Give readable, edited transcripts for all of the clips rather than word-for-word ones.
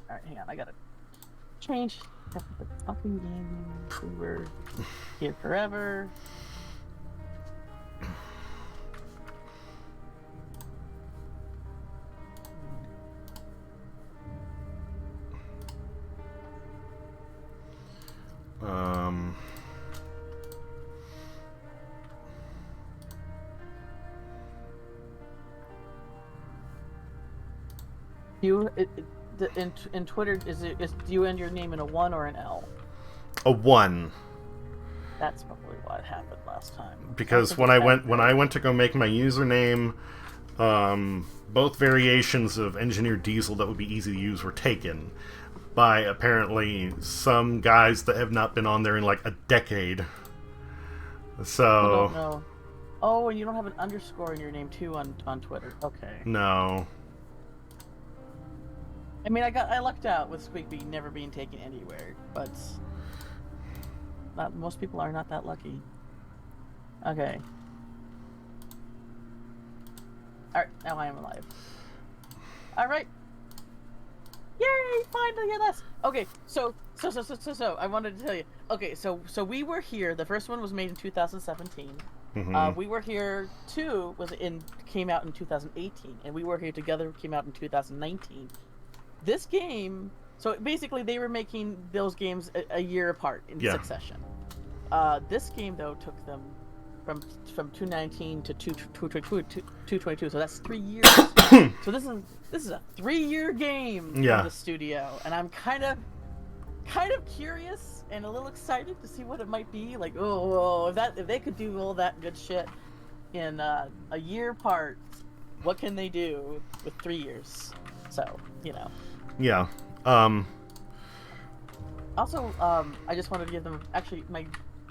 Alright, hang on. I gotta change the fucking game. We were here forever. You in Twitter is do you end your name in a 1 or an L? A 1. That's probably what happened last time. Because when I went to go make my username, both variations of Engineer Diesel that would be easy to use were taken by apparently some guys that have not been on there in like a decade. So I don't know. Oh, and you don't have an underscore in your name too on Twitter. Okay. no. I mean, I lucked out with Squeakbee never being taken anywhere, but most people are not that lucky. Okay. Alright, now I am alive. Alright. Yay! Finally, yes! Okay, so, I wanted to tell you. Okay, so we were here. The first one was made in 2017. Mm-hmm. We Were Here 2 came out in 2018, and We Were Here Together came out in 2019. This game, so basically they were making those games a year apart in succession. This game though took them from 2019 to 2022, so that's 3 years. So this is a 3-year game from the studio, and I'm kind of curious and a little excited to see what it might be. Like, if they could do all that good shit in a year apart, what can they do with 3 years? So, you know. Yeah. Also, I just wanted to give them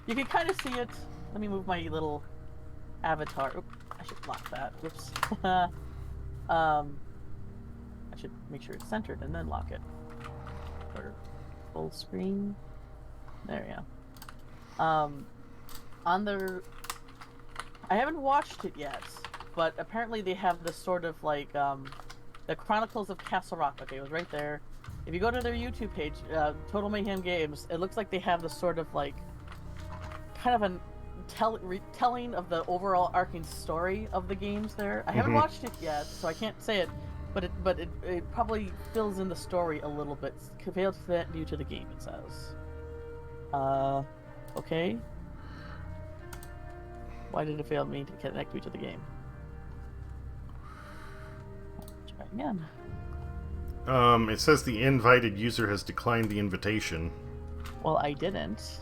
you can kind of see it. Let me move my little avatar. Oop, I should lock that. Whoops. I should make sure it's centered and then lock it. Or full screen. There we go. I haven't watched it yet, but apparently they have this sort of like the Chronicles of Castle Rock. Okay, it was right there. If you go to their YouTube page, Total Mayhem Games, it looks like they have this sort of like kind of a telling of the overall arcing story of the games there. I haven't watched it yet, so I can't say it, but it probably fills in the story a little bit. Failed to connect you to the game, it says. Okay. Why did it fail me to connect you to the game? Try again. It says the invited user has declined the invitation. Well, I didn't.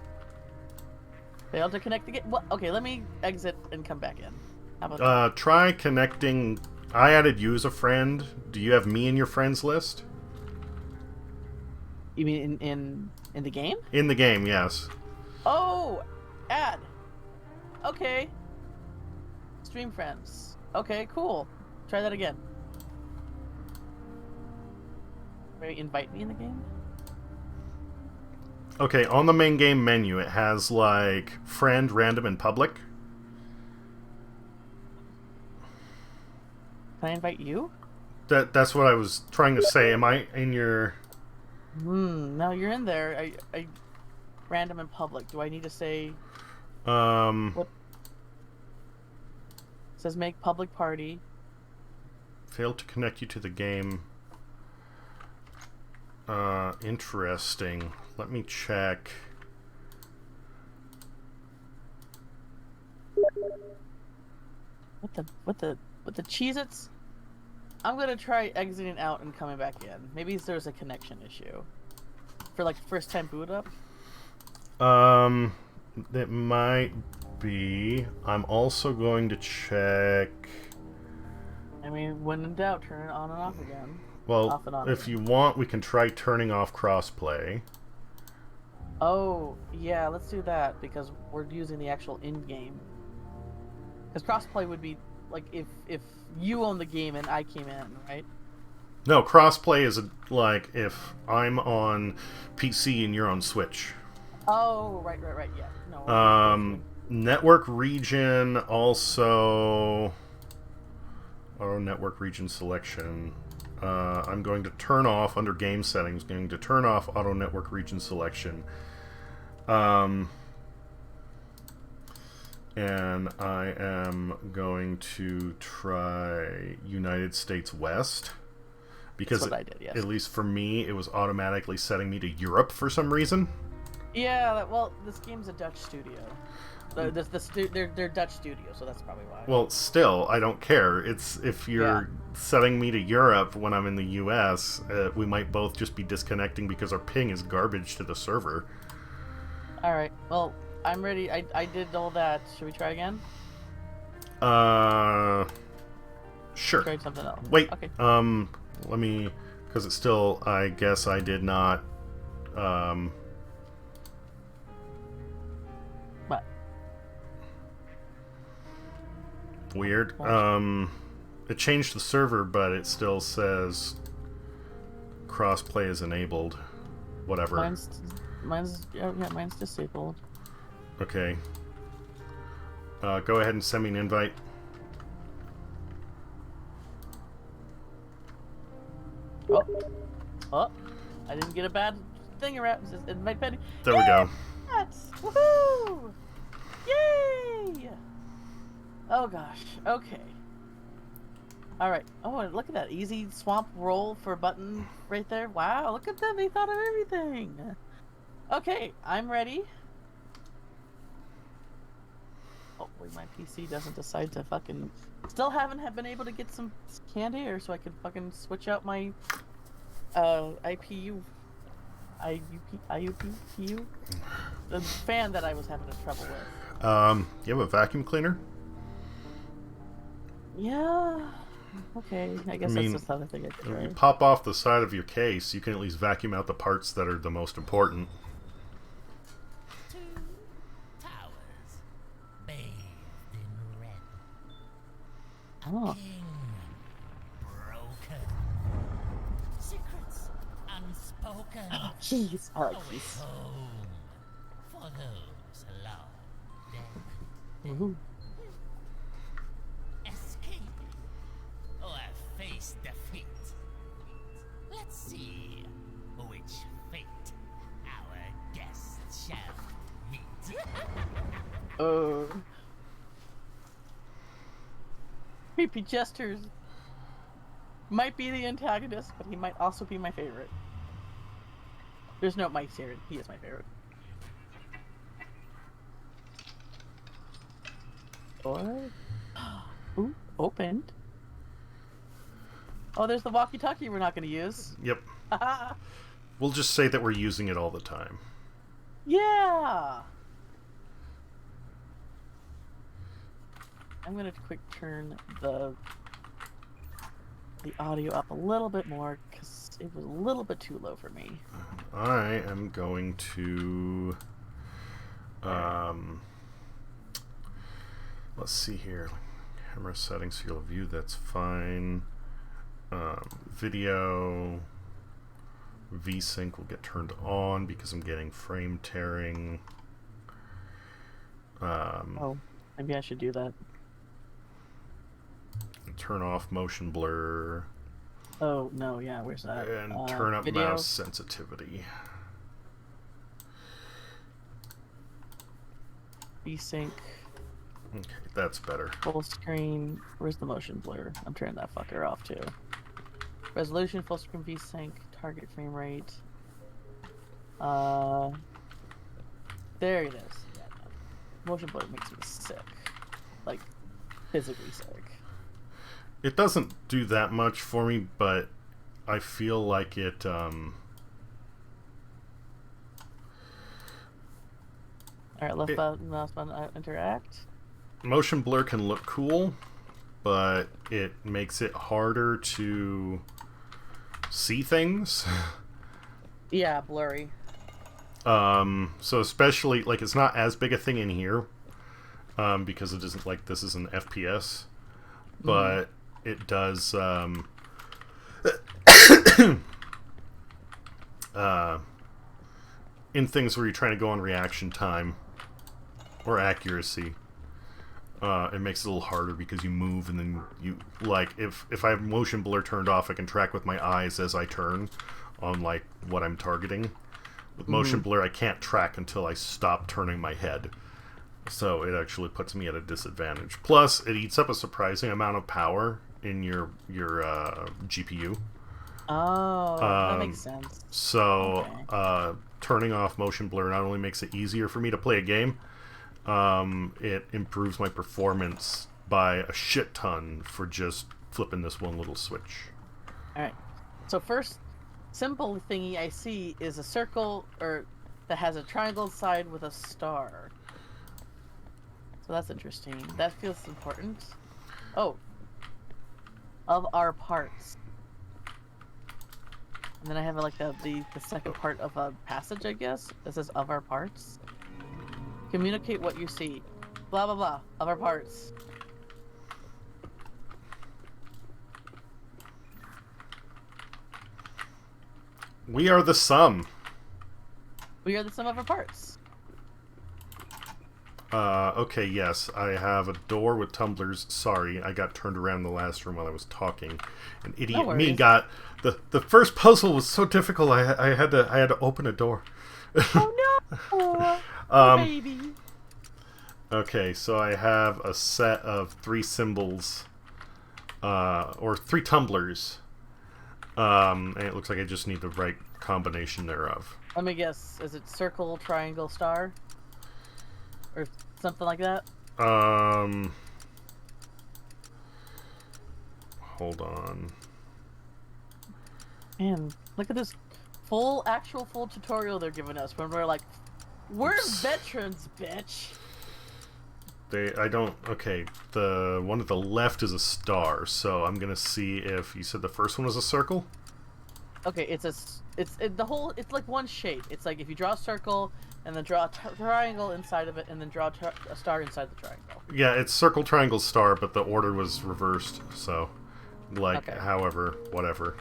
Failed to connect the game. Well, okay, let me exit and come back in. How about that? Try connecting. I added you as a friend. Do you have me in your friends list? You mean in the game? In the game, yes. Oh, add. Okay. Stream friends. Okay, cool. Try that again. Maybe invite me in the game? Okay, on the main game menu, it has like friend, random, and public. Can I invite you? That's what I was trying to say. Am I in your... No, you're in there. I random and public. Do I need to say... What? It says make public party. Failed to connect you to the game. Interesting. Let me check. What the Cheez-Its? I'm gonna try exiting out and coming back in. Maybe there's a connection issue. For like first time boot up? It might be. I'm also going to check. I mean, when in doubt, turn it on and off again. Well, if you want, we can try turning off crossplay. Oh, yeah, let's do that, because we're using the actual in-game. Because crossplay would be, like, if you own the game and I came in, right? No, crossplay is, like, if I'm on PC and you're on Switch. Oh, right, yeah. No. Network region also... Oh, network region selection. I'm going to turn off, under game settings, going to turn off auto network region selection. And I am going to try United States West. Because That's what I did, yes. At least for me, it was automatically setting me to Europe for some reason. Yeah, well, this game's a Dutch studio. They're Dutch studio, so that's probably why. Well, still, I don't care. It's if you're setting me to Europe when I'm in the U.S., we might both just be disconnecting because our ping is garbage to the server. All right. Well, I'm ready. I did all that. Should we try again? Sure. Tried something else. Wait. Okay. Let me, because it's still. I guess I did not. What? Weird. It changed the server, but it still says crossplay is enabled. Whatever. Mine's disabled. Okay. Go ahead and send me an invite. Oh, I didn't get a bad thing around in my penny. There we go. Yes! Woohoo! Yay! Oh gosh. Okay. All right. Oh, and look at that easy swamp roll for a button right there. Wow, look at them. They thought of everything. Okay, I'm ready. Hopefully my PC doesn't decide to fucking... Still haven't been able to get some canned air so I can fucking switch out my IUP, the fan that I was having trouble with. You have a vacuum cleaner? Yeah. Okay, I guess that's just the other thing I could try. You pop off the side of your case, you can at least vacuum out the parts that are the most important. Oh. Broken. Secrets unspoken. Oh, jeez. I like these. Home for those long dead. Ooh. Escape or face defeat. Let's see which fate our guests shall meet. Creepy Gestures might be the antagonist, but he might also be my favorite. There's no Mike's here. He is my favorite. Or... Ooh, opened. Oh, there's the walkie-talkie we're not going to use. Yep. We'll just say that we're using it all the time. Yeah! I'm going to quick turn the audio up a little bit more because it was a little bit too low for me. I am going to let's see here. Camera settings, field of view, that's fine. Video VSync will get turned on because I'm getting frame tearing. Oh, maybe I should do that. Turn off motion blur. Oh, no, yeah, where's that? And turn up video? mouse sensitivity. VSync, Okay, that's better. full screen. Where's the motion blur? I'm turning that fucker off too. Resolution, full screen VSync, target frame rate. There it is. Yeah, no. Motion blur makes me sick. Like, physically sick. It doesn't do that much for me, but I feel like it, Alright, left button, mouse button, interact. motion blur can look cool, but it makes it harder to see things. Yeah, blurry. So especially, like, it's not as big a thing in here, because it isn't like this is an FPS, but it does, in things where you're trying to go on reaction time or accuracy, It makes it a little harder because you move and then you like if I have motion blur turned off, I can track with my eyes as I turn on like what I'm targeting. With motion blur, I can't track until I stop turning my head, so it actually puts me at a disadvantage. Plus, it eats up a surprising amount of power in your GPU. Oh, that makes sense. So, Okay. turning off motion blur not only makes it easier for me to play a game, it improves my performance by a shit ton for just flipping this one little switch. All right. So first simple thingy I see is a circle or that has a triangle side with a star. So that's interesting. That feels important. Oh. Of our parts. And then I have like the second part of a passage, I guess. That says of our parts. Communicate what you see. Blah blah blah. Of our parts. We are the sum. We are the sum of our parts. Okay, yes, I have a door with tumblers. Sorry, I got turned around in the last room while I was talking. An idiot me got the first puzzle was so difficult. I had to open a door. Oh no, baby. Okay, so I have a set of 3 symbols, or 3 tumblers. And it looks like I just need the right combination thereof. Let me guess. Is it circle, triangle, star? Or something like that? Hold on. Man, look at this actual full tutorial they're giving us when we're like, we're veterans, bitch. Okay, the one at the left is a star, so I'm gonna see if you said the first one was a circle? Okay, it's like one shape. It's like if you draw a circle and then draw a triangle inside of it and then draw a star inside the triangle. Yeah, it's circle, triangle, star, but the order was reversed, so like Okay. however, whatever.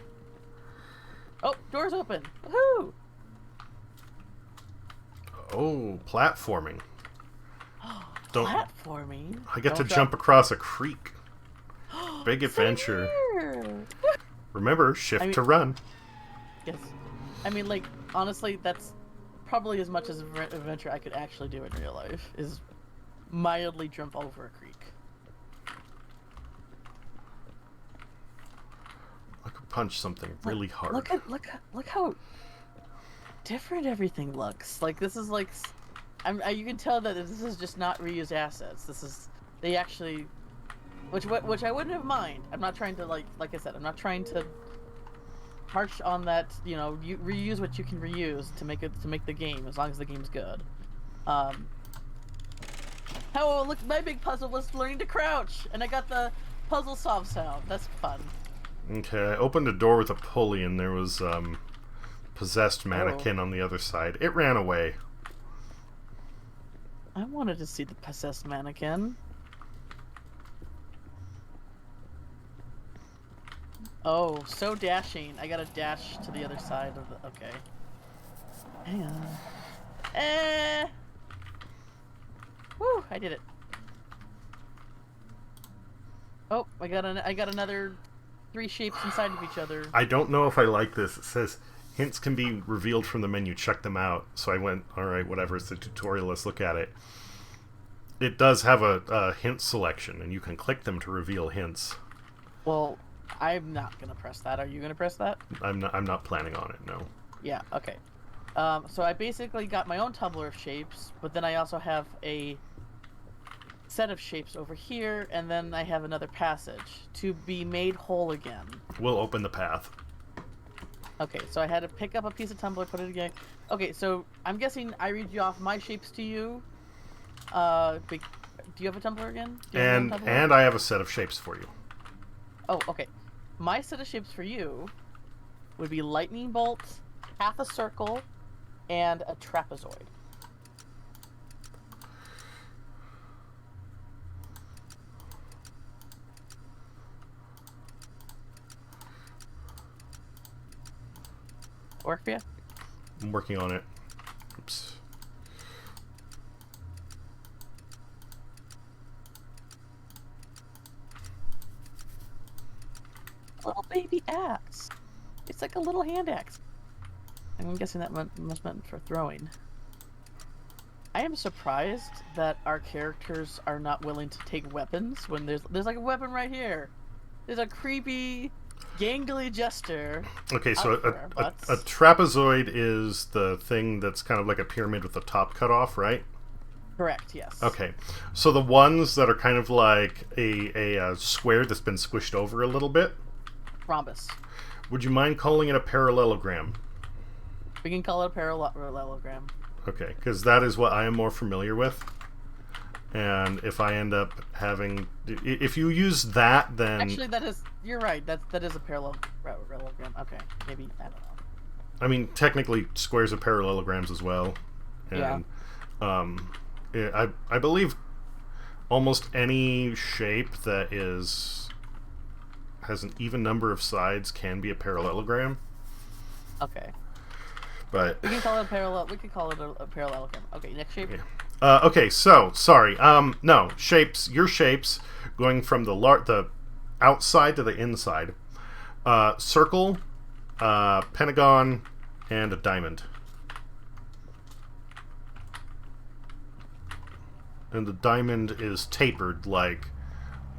Oh, door's open. Woohoo! Oh, platforming. Platforming? I get to jump across a creek. Big adventure. Here. Remember, shift to run. Yes. I mean, like, honestly, that's probably as much as an adventure I could actually do in real life, is mildly jump over a creek. I could punch something really hard. Look how different everything looks. Like, this is like... you can tell that this is just not reused assets. This is... They actually... Which I wouldn't have mind. I'm not trying to, like I said, I'm not trying to harsh on that, you know, you reuse what you can reuse to make the game, as long as the game's good. Oh, look, my big puzzle was learning to crouch, and I got the puzzle solve sound. That's fun. Okay, I opened a door with a pulley, and there was possessed mannequin on the other side. It ran away. I wanted to see the possessed mannequin. Oh, so dashing. I gotta dash to the other side of the... Okay. Hang on. Woo, I did it. Oh, I got another 3 shapes inside of each other. I don't know if I like this. It says, hints can be revealed from the menu. Check them out. So I went, alright, whatever. It's the tutorial. Let's look at it. It does have a hint selection, and you can click them to reveal hints. Well... I'm not gonna press that. Are you gonna press that? I'm not planning on it. No. Yeah. Okay. So I basically got my own tumbler of shapes, but then I also have a set of shapes over here, and then I have another passage to be made whole again. We'll open the path. Okay. So I had to pick up a piece of tumbler, put it again. Okay. So I'm guessing I read you off my shapes to you. Do you have a tumbler again? And I have a set of shapes for you. Oh, okay. My set of shapes for you would be lightning bolt, half a circle, and a trapezoid. Work for you? I'm working on it. Oops. baby axe. It's like a little hand axe. I'm guessing that must meant for throwing. I am surprised that our characters are not willing to take weapons when there's like a weapon right here. There's a creepy, gangly jester. Okay, so a trapezoid is the thing that's kind of like a pyramid with the top cut off, right? Correct, yes. Okay, so the ones that are kind of like a square that's been squished over a little bit? Rhombus. Would you mind calling it a parallelogram? We can call it a parallelogram. Okay, because that is what I am more familiar with. And if I end up having... If you use that, then... Actually, you're right. That is a parallelogram. Okay, maybe, I don't know. I mean, technically, squares are parallelograms as well. And, yeah. I believe almost any shape that has an even number of sides can be a parallelogram. Okay. But we can call it a parallel. We could call it a parallelogram. Okay, next shape. Yeah. Okay, so sorry. No shapes. Your shapes going from the outside to the inside. Circle, pentagon, and a diamond. And the diamond is tapered like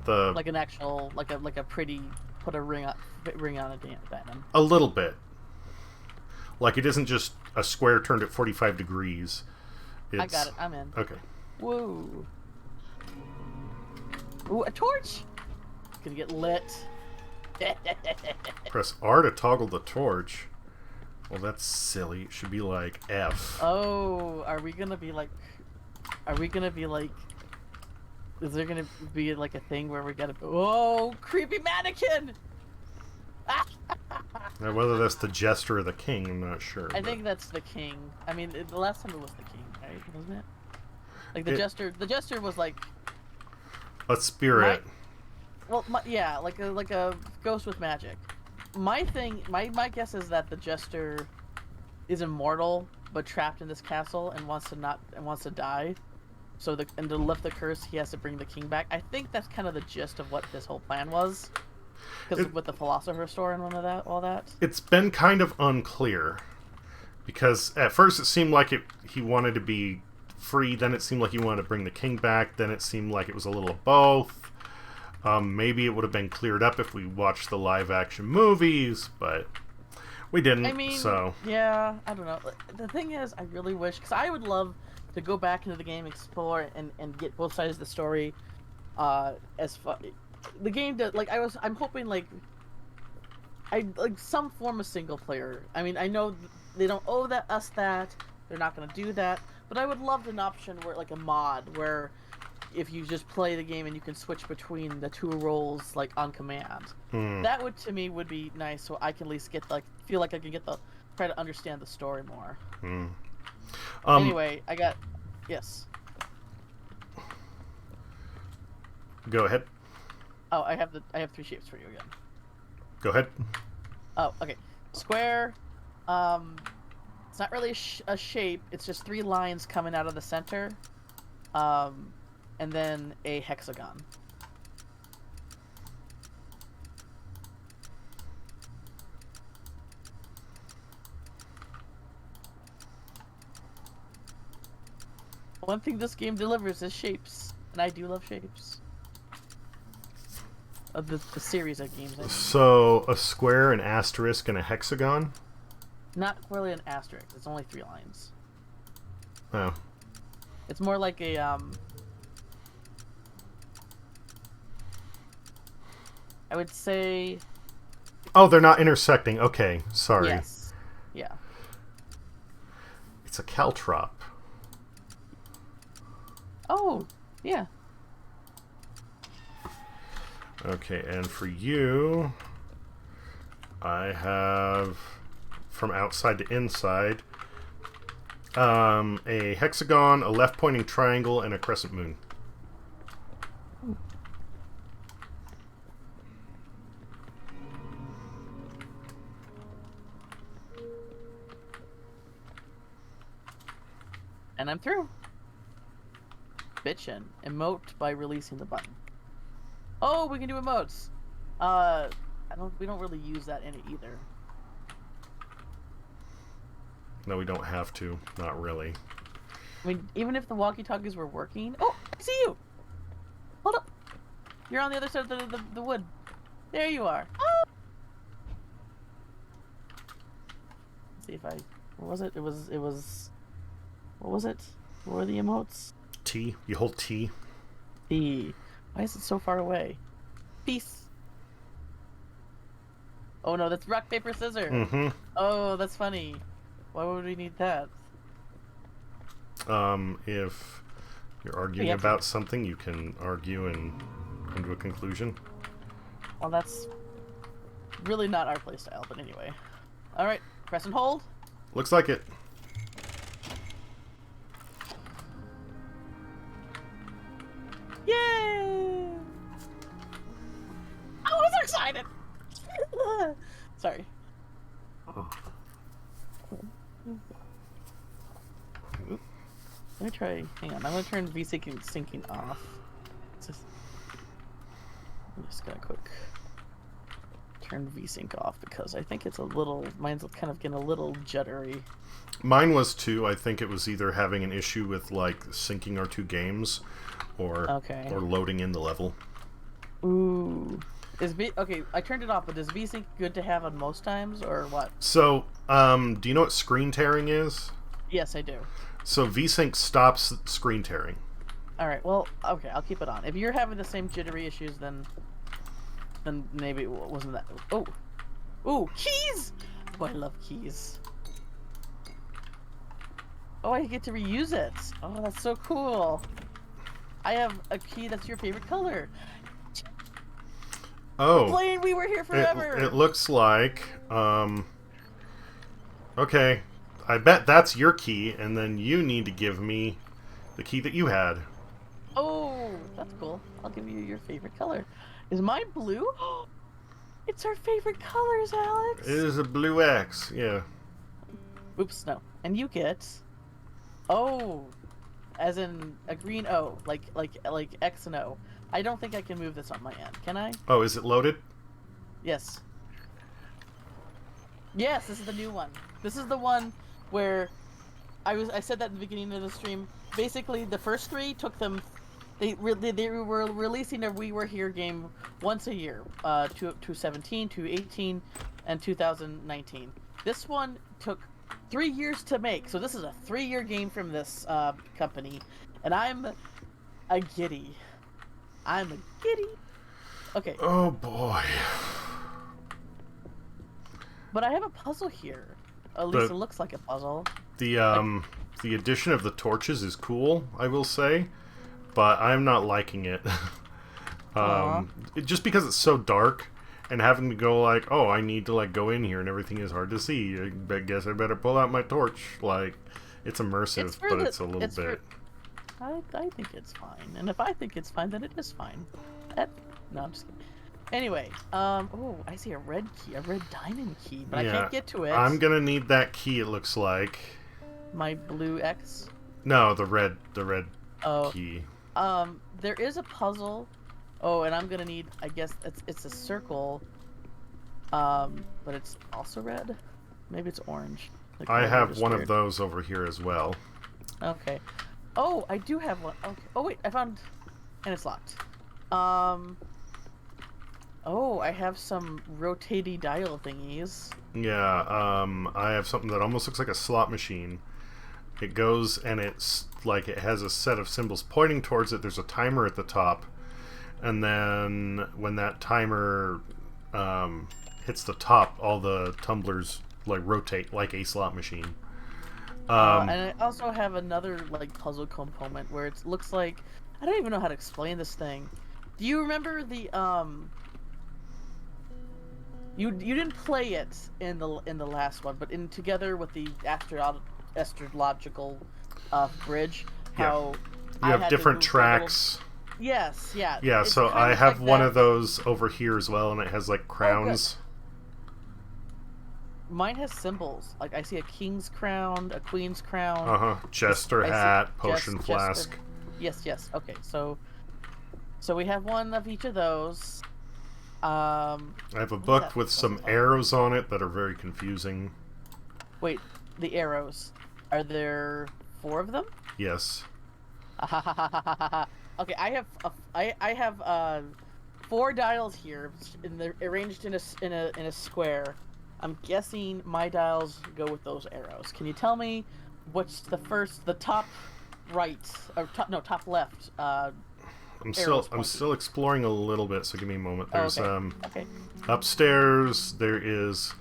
an actual like a pretty put a ring on a diamond. A little bit. Like, it isn't just a square turned at 45 degrees. I got it. I'm in. Okay. Whoa. Ooh, a torch! Gonna get lit. Press R to toggle the torch. Well, that's silly. It should be like F. Oh, are we gonna be like... Is there gonna be like a thing where we gotta... Oh, creepy mannequin! Now, whether that's the jester or the king, I'm not sure. I think that's the king. I mean, the last time it was the king, right? Wasn't it? Like the jester was like a spirit. Yeah, like a ghost with magic. My guess is that the jester is immortal but trapped in this castle and wants to die. So to lift the curse, he has to bring the king back. I think that's kind of the gist of what this whole plan was. Because with the Philosopher's Stone and all that. It's been kind of unclear. Because at first it seemed like he wanted to be free, then it seemed like he wanted to bring the king back, then it seemed like it was a little of both. Maybe it would have been cleared up if we watched the live-action movies, but we didn't, I mean, so... Yeah, I don't know. The thing is, I really wish... Because I would love to go back into the game, explore, and get both sides of the story as far... The game does, like, I'm hoping, like some form of single player. I mean, I know they don't owe us that. They're not going to do that. But I would love an option where, like, a mod where if you just play the game and you can switch between the two roles, like, on command. That would, to me, would be nice, so I can at least get, like, feel like I can try to understand the story more. Anyway, yes. Go ahead. Oh, I have 3 shapes for you again. Go ahead. Oh, okay. Square. It's not really a shape. It's just 3 lines coming out of the center. And then a hexagon. One thing this game delivers is shapes, and I do love shapes. Of the series of games. So, a square, an asterisk, and a hexagon? Not really an asterisk. It's only 3 lines. Oh. It's more like a, I would say... Oh, they're not intersecting. Okay, sorry. Yes. Yeah. It's a caltrop. Oh, yeah. Okay, and for you, I have, from outside to inside, a hexagon, a left-pointing triangle, and a crescent moon. And I'm through. Bitchin'. Emote by releasing the button. Oh, we can do emotes. We don't really use that in it either. No, we don't have to. Not really. I mean, even if the walkie-talkies were working... Oh, I see you! Hold up! You're on the other side of the wood. There you are. Oh! Let's see if I... What was it? It was... What was it? What were the emotes? T. You hold T. T. Why is it so far away? Peace. Oh no, that's rock, paper, scissors. Mm-hmm. Oh, that's funny. Why would we need that? If you're arguing about something, you can argue and come to a conclusion. Well, that's really not our playstyle, but anyway. Alright, press and hold. Looks like it. Yay! I was excited! Sorry. Oh. Let me try. Hang on, I'm gonna turn syncing off. I'm just gonna quick turn VSync off because I think it's a little. Mine's kind of getting a little juddery. Mine was too. I think it was either having an issue with like syncing our two games, or loading in the level. Ooh. Okay, I turned it off, but is VSync good to have on most times, or what? So, do you know what screen tearing is? Yes, I do. So VSync stops screen tearing. Alright, well, okay, I'll keep it on. If you're having the same jittery issues, then maybe it wasn't that... Oh! Ooh, keys! Oh, I love keys. Oh, I get to reuse it. Oh, that's so cool. I have a key that's your favorite color. Oh, Playing We Were Here Forever. It looks like, okay, I bet that's your key, and then you need to give me the key that you had. Oh, that's cool. I'll give you your favorite color. Is mine blue? It's our favorite colors, Alex. It is a blue X, yeah. Oops, no. And you get, oh, as in a green O, like X and O. I don't think I can move this on my end. Can I? Oh, is it loaded? Yes. Yes, this is the new one. This is the one where I said that in the beginning of the stream. Basically, the first three took them. They were releasing a We Were Here game once a year. 2017, 2018, and 2019. This one took 3 years to make. So this is a 3-year game from this company, and I'm a giddy. I'm a giddy. Okay. Oh boy. But I have a puzzle here. At least it looks like a puzzle. The addition of the torches is cool, I will say, but I'm not liking it. Just because it's so dark and having to go like, oh, I need to like go in here and everything is hard to see. I guess I better pull out my torch. Like, it's immersive, but it's a little bit. I think it's fine, and if I think it's fine, then it is fine. No, I'm just kidding. Anyway, oh, I see a red key, a red diamond key, but I can't get to it. I'm gonna need that key. It looks like. My blue X. No, the red key. There is a puzzle. Oh, and I'm gonna need. I guess it's a circle. But it's also red. Maybe it's orange. I have one of those over here as well. Okay. Oh, I do have one. Okay. Oh wait, I found, and it's locked. Oh, I have some rotating dial thingies. Yeah. I have something that almost looks like a slot machine. It goes and it's like it has a set of symbols pointing towards it. There's a timer at the top, and then when that timer hits the top, all the tumblers like rotate like a slot machine. And I also have another like puzzle component where it looks like, I don't even know how to explain this thing. Do you remember the you didn't play it in the last one, but in together with the astrological bridge, how you have different tracks. Yes, yeah. Yeah, so I have like one of those over here as well, and it has like crowns. Mine has symbols. Like I see a king's crown, a queen's crown. Jester hat, potion flask. Jester. Yes. Okay. So we have one of each of those. I have a what's book that? with some arrows on it that are very confusing. Wait, the arrows. Are there 4 of them? Yes. Okay, I have 4 dials here, arranged in a square. I'm guessing my dials go with those arrows. Can you tell me what's the top right or top left? I'm Pointing. still exploring a little bit, so give me a moment. There's Okay. upstairs there is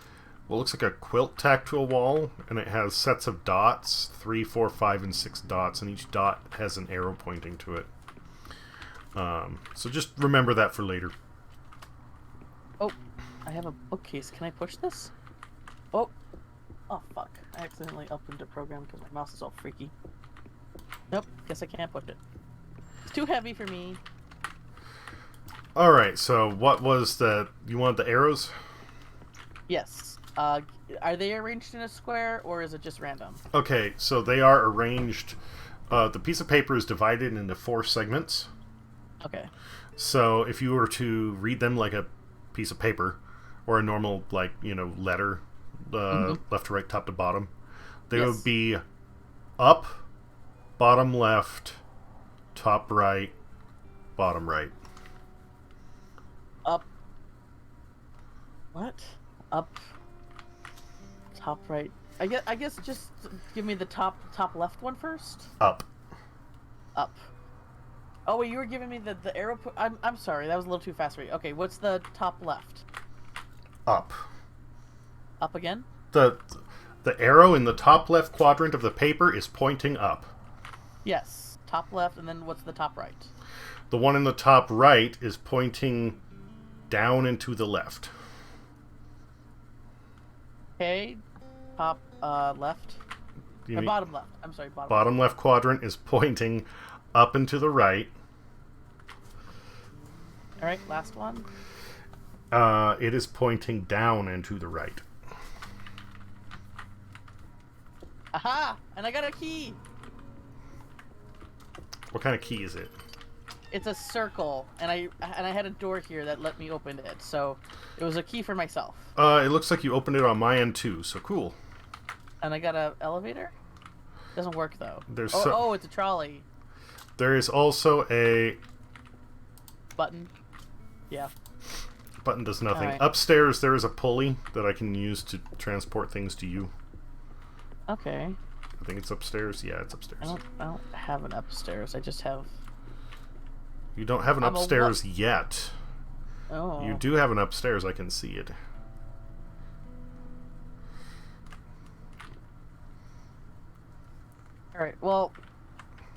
what looks like a quilt tacked to a wall, and it has sets of dots, 3, 4, 5, and 6 dots, and each dot has an arrow pointing to it. So just remember that for later. Oh, I have a bookcase. Can I push this? Oh fuck! I accidentally opened a program because my mouse is all freaky. Nope. Guess I can't push it. It's too heavy for me. Alright, so what was the... You wanted the arrows? Yes. Are they arranged in a square, or is it just random? Okay, so they are arranged... the piece of paper is divided into 4 segments. Okay. So if you were to read them like a piece of paper, or a normal, like, letter, left to right, top to bottom, they would be up, bottom left, top right, bottom right. Up. What? Up. Top right. I guess just give me the top left one first. Up. Up. Oh wait, you were giving me the arrow. I'm sorry, that was a little too fast for you. Okay, what's the top left? Up. Up again? The arrow in the top left quadrant of the paper is pointing up. Yes. Top left, and then what's the top right? The one in the top right is pointing down and to the left. Okay. Top left. Or bottom left. I'm sorry, bottom left quadrant is pointing up and to the right. Alright, last one. It is pointing down and to the right. Aha! And I got a key! What kind of key is it? It's a circle, and I had a door here that let me open it, so it was a key for myself. It looks like you opened it on my end too, so cool. And I got an elevator? Doesn't work though. There's it's a trolley. There is also a button. Yeah. Button does nothing. Right. Upstairs there is a pulley that I can use to transport things to you. Okay. I think it's upstairs. Yeah, it's upstairs. I don't have an upstairs. I just have. You don't have an upstairs yet. Oh. You do have an upstairs. I can see it. Alright, well,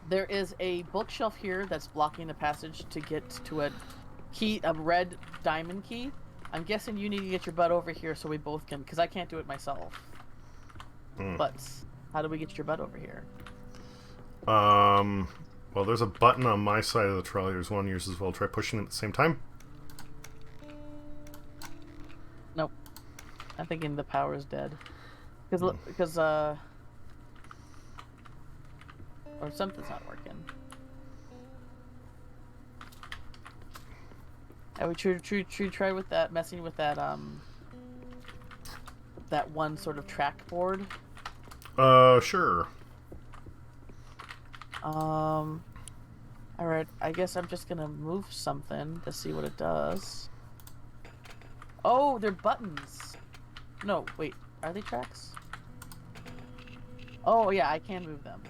there is a bookshelf here that's blocking the passage to get to a key, a red diamond key. I'm guessing you need to get your butt over here so we both can, because I can't do it myself. But how do we get your butt over here? Well, there's a button on my side of the trolley. There's one on yours as well. Try pushing it at the same time. Nope. I'm thinking the power is dead. Because or something's not working. I would try with that, messing with that that one sort of track board. Sure. Alright, I guess I'm just gonna move something to see what it does. Oh, they're buttons. No, wait, are they tracks? Oh yeah, I can move them.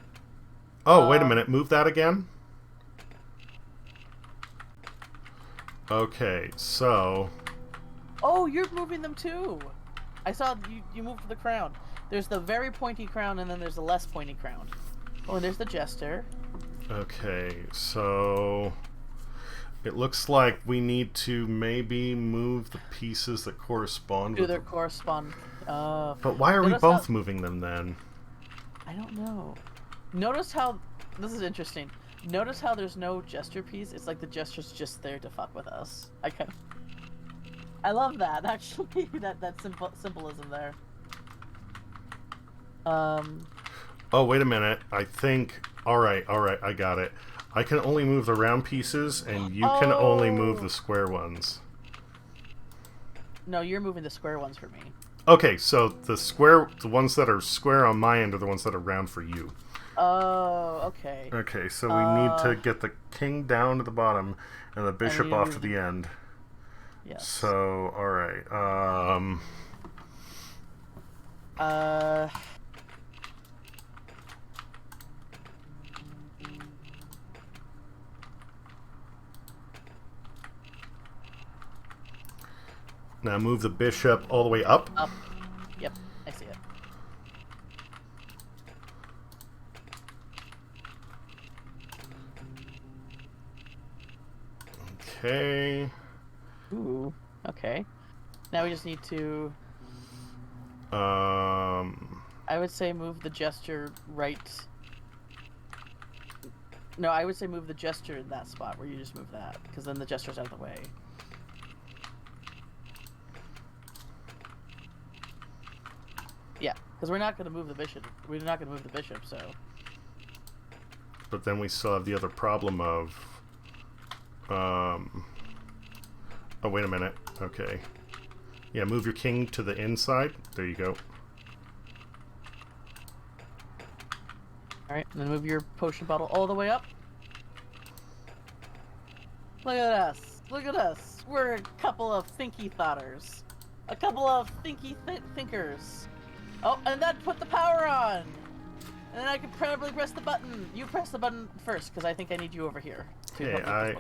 Oh, wait a minute. Move that again. Okay, so... Oh, you're moving them too! I saw you moved the crown. There's the very pointy crown, and then there's the less pointy crown. Oh, and there's the jester. Okay, so... It looks like we need to maybe move the pieces that correspond Do with their correspond. But why are we both moving them then? I don't know. Notice how... This is interesting. Notice how there's no gesture piece? It's like the gesture's just there to fuck with us. I love that, actually. that symbolism there. Oh, wait a minute. I think... Alright, I got it. I can only move the round pieces, and you can only move the square ones. No, you're moving the square ones for me. Okay, so the ones that are square on my end are the ones that are round for you. Oh, okay. Okay, so we need to get the king down to the bottom and the bishop off to the end. Yes. So, alright. Now move the bishop all the way up. Up. Yep, I see it. Okay. Ooh, okay. Now we just need to... I would say move the gesture right... No, I would say move the gesture in that spot where you just move that, because then the gesture's out of the way. Yeah, because we're not going to move the bishop. We're not going to move the bishop, so... But then we still have the other problem of... Oh, wait a minute. Okay. Yeah, move your king to the inside. There you go. Alright, and then move your potion bottle all the way up. Look at us. Look at us. We're a couple of thinky thoughters. A couple of thinky thinkers. Oh, and that put the power on! And then I can probably press the button. You press the button first, because I think I need you over here. Okay,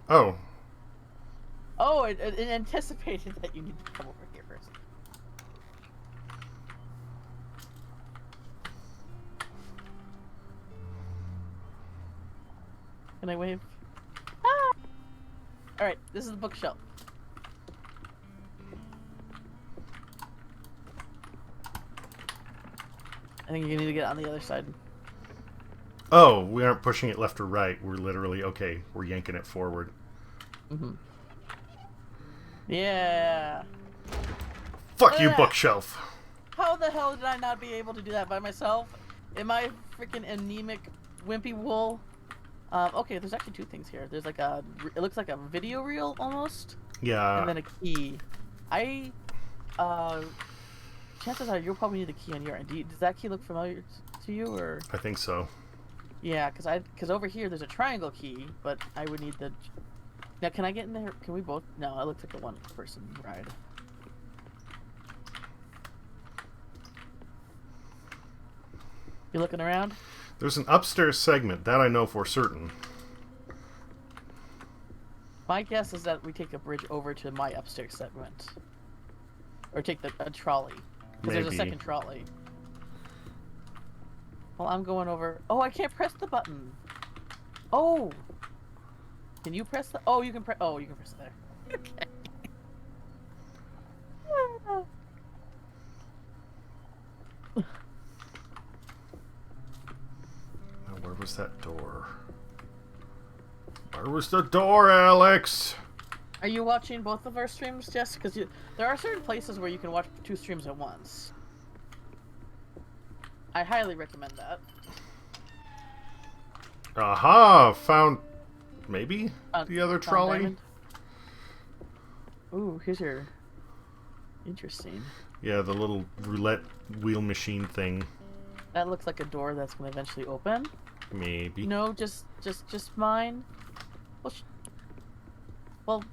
Oh. Oh, it anticipated that you need to come over here first. Can I wave? Ah! Alright, this is the bookshelf. I think you need to get on the other side. Oh, we aren't pushing it left or right. We're literally, okay, we're yanking it forward. Mm-hmm. Yeah. Fuck you, bookshelf. How the hell did I not be able to do that by myself? Am I freaking anemic, wimpy wool? Okay, there's actually two things here. There's like it looks like a video reel almost. Yeah. And then a key. Chances are you'll probably need a key on your end. Does that key look familiar to you, or? I think so. Yeah, because over here there's a triangle key, but I would need the... Now, can I get in there? Can we both? No, it looks like a one-person ride. You looking around? There's an upstairs segment, that I know for certain. My guess is that we take a bridge over to my upstairs segment. Or take a trolley. Because there's a second trolley. Well, I'm going over... Oh, I can't press the button! Oh! Can you press the... Oh, you can press... Oh, you can press it there. Okay. Now, where was that door? Where was the door, Alex? Are you watching both of our streams, Jess? Because there are certain places where you can watch two streams at once. I highly recommend that. Aha! Found... Maybe? The other trolley? Diamond. Ooh, here's your... Interesting. Yeah, the little roulette wheel machine thing. That looks like a door that's going to eventually open. Maybe. No, just mine. Well,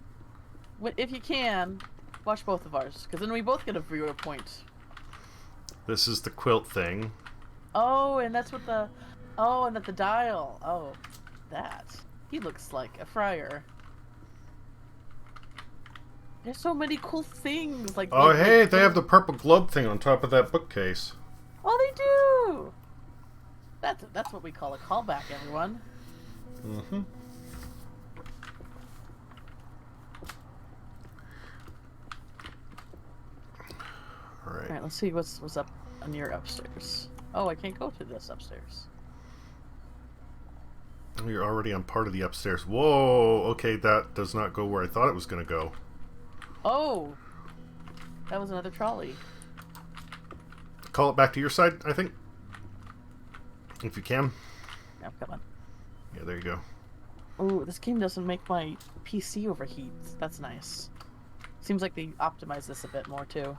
if you can, watch both of ours, because then we both get a viewer point. This is the quilt thing. Oh, and that's what the... Oh, and at the dial. Oh, that. He looks like a friar. There's so many cool things. Oh, hey, they have the purple globe thing on top of that bookcase. Oh, they do! That's what we call a callback, everyone. Mm-hmm. Alright, let's see what's up on your upstairs. Oh, I can't go to this upstairs. You're already on part of the upstairs. Whoa, okay, that does not go where I thought it was going to go. Oh! That was another trolley. Call it back to your side, I think. If you can. Yeah, come on. Yeah, there you go. Oh, this game doesn't make my PC overheat. That's nice. Seems like they optimize this a bit more too.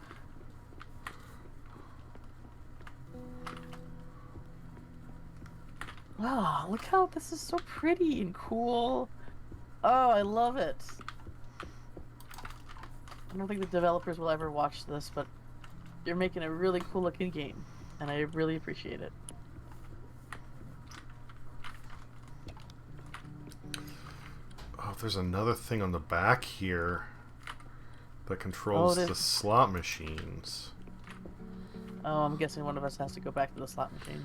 Oh, look how this is so pretty and cool. Oh, I love it. I don't think the developers will ever watch this, but you're making a really cool looking game, and I really appreciate it. Oh, there's another thing on the back here that controls the slot machines. Oh, I'm guessing one of us has to go back to the slot machine.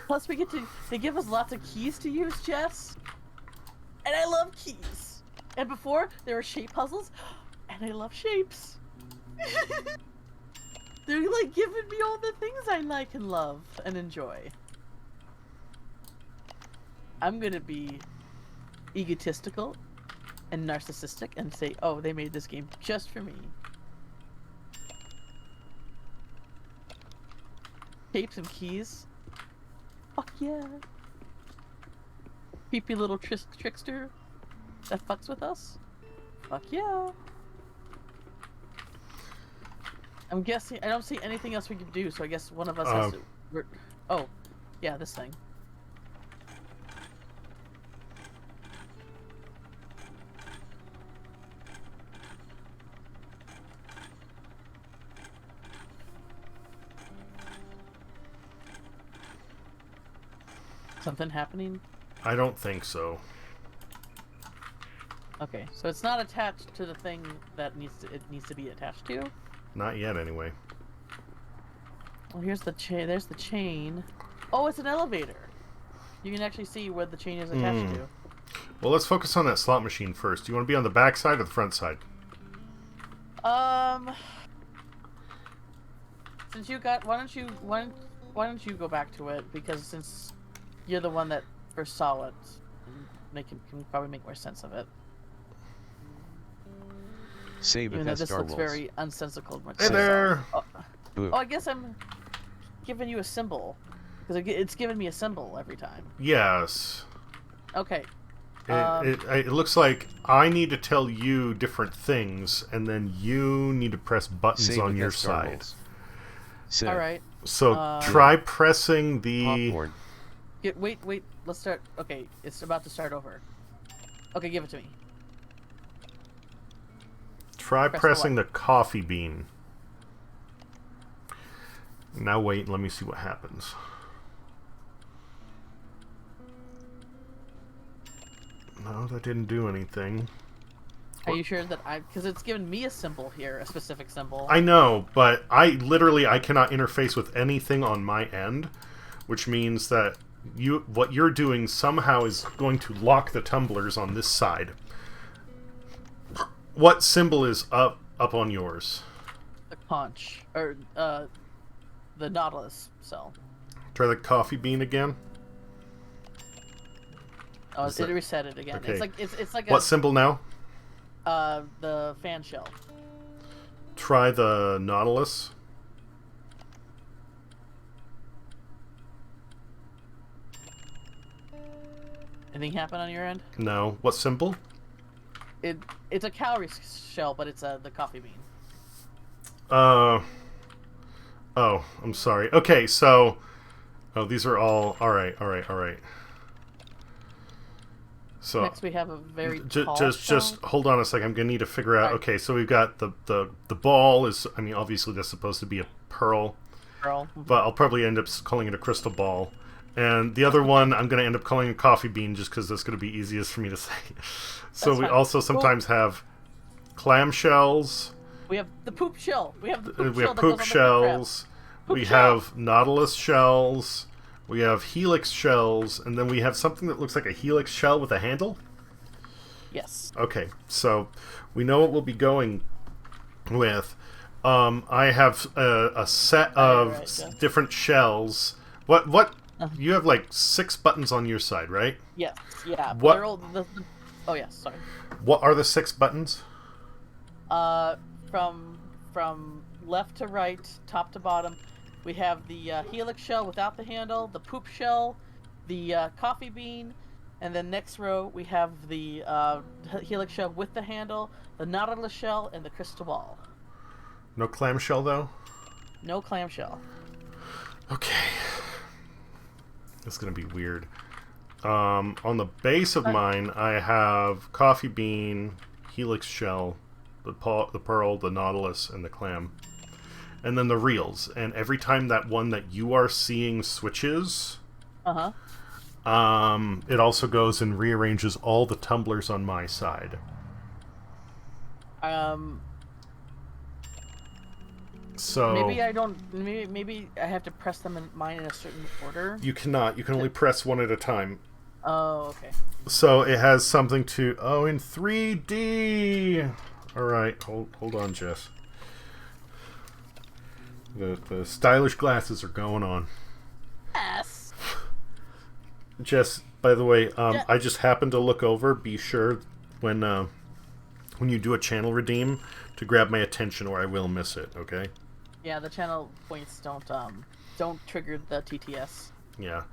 Plus, they give us lots of keys to use, Jess. And I love keys. And before, there were shape puzzles, and I love shapes. They're like giving me all the things I like and love and enjoy. I'm gonna be egotistical and narcissistic and say, oh, they made this game just for me. Shapes and keys. Fuck yeah. Creepy little trickster that fucks with us. Fuck yeah. I'm guessing I don't see anything else we can do, so I guess one of us has to. Oh, yeah, this thing. Something happening? I don't think so. Okay, so it's not attached to the thing that it needs to be attached to. Not yet, anyway. Well, here's the chain. There's the chain. Oh, it's an elevator. You can actually see where the chain is attached to. Well, let's focus on that slot machine first. Do you want to be on the back side or the front side? Since you got, why don't you go back to it? Because since you're the one that first saw it, can probably make more sense of it. Save Even if though that's this Star looks Wars. very unsensical. Hey there! Oh, I guess I'm giving you a symbol. Because it's giving me a symbol every time. Yes. Okay. It looks like I need to tell you different things, and then you need to press buttons Save on if your that's Star side. Wars. So, Alright. So try pressing the... popcorn. Wait. Let's start. Okay, it's about to start over. Okay, give it to me. Try Press pressing the the coffee bean. Now wait, let me see what happens. No, that didn't do anything. Are you sure that because it's given me a symbol here, a specific symbol. I know, but I cannot interface with anything on my end, which means that what you're doing somehow is going to lock the tumblers on this side. What symbol is up on yours? The conch, or the Nautilus cell. Try the coffee bean again. Oh, it reset it again. Okay. It's like what symbol now? The fan shell. Try the Nautilus. Anything happen on your end? No. What symbol? It's a cowrie shell, but it's the coffee bean. Oh, I'm sorry. Okay, so... Oh, these are all... Alright. So... Next we have a very tall just shell. hold on a second. I'm going to need to figure out... Right. Okay, so we've got the ball is... I mean, obviously that's supposed to be a pearl. Pearl. But I'll probably end up calling it a crystal ball. And the other one, I'm going to end up calling a coffee bean just because that's going to be easiest for me to say. So we also sometimes have clamshells. We have the poop shell. We have the poop We shell. have poop shells. We have nautilus shells. We have helix shells. And then we have something that looks like a helix shell with a handle. Yes. Okay, so we know what we'll be going with. I have a set of different shells. What? You have like 6 buttons on your side, right? Yes. Yeah. What? They're all oh yes. Sorry. What are the 6 buttons? From left to right, top to bottom, we have the helix shell without the handle, the poop shell, the coffee bean, And then next row we have the helix shell with the handle, the nautilus shell, and the crystal ball. No clamshell, though? No clamshell. Okay. This is going to be weird. On the base of mine, I have coffee bean, helix shell, the pearl, the nautilus, and the clam. And then the reels. And every time that one that you are seeing switches, it also goes and rearranges all the tumblers on my side. So maybe I don't. Maybe I have to press them in mine in a certain order. You cannot. You can only press one at a time. Oh, okay. So it has something to. Oh, in 3D. All right, hold on, Jess. The stylish glasses are going on. Yes. Jess, by the way, I just happened to look over. Be sure when you do a channel redeem to grab my attention, or I will miss it. Okay. Yeah, the channel points don't trigger the TTS. Yeah.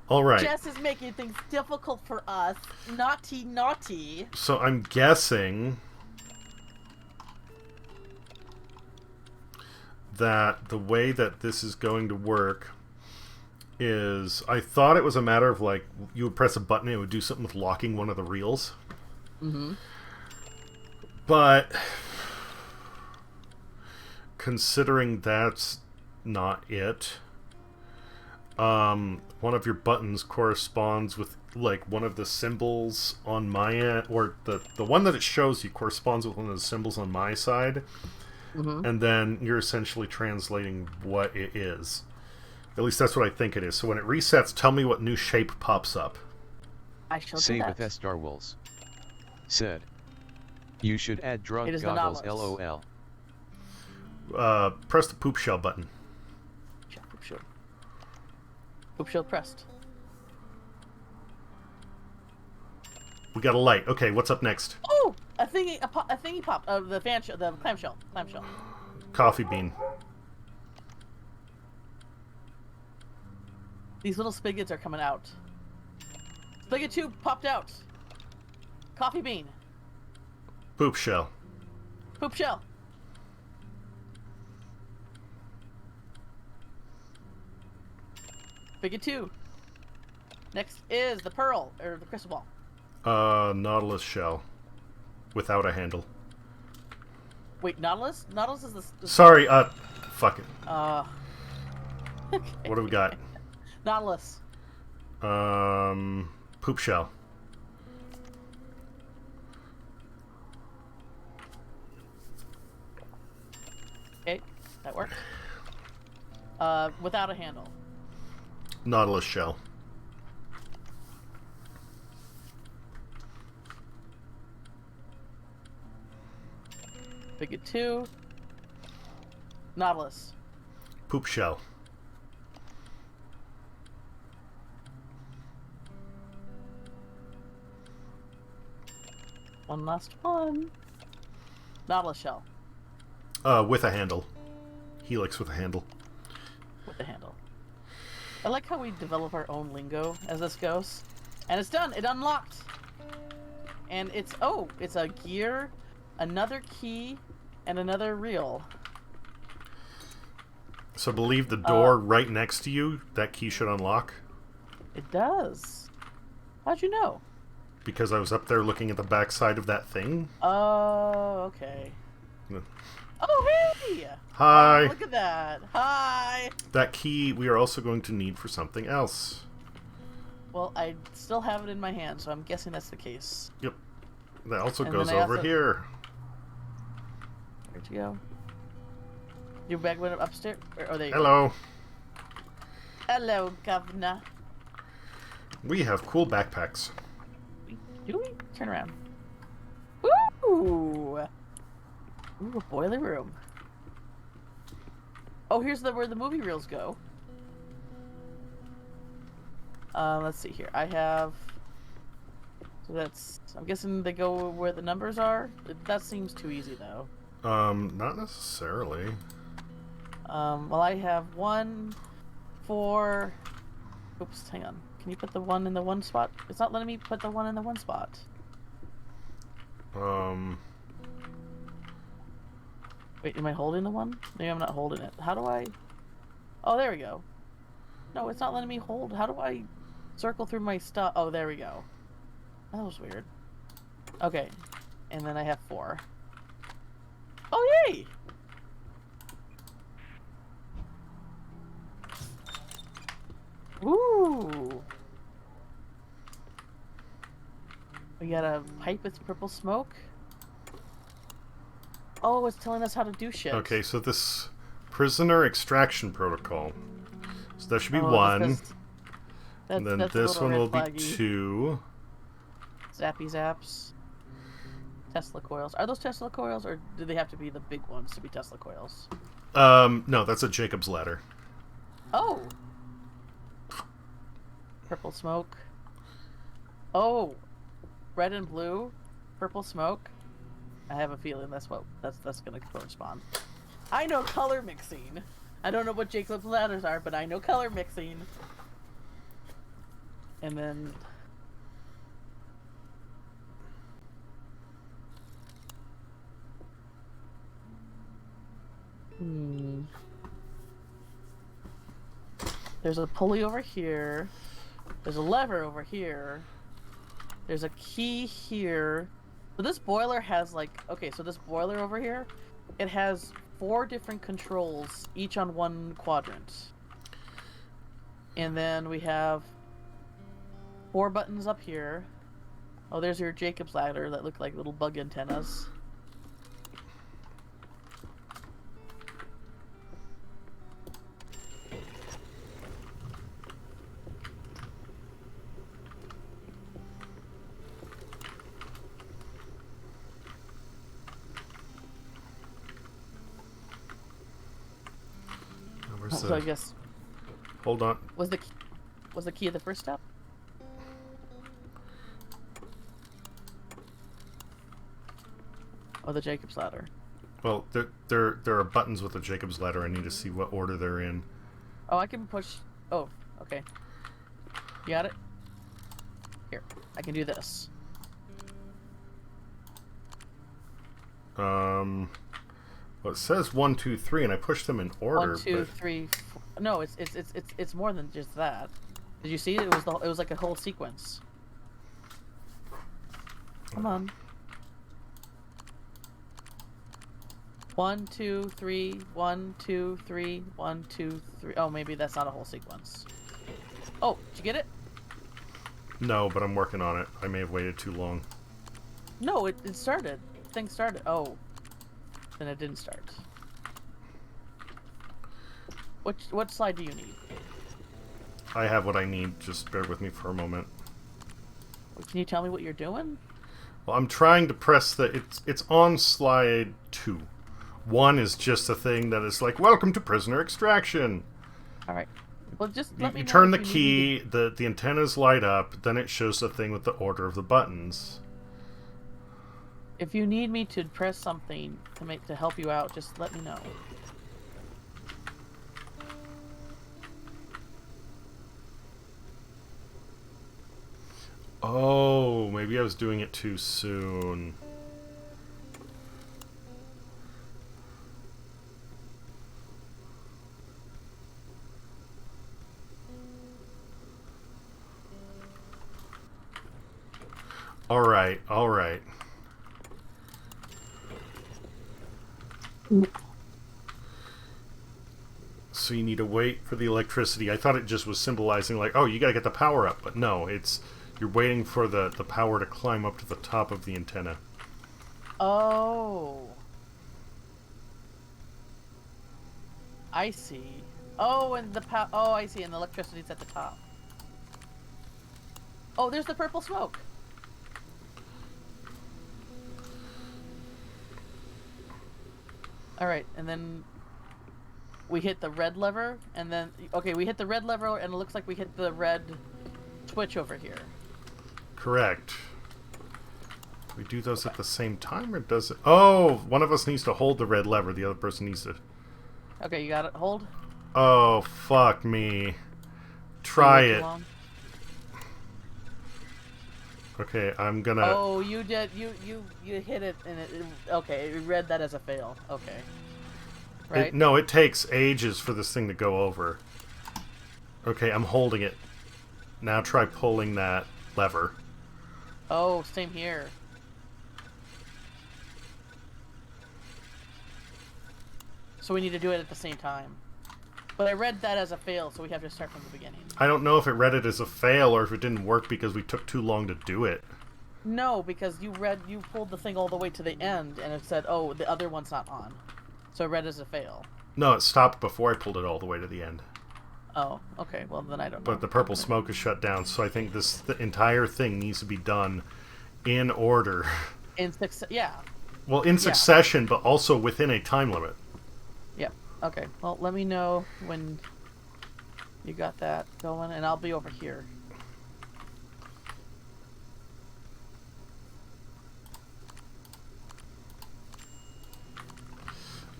All right. Jess is making things difficult for us. Naughty. So I'm guessing that the way that this is going to work is, I thought it was a matter of like you would press a button and it would do something with locking one of the reels. Mm-hmm. But considering that's not it, one of your buttons corresponds with like one of the symbols on my end, or the one that it shows you corresponds with one of the symbols on my side. Mm-hmm. And then you're essentially translating what it is. At least that's what I think it is. So when it resets, tell me what new shape pops up. I shall do Same that. with Star Wolves. Said. You should add drug It is the goggles, nautilus. LOL. Press the poop shell button. Poop shield. Poop shield pressed. We got a light. Okay, what's up next? Oh! A thingy popped. The clamshell. Coffee bean. These little spigots are coming out. Spigot 2 popped out. Coffee bean. Poop shell. Poop shell. Spigot 2. Next is the pearl, or the crystal ball. Nautilus shell. Without a handle. Wait, Nautilus? Nautilus is the... Sorry, fuck it. Okay. What do we got? Nautilus. Poop shell. Okay, that worked. Without a handle. Nautilus shell. Spigot 2. Nautilus. Poop shell. One last one. Nautilus shell. With a handle. Helix with a handle. With the handle. I like how we develop our own lingo as this goes. And it's done! It unlocked! And it's a gear, another key, and another reel. So believe the door right next to you, that key should unlock? It does. How'd you know? Because I was up there looking at the backside of that thing. Oh, okay. Yeah. Oh, hey! Hi! Oh, look at that. Hi! That key we are also going to need for something else. Well, I still have it in my hand, so I'm guessing that's the case. Yep. That also And goes then I over also- here. Where'd you go? Your bag went upstairs? Or there you go. Hello. Hello, governor. We have cool backpacks. Do we? Turn around. Ooh! Ooh, a boiler room. Oh, here's where the movie reels go. Let's see here. I have... So that's... I'm guessing they go where the numbers are? That seems too easy, though. Not necessarily. Well, I have 1, 4... Oops, hang on. Can you put the one in the one spot? It's not letting me put the one in the one spot. Wait, am I holding the one? Maybe I'm not holding it. How do I... Oh, there we go. No, it's not letting me hold. How do I circle through my stuff? Oh, there we go. That was weird. Okay. And then I have 4. Oh, yay! Ooh! We got a pipe with purple smoke. Oh, it's telling us how to do shit. Okay, so this prisoner extraction protocol. So that should be Oh, 1. And then that's a this little one red will be flaggy. 2. Zappy zaps. Tesla coils. Are those Tesla coils, or do they have to be the big ones to be Tesla coils? No, that's a Jacob's ladder. Oh! Purple smoke. Oh! Red and blue. Purple smoke. I have a feeling that's gonna correspond. I know color mixing. I don't know what Jacob's ladders are, but I know color mixing. And then... There's a pulley over here. There's a lever over here. There's a key here. So this boiler has like... Okay, so this boiler over here, it has 4 different controls, each on one quadrant. And then we have 4 buttons up here. Oh, there's your Jacob's ladder that look like little bug antennas. So I guess... Hold on. Was the key the first step? Oh, the Jacob's ladder. Well, there are buttons with the Jacob's ladder. I need to see what order they're in. Oh, I can push... Oh, okay. You got it? Here, I can do this. Well, it says 1, 2, 3, and I pushed them in order. 1, 2, but... 3, 4. No, it's more than just that. Did you see it? It was like a whole sequence. Come on. 1, 2, 3. 1, 2, 3. 1, 2, 3. Oh, maybe that's not a whole sequence. Oh, did you get it? No, but I'm working on it. I may have waited too long. No, it started. Thing started. Oh. Then it didn't start. What slide do you need? I have what I need. Just bear with me for a moment. Can you tell me what you're doing? Well, I'm trying to press the... It's on slide 2. 1 is just a thing that is like, welcome to prisoner extraction. Alright. Well, just let me You know turn the if you key, need the antennas light up, then it shows the thing with the order of the buttons. If you need me to press something to help you out, just let me know. Oh, maybe I was doing it too soon. Alright, alright. So you need to wait for the electricity. I thought it just was symbolizing like, oh, you gotta get the power up. But no, it's... You're waiting for the power to climb up to the top of the antenna. Oh. I see. Oh, and oh, I see, and the electricity's at the top. Oh, there's the purple smoke. Alright, and then we hit the red lever, and then... Okay, we hit the red lever, and it looks like we hit the red switch over here. Correct. We do those at the same time, or does it... Oh, one of us needs to hold the red lever. The other person needs to... Okay, you got it. Hold. Oh, fuck me. Try it. Okay, I'm gonna... Oh, you did. You hit it, and okay, it read that as a fail. Okay. Right? No, it takes ages for this thing to go over. Okay, I'm holding it. Now try pulling that lever. Oh, same here. So we need to do it at the same time. But I read that as a fail, so we have to start from the beginning. I don't know if it read it as a fail or if it didn't work because we took too long to do it. No, because you pulled the thing all the way to the end, and it said, oh, the other one's not on. So it read as a fail. No, it stopped before I pulled it all the way to the end. Oh, okay, well then I don't know. But the purple smoke is shut down, so I think the entire thing needs to be done in order. Yeah. Well, in succession, but also within a time limit. Yep. Okay. Well, let me know when you got that going, and I'll be over here.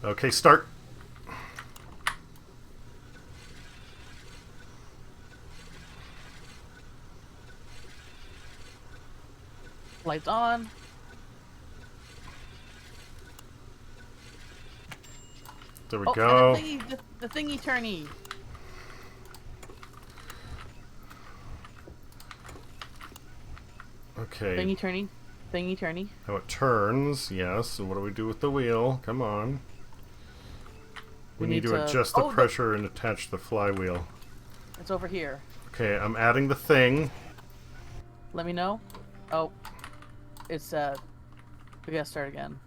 Okay, start. Lights on. There we Oh, go. and the thingy turny. Okay. Thingy turny. Thingy turny. Now it turns, yes. And what do we do with the wheel? Come on. We need to adjust the pressure and attach the flywheel. It's over here. Okay, I'm adding the thing. Let me know. Oh. It's, we gotta start again.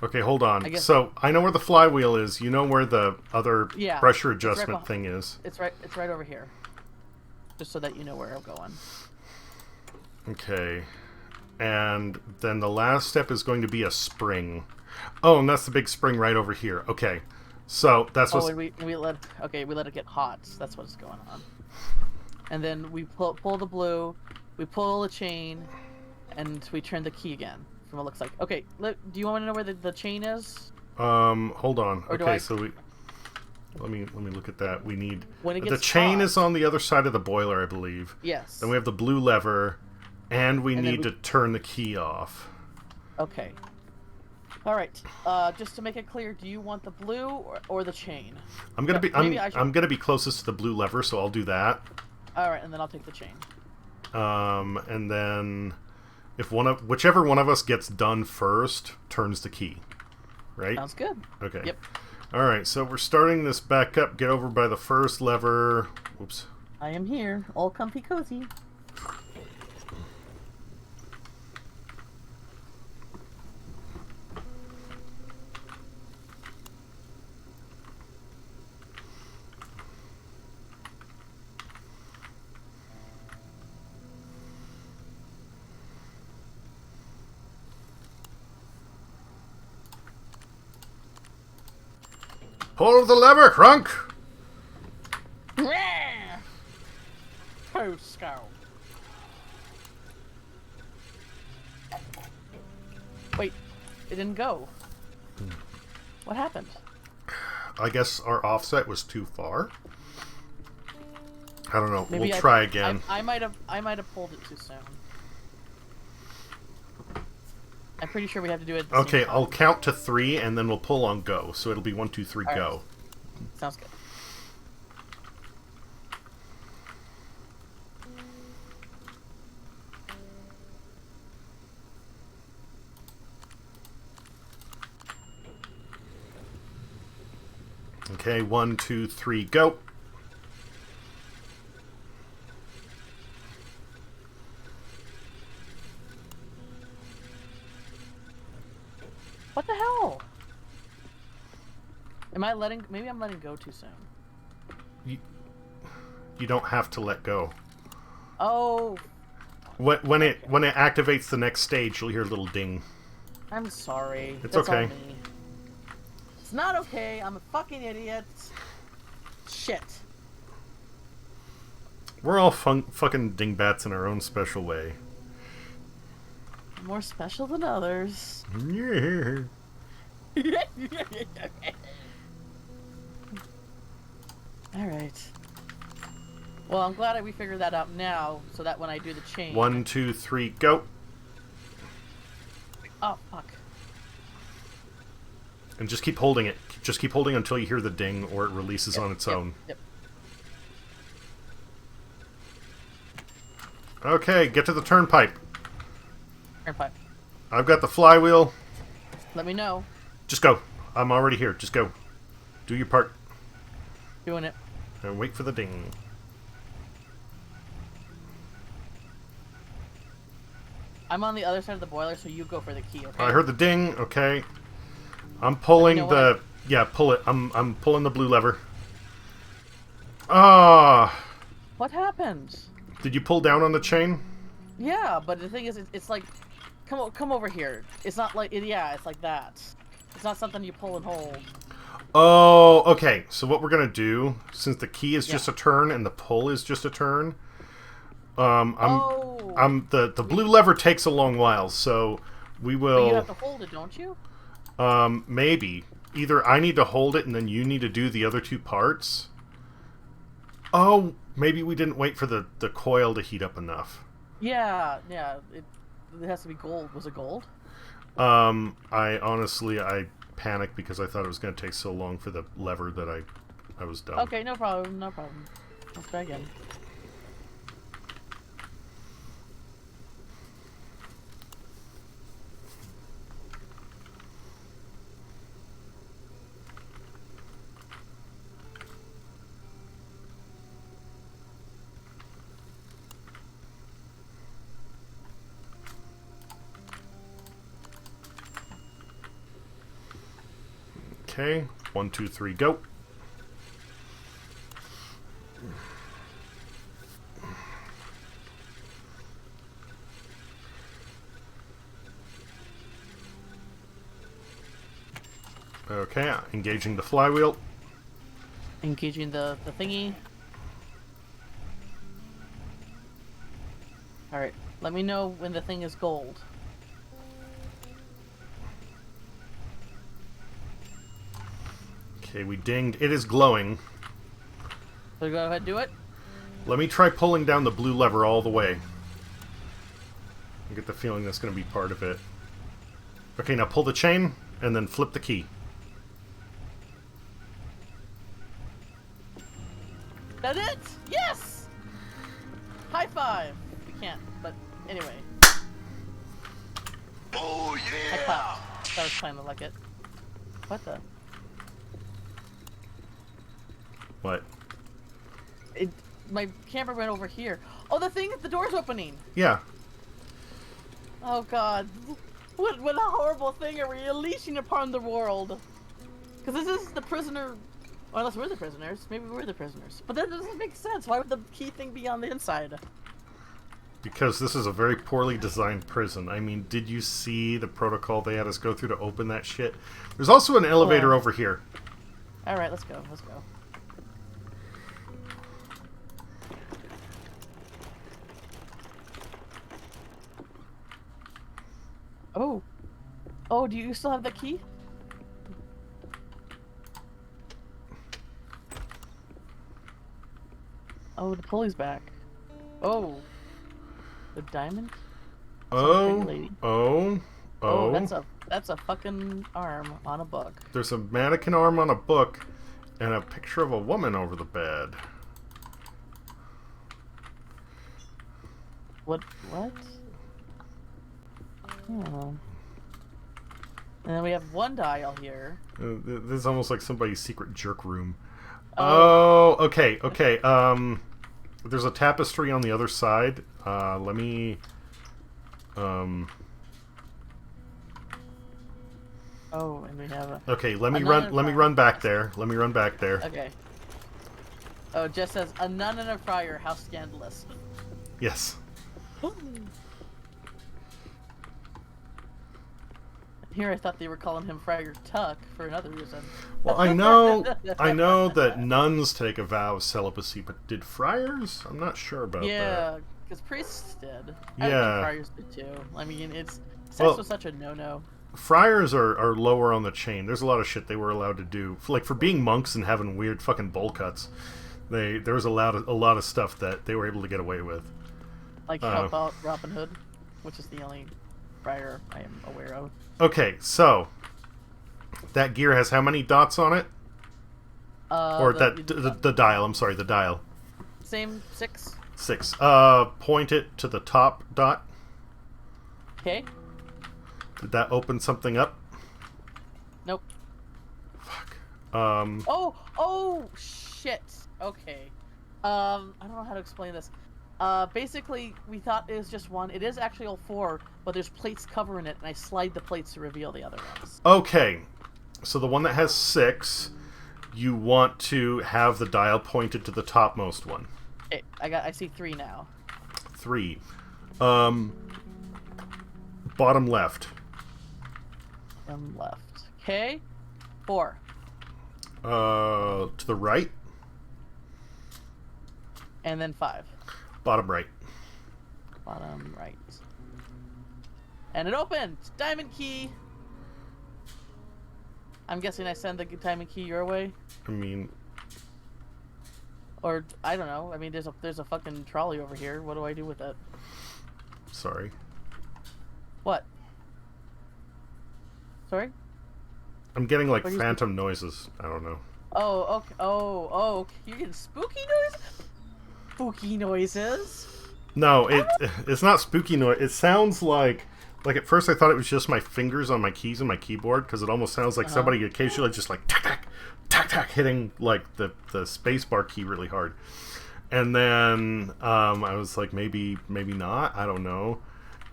Okay, hold on. So, I know where the flywheel is. You know where the other pressure adjustment thing is. It's right over here. Just so that you know where I'm going. Okay. And then the last step is going to be a spring. Oh, and that's the big spring right over here. Okay. So, that's what... Oh, and we let it get hot. So that's what's going on. And then we pull the blue, we pull the chain, and we turn the key again. From what it looks like. Okay, do you want to know where the chain is? Hold on. Or okay, so we... Let me look at that. We need... When it gets the chain hot, is on the other side of the boiler, I believe. Yes. Then we have the blue lever, and we need to turn the key off. Okay. Alright, just to make it clear, do you want the blue or the chain? I'm gonna be closest to the blue lever, so I'll do that. Alright, and then I'll take the chain. And then... whichever one of us gets done first turns the key, right? Sounds good. Okay. Yep. All right, so we're starting this back up. Get over by the first lever. Whoops. I am here, all comfy cozy. Pull the lever, Crunk! Post scout. Wait, it didn't go. What happened? I guess our offset was too far. I don't know. Maybe we'll try again. I might have pulled it too soon. I'm pretty sure we have to do it. Okay, I'll count to 3 and then we'll pull on go. So it'll be 1, 2, 3, go. Right. Sounds good. Okay, 1, 2, 3, go. What the hell? Am I letting... Maybe I'm letting go too soon. You don't have to let go. Oh. When it activates the next stage, you'll hear a little ding. I'm sorry. It's That's okay. all me. It's not okay. I'm a fucking idiot. Shit. We're all fucking dingbats in our own special way. More special than others. Yeah. Alright. Well, I'm glad we figured that out now, so that when I do the chain... 1, 2, 3, go! Oh, fuck. And just keep holding it. Just keep holding until you hear the ding, or it releases on its own. Yep. Okay, get to the turnpike. Turnpike. I've got the flywheel. Let me know. Just go. I'm already here. Just go. Do your part. Doing it. And wait for the ding. I'm on the other side of the boiler, so you go for the key, okay? I heard the ding. Okay. I'm pulling the... Yeah, pull it. I'm pulling the blue lever. Ah. What happened? Did you pull down on the chain? Yeah, but the thing is, it's like... Come over here. It's not like... Yeah, it's like that. It's not something you pull and hold. Oh, okay. So what we're going to do, since the key is just a turn and the pull is just a turn... the blue lever takes a long while, so we will... But you have to hold it, don't you? Maybe. Either I need to hold it and then you need to do the other two parts. Oh, maybe we didn't wait for the coil to heat up enough. Yeah. It has to be gold. Was it gold? I honestly panicked because I thought it was going to take so long for the lever that I was done. Okay, no problem. Let's try again. Okay, 1, 2, 3, go. Okay, engaging the flywheel. Engaging the thingy. Alright, let me know when the thing is gold. Okay, we dinged. It is glowing. So go ahead and do it. Let me try pulling down the blue lever all the way. I get the feeling that's going to be part of it. Okay, now pull the chain, and then flip the key. That it? Yes! High five! We can't, but anyway. Oh I yeah! clapped. That was kind of like it. What the? What? My camera went over here. Oh, the door's opening! Yeah. Oh god. What a horrible thing are we unleashing upon the world? Because this is the prisoner... Or unless we're the prisoners. Maybe we're the prisoners. But that doesn't make sense. Why would the key thing be on the inside? Because this is a very poorly designed prison. I mean, did you see the protocol they had us go through to open that shit? There's also an elevator over here. Alright, let's go. Oh. Oh, do you still have the key? Oh, the pulley's back. Oh. The diamond? Oh, that's a fucking arm on a book. there's a mannequin arm on a book and a picture of a woman over the bed. What? Oh. And then we have one dial here. This is almost like somebody's secret jerk room. Oh. Oh, okay. There's a tapestry on the other side. Let me... Oh, and we have a... Okay, let me run back there. Okay. Oh, it just says, a nun and a friar, how scandalous. Yes. Here I thought they were calling him Friar Tuck for another reason. Well, I know that nuns take a vow of celibacy, but did friars? I'm not sure about that. Yeah, because priests did. I Yeah. think friars did too. I mean, sex was such a no-no. Friars are lower on the chain. There's a lot of shit they were allowed to do. Like, for being monks and having weird fucking bowl cuts. There was a lot of stuff that they were able to get away with. Like help out Robin Hood, which is the only friar I am aware of. Okay, so that gear has how many dots on it? Or the dial. I'm sorry, the dial. Same 6. 6. Point it to the top dot. Okay. Did that open something up? Nope. Fuck. Oh shit. Okay. I don't know how to explain this. Basically, we thought it was just one. It is actually all 4, but there's plates covering it, and I slide the plates to reveal the other ones. Okay. So the one that has 6, you want to have the dial pointed to the topmost one. Okay, I see 3 now. 3. Bottom left. Bottom left. Okay. 4. To the right. And then 5. Bottom right. Bottom right. And it opened! Diamond key! I'm guessing I send the diamond key your way? I mean... Or, I don't know. I mean, there's a fucking trolley over here. What do I do with it? Sorry. What? Sorry? I'm getting, like, phantom noises. I don't know. Oh, okay. Oh, you're getting spooky noises? Spooky noises? No, it's not spooky noise. It sounds like at first I thought it was just my fingers on my keys and my keyboard, because it almost sounds like somebody occasionally just like tack tack tack tack hitting like the space bar key really hard. And then I was like, maybe not, I don't know.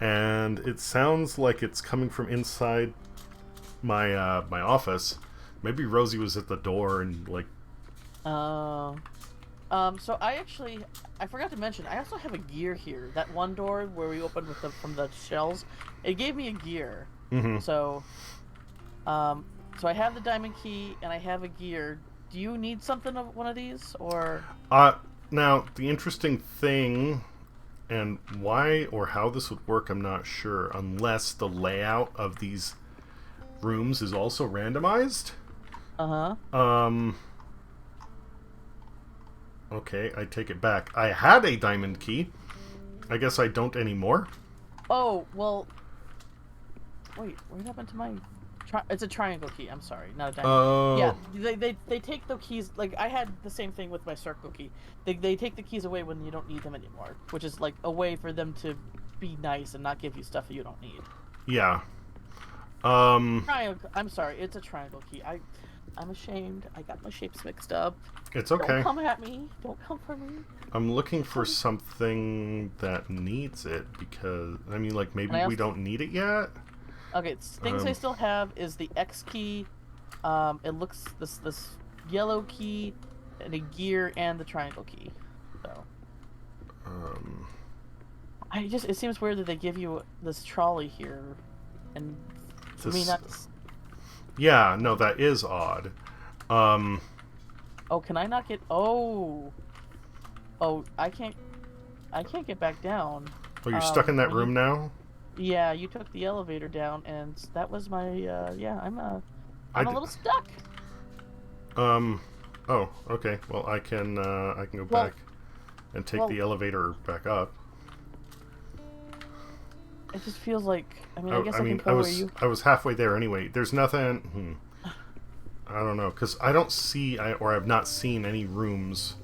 And it sounds like it's coming from inside my my office. Maybe Rosie was at the door and like. So I forgot to mention, I also have a gear here. That one door where we opened from the shells, it gave me a gear. Mm-hmm. So I have the diamond key and I have a gear. Do you need something of one of these, or? Now the interesting thing, and why or how this would work, I'm not sure, unless the layout of these rooms is also randomized. Okay, I take it back. I had a diamond key. I guess I don't anymore. Oh, well... Wait, what happened to my... It's a triangle key, I'm sorry, not a diamond key. Yeah, they take the keys... Like, I had the same thing with my circle key. They take the keys away when you don't need them anymore, which is, like, a way for them to be nice and not give you stuff that you don't need. Yeah. Triangle... I'm sorry, it's a triangle key. I'm ashamed. I got my shapes mixed up. It's okay. Don't come at me. Don't come for me. I'm looking for something that needs it, because, I mean, like, maybe we don't need it yet? Okay, things I still have is the X key, it looks, this yellow key, and a gear, and the triangle key. So. It seems weird that they give you this trolley here, and for me not... Yeah, no, that is odd. Oh, can I not get... Oh, I can't get back down. Oh, you're stuck in that room now? Yeah, you took the elevator down, and that was my, yeah, I'm a little stuck. Oh, okay. Well, I can go back and take the elevator back up. It just feels like, I mean, I guess I can go where you... I was halfway there anyway. There's nothing... I don't know, because I don't see, or I've not seen any rooms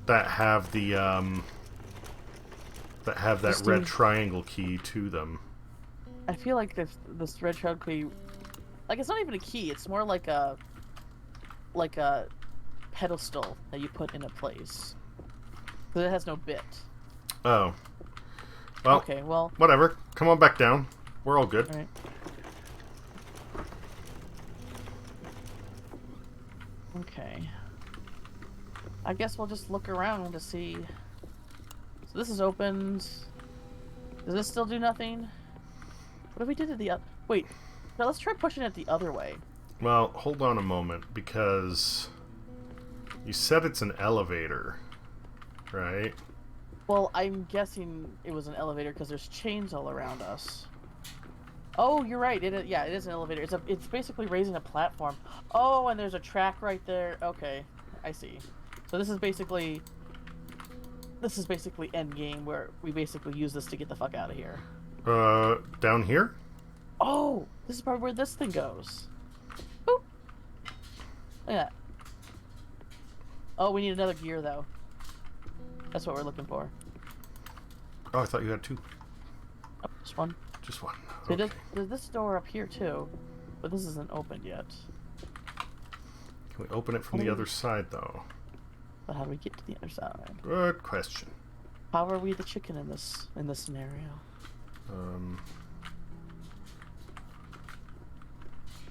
that have the, that have that red triangle key to them. I feel like this red triangle key, like, it's not even a key, it's more like a pedestal that you put in a place. Because it has no bit. Oh. Well, okay, well... Whatever. Come on back down. We're all good. All right. Okay. I guess we'll just look around to see. So this is opened. Does this still do nothing? What if we did it the other... Wait. Now let's try pushing it the other way. Well, hold on a moment, because you said it's an elevator, right? Well, I'm guessing it was an elevator because there's chains all around us. Oh, you're right. It is an elevator. It's basically raising a platform. Oh, and there's a track right there. Okay, I see. So So this is basically end game where we basically use this to get the fuck out of here. Down here? Oh, this is probably where this thing goes. Boop. Look at that. Oh, we need another gear though. That's what we're looking for. Oh, I thought you had two. Oh, just one. Just one. See, Okay. there's this door up here too, but this isn't opened yet. Can we open it from the other side, though? But how do we get to the other side? Good question. How are we the chicken in this scenario?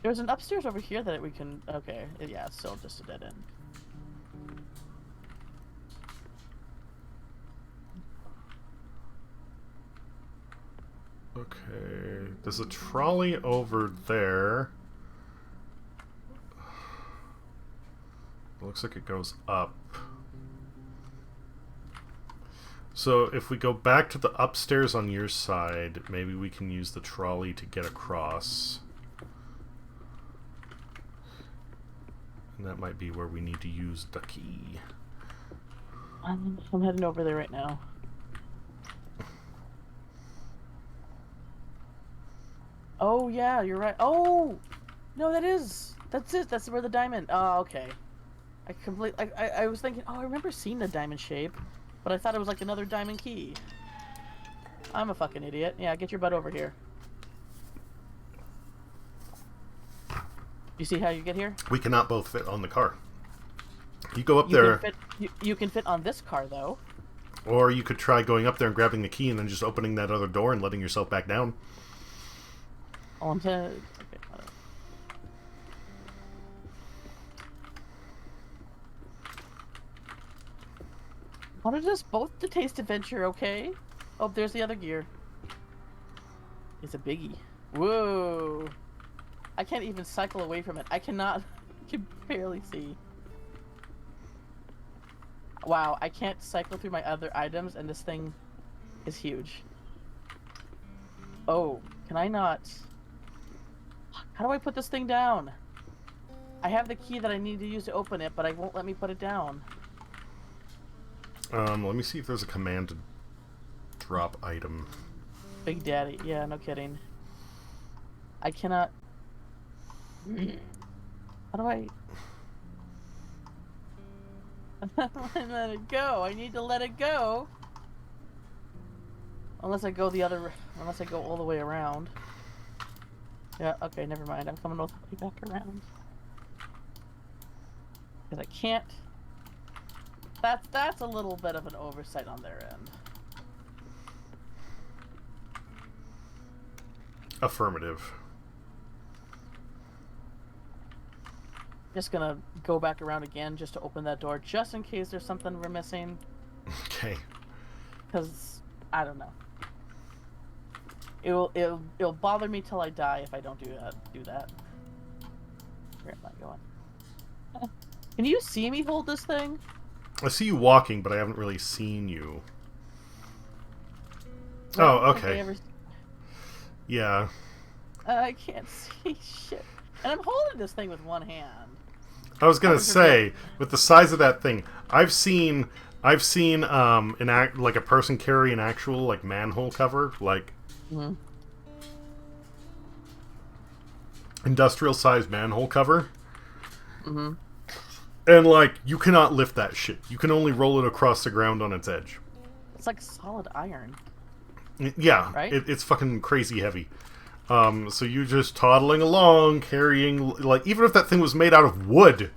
There's an upstairs over here that we can. Okay, yeah, it's still just a dead end. Okay, there's a trolley over there. It looks like it goes up. So if we go back to the upstairs on your side, maybe we can use the trolley to get across. And that might be where we need to use the key. I'm heading over there right now. Oh yeah, you're right. Oh no, that's it. That's where the diamond. Oh, okay. I was thinking. Oh, I remember seeing the diamond shape, but I thought it was like another diamond key. I'm a fucking idiot. Yeah, get your butt over here. You see how you get here? We cannot both fit on the car. You go up there, You can fit on this car though. or you could try going up there and grabbing the key and then just opening that other door and letting yourself back down. Oh, I'm saying. Okay, whatever. Wanted us both to taste adventure, okay? Oh, there's the other gear. It's a biggie. Whoa! I can't even cycle away from it. I cannot. I can barely see. Wow, I can't cycle through my other items, and this thing is huge. Oh, can I not? How do I put this thing down? I have the key that I need to use to open it, but I won't let me put it down. Let me see if there's a command to drop item. Big Daddy. Yeah, no kidding. I cannot... How do I... let it go. I need to let it go. Unless I go Unless I go all the way around. Yeah, okay, never mind. I'm coming all the way back around. Because I can't... That's a little bit of an oversight on their end. Affirmative. Just gonna go back around again just to open that door, just in case there's something we're missing. Okay. Because I don't know. It'll bother me till I die if I don't do that. Where am I going? Can you see me hold this thing? I see you walking, but I haven't really seen you. Well, Oh, I don't think okay. I ever... Yeah. I can't see shit. And I'm holding this thing with one hand. I was gonna say, with the size of that thing, I've seen like a person carry an actual like manhole cover, like industrial sized manhole cover. And like you cannot lift that shit. You can only roll it across the ground on its edge. It's like solid iron. Yeah, right? It's fucking crazy heavy. So you're just toddling along, carrying, like, even if that thing was made out of wood,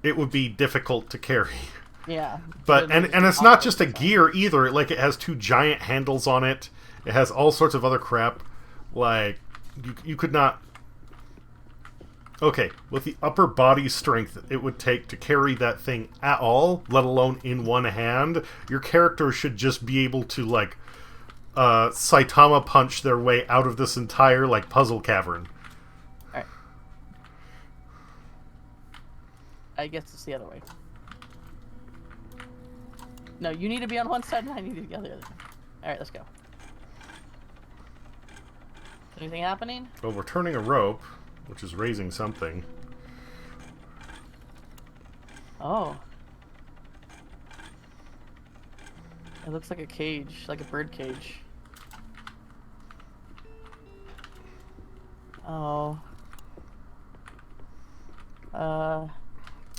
it would be difficult to carry. Yeah. But, and it's not just a gear either, like, it has two giant handles on it, it has all sorts of other crap, like, you could not... Okay, with the upper body strength it would take to carry that thing at all, let alone in one hand, your character should just be able to, like, Saitama punch their way out of this entire, like, puzzle cavern. Alright. I guess it's the other way. No, you need to be on one side and I need to be on the other. Alright, let's go. Anything happening? Well, we're turning a rope, which is raising something. Oh. It looks like a cage, like a bird cage. Oh. All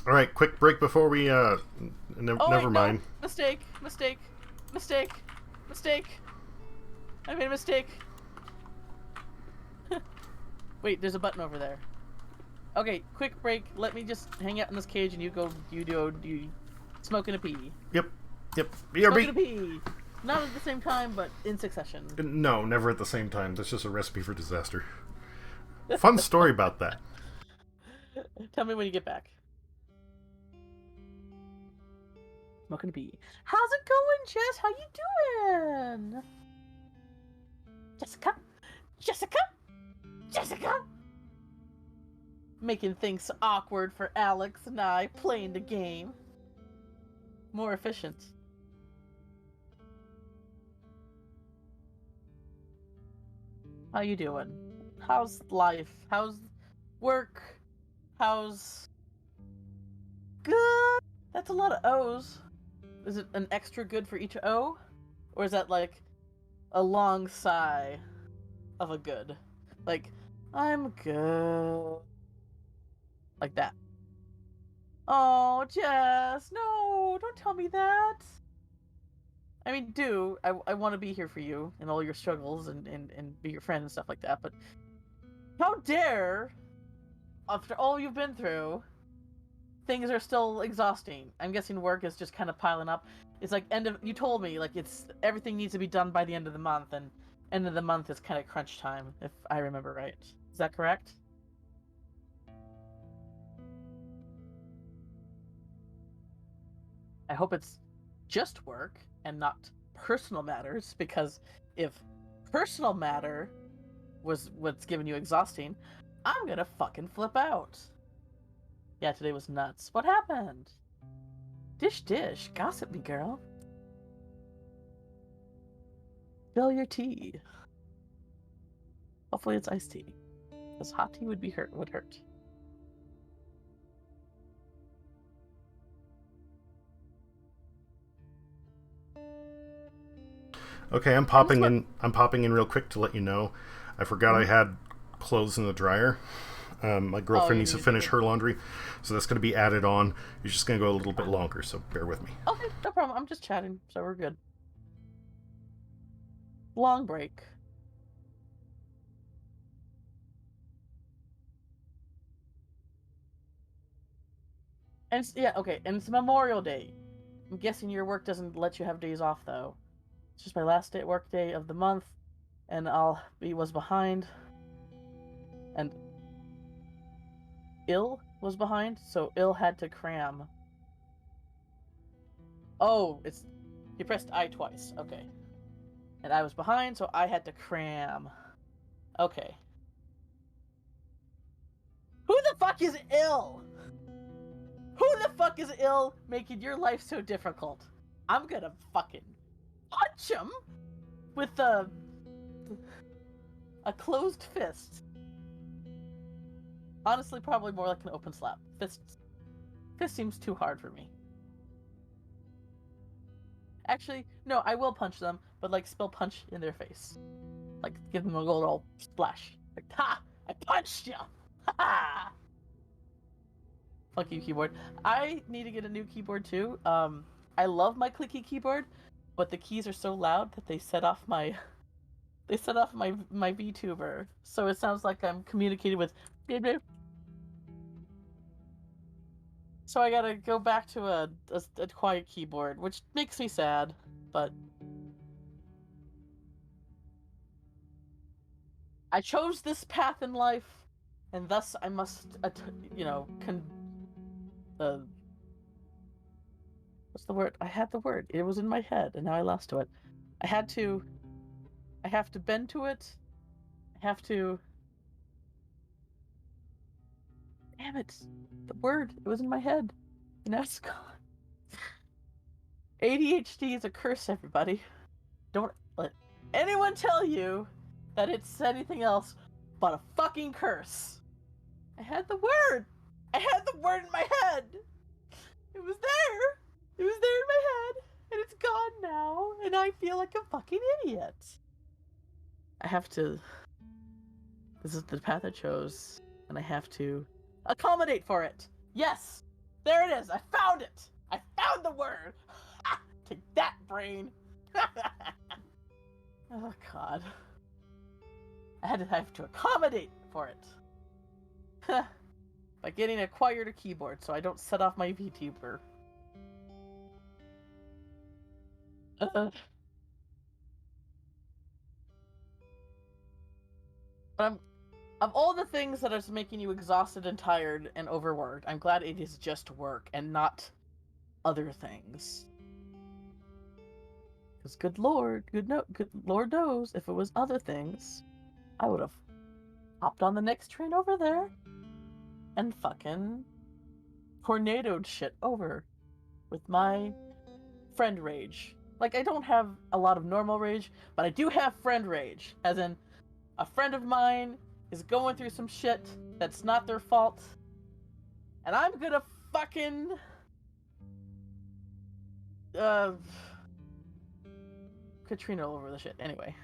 right, quick break before we never mind. No. Mistake. I made a mistake. Wait, there's a button over there. Okay, quick break. Let me just hang out in this cage and you smoking a pee. Yep. Smoking a pee. Not at the same time, but in succession. No, never at the same time. That's just a recipe for disaster. Fun story about that. Tell me when you get back. Smoking a pee. How's it going, Jess? How you doing? Jessica! Making things awkward for Alex and I playing the game. More efficient. How you doing? How's life? How's work? How's... Good? That's a lot of O's. Is it an extra good for each O? Or is that like a long sigh of a good? Like, I'm good. Like that. Oh, Jess, no, don't tell me that. I mean, I want to be here for you and all your struggles and be your friend and stuff like that, but how dare, after all you've been through, things are still exhausting. I'm guessing work is just kind of piling up. It's like you told me, like, everything needs to be done by the end of the month, and end of the month is kind of crunch time, if I remember right. Is that correct? I hope it's just work and not personal matters, because if personal matter was what's giving you exhausting, I'm gonna fucking flip out. Yeah, today was nuts. What happened? Dish, gossip me, girl. Spill your tea. Hopefully it's iced tea, because hot tea would hurt. Okay, I'm popping in real quick to let you know. I forgot I had clothes in the dryer. My girlfriend needs to finish her laundry, so that's going to be added on. It's just going to go a little bit longer, so bear with me. Okay, no problem. I'm just chatting, so we're good. Long break. And yeah, okay, and it's Memorial Day. I'm guessing your work doesn't let you have days off, though. It's just my last work day of the month, and was behind. And Il was behind, so Il had to cram. Oh, you pressed I twice. Okay. And I was behind, so I had to cram. Okay. Who the fuck is Il? Who the fuck is Il making your life so difficult? I'm gonna fucking punch him with a closed fist. Honestly, probably more like an open slap. Fist seems too hard for me. Actually, no, I will punch them, but like spill punch in their face. Like give them a little old splash. Like, ha! I punched you! Ha ha! Fuck you, keyboard. I need to get a new keyboard too. I love my clicky keyboard, but the keys are so loud that they set off my VTuber. So it sounds like I'm communicating with So I gotta go back to a quiet keyboard, which makes me sad, but I chose this path in life, and thus I must, what's the word? I had the word. It was in my head, and now I lost to it. I have to bend to it. I have to... Damn it. The word. It was in my head. And now it's gone. ADHD is a curse, everybody. Don't let anyone tell you that it's anything else but a fucking curse. I had the word. I had the word in my head. It was there. It was there in my head. And it's gone now. I feel like a fucking idiot. I have to... This is the path I chose, and I have to accommodate for it. Yes! There it is! I found it! I found the word! Take that, brain! Oh, God. I have to accommodate for it. By getting a quieter keyboard so I don't set off my VTuber. But of all the things that is making you exhausted and tired and overworked, I'm glad it is just work and not other things. Because good Lord knows, if it was other things, I would have hopped on the next train over there and fucking tornadoed shit over with my friend rage. Like, I don't have a lot of normal rage, but I do have friend rage. As in, a friend of mine is going through some shit that's not their fault, and I'm gonna fucking Katrina over the shit. Anyway,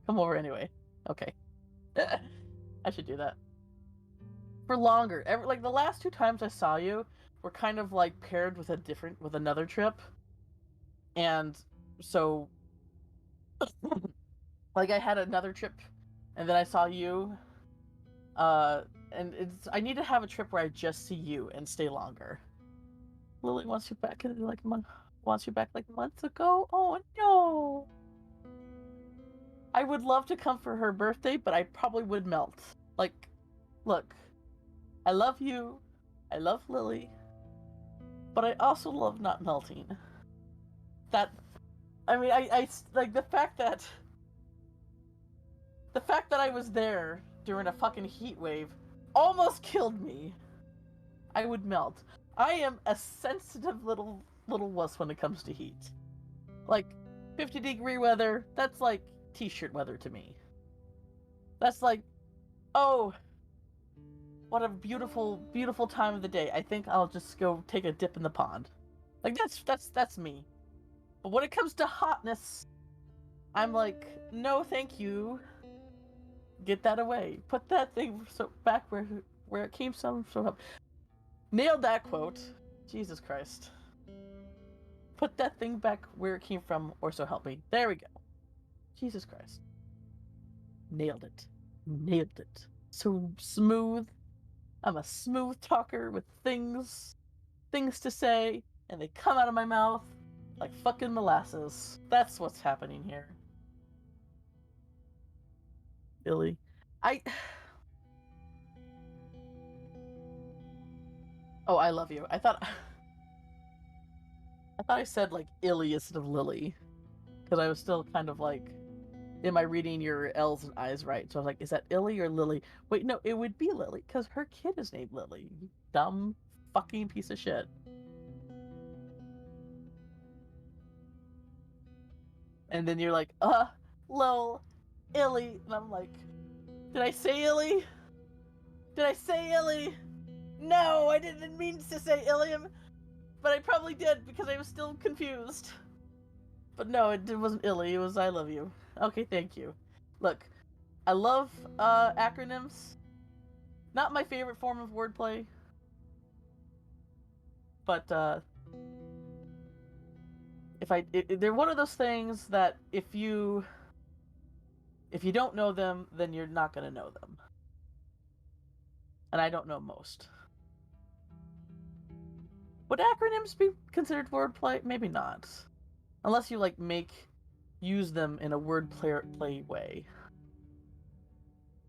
come over anyway. Okay. I should do that for longer. Like the last 2 times I saw you were kind of like paired with another trip, and so like I had another trip, and then I saw you. And I need to have a trip where I just see you and stay longer. Lily wants you back like months ago. Oh no! I would love to come for her birthday, but I probably would melt. Like, look, I love you, I love Lily, but I also love not melting. I mean, I like the fact that I was there during a fucking heat wave almost killed me. I would melt. I am a sensitive little wuss when it comes to heat. Like 50-degree weather, that's like t-shirt weather to me. That's like, oh, what a beautiful, beautiful time of the day. I think I'll just go take a dip in the pond. Like that's me. But when it comes to hotness, I'm like, no, thank you. Get that away. Put that thing back where it came from. Nailed that quote. Jesus Christ. Put that thing back where it came from, or so help me. There we go. Jesus Christ. Nailed it. Nailed it. So smooth. I'm a smooth talker with things to say, and they come out of my mouth like fucking molasses. That's what's happening here. Billy. Oh, I love you. I thought I said like Illy instead of Lily, because I was still kind of like, am I reading your L's and I's right? So I was like, is that Illy or Lily? Wait, no, it would be Lily, because her kid is named Lily. You dumb fucking piece of shit. And then you're like, lol, Illy, and I'm like, did I say Illy? Did I say Illy? No, I didn't mean to say Ilium, but I probably did because I was still confused. But no, it wasn't Illy, it was I love you. Okay, thank you. Look, I love acronyms. Not my favorite form of wordplay. But they're one of those things that if you don't know them, then you're not gonna know them. And I don't know most. Would acronyms be considered wordplay? Maybe not. Unless you like use them in a wordplay way.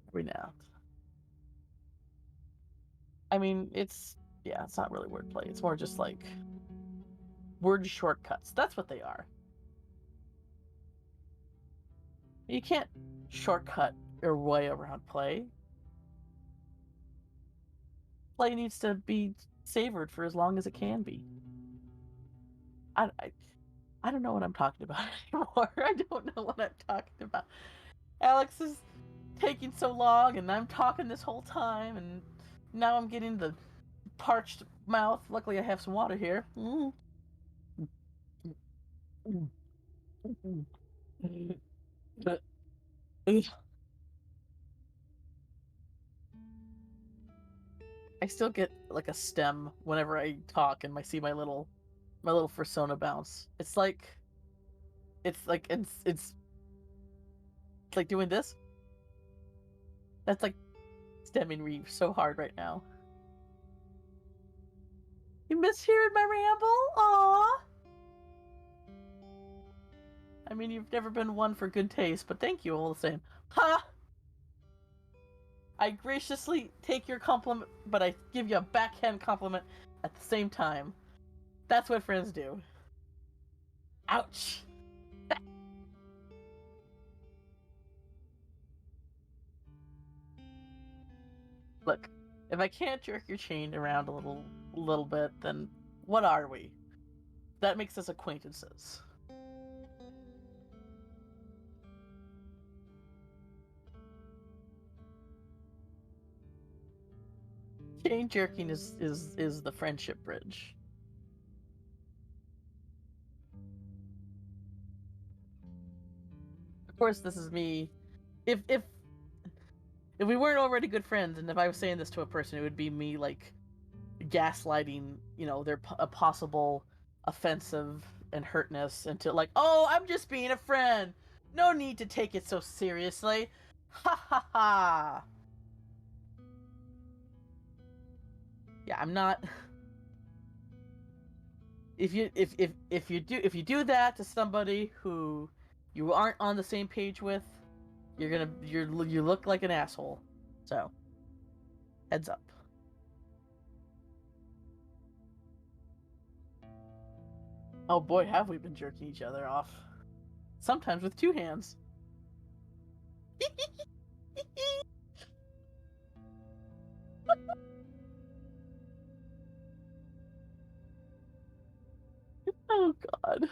Every now. I mean, it's not really wordplay. It's more just like word shortcuts. That's what they are. You can't shortcut your way around play. Play needs to be savored for as long as it can be. I don't know what I'm talking about anymore. I don't know what I'm talking about. Alex is taking so long, and I'm talking this whole time, and now I'm getting the parched mouth. Luckily, I have some water here. I still get like a stem whenever I talk and I see my little persona bounce. It's like doing this. That's like stemming me so hard right now. You miss hearing my ramble? Aww. I mean, you've never been one for good taste, but thank you all the same. Ha! I graciously take your compliment, but I give you a backhand compliment at the same time. That's what friends do. Ouch! Look, if I can't jerk your chain around a little bit, then what are we? That makes us acquaintances. Chain jerking is the friendship bridge. Of course, this is me. If we weren't already good friends, and if I was saying this to a person, it would be me like gaslighting, their a possible offensive and hurtness into like, oh, I'm just being a friend. No need to take it so seriously. Ha ha ha. Yeah, I'm not. If you do that to somebody who you aren't on the same page with, you look like an asshole. So, heads up. Oh boy, have we been jerking each other off. Sometimes with two hands. Oh god.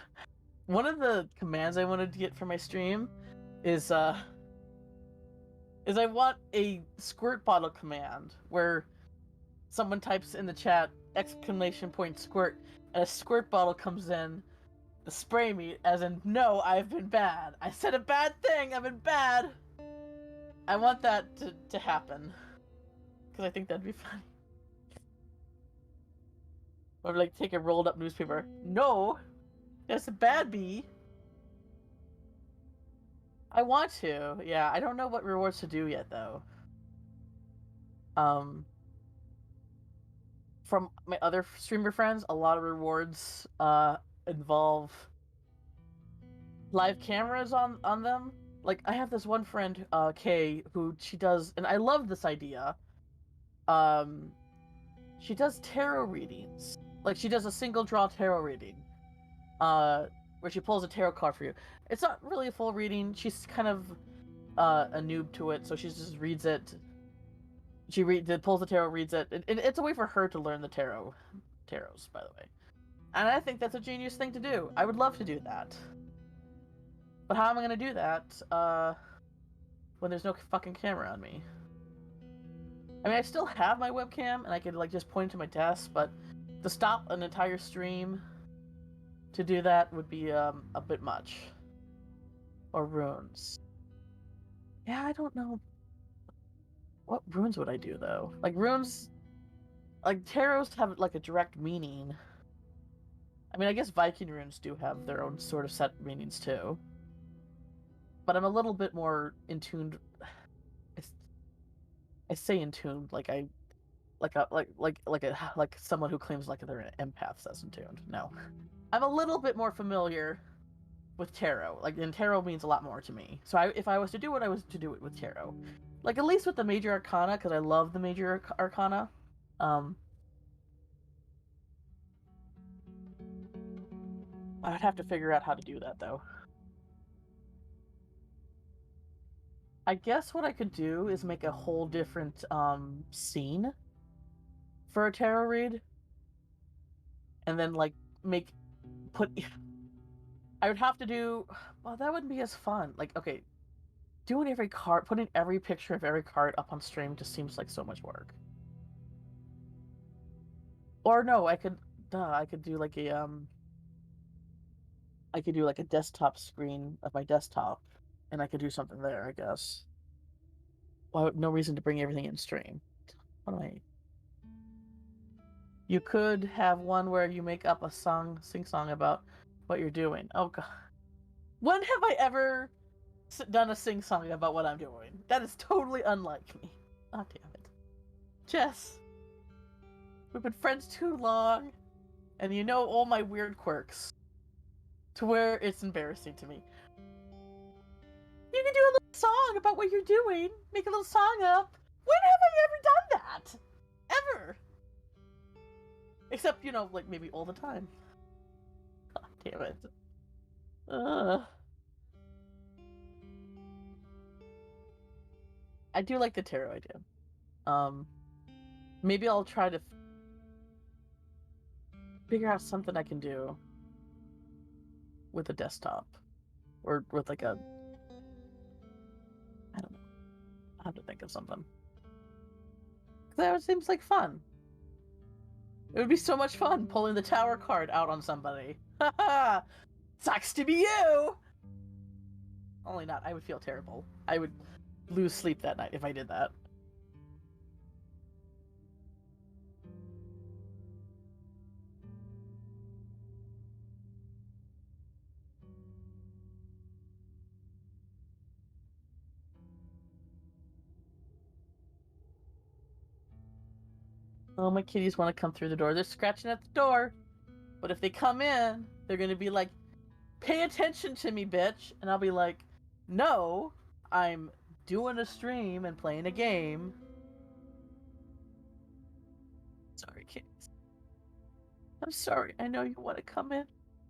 One of the commands I wanted to get for my stream is I want a squirt bottle command where someone types in the chat exclamation point squirt and a squirt bottle comes in to spray me as in no, I've been bad. I said a bad thing, I've been bad. I want that to happen. Because I think that'd be funny. Or like take a rolled up newspaper. No! That's a bad bee. I want to. Yeah, I don't know what rewards to do yet though. From my other streamer friends, a lot of rewards involve live cameras on them. Like I have this one friend, Kay, who she does, and I love this idea. She does tarot readings. Like she does a single draw tarot reading, where she pulls a tarot card for you. It's not really a full reading. She's kind of a noob to it, so she just reads it. Pulls the tarot, reads it, and it's a way for her to learn the tarots, by the way. And I think that's a genius thing to do. I would love to do that. But how am I gonna do that, when there's no fucking camera on me? I mean, I still have my webcam, and I could, like, just point it to my desk, but to stop an entire stream to do that would be, a bit much. Or runes. Yeah, I don't know. What runes would I do, though? Like, runes... Like, tarots have, like, a direct meaning. I mean, I guess Viking runes do have their own sort of set meanings, too. But I'm a little bit more in tuned... I say in tuned, like I... Like someone who claims like they're an empath says in tuned. No. I'm a little bit more familiar with tarot. Like, and tarot means a lot more to me. So if I was to do it, I was to do it with tarot. Like, at least with the major arcana, because I love the major arcana. I'd have to figure out how to do that, though. I guess what I could do is make a whole different, scene for a tarot read. And then, like, I would have to do... Well, that wouldn't be as fun. Like, okay, putting every picture of every card up on stream just seems like so much work. Or no, I could do like a I could do like a desktop screen of my desktop, and I could do something there, I guess. Well, no reason to bring everything in stream. What am I? You could have one where you make up a sing song about what you're doing. Oh god, when have I ever done a sing song about what I'm doing? That is totally unlike me. Oh damn it, Jess. We've been friends too long, and you know all my weird quirks, to where it's embarrassing to me. You can do a little song about what you're doing. Make a little song up. When have I ever done that? Ever. Except, like maybe all the time. God damn it. I do like the tarot idea. Maybe I'll try to figure out something I can do with a desktop. Or with like a... I don't know. I have to think of something. That seems like fun. It would be so much fun pulling the tower card out on somebody. Haha! Sucks to be you! Only not. I would feel terrible. I would lose sleep that night if I did that. Oh, my kitties want to come through the door. They're scratching at the door. But if they come in, they're going to be like, pay attention to me, bitch. And I'll be like, no, I'm doing a stream and playing a game. Sorry, kitties. I'm sorry. I know you want to come in.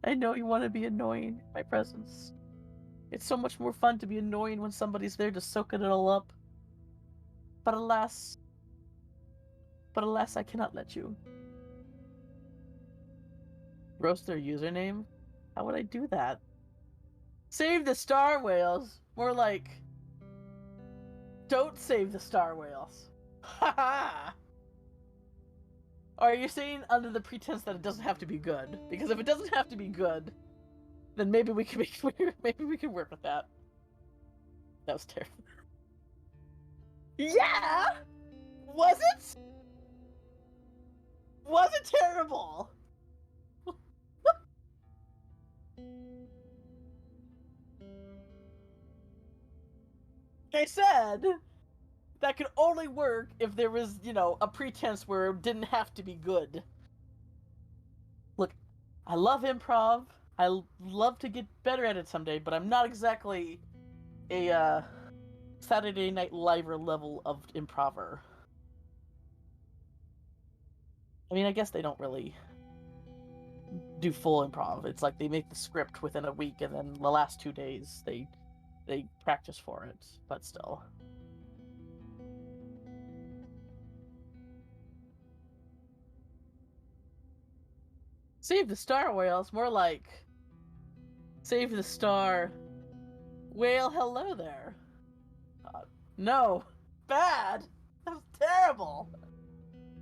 I know you want to be annoying in my presence. It's so much more fun to be annoying when somebody's there to soak it all up. But alas, I cannot let you. Roast their username? How would I do that? Save the star whales! More like, don't save the star whales. Haha! Or are you saying under the pretense that it doesn't have to be good? Because if it doesn't have to be good, then maybe we can maybe we can work with that. That was terrible. Yeah! Was it? Was it terrible? I said that could only work if there was, a pretense where it didn't have to be good. Look, I love improv. I love to get better at it someday, but I'm not exactly a Saturday Night Liver level of improver. I mean, I guess they don't really do full improv. It's like they make the script within a week, and then the last 2 days they practice for it, but still. Save the star whales, more like save the star whale. Hello there. No, bad. That was terrible.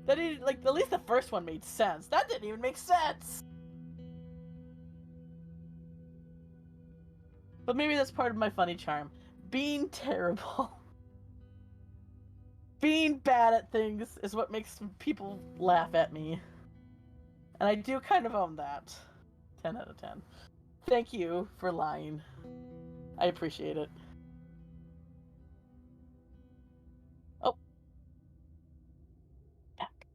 That didn't, at least the first one made sense. That didn't even make sense. But maybe that's part of my funny charm. Being terrible. Being bad at things is what makes people laugh at me. And I do kind of own that. 10 out of 10. Thank you for lying. I appreciate it. Oh. Back.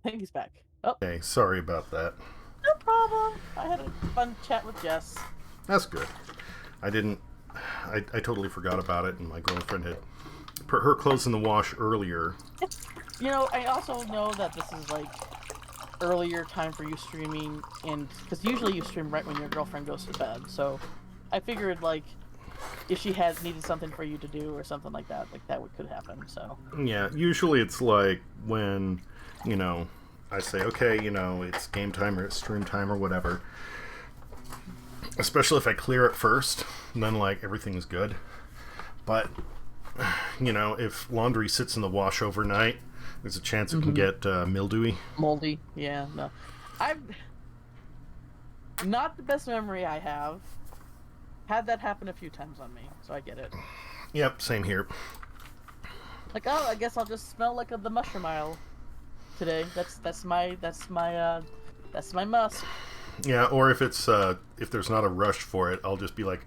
I think he's back. Oh. Okay, sorry about that. No problem. I had a fun chat with Jess. That's good. I totally forgot about it, and my girlfriend had put her clothes in the wash earlier. I also know that this is earlier time for you streaming, and because usually you stream right when your girlfriend goes to bed, so I figured if she had needed something for you to do or something like that could happen. So yeah, usually it's when I say, okay, it's game time or it's stream time or whatever. Especially if I clear it first, then everything's good. But if laundry sits in the wash overnight, there's a chance it can get mildewy. Moldy, yeah. No, Not the best memory I have. Had that happen a few times on me, so I get it. Yep, same here. Like, oh, I guess I'll just smell like the mushroom aisle today. That's my must. Yeah, or if it's if there's not a rush for it, I'll just be like,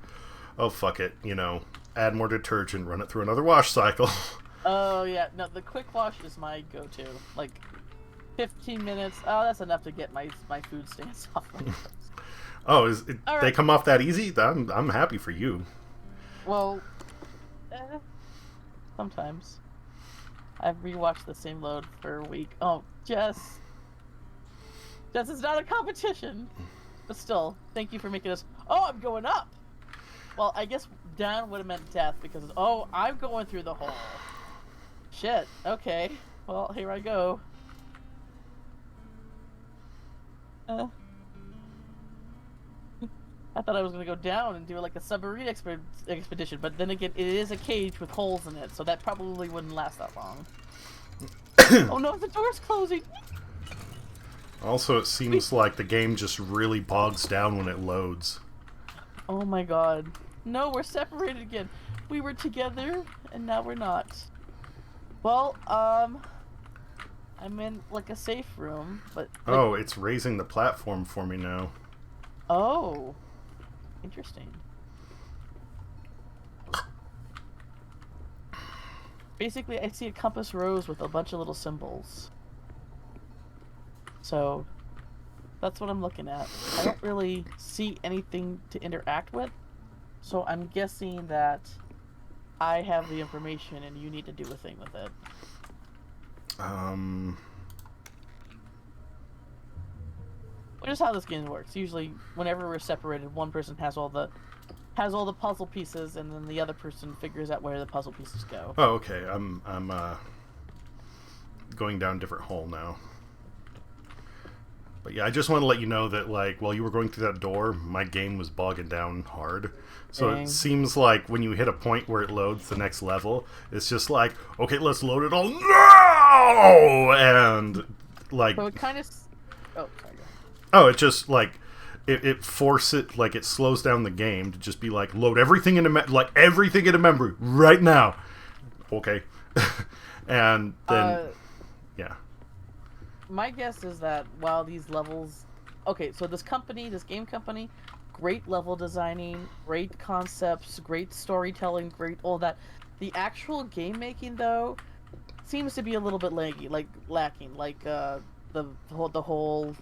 oh fuck it, add more detergent, run it through another wash cycle. Oh yeah, no, the quick wash is my go-to. Like 15 minutes. Oh, that's enough to get my food stains off my face. Oh, All they right. come off that easy? I'm happy for you. Well, sometimes. I've rewatched the same load for a week. Oh, Jess, it's not a competition, but still, thank you for making us. Oh, I'm going up. Well, I guess down would have meant death because I'm going through the hole. Shit. Okay. Well, here I go. I thought I was gonna go down and do like a submarine expedition, but then again, it is a cage with holes in it, so that probably wouldn't last that long. Oh no, the door's closing! Also, it seems like the game just really bogs down when it loads. Oh my god. No, we're separated again. We were together, and now we're not. Well, I'm in like a safe room, but... Like... Oh, it's raising the platform for me now. Oh. Interesting. Basically, I see a compass rose with a bunch of little symbols. So, that's what I'm looking at. I don't really see anything to interact with, so I'm guessing that I have the information and you need to do a thing with it. Which is how this game works. Usually, whenever we're separated, one person has all the puzzle pieces, and then the other person figures out where the puzzle pieces go. Oh, okay. I'm going down a different hole now. But yeah, I just want to let you know that, like, while you were going through that door, my game was bogging down hard. So Dang. It seems like when you hit a point where it loads the next level, it's just like, okay, let's load it all now! And, like... So it kind of... Oh, sorry. Oh, it just, like... It forces, like, it slows down the game to just be like, load everything into everything into memory right now. Okay. And then... yeah. My guess is that while these levels... Okay, so this game company, great level designing, great concepts, great storytelling, great all that. The actual game making, though, seems to be a little bit lacking. Like, the whole...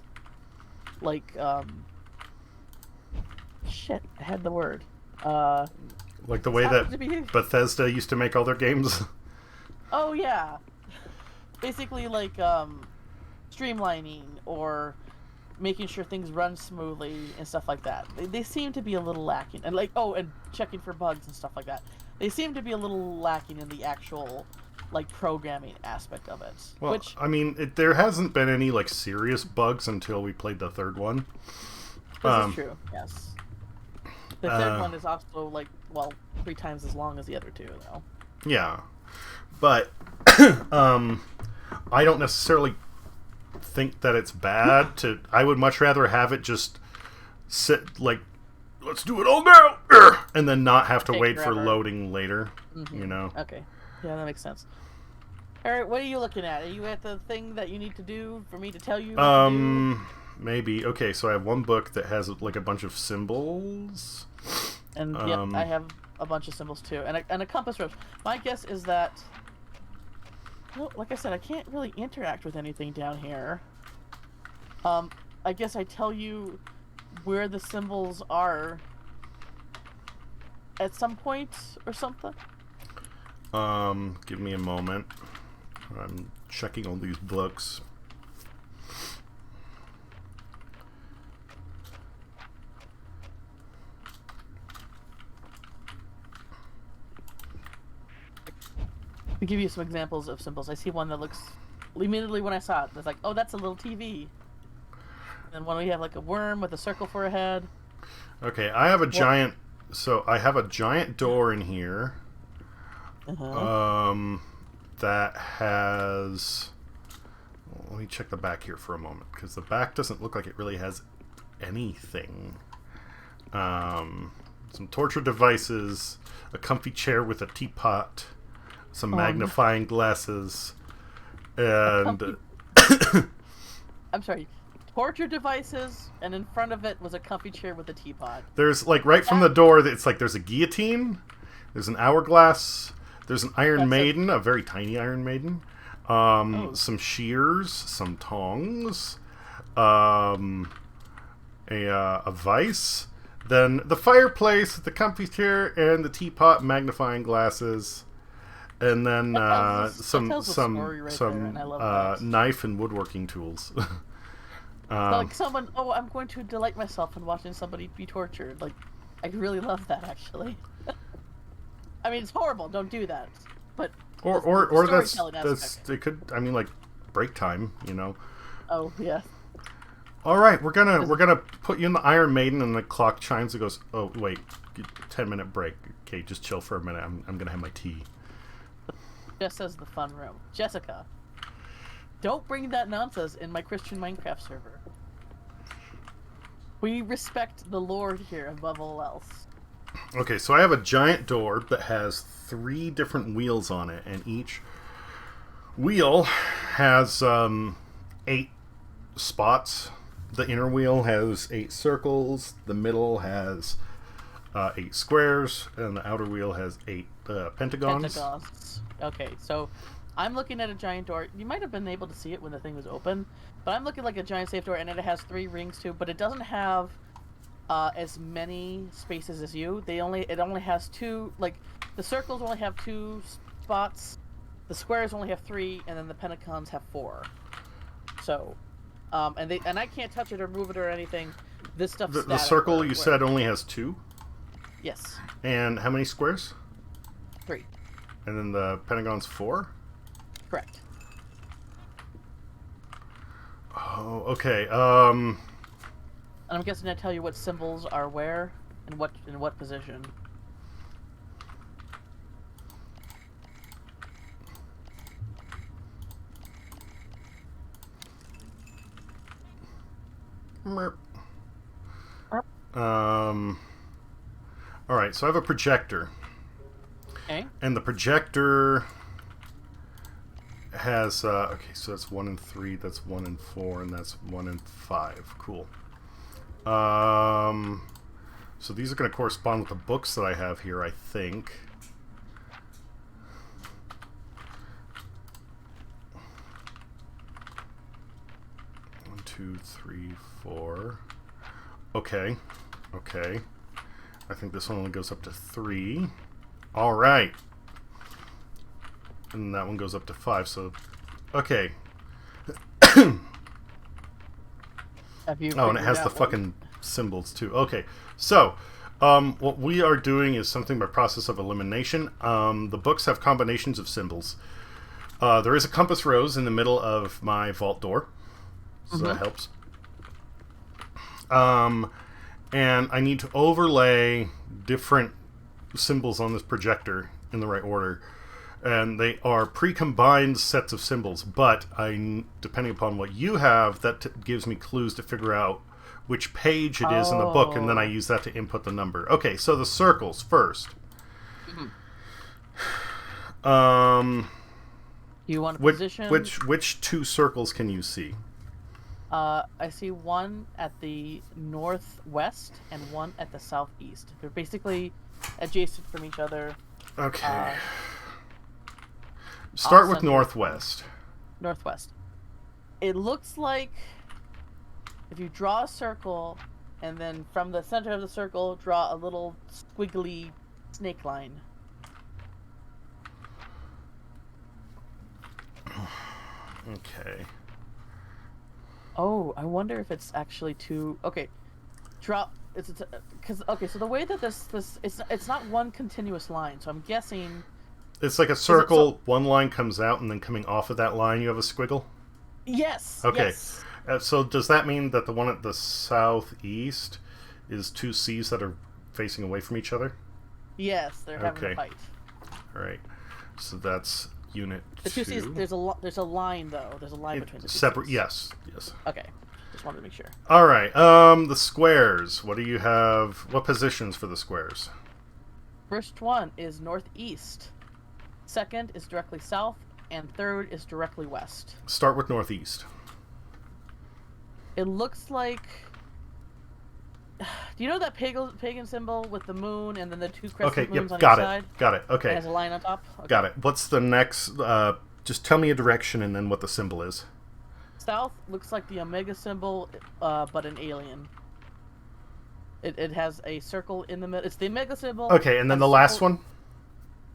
Like, Shit, I had the word. Like the way that Bethesda used to make all their games? Oh, yeah. Basically, like, streamlining or making sure things run smoothly and stuff like that. They seem to be a little lacking. And, like, and checking for bugs and stuff like that. They seem to be a little lacking in the actual, like, programming aspect of it. Well, I mean, there hasn't been any, like, serious bugs until we played the third one. This is true, yes. The third one is also, like, 3 times as long as the other two, though. Yeah. But, I don't necessarily think that it's bad I would much rather have it just sit, like, let's do it all now! And then not have to wait for loading later, you know? Okay. Yeah, that makes sense. Alright, what are you looking at? Are you at the thing that you need to do for me to tell you what to do? Maybe. Okay, so I have one book that has, like, a bunch of symbols. And yep, I have a bunch of symbols too, and a compass rose. My guess is that, well, like I said, I can't really interact with anything down here. I guess I tell you where the symbols are at some point or something. Give me a moment. I'm checking all these books. To give you some examples of symbols, I see one that looks, immediately when I saw it, it's like, oh, that's a little TV. And one we have like a worm with a circle for a head. Okay, I have a giant, so I have a giant door in here. That has, well, let me check the back here for a moment, because the back doesn't look like it really has anything. Some torture devices, a comfy chair with a teapot, some magnifying glasses, and... I'm sorry. Torture devices, and in front of it was a comfy chair with a teapot. There's, like, right from the door, it's like there's a guillotine, there's an hourglass, there's an Iron Maiden, a very tiny Iron Maiden, some shears, some tongs, a vise, then the fireplace with the comfy chair and the teapot, magnifying glasses, and then some knife and woodworking tools. Like someone, I'm going to delight myself in watching somebody be tortured. Like, I really love that, actually. I mean, it's horrible. Don't do that. But or that's it could. I mean, like break time, you know. Oh yeah. All right, we're gonna put you in the Iron Maiden, and the clock chimes. It goes. Oh wait, 10-minute break. Okay, just chill for a minute. I'm gonna have my tea. Just says the fun room. Jessica, don't bring that nonsense in my Christian Minecraft server. We respect the Lord here above all else. Okay, so I have a giant door that has 3 different wheels on it, and each wheel has 8 spots. The inner wheel has 8 circles, the middle has 8 squares, and the outer wheel has 8 pentagons. Okay, so I'm looking at a giant door. You might have been able to see it when the thing was open, but I'm looking like a giant safe door, and it has 3 rings too, but it doesn't have as many spaces as you. It only has 2, like, the circles only have 2 spots, the squares only have 3, and then the pentagons have 4. So, and I can't touch it or move it or anything. This stuff's the circle you said only has 2? Yes. And how many squares? 3. And then the pentagon's 4? Correct. Oh, okay. And I'm guessing I tell you what symbols are where and in what position. All right, so I have a projector. Okay. And the projector has okay, so that's 1 and 3, that's 1 and 4, and that's 1 and 5. Cool. So these are going to correspond with the books that I have here, I think. One, 2, 3, 4. Okay. Okay. I think this one only goes up to 3. All right. And that one goes up to 5, so... Okay. And it has the fucking symbols, too. Okay, so... what we are doing is something by process of elimination. The books have combinations of symbols. There is a compass rose in the middle of my vault door, so that helps. And I need to overlay different symbols on this projector in the right order. And they are pre-combined sets of symbols, but depending upon what you have, that gives me clues to figure out which page it is in the book, and then I use that to input the number. Okay, so the circles first. You want to position... Which 2 circles can you see? I see one at the northwest and one at the southeast. They're basically adjacent from each other. Okay. Start with northwest. Northwest. It looks like if you draw a circle, and then from the center of the circle, draw a little squiggly snake line. Okay. Oh, I wonder if it's actually 2. Okay, drop. Because okay, so the way that this it's not one continuous line. So I'm guessing it's like a circle. One line comes out, and then coming off of that line, you have a squiggle. Yes. Okay. Yes. So does that mean that the one at the southeast is 2 C's that are facing away from each other? Yes, they're having a fight. All right. So that's unit 2. The 2 C's. There's a line though. There's a line between the 2 separate. C's. Yes. Yes. Okay. Just wanted to make sure. All right. The squares. What do you have? What positions for the squares? First one is northeast. Second is directly south, and third is directly west. Start with northeast. It looks like. Do you know that pagan symbol with the moon and then the two crescent moons on each side? Got it. Okay. It has a line on top? Okay. Got it. What's the next... just tell me a direction and then what the symbol is. South looks like the Omega symbol, but an alien. It has a circle in the middle. It's the Omega symbol. Okay, and then the last one?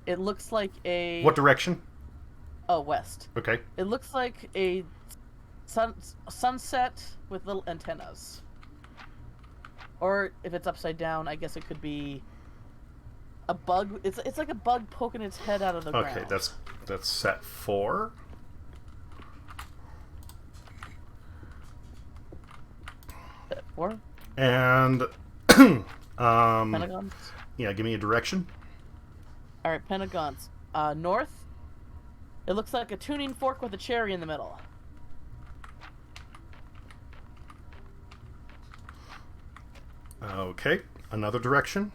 It looks like a... What direction? Oh, west. Okay. It looks like a sunset with little antennas. Or if it's upside down, I guess it could be a bug. It's like a bug poking its head out of the ground. Okay, that's set 4. Set 4? And Pentagons? Yeah, give me a direction. Alright, pentagons. North. It looks like a tuning fork with a cherry in the middle. Okay, another direction.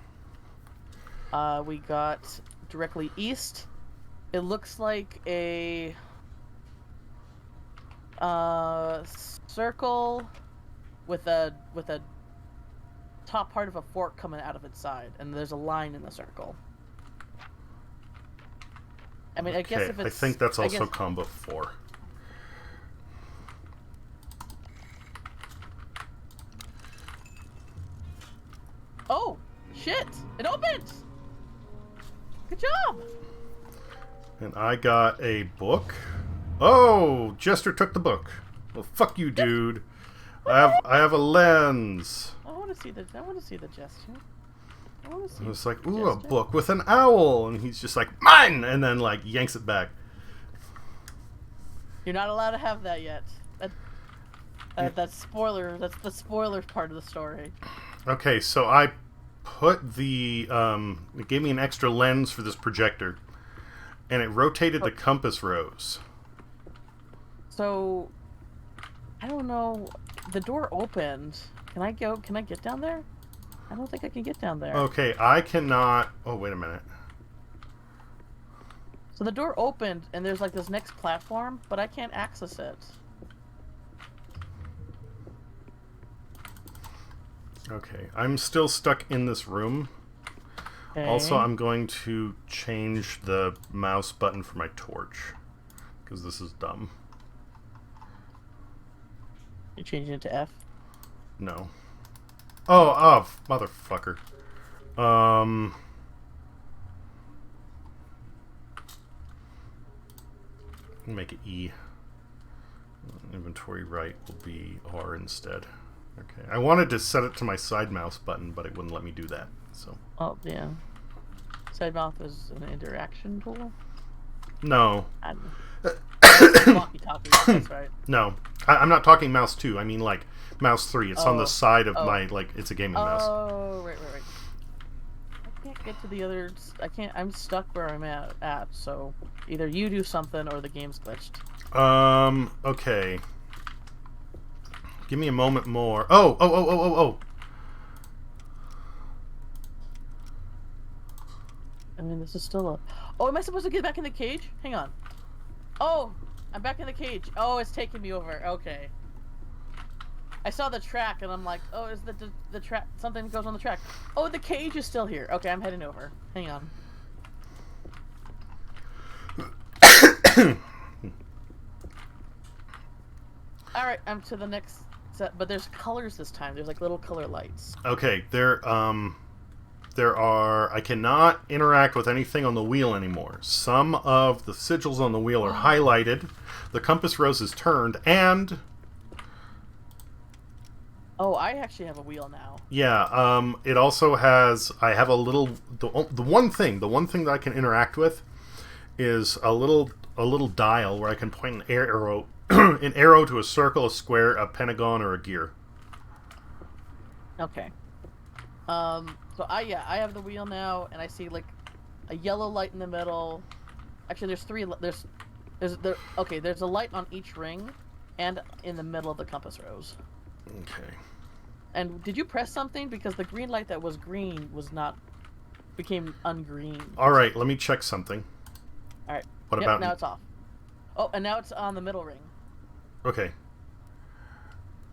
We got directly east. It looks like a circle with a top part of a fork coming out of its side, and there's a line in the circle. I mean, I guess if it's... I think that's also combo 4. Oh, shit! It opened! Good job! And I got a book. Oh, Jester took the book. Well, fuck you, dude. I have a lens. I want to see the gesture. I want to see. It's like, ooh, a book with an owl, and he's just like, mine, and then like yanks it back. You're not allowed to have that yet. That's spoiler. That's the spoiler part of the story. Okay, so I put the it gave me an extra lens for this projector, and it rotated the compass rose. So, I don't know. The door opened. Can I go? Can I get down there? I don't think I can get down there. Okay, I cannot. Oh, wait a minute. So the door opened, and there's like this next platform, but I can't access it. Okay, I'm still stuck in this room. Okay. Also, I'm going to change the mouse button for my torch, because this is dumb. You're changing it to F? No. Oh, motherfucker. Make it E. Inventory right will be R instead. Okay. I wanted to set it to my side mouse button, but it wouldn't let me do that. So. Oh, yeah. Side mouse is an interaction tool? No. I don't know. Walkie-talkie, that's right. No. I'm not talking mouse 2. I mean, like, mouse 3. It's on the side of my, like, it's a gaming mouse. Oh, right. I can't get to the other... I'm stuck where I'm at, so either you do something or the game's glitched. Okay. Give me a moment more. Oh! I mean, this is still a... Oh, am I supposed to get back in the cage? Hang on. Oh, I'm back in the cage. Oh, it's taking me over. Okay. I saw the track, and I'm like, oh, is the track... Something goes on the track. Oh, the cage is still here. Okay, I'm heading over. Hang on. Alright, I'm to the next set, but there's colors this time. There's like little color lights. Okay, there are... I cannot interact with anything on the wheel anymore. Some of the sigils on the wheel are highlighted, the compass rose is turned, and... Oh, I actually have a wheel now. Yeah, it also has... I have a little... The one thing that I can interact with is a little dial where I can point an arrow an arrow to a circle, a square, a pentagon, or a gear. Okay. So I have the wheel now, and I see like a yellow light in the middle. Actually, there's three. There's a light on each ring, and in the middle of the compass rose. Okay. And did you press something? Because the green light that was green was not... became ungreen. All right, let me check something. All right. What Yep, about... now it's off. Oh, and now it's on the middle ring. Okay.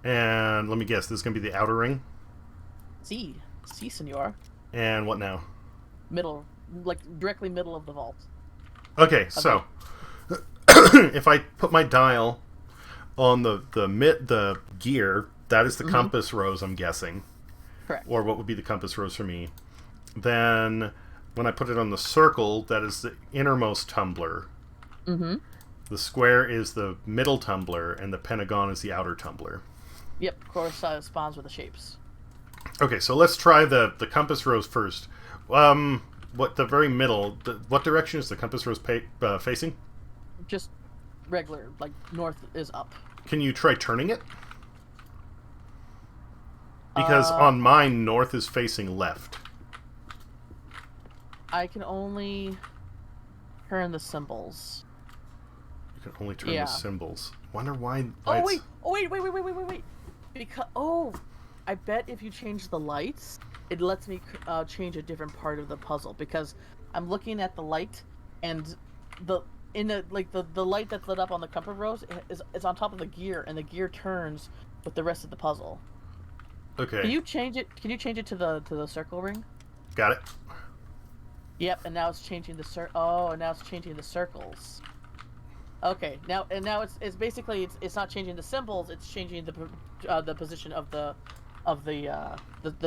And let me guess, this is going to be the outer ring? Si, senor. And what now? Middle, like directly middle of the vault. Okay, so if I put my dial on the gear, that is the compass rose, I'm guessing. Correct. Or what would be the compass rose for me. Then when I put it on the circle, that is the innermost tumbler. Mm-hmm. The square is the middle tumbler, and the pentagon is the outer tumbler. Yep, corresponds with the shapes. Okay, so let's try the compass rose first. What the very middle? What direction is the compass rose facing? Just regular, like north is up. Can you try turning it? Because on mine, north is facing left. I can only turn the symbols. You can only turn the symbols. Wonder why. Oh wait! Because I bet if you change the lights, it lets me change a different part of the puzzle. Because I'm looking at the light, and the light that's lit up on the compass rose is on top of the gear, and the gear turns with the rest of the puzzle. Okay. Can you change it? Can you change it to the circle ring? Got it. Yep, and now it's changing the and now it's changing the circles. Okay, now it's basically it's not changing the symbols, it's changing the position of the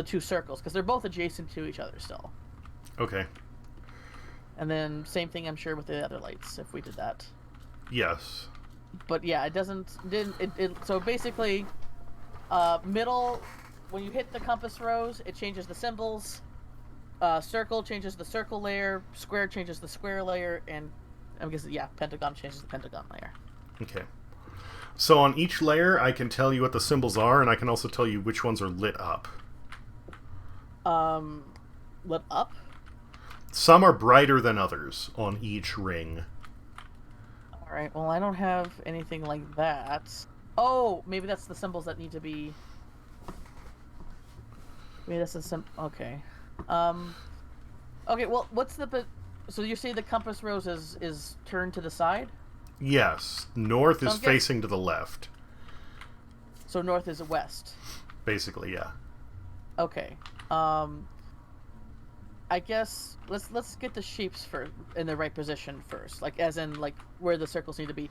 two circles, because they're both adjacent to each other still. Okay. And then same thing, I'm sure, with the other lights if we did that. Yes. But yeah, so basically, middle, when you hit the compass rose, it changes the symbols. Circle changes the circle layer. Square changes the square layer, and I guess pentagon changes the pentagon layer. Okay. So on each layer, I can tell you what the symbols are, and I can also tell you which ones are lit up. Lit up? Some are brighter than others on each ring. Alright, well, I don't have anything like that. Oh, maybe that's the symbols that need to be... Maybe that's the okay. Okay, well, what's the... So you say the compass rose is turned to the side? Yes. North is facing to the left. So north is west? Basically, yeah. Okay. I guess let's get the shapes in the right position first, like as in like where the circles need to be.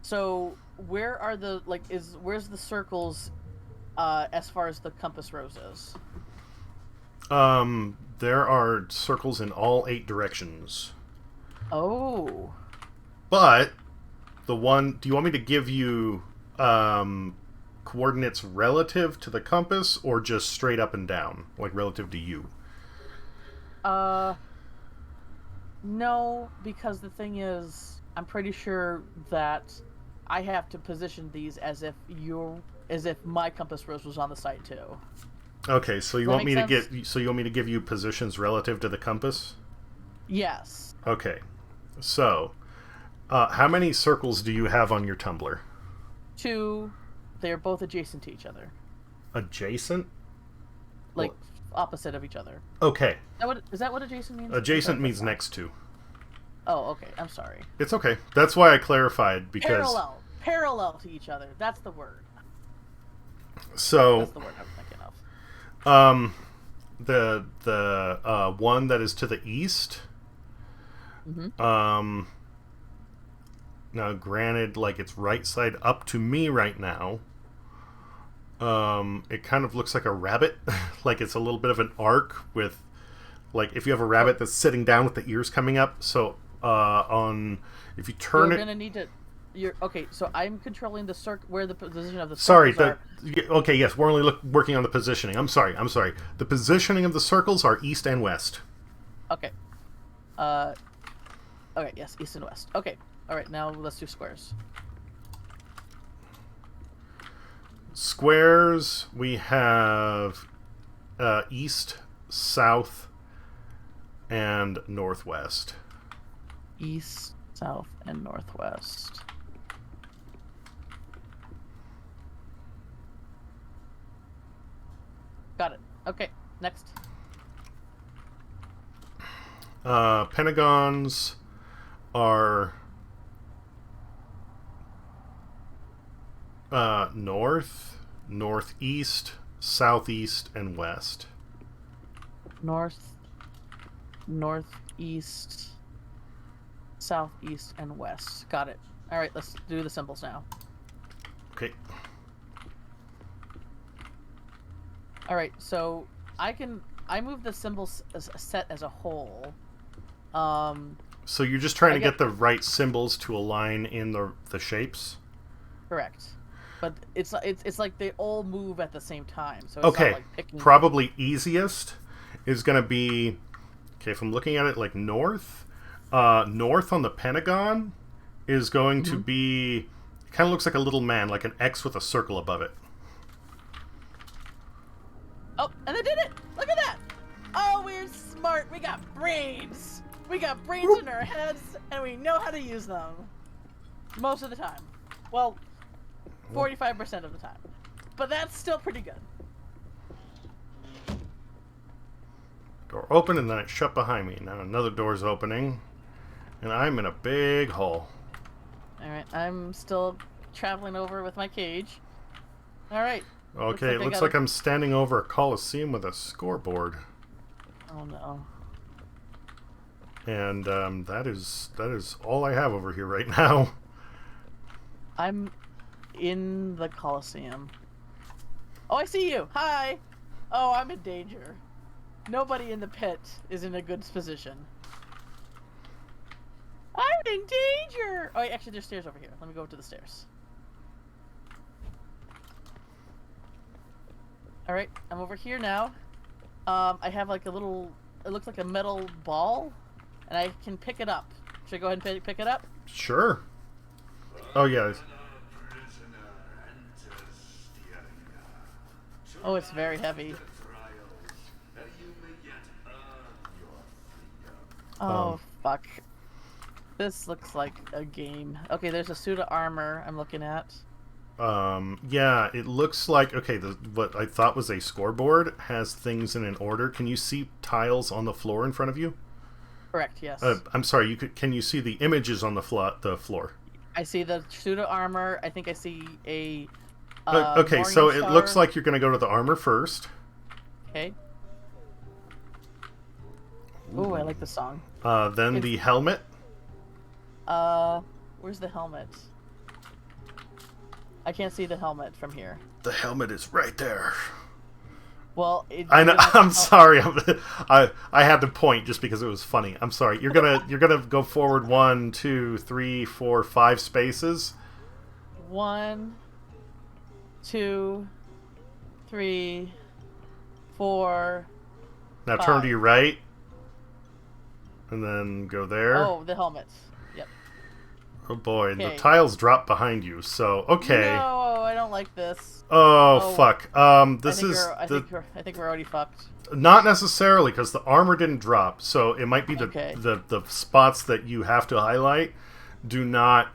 So where are where's the circles as far as the compass rose is? There are circles in all 8 directions. Oh. But do you want me to give you coordinates relative to the compass, or just straight up and down, like relative to you? No, because the thing is, I'm pretty sure that I have to position these as if my compass rose was on the side too. Okay, so you want me to give you positions relative to the compass? Yes. Okay. So, how many circles do you have on your tumbler? 2. They are both adjacent to each other. Adjacent? Like opposite of each other. Okay. Is that what adjacent means? Adjacent means next to. Oh, okay. I'm sorry. It's okay. That's why I clarified, because parallel to each other. That's the word. So that's the word I'm thinking of. The one that is to the east. Mm-hmm. Now, granted, like, it's right side up to me right now. It kind of looks like a rabbit. Like, it's a little bit of an arc with, like, if you have a rabbit that's sitting down with the ears coming up. So, if you turn You're gonna need to... okay, so I'm controlling the circle where the position of the circles are. Okay, yes, we're only working on the positioning. I'm sorry. The positioning of the circles are east and west. Okay. Okay, yes, east and west. Okay. All right, now let's do squares. Squares, we have east, south, and northwest. East, south, and northwest. Got it. Okay, next. Pentagons are north, northeast, southeast, and west. North, northeast, southeast, and west. Got it. All right, let's do the symbols now. Okay. All right, so I move the symbols set as a whole. So you're just trying to get the right symbols to align in the shapes? Correct. But it's like they all move at the same time. So it's Okay. not like picking... Probably easiest is going to be, okay, if I'm looking at it like north, north on the Pentagon is going to be, it kind of looks like a little man, like an X with a circle above it. Oh, and I did it! Look at that! Oh, we're smart. We got brains. We got brains in our heads, and we know how to use them. Most of the time. Well, 45% of the time. But that's still pretty good. Door open, and then it shut behind me. Now another door's opening, and I'm in a big hole. Alright, I'm still traveling over with my cage. Alright. Okay, it looks like I'm standing over a coliseum with a scoreboard. Oh no. And that is all I have over here right now. I'm in the Coliseum. Oh, I see you! Hi! Oh, I'm in danger. Nobody in the pit is in a good position. I'm in danger! Oh, wait, actually, there's stairs over here. Let me go up to the stairs. Alright, I'm over here now. I have like a little... It looks like a metal ball, and I can pick it up. Should I go ahead and pick it up? Sure. Oh, yeah. Oh, it's very heavy. Oh, fuck. This looks like a game. Okay, there's a suit of armor I'm looking at. Yeah, it looks like, okay, what I thought was a scoreboard has things in an order. Can you see tiles on the floor in front of you? Correct, yes. I'm sorry, can you see the images on the floor? I see the suit of armor. I think I see a okay, so it looks like you're going to go to the armor first. Okay. Ooh, I like the song. Then the helmet. Where's the helmet? I can't see the helmet from here. The helmet is right there. Well, I know. I'm sorry. I had to point just because it was funny. I'm sorry. You're gonna go forward 1, 2, 3, 4, 5 spaces. 1, 2, 3, 4. Now 5. turn to your right, and then go there. Oh, the helmet. Yep. Oh boy, Okay. the tiles drop behind you. So okay. No, I don't like this. Oh fuck. I think we're already fucked. Not necessarily, because the armor didn't drop. So it might be Okay. the spots that you have to highlight do not.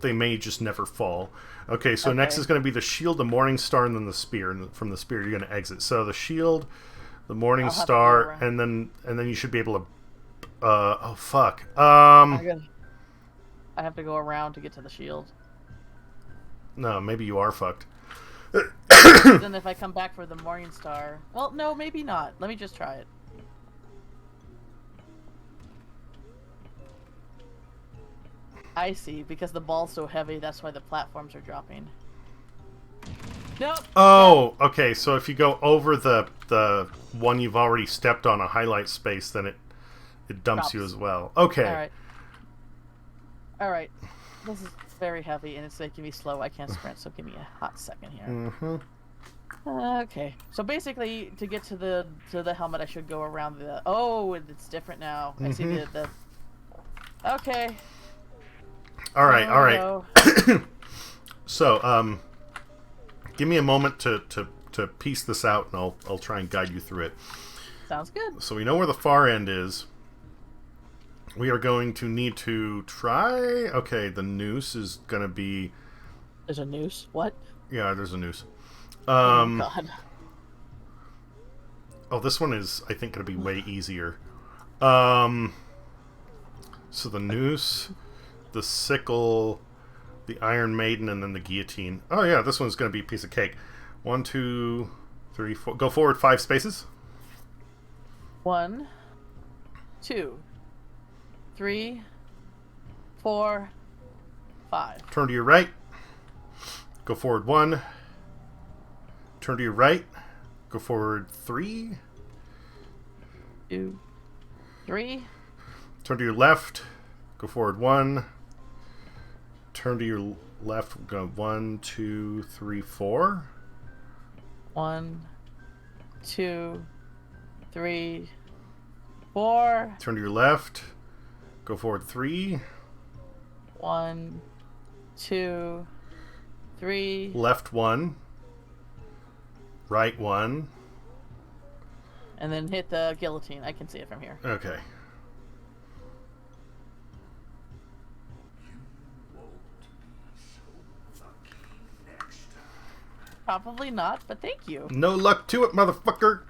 They may just never fall. Okay, so next is going to be the shield, the morning star, and then the spear. And from the spear, you're going to exit. So the shield, the morning star, and then you should be able to. Oh fuck. I have to go around to get to the shield. No, maybe you are fucked. Then if I come back for the morning star, well, no, maybe not. Let me just try it. I see, because the ball's so heavy, that's why the platforms are dropping. Nope. Oh, okay. So if you go over the one you've already stepped on a highlight space, then it dumps you as well. Okay. All right. This is very heavy, and it's making me slow. I can't sprint, so give me a hot second here. Mm-hmm. Okay. So basically, to get to the helmet, I should go around the... Oh, it's different now. I see the... Okay. All right. So, give me a moment to piece this out, and I'll try and guide you through it. Sounds good. So we know where the far end is. We are going to need to try... Okay, the noose is going to be... There's a noose? What? Yeah, there's a noose. Oh, God. Oh, this one is, I think, going to be way easier. So the noose, the sickle, the Iron Maiden, and then the guillotine. Oh yeah, this one's going to be a piece of cake. 1, 2, 3, 4. Go forward 5 spaces. 1, 2, 3, 4, 5. Turn to your right. Go forward 1. Turn to your right. Go forward 3. 2, 3. Turn to your left. Go forward 1. Turn to your left. Go 1, 2, 3, 4. 1, 2, 3, 4. Turn to your left. Go forward 3. 1, 2, 3. Left 1. Right 1. And then hit the guillotine. I can see it from here. Okay. Probably not, but thank you. No luck to it, motherfucker.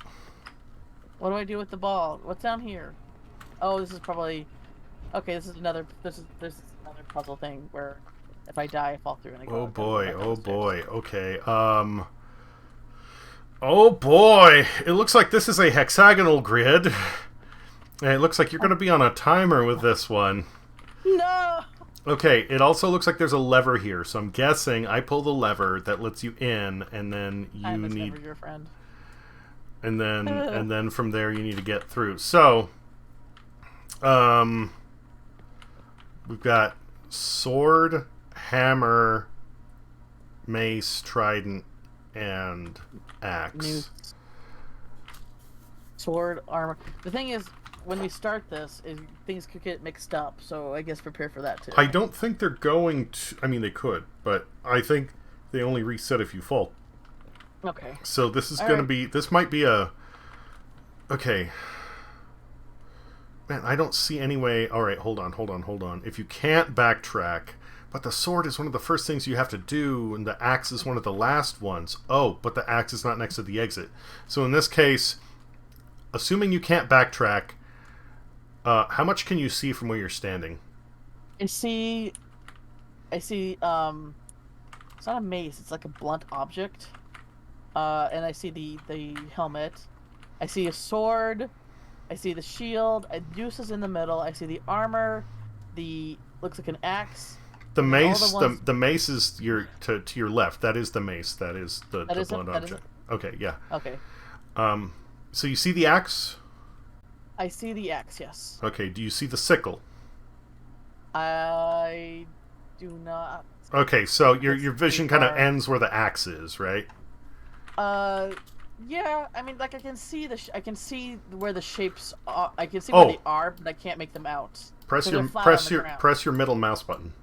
What do I do with the ball? What's down here? Oh, this is probably... Okay, this is another another puzzle thing where if I die, I fall through and I go... Oh boy, oh boy. Okay, oh boy. It looks like this is a hexagonal grid. And it looks like you're going to be on a timer with this one. No! Okay, it also looks like there's a lever here, so I'm guessing I pull the lever that lets you in, and then you I'm need... never your friend. And then from there you need to get through. So, we've got sword, hammer, mace, trident, and axe. Noose. Sword, armor. The thing is, when we start this, things could get mixed up, so I guess prepare for that too. I don't think they're going to... I mean, they could, but I think they only reset if you fall. Okay. So this is going to be... This might be a... Okay. Man, I don't see any way... Alright, hold on. If you can't backtrack... But the sword is one of the first things you have to do, and the axe is one of the last ones. Oh, but the axe is not next to the exit. So in this case, assuming you can't backtrack, how much can you see from where you're standing? I see, it's not a mace, it's like a blunt object. And I see the helmet. I see a sword. I see the shield. Noose is in the middle. I see the armor. Looks like an axe. The mace, the mace is to your left. That is the mace. That is the blunt object. Okay, yeah. Okay. So you see the axe? I see the axe, yes. Okay, do you see the sickle? I do not. Okay, so your vision kind of ends where the axe is, right? Yeah. I mean, like I can see I can see where the shapes are. I can see where they are, but I can't make them out. Press your middle mouse button.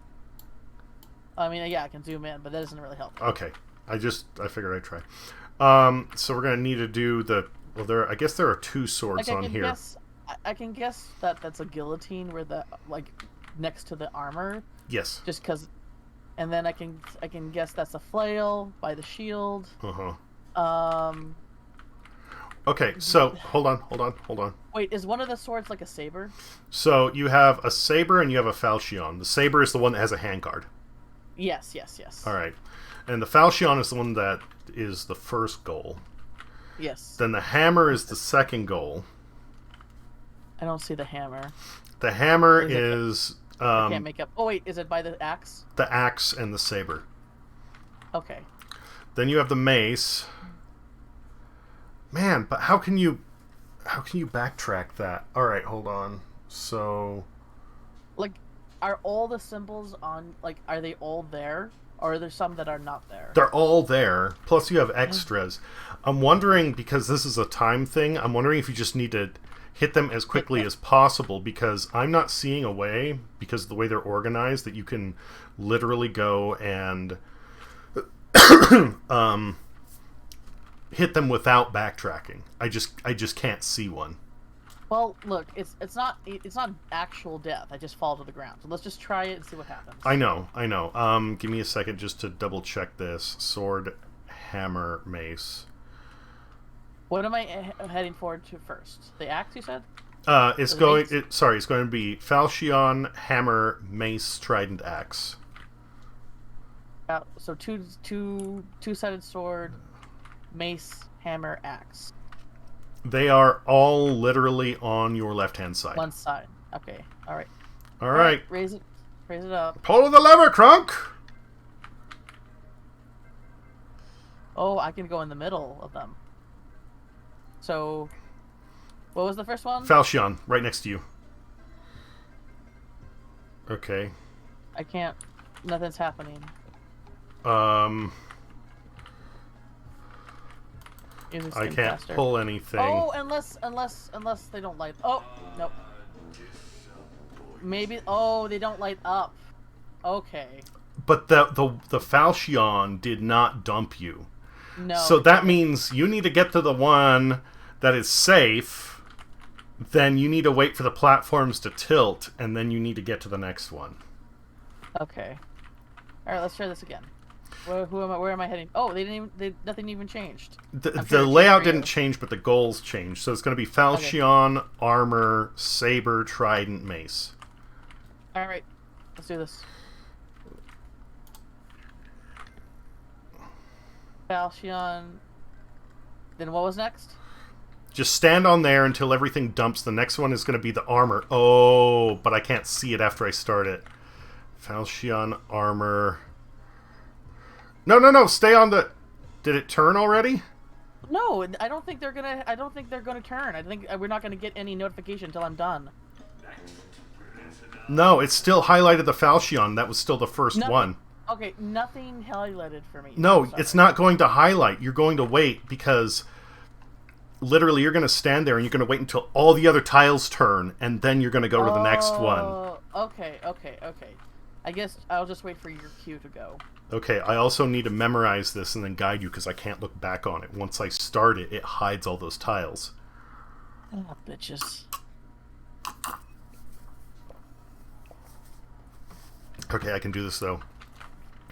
I mean, yeah, I can zoom in, but that doesn't really help. Okay, I figured I'd try. So we're gonna need to do the. Well, I guess there are 2 swords on here. I can guess that that's a guillotine where next to the armor. Yes. Just because, and then I can guess that's a flail by the shield. Okay, so hold on. Wait, is one of the swords like a saber? So you have a saber and you have a falchion. The saber is the one that has a handguard. Yes. All right, and the falchion is the one that is the first goal. Yes. Then the hammer is the second goal. I don't see the hammer. The hammer is... I can't make up... Oh, wait, is it by the axe? The axe and the saber. Okay. Then you have the mace. Man, but how can you backtrack that? Alright, hold on. So... Like, are all the symbols on... Like, are they all there? Or are there some that are not there? They're all there. Plus you have extras. I'm wondering, because this is a time thing, I'm wondering if you just need to hit them as quickly as possible, because I'm not seeing a way, because of the way they're organized, that you can literally go and hit them without backtracking. I just can't see one. Well, look, it's not actual death. I just fall to the ground. So let's just try it and see what happens. I know. Give me a second just to double check this. Sword, hammer, mace. What am I heading forward to first? The axe, you said? It's Or the going. mace? It's going to be falchion, hammer, mace, trident, axe. So two-sided sword, mace, hammer, axe. They are all literally on your left-hand side. One side. Okay. All right. All right. Raise it up. Pull the lever, Crunk. Oh, I can go in the middle of them. So, what was the first one? Falchion, right next to you. Okay. I can't. Nothing's happening. Use this I thing can't faster. pull anything. Oh, unless they don't light. Oh, nope. Maybe. Oh, they don't light up. Okay. But the falchion did not dump you. No. So that means you need to get to the one that is safe. Then you need to wait for the platforms to tilt, and then you need to get to the next one. Okay. All right, let's try this again. Where am I heading? Oh, nothing even changed. The layout didn't change, but the goals changed. So it's going to be falchion, armor, saber, trident, mace. All right, let's do this. Falchion. Then what was next? Just stand on there until everything dumps. The next one is going to be the armor. Oh, but I can't see it after I start it. Falchion, armor. No. Stay on the... Did it turn already? No, I don't think they're gonna. I don't think they're gonna turn. I think we're not gonna get any notification until I'm done. No, it still highlighted the falchion. That was still the first one. Okay, nothing highlighted for me. No, it's not going to highlight. You're going to wait because literally you're going to stand there and you're going to wait until all the other tiles turn, and then you're going to go to the next one. Okay. I guess I'll just wait for your cue to go. Okay, I also need to memorize this and then guide you because I can't look back on it. Once I start it, it hides all those tiles. Oh, bitches. Okay, I can do this though.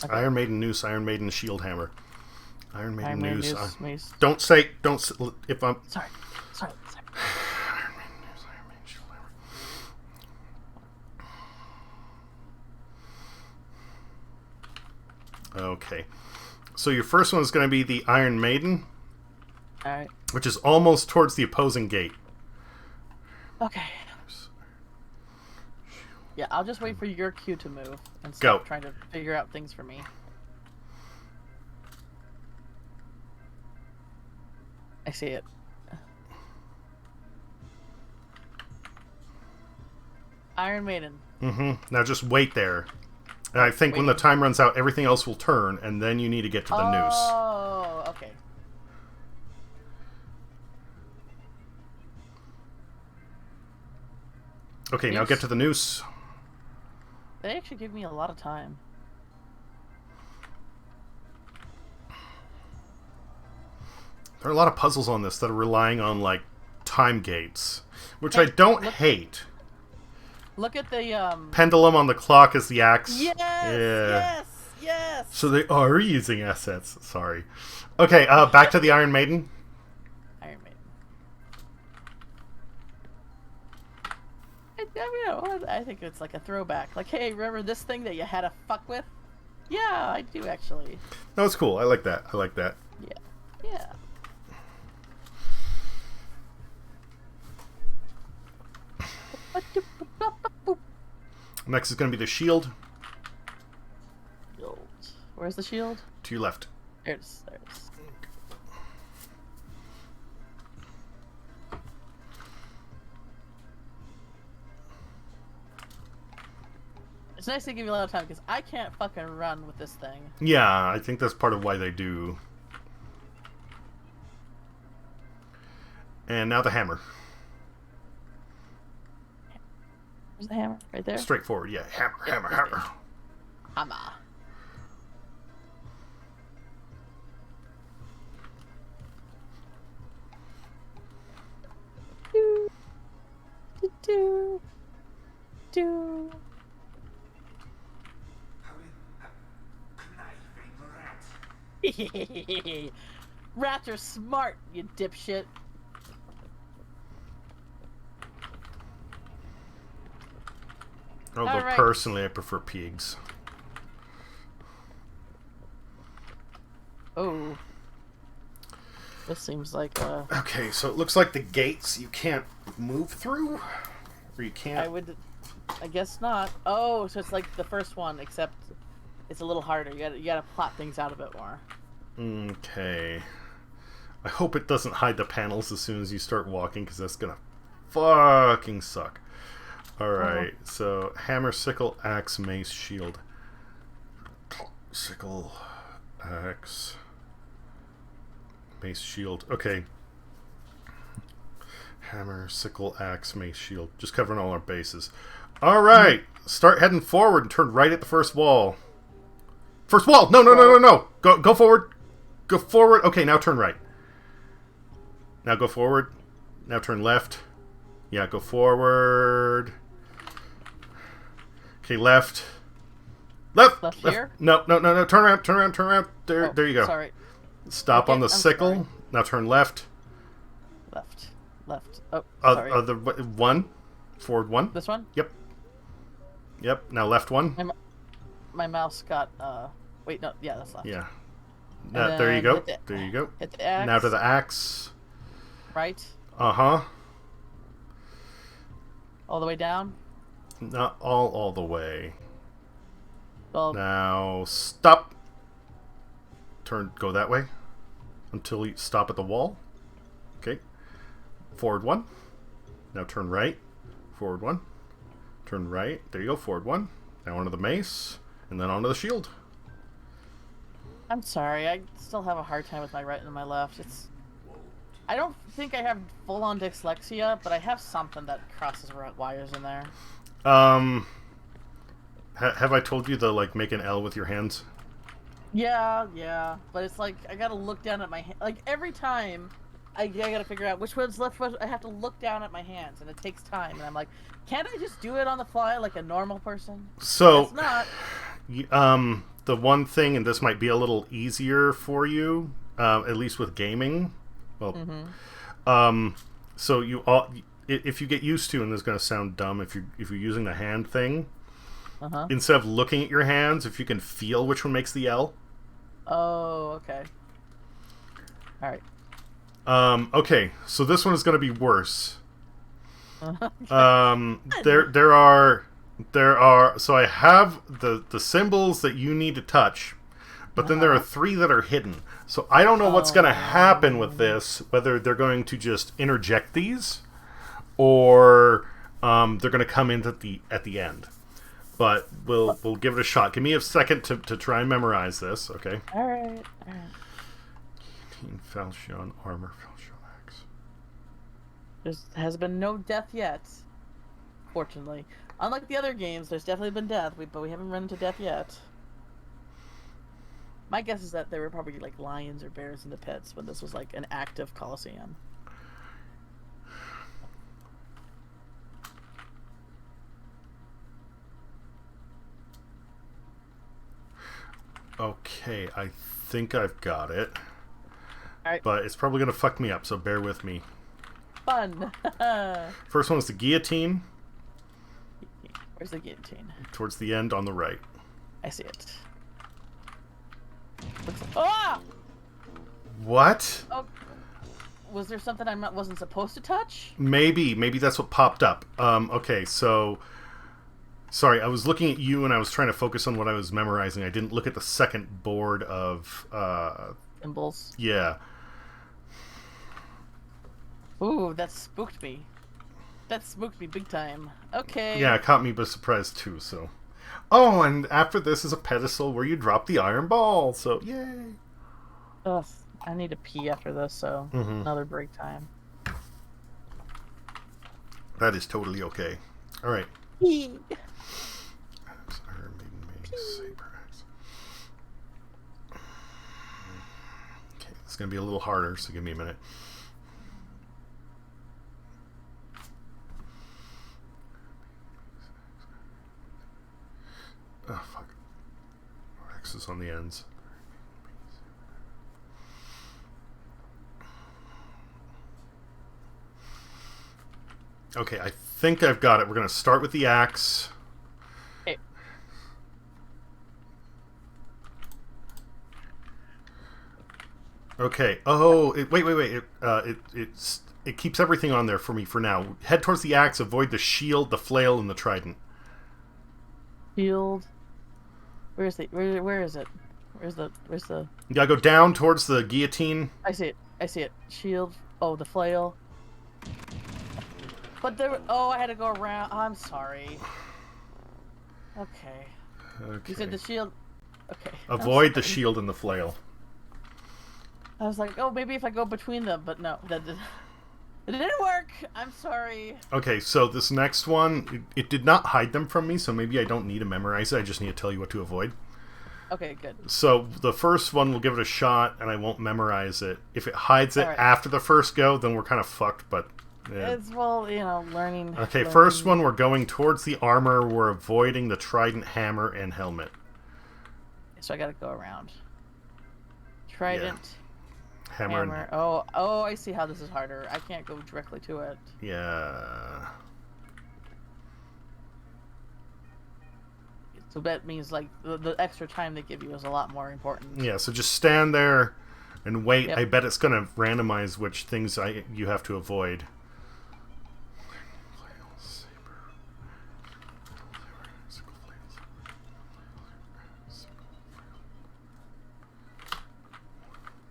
Okay. Iron Maiden noose, Iron Maiden shield hammer. Iron Maiden noose. Mace. Don't say if I'm Sorry. Iron Maiden noose, Iron Maiden shield hammer. Okay. So your first one is going to be the Iron Maiden, All right. which is almost towards the opposing gate. Okay. Yeah, I'll just wait for your cue to move and Go. stop trying to figure out things for me. I see it. Iron Maiden. Now just wait there. And I think when the time runs out, everything else will turn, and then you need to get to the noose. Oh, okay. Okay, now get to the noose. They actually give me a lot of time. There are a lot of puzzles on this that are relying on, like, time gates, which I don't hate. Look at the, Pendulum on the clock is the axe. Yes! Yeah. Yes! So they are using assets. Sorry. Okay, back to the Iron Maiden. Iron Maiden. I think it's like a throwback. Like, hey, remember this thing that you had to fuck with? Yeah, I do actually. That was cool. I like that. Yeah. Next is going to be the shield. Where's the shield? To your left. There it is. It's nice to give you a lot of time because I can't fucking run with this thing. Yeah, I think that's part of why they do. And now the hammer. Where's the hammer? Right there? Straightforward, yeah. Hammer. Hammer. Do. Rats are smart, you dipshit. Although Alright. personally, I prefer pigs. Oh. This seems like Okay, so it looks like the gates you can't move through? Or you can't... I guess not. Oh, so it's like the first one, except it's a little harder. You gotta plot things out a bit more. Okay. I hope it doesn't hide the panels as soon as you start walking, because that's gonna fucking suck. Alright, so hammer, sickle, axe, mace, shield. Sickle, axe, mace, shield. Okay. Hammer, sickle, axe, mace, shield. Just covering all our bases. Alright, start heading forward and turn right at the first wall. First wall! No, no, no, no, no! Go forward! Go forward! Okay, now turn right. Now go forward. Now turn left. Yeah, go forward. Okay, left. Left! Left here? No, no, no, no. Turn around, turn around, turn around. There you go. Sorry. Stop Okay, on the I'm sickle. sorry. Now turn left. Left. Oh, sorry. Other one. Forward one. This one? Yep. Yep. Now left one. My mouse got, wait, no, yeah, that's left. Yeah. And There you then go. There you go. Hit the axe. Now to the axe. Right. Uh-huh. All the way down. Not all the way. Well, Now stop. Go that way until you stop at the wall. Okay. Forward one. Now turn right. Forward one. Turn right. There you go. Forward one. Now onto the mace, and then onto the shield. I'm sorry. I still have a hard time with my right and my left. I don't think I have full-on dyslexia, but I have something that crosses wires in there. Have I told you to like make an L with your hands? Yeah, but it's like I gotta look down at my like every time I gotta figure out which one's left. I have to look down at my hands, and it takes time. And I'm like, can't I just do it on the fly like a normal person? So It's not. The one thing, and this might be a little easier for you, at least with gaming. Well, so if you get used to, and this is going to sound dumb, if you're using the hand thing, instead of looking at your hands, if you can feel which one makes the L. Oh, okay. All right. Okay, so this one is going to be worse. Okay. There are. So I have the symbols that you need to touch, but then there are 3 that are hidden. So I don't know what's going to happen with this. Whether they're going to just interject these, or they're going to come in at the end. But we'll give it a shot. Give me a second to try and memorize this. Okay. All right. Guillotine, falchion, armor, falchion, axe. There has been no death yet, fortunately. Unlike the other games, there's definitely been death, but we haven't run into death yet. My guess is that there were probably like lions or bears in the pits when this was like an active coliseum. Okay, I think I've got it. Alright. But it's probably going to fuck me up, so bear with me. Fun! First one is the guillotine. Where's the guillotine? Towards the end on the right. I see it. Looks like... Ah! What? Oh, was there something I wasn't supposed to touch? Maybe that's what popped up. Okay, so... Sorry, I was looking at you and I was trying to focus on what I was memorizing. I didn't look at the second board of... Symbols. Yeah. Ooh, that spooked me. That spooked me big time. Okay. Yeah, it caught me by surprise too, so... Oh, and after this is a pedestal where you drop the iron ball, so yay! Ugh, I need to pee after this, so another break time. That is totally okay. Alright. Pee! Axe, Iron Maiden, Mace, Saber Axe. Okay, it's gonna be a little harder, so give me a minute. Oh, fuck. X's on the ends. Okay, I think I've got it. We're going to start with the axe. Okay. Okay. Oh, wait. It keeps everything on there for me for now. Head towards the axe. Avoid the shield, the flail, and the trident. Shield. Where is it? Where is it? Where's the? You gotta go down towards the guillotine. I see it. Shield. Oh, the flail. But there. Oh, I had to go around. I'm sorry. Okay. You said the shield. Okay. Avoid the shield and the flail. I was like, oh, maybe if I go between them, but no, it didn't work. I'm sorry. Okay, so this next one, it did not hide them from me, so maybe I don't need to memorize it. I just need to tell you what to avoid. Okay, good. So the first one, we'll give it a shot, and I won't memorize it. If it hides it after the first go, then we're kind of fucked, but... Yeah. It's, well, learning. Okay, first one, we're going towards the armor. We're avoiding the trident, hammer, and helmet. So I gotta go around. Trident. Yeah. Hammer. Oh, I see how this is harder. I can't go directly to it. Yeah. So that means, like, the extra time they give you is a lot more important. Yeah, so just stand there and wait. Yep. I bet it's going to randomize which things you have to avoid.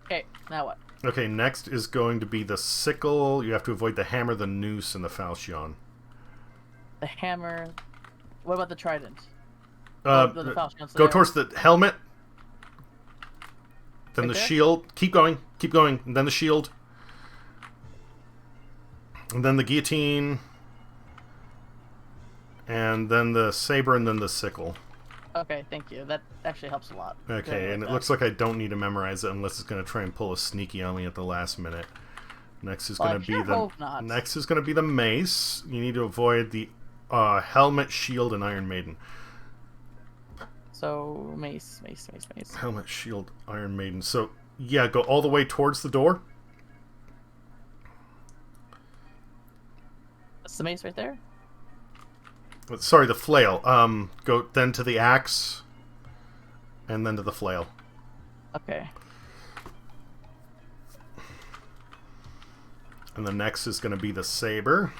Okay, now what? Okay, next is going to be the sickle. You have to avoid the hammer, the noose, and the falchion. The hammer. What about the trident? The go towards the helmet. Then the shield. Keep going. And then the shield. And then the guillotine. And then the saber, and then the sickle. Okay, thank you. That actually helps a lot. Okay, and it looks like I don't need to memorize it unless it's going to try and pull a sneaky on me at the last minute. Next is going to be the mace. You need to avoid the helmet, shield, and Iron Maiden. So mace. Helmet, shield, Iron Maiden. So yeah, go all the way towards the door. That's the mace right there. Sorry, the flail. Go then to the axe, and then to the flail. Okay. And the next is going to be the saber.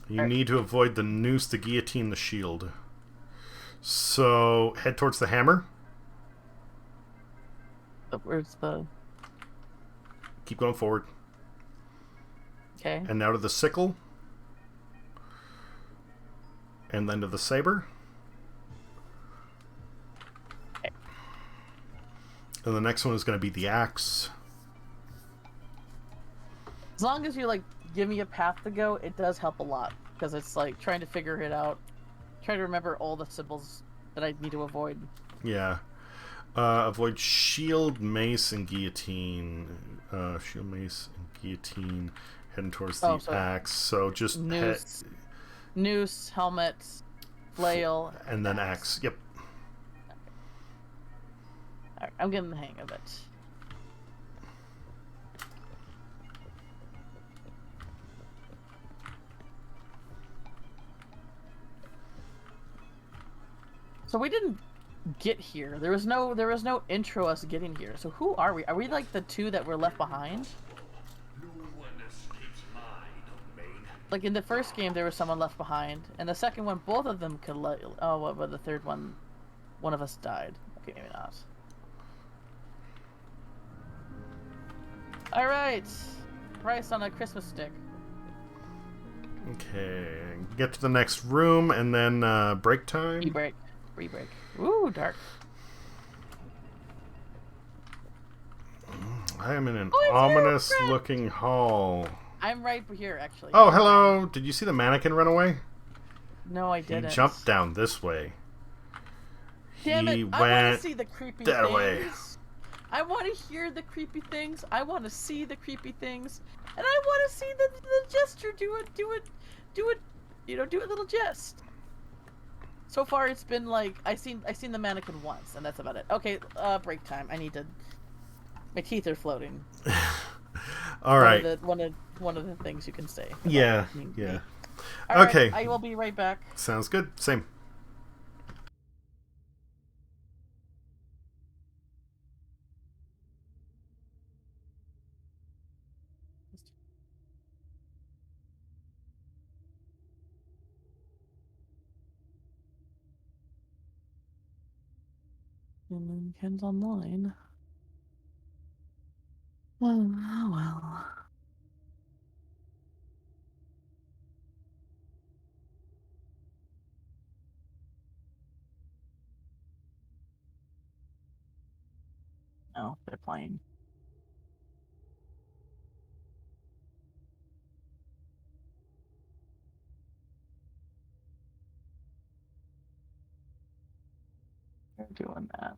You need to avoid the noose, the guillotine, the shield. So head towards the hammer. Where's the... Keep going forward. Okay. And now to the sickle. And then to the saber. Okay. And the next one is going to be the axe. As long as you, like, give me a path to go, it does help a lot. Because it's, like, trying to figure it out. Trying to remember all the symbols that I need to avoid. Yeah. Avoid shield, mace, and guillotine. Shield, mace, and guillotine. Heading towards the axe. So just noose, helmet, flail, and then axe. Yep. Right, I'm getting the hang of it. So we didn't get here. There was no intro us getting here. So who are we? Are we like the two that were left behind? Like in the first game, there was someone left behind, and the second one, both of them could let. Oh, but the third one, one of us died. Okay, maybe not. All right, price on a Christmas stick. Okay, get to the next room, and then break time. Re-break. Ooh, dark. I am in an ominous-looking hall. I'm right here, actually. Oh, hello! Did you see the mannequin run away? No, I didn't. He jumped down this way. Damn it! I want to see the creepy things. Way. I want to hear the creepy things. I want to see the creepy things, and I want to see the gesture. Do it. You know, do a little jest. So far, it's been like I seen the mannequin once, and that's about it. Okay, break time. I need to. My teeth are floating. All right. One of the things you can say. Yeah. Me. Yeah. All right, Okay. I will be right back. Sounds good. Same. And then Ken's online. Well. No, they're playing. They're doing that.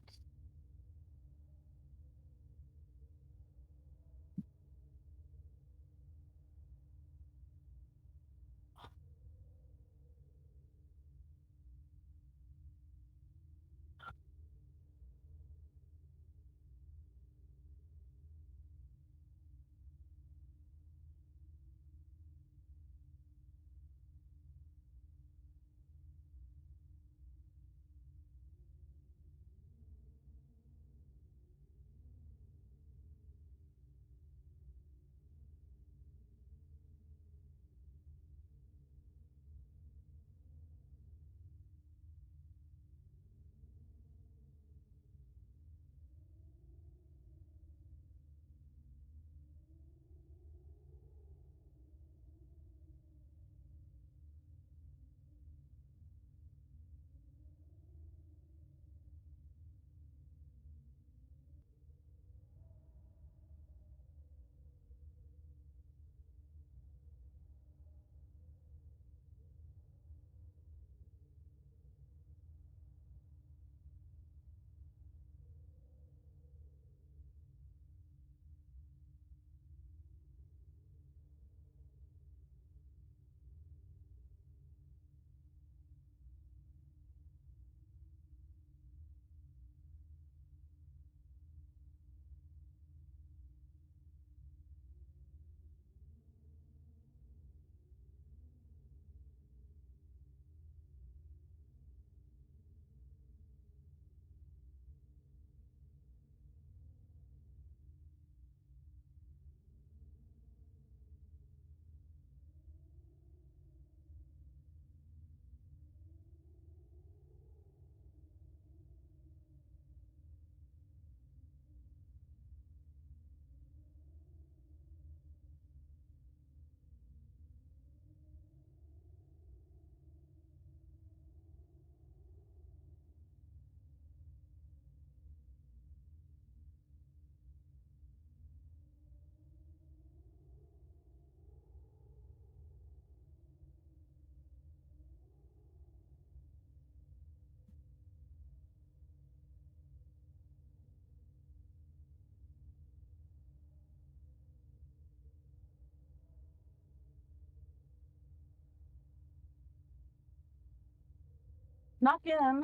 Not again.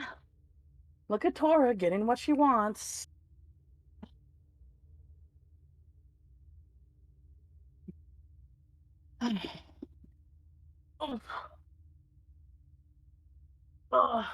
Look at Tora getting what she wants. Oh. Ugh.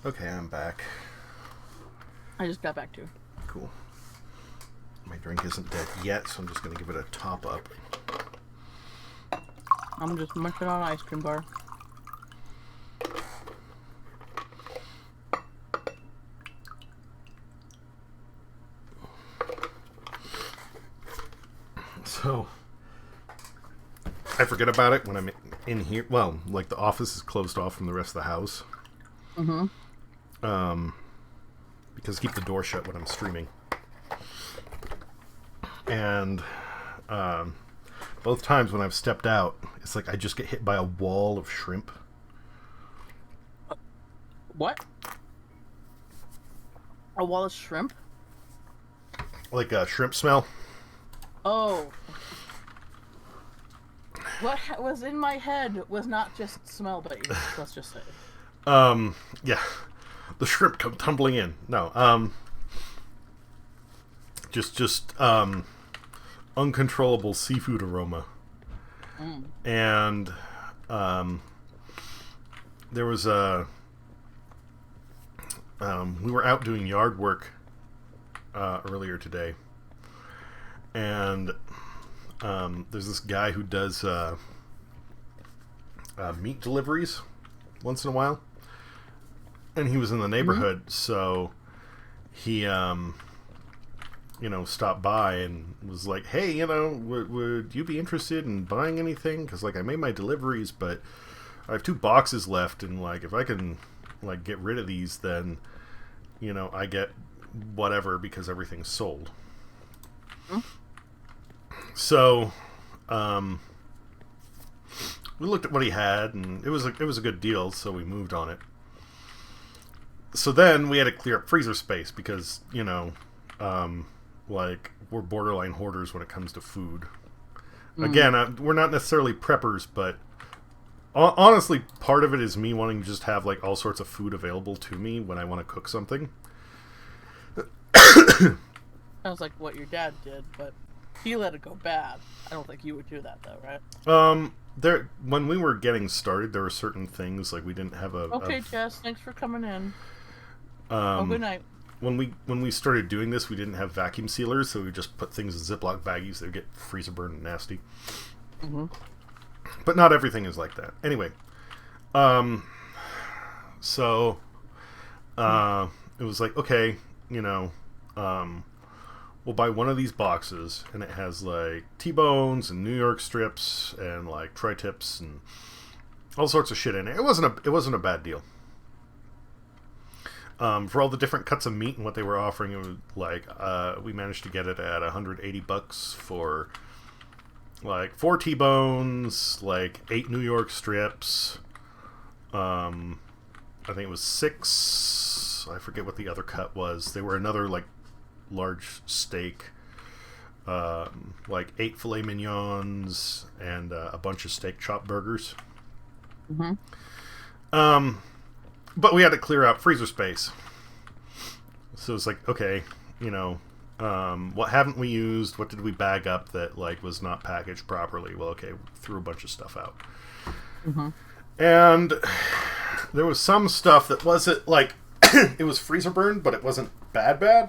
Okay, I'm back. I just got back too. Cool. My drink isn't dead yet, so I'm just gonna give it a top up. I'm just munching on an ice cream bar. So, I forget about it when I'm in here. Well, like the office is closed off from the rest of the house. Mm-hmm. Because I keep the door shut when I'm streaming. And both times when I've stepped out, it's like I just get hit by a wall of shrimp. What? A wall of shrimp? Like a shrimp smell. Oh. What was in my head was not just smell based, let's just say. Yeah. The shrimp come tumbling in. No, just uncontrollable seafood aroma. And there was we were out doing yard work earlier today, and there's this guy who does meat deliveries once in a while, and he was in the neighborhood, so he stopped by and was like, hey, would you be interested in buying anything? Because, like, I made my deliveries, but I have 2 boxes left, and, like, if I can, like, get rid of these, then, I get whatever because everything's sold. So, we looked at what he had, and it was a good deal, so we moved on it. So then we had to clear up freezer space because, like, we're borderline hoarders when it comes to food. Again, we're not necessarily preppers, but honestly, part of it is me wanting to just have, like, all sorts of food available to me when I want to cook something. Sounds like what your dad did, but he let it go bad. I don't think you would do that, though, right? When we were getting started, there were certain things, like, we didn't have Okay, Jess, thanks for coming in. Good night. When we started doing this, we didn't have vacuum sealers, so we just put things in Ziploc baggies that would get freezer burned and nasty. But not everything is like that. Anyway, so it was like, okay, we'll buy one of these boxes, and it has, like, T-bones and New York strips and, like, tri-tips and all sorts of shit in it. It wasn't a bad deal. For all the different cuts of meat and what they were offering, it was like we managed to get it at $180 for, like, 4 T-bones, like 8 New York strips. I think it was 6. I forget what the other cut was. They were another, like, large steak, like 8 filet mignons and a bunch of steak chop burgers. But we had to clear out freezer space. So it's like, okay, what haven't we used? What did we bag up that, like, was not packaged properly? Well, okay, threw a bunch of stuff out. And there was some stuff that wasn't, like, it was freezer burned, but it wasn't bad.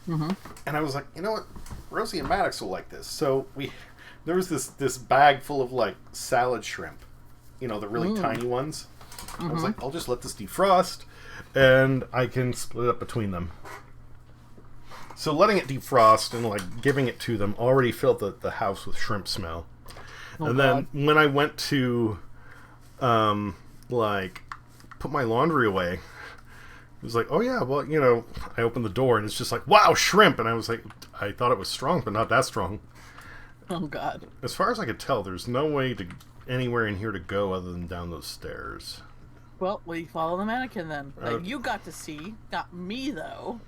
And I was like, you know what? Rosie and Maddox will like this. So there was this bag full of, like, salad shrimp. The really tiny ones. I was like, I'll just let this defrost, and I can split it up between them. So letting it defrost and, like, giving it to them already filled the house with shrimp smell. And then when I went to, like, put my laundry away, it was like, oh yeah, well, I opened the door, and it's just like, wow, shrimp! And I was like, I thought it was strong, but not that strong. Oh, God. As far as I could tell, there's no way to anywhere in here to go other than down those stairs. Well, we follow the mannequin then. You got to see, not me though.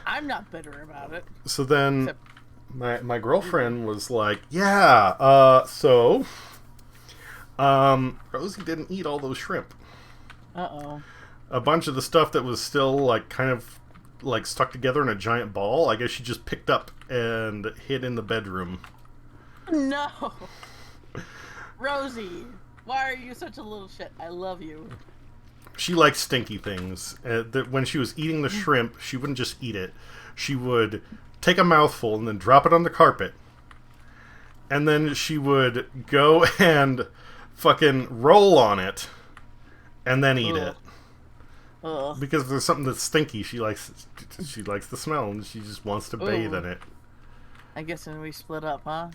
I'm not bitter about it. So then, my girlfriend was like, "Yeah, so, Rosie didn't eat all those shrimp. Uh-oh. A bunch of the stuff that was still, like, kind of, like, stuck together in a giant ball, I guess she just picked up and hid in the bedroom." No, Rosie. Why are you such a little shit? I love you. she likes stinky things. When she was eating the shrimp, she wouldn't just eat it. She would take a mouthful and then drop it on the carpet. And then she would go and fucking roll on it and then eat it. Because if there's something that's stinky, she likes the smell and she just wants to bathe in it. I guess when we split up, huh?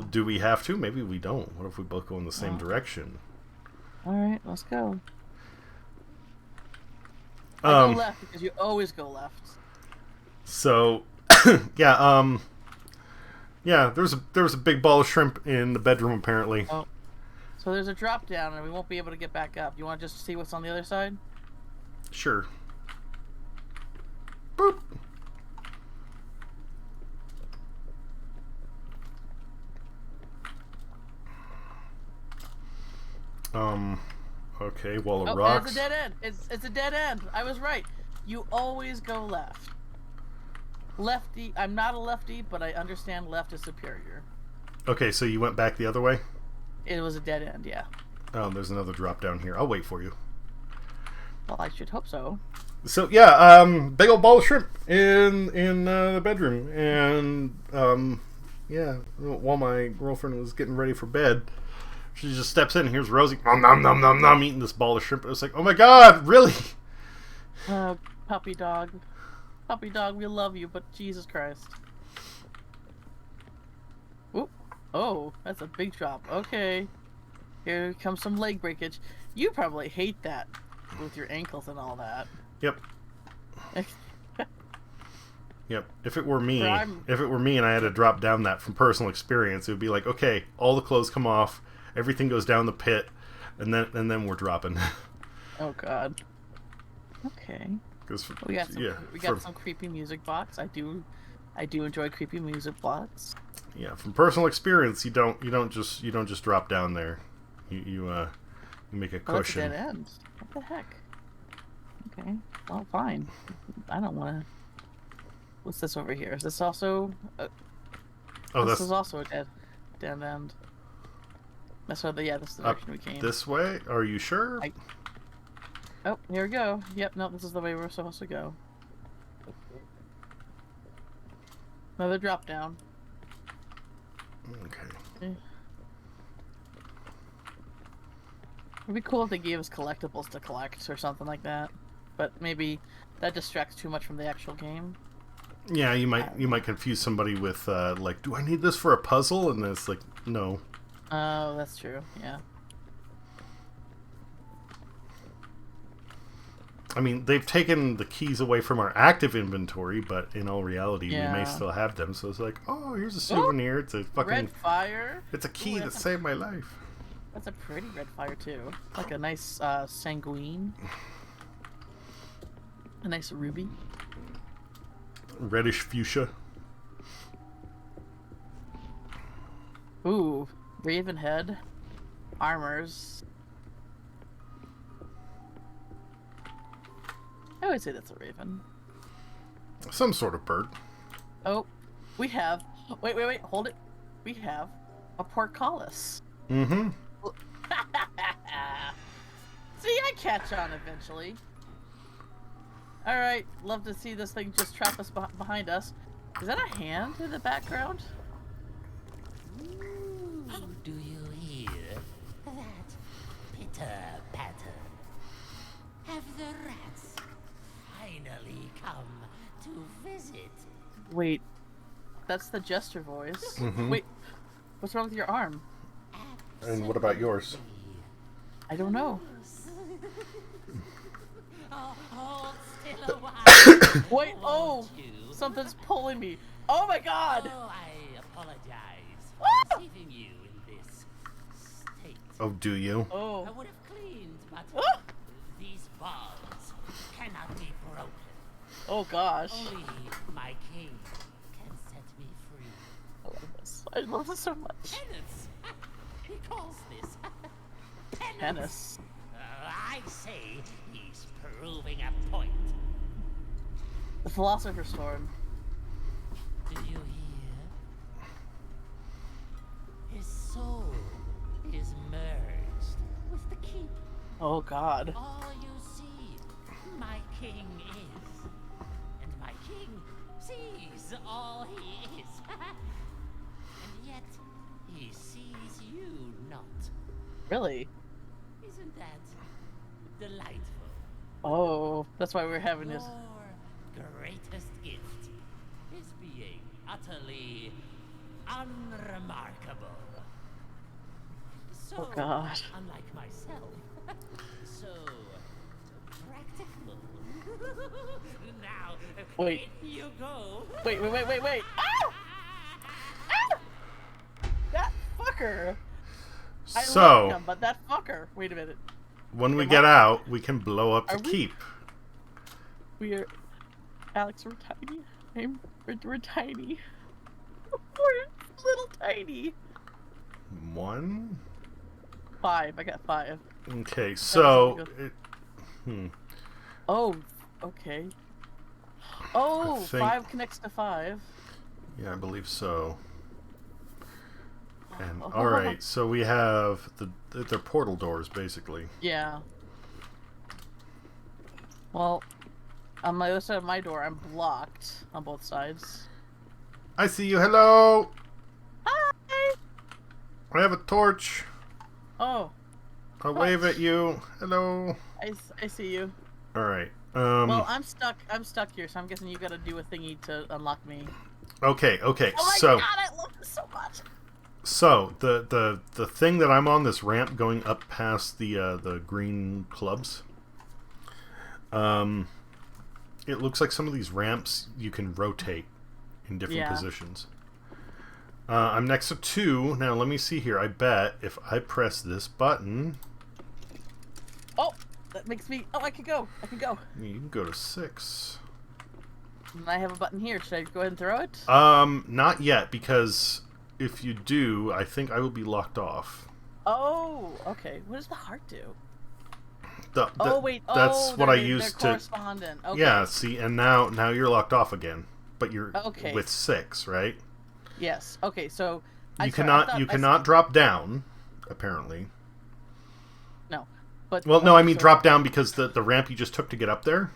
Do we have to? Maybe we don't. What if we both go in the same direction? Alright, let's go. I go left because you always go left. So, yeah, there was a big ball of shrimp in the bedroom apparently. Oh, so there's a drop down and we won't be able to get back up. You want to just see what's on the other side? Sure. Boop. Okay, wall of rocks. It's a dead end. It's a dead end. I was right. You always go left. Lefty. I'm not a lefty, but I understand left is superior. Okay, so you went back the other way? It was a dead end, yeah. Oh, there's another drop down here. I'll wait for you. Well, I should hope so. So yeah, big old ball of shrimp in the bedroom, and yeah, while my girlfriend was getting ready for bed, she just steps in. Here's Rosie, nom nom nom nom nom, eating this ball of shrimp. It was like, oh my god, really? Puppy dog, we love you, but Jesus Christ. Oop. Oh, that's a big drop. Okay, here comes some leg breakage. You probably hate that with your ankles and all that. Yep. Yep. If it were me and I had to drop down that from personal experience, it would be like, okay, all the clothes come off, everything goes down the pit, and then we're dropping. Oh god. Okay. We got some creepy music box. I do enjoy creepy music box. Yeah, from personal experience, you don't just drop down there. You make a cushion. That's a dead end. What the heck? Okay. Well, fine. I don't want to. What's this over here? Is this also? This is also a dead end. That's what this is the direction we came. This way? Are you sure? Oh, here we go. Yep. No, this is the way we're supposed to go. Another drop down. Okay. It'd be cool if they gave us collectibles to collect or something like that, but maybe that distracts too much from the actual game. Yeah, you might confuse somebody with like, do I need this for a puzzle? And it's like, no. Oh, that's true. Yeah. I mean, they've taken the keys away from our active inventory, but in all reality, we may still have them. So it's like, oh, here's a souvenir. It's a fucking red fire. It's a key that saved my life. That's a pretty red fire too. Like a nice sanguine. A nice ruby. Reddish fuchsia. Ooh, raven head. Armors. I would say that's a raven. Some sort of bird. Oh, we have... Wait, hold it. We have a portcullis. Mm-hmm. See, I catch on eventually. Alright, love to see this thing just trap us behind us. Is that a hand in the background? Ooh, do you hear that pitter-patter? Have the rats finally come to visit? Wait, that's the jester voice. Mm-hmm. Wait, what's wrong with your arm? And what about yours? I don't know. Hold still a while. Wait, oh! Something's pulling me. Oh my god! Oh, I apologize Ah! for leaving you in this state. Oh, do you? Oh. I would have cleaned, but Ah! these bonds cannot be broken. Oh gosh. Only my king can set me free. I love this. I love this so much. Penance! He calls this penance. Tennis. I say he's proving a point. The Philosopher's Sword. Do you hear? His soul is merged with the keep. Oh God. All you see, my king is. And my king sees all he is. And yet, he sees you not. Really? Isn't that delightful? Oh, that's why we're having this. Your greatest gift is being utterly unremarkable. So, Oh God. unlike myself, so practical. Now, Wait. in you go. Wait. Ah! Ah! That fucker. I love So, him, but that fucker. Wait a minute. when we Am get I- out, we can blow up the Are we- keep. We're Alex. We're tiny. We're tiny. We're little tiny. 1? 5. I got 5. Okay, so... something Oh, okay. Oh, think- 5 connects to 5. Yeah, I believe so. And Oh. alright, so we have they're portal doors, basically. Yeah. Well, on the other side of my door, I'm blocked on both sides. I see you, hello! Hi! I have a torch. Oh, I'll wave at you. Hello. I see you. Alright, Well, I'm stuck here, so I'm guessing you gotta do a thingy to unlock me. okay, Oh my so... God, I love this so much! So, the thing that I'm on, this ramp going up past the green clubs, it looks like some of these ramps you can rotate in different positions. I'm next to 2. Now, let me see here. I bet if I press this button... Oh! That makes me... Oh, I can go! You can go to 6. And I have a button here. Should I go ahead and throw it? Not yet, because if you do, I think I will be locked off. Oh, okay. What does the heart do? Oh, wait. That's what I used they're to... correspondent. Okay. Yeah, see, and now you're locked off again. But you're Okay. with 6, right? Yes. Okay, so... You cannot drop down, apparently. No. But, Well, no, I mean so- drop down because the ramp you just took to get up there,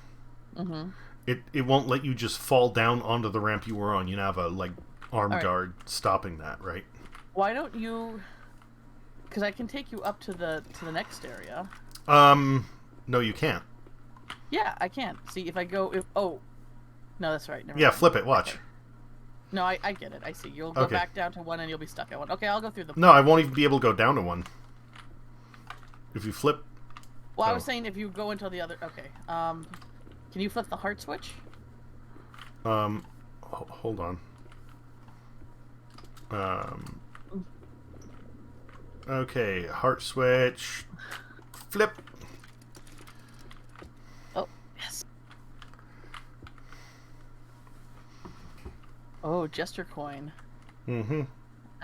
Mm-hmm. it won't let you just fall down onto the ramp you were on. You have a, like, arm Alright. guard stopping that, right? Why don't you... Because I can take you up to the next area. No, you can't. Yeah, I can. See, if I go... Oh. No, that's right. Never Yeah, mind. flip it, watch. Okay. No, I get it. I see. You'll go Okay. back down to 1 and you'll be stuck at 1. Okay, I'll go through the... No, I won't even be able to go down to 1. If you flip... Well, I Oh. was saying if you go into the other... Okay. Can you flip the heart switch? Hold on. Okay, heart switch. Flip. Oh, yes. Oh, Jester coin. Mm-hmm.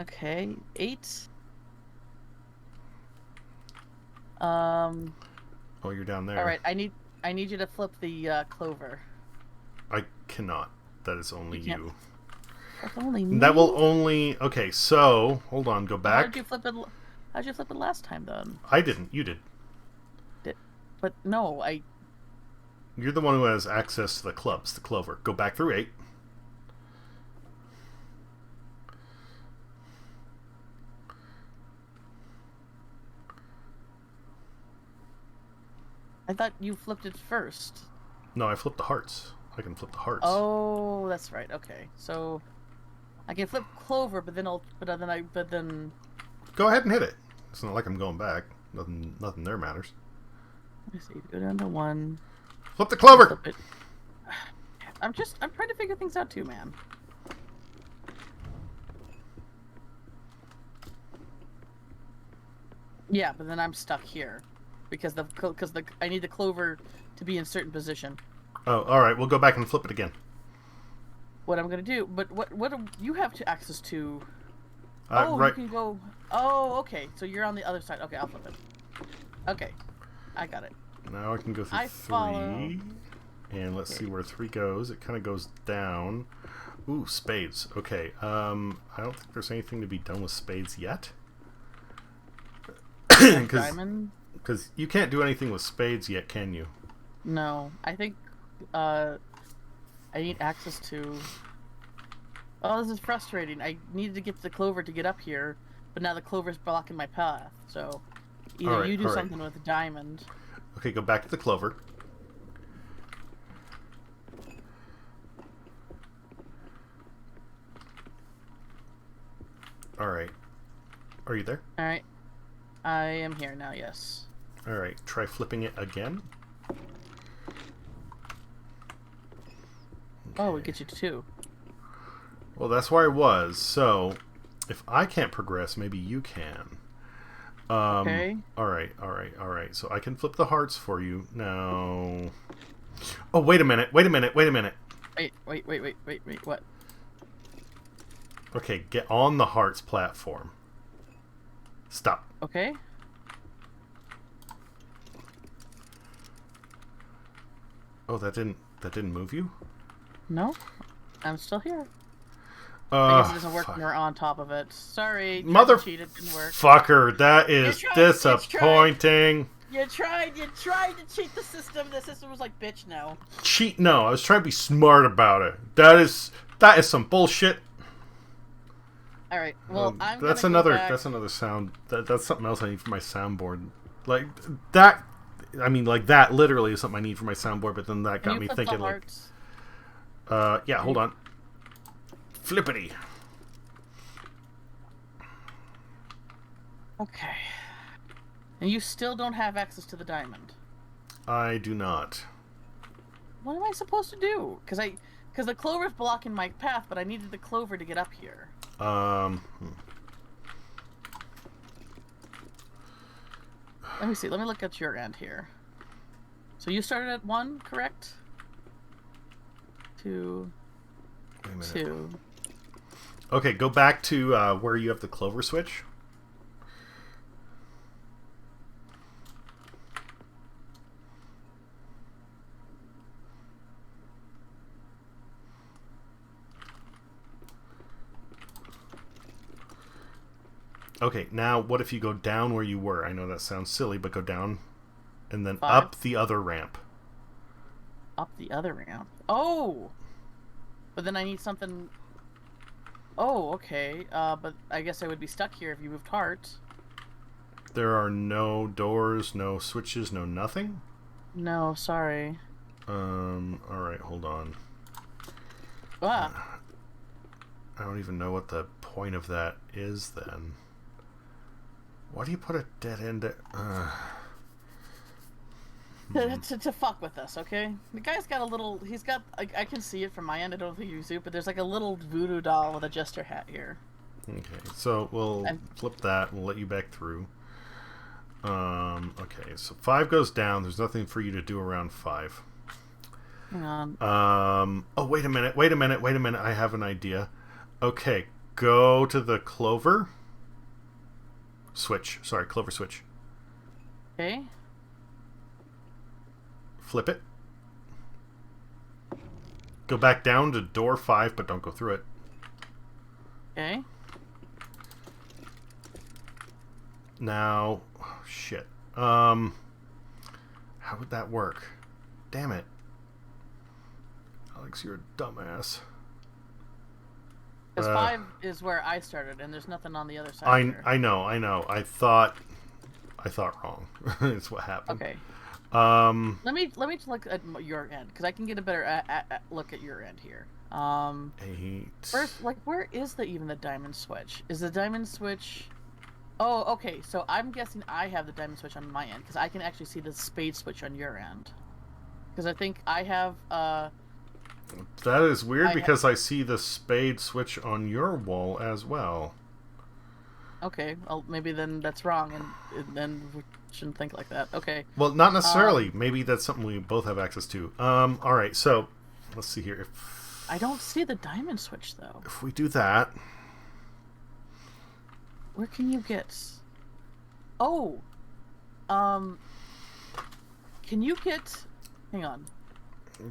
Okay, 8. Oh, you're down there. All right. I need you to flip the clover. I cannot. That is only You can't- you. That's only me. That will only... Okay, so... Hold on, go How back. did you flip it? How'd you flip it last time then? I didn't. You did. But no, You're the one who has access to the clubs, the clover. Go back through 8. I thought you flipped it first. No, I flipped the hearts. I can flip the hearts. Oh, that's right. Okay, so I can flip clover, but then Go ahead and hit it. It's not like I'm going back. Nothing there matters. let me see. Go down to 1. Flip the clover! Flip it. I'm trying to figure things out too, man. Yeah, but then I'm stuck here because I need the clover to be in a certain position. Oh, alright. We'll go back and flip it again. What I'm gonna do, but what do you have to access to? Right. You can go. Oh, okay. So you're on the other side. Okay, I'll flip it. Okay, I got it. Now I can go through I 3. follow. And let's see Okay. where 3 goes. It kind of goes down. Ooh, spades. Okay. I don't think there's anything to be done with spades yet. Because Diamond. Because you can't do anything with spades yet, can you? No, I think I need access to. Oh, this is frustrating. I needed to get to the clover to get up here, but now the clover's blocking my path. So either you do something with the diamond. Okay, go back to the clover. Alright. Are you there? Alright. I am here now, yes. Alright, try flipping it again. Oh, we get you to 2. Well, that's where I was. So, if I can't progress, maybe you can. Okay. Alright. So I can flip the hearts for you. Now... Oh, wait a minute. Wait, what? Okay, get on the hearts platform. Stop. Okay. Oh, that didn't move you? No, I'm still here. I guess it doesn't work fuck. when we're on top of it. Sorry, cheat, it didn't work. Fucker, that is disappointing. You tried to cheat the system. The system was like, bitch, no. Cheat? No, I was trying to be smart about it. That is some bullshit. All right. Well, that's another sound. That's something else I need for my soundboard. Like that. I mean, like that literally is something I need for my soundboard. But then that got me thinking, like, yeah. Hold on. Flippity. Okay. And you still don't have access to the diamond. I do not. What am I supposed to do? Because the clover's blocking my path, but I needed the clover to get up here. Let me see. Let me look at your end here. So you started at 1, correct? 2. 2. Okay, go back to where you have the clover switch. Okay, now what if you go down where you were? I know that sounds silly, but go down and then 5. up the other ramp. Up the other ramp? Oh! But then I need something... Oh, okay. But I guess I would be stuck here if you moved heart. There are no doors, no switches, no nothing? No, sorry. Alright, hold on. Ah! I don't even know what the point of that is then. Why do you put a dead end there? To fuck with us, okay? The guy's got a little... He's got... I can see it from my end. I don't think you zoom, but there's like a little voodoo doll with a jester hat here. Okay, so we'll flip that. We'll let you back through. Okay, so 5 goes down. There's nothing for you to do around 5. Hang on. Oh, wait a minute. I have an idea. Okay, go to the clover switch. Sorry, clover switch. Okay. Flip it. Go back down to door 5, but don't go through it. Okay. Now, oh, shit. How would that work? Damn it. Alex, you're a dumbass. Because 5 is where I started, and there's nothing on the other side here. I know. I thought wrong. It's what happened. Okay. Let me look at your end, because I can get a better look at your end here. 8. First, like, where is even the diamond switch? Is the diamond switch... Oh, okay, so I'm guessing I have the diamond switch on my end, because I can actually see the spade switch on your end. Because I think I have, That is weird, because I see the spade switch on your wall as well. Okay, well, maybe then that's wrong, and then we shouldn't think like that. Okay. Well, not necessarily. Maybe that's something we both have access to. Alright, so, let's see here. I don't see the diamond switch, though. If we do that... Where can you get... Oh! Can you get... Hang on.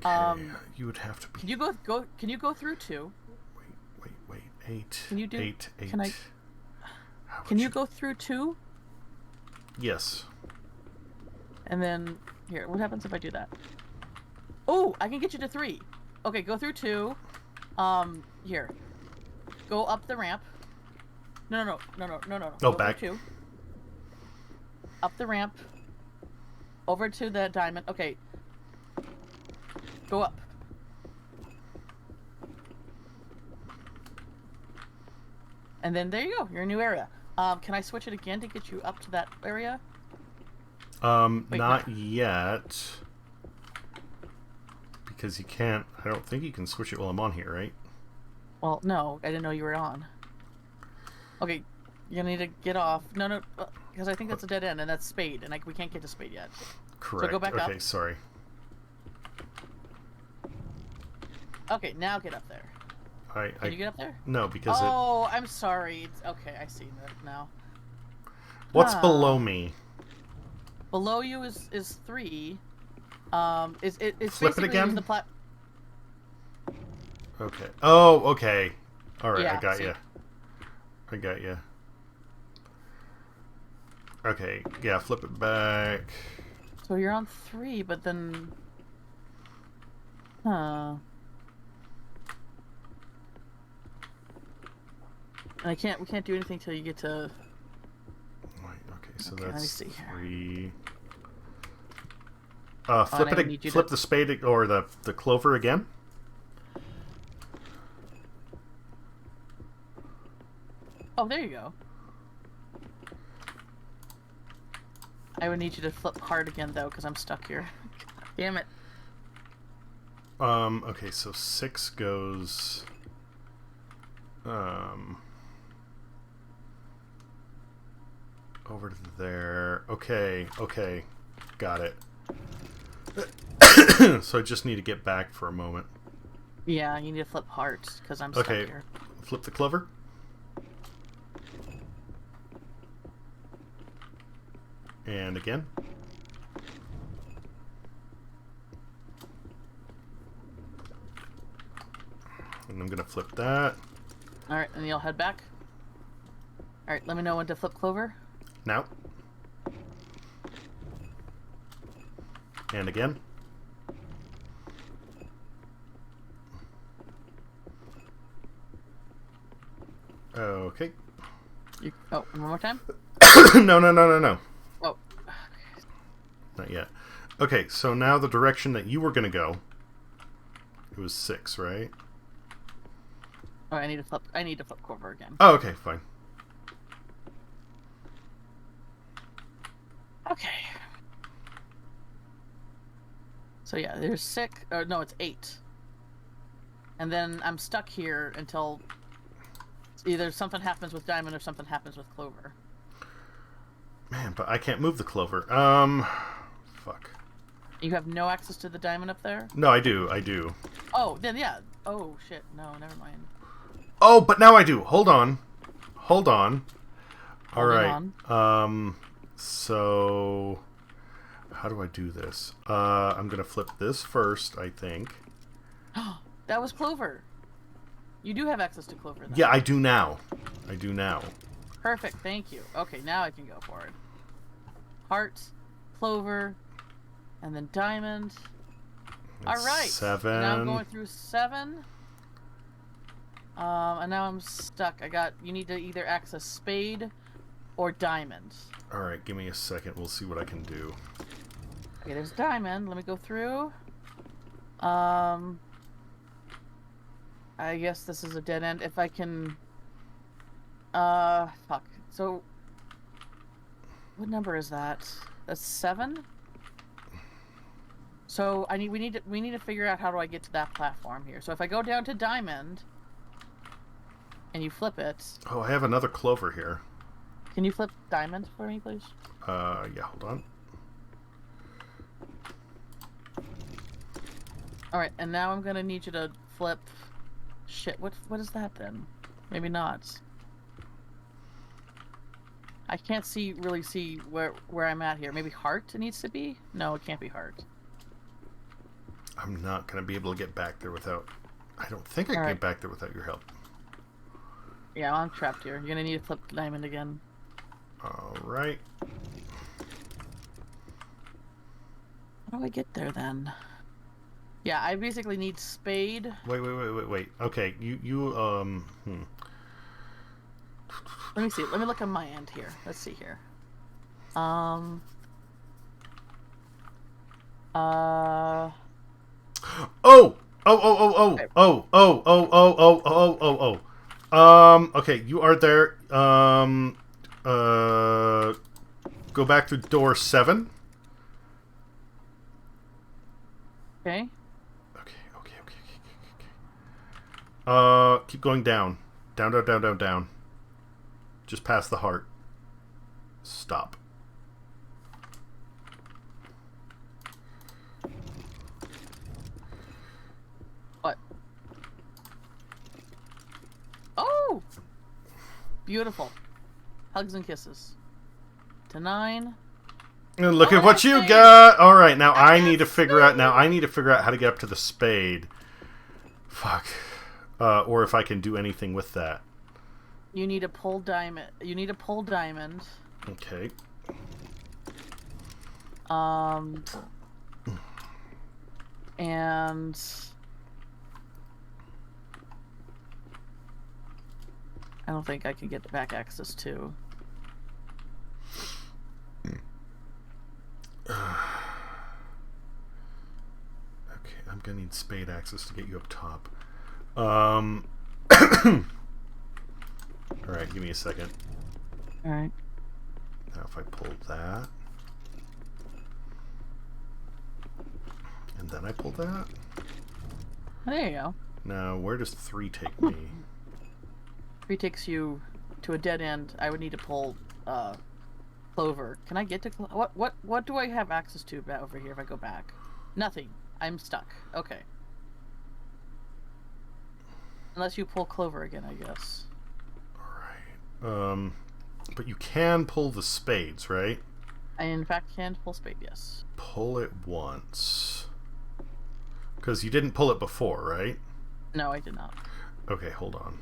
Okay, you would have to be... Can you go? Can you go through 2? Wait. 8. Can you do... 8. Can you go through 2? Yes. And then, here, what happens if I do that? Oh, I can get you to 3. Okay, go through 2. Here. Go up the ramp. No. Oh, Go back. through 2. Up the ramp. Over to the diamond. Okay. Go up. And then there you go. You're in a new area. Can I switch it again to get you up to that area? Wait, not yet. Because you can't... I don't think you can switch it while I'm on here, right? Well, no. I didn't know you were on. Okay. You're gonna need to get off. No. Because I think that's a dead end, and that's Spade, and we can't get to Spade yet. Correct. So go back up. Okay, sorry. Okay, now get up there. Can you get up there? No, because I'm sorry. It's okay. I see that now. What's below me? Below you is 3. It's Flip it basically again? the Okay. Oh, okay. All right, Yeah, I got see. you. I got you. Okay, yeah, flip it back. So you're on 3, but then, huh? And we can't do anything till you get to. Wait, okay, so Okay, let me that's see here. 3. and I need you Flip to- the spade or the clover again. Oh, there you go. I would need you to flip hard again though, because I'm stuck here. Damn it. Okay, so 6 goes over to there. Okay, got it. So I just need to get back for a moment. Yeah, you need to flip hearts because I'm stuck Okay, here. flip the clover. And again. And I'm gonna flip that. All right, and you'll head back. All right, let me know when to flip clover. Now. And again. Okay. Oh, one more time. No. Oh, Not yet. Okay, so now the direction that you were going to go, it was 6, right? oh, I need to flip clover again. Oh, okay, fine. Okay. So yeah, there's 6. Or no, it's 8. And then I'm stuck here until either something happens with diamond or something happens with clover. Man, but I can't move the clover. Fuck. You have no access to the diamond up there? No, I do. Oh, then yeah. Oh shit. No, never mind. Oh, but now I do. Hold on. All Holding right. on. So how do I do this? I'm gonna flip this first, I think. That was clover. You do have access to clover then. Yeah, I do now. Perfect, thank you. Okay, now I can go for it. Heart, clover, and then diamond. All right. 7. Now I'm going through 7. And now I'm stuck. You need to either access spade or diamond. All right, give me a second. We'll see what I can do. Okay, there's diamond. Let me go through. I guess this is a dead end. If I can... fuck. So... What number is that? That's 7? So, we need to figure out how do I get to that platform here. So if I go down to diamond... And you flip it... Oh, I have another clover here. Can you flip diamond for me, please? Yeah, hold on. Alright, and now I'm gonna need you to flip... Shit, what is that then? Maybe not. I can't really see where I'm at here. Maybe heart it needs to be? No, it can't be heart. I'm not going to be able to get back there without... I don't think I can get back there without your help. Yeah, I'm trapped here. You're gonna need to flip diamond again. All right. How do I get there then? Yeah, I basically need spade. Wait. Okay, Let me see. Let me look on my end here. Let's see here. Uh. Okay, you are there. Go back to door 7. Okay. Okay. Keep going down. Down. Just past the heart. Stop. What? Oh! Beautiful. Hugs and kisses. To 9. And look Oh, at what you spade. got. All right, now I need to got figure out. spade. Now I need to figure out how to get up to the spade. Fuck. Or if I can do anything with that. You need a pull diamond. Okay. And I don't think I can get back access to. Okay, I'm gonna need spade access to get you up top. Alright, give me a second. Alright. Now if I pull that. And then I pull that. There you go. Now, where does 3 take me? 3 takes you to a dead end. I would need to pull Clover. Can I get to what do I have access to over here if I go back? Nothing. I'm stuck. Okay. Unless you pull Clover again, I guess. Alright. But you can pull the spades, right? I in fact can pull spade, yes. Pull it once. Because you didn't pull it before, right? No, I did not. Okay, hold on.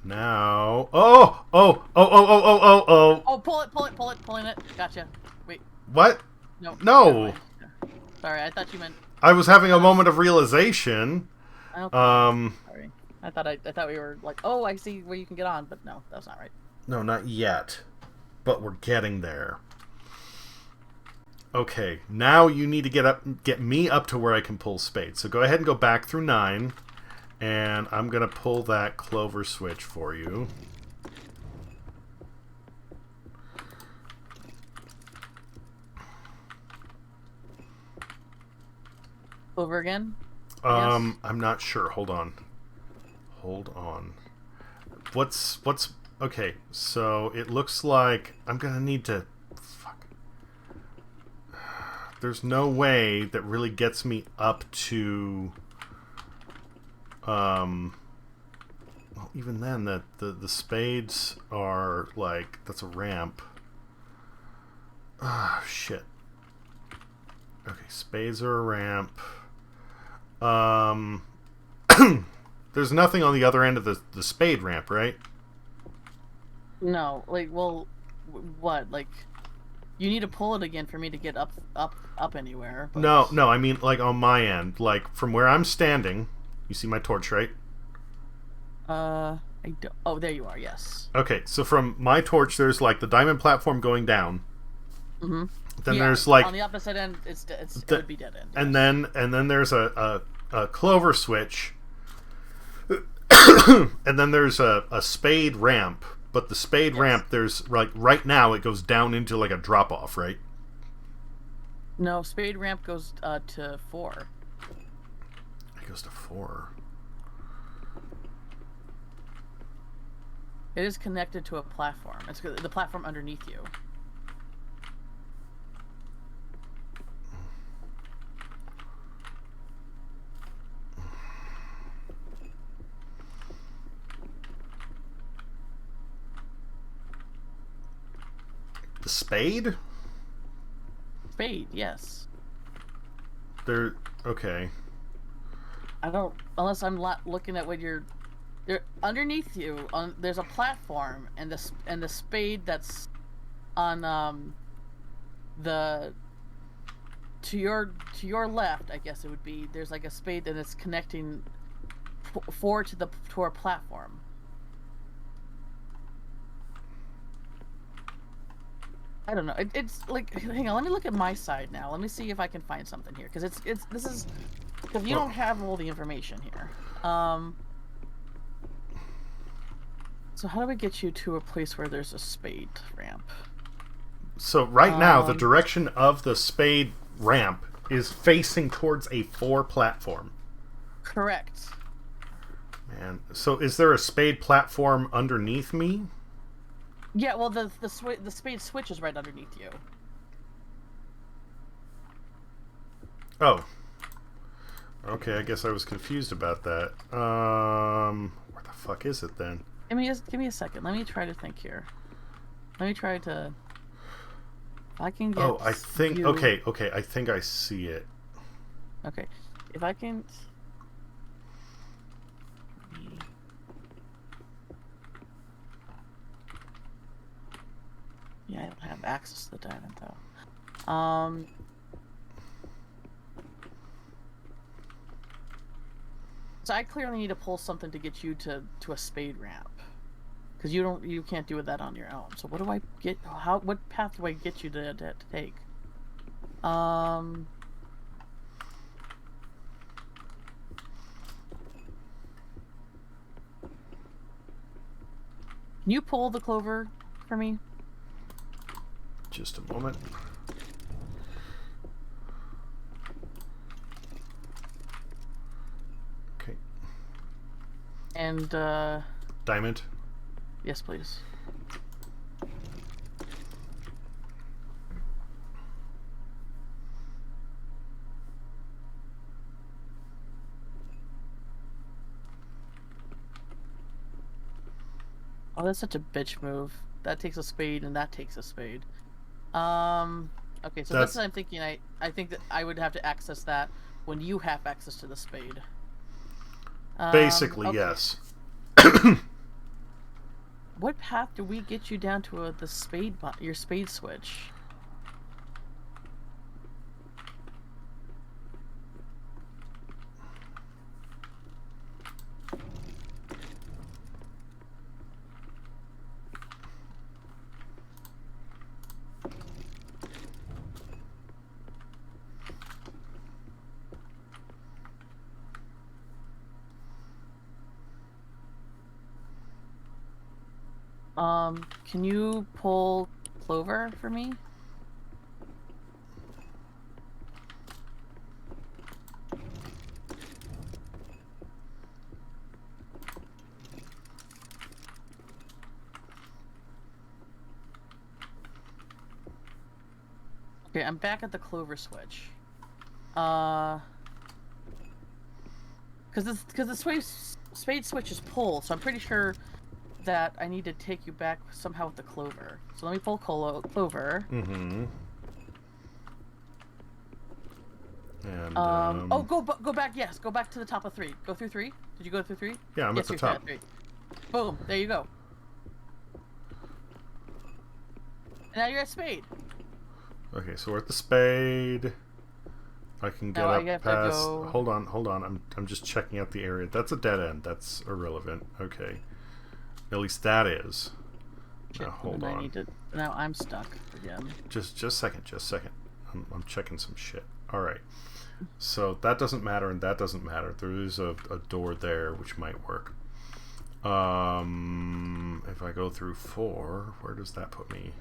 Now... Oh, pulling it. Gotcha. Wait. What? No. No! Sorry, I thought you meant... I was having a moment of realization. Sorry. I thought we were like, oh, I see where you can get on, but no, that's not right. No, not yet. But we're getting there. Okay, now you need to get me up to where I can pull spades. So go ahead and go back through 9, and I'm gonna pull that Clover switch for you. Over again? Yes. I'm not sure. Hold on. What's okay, so it looks like I'm gonna need to there's no way that really gets me up to well, even then the spades are like, that's a ramp. Shit. Okay, spades are a ramp. There's nothing on the other end of the spade ramp, right? No, like, well, what? Like, you need to pull it again for me to get up anywhere. But... No, I mean, like, on my end. Like, from where I'm standing, you see my torch, right? I don't... Oh, there you are, yes. Okay, so from my torch, there's, like, the diamond platform going down. Mm-hmm. Then there's, like... On the opposite end, it would be dead end. Yes. And then there's a clover switch. And then there's a spade ramp. But the spade ramp, there's, like, right now, it goes down into, like, a drop-off, right? No, spade ramp goes to 4. It goes to 4. It is connected to a platform. It's the platform underneath you. The spade? Spade, yes. There. Okay. I don't, unless I'm looking at what you're. There underneath you. There's a platform, and the spade that's on the to your left, I guess it would be. There's like a spade and it's connecting forward to our platform. I don't know. It's like, hang on. Let me look at my side now. Let me see if I can find something here, because because you don't have all the information here. So how do we get you to a place where there's a spade ramp? So right now, the direction of the spade ramp is facing towards a 4 platform. Correct. Man, so is there a spade platform underneath me? Yeah, well, the spade switch is right underneath you. Oh. Okay, I guess I was confused about that. Where the fuck is it then? Give me a second. Let me try to think here. Let me try to... If I can get... Oh, I think... you... Okay, I think I see it. Okay. If I can... Yeah, I don't have access to the diamond, though. So I clearly need to pull something to get you to a spade ramp, because you can't do that on your own. So what do I get? What path do I get you to take? Can you pull the clover for me? Just a moment. Okay. And Diamond? yes, please. Oh, that's such a bitch move. That takes a spade, and that takes a spade. Okay, so that's what I'm thinking. I think that I would have to access that when you have access to the spade. Basically, okay. yes. What path do we get you down to the spade your spade switch? Can you pull clover for me? Okay, I'm back at the clover switch. Because the spade switch is pulled, so I'm pretty sure that I need to take you back somehow with the clover. So let me pull clover. Mm-hmm. And oh, go back. Yes, go back to the top of 3. Go through 3. Did you go through 3? Yeah, I'm yes, at the top. 3. Boom. There you go. And now you're at spade. Okay, so we're at the spade. I can get up past. Go... Hold on. I'm just checking out the area. That's a dead end. That's irrelevant. Okay, at least that is. Shit, now hold on. Now I'm stuck again. Just a second. I'm checking some shit. All right. So that doesn't matter, and that doesn't matter. There is a door there which might work. If I go through 4, where does that put me?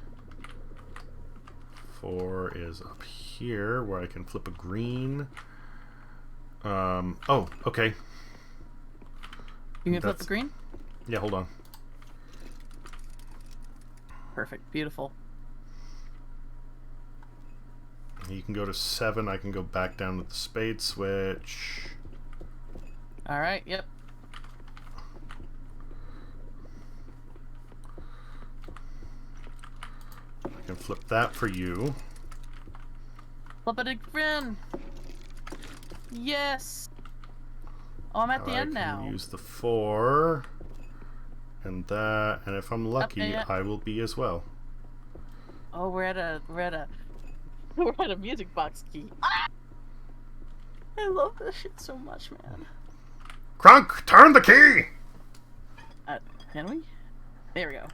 4 is up here, where I can flip a green. Oh, okay. You can flip the green? Yeah, hold on. Perfect. Beautiful. You can go to 7. I can go back down to the spade switch. Alright, yep. I can flip that for you. Flip it again. Yes. Oh, I'm at the end now. I can use the 4 and that, and if I'm lucky, yeah. I will be as well. Oh, we're at a we're at a music box key. I love this shit so much, man. Crunk, turn the key! Can we? There we go.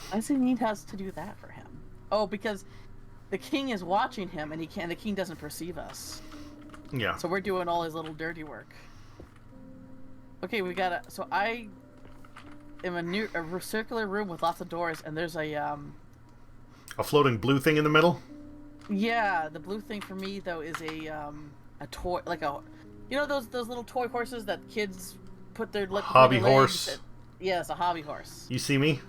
Why does he need us to do that for him? Oh, because the king is watching him, and the king doesn't perceive us. Yeah. So we're doing all his little dirty work. Okay, we got a. So I am a circular room with lots of doors, and there's a floating blue thing in the middle. Yeah, the blue thing for me though is a toy, like a, you know those little toy horses that kids put their hobby horse. Yeah, it's a hobby horse. You see me?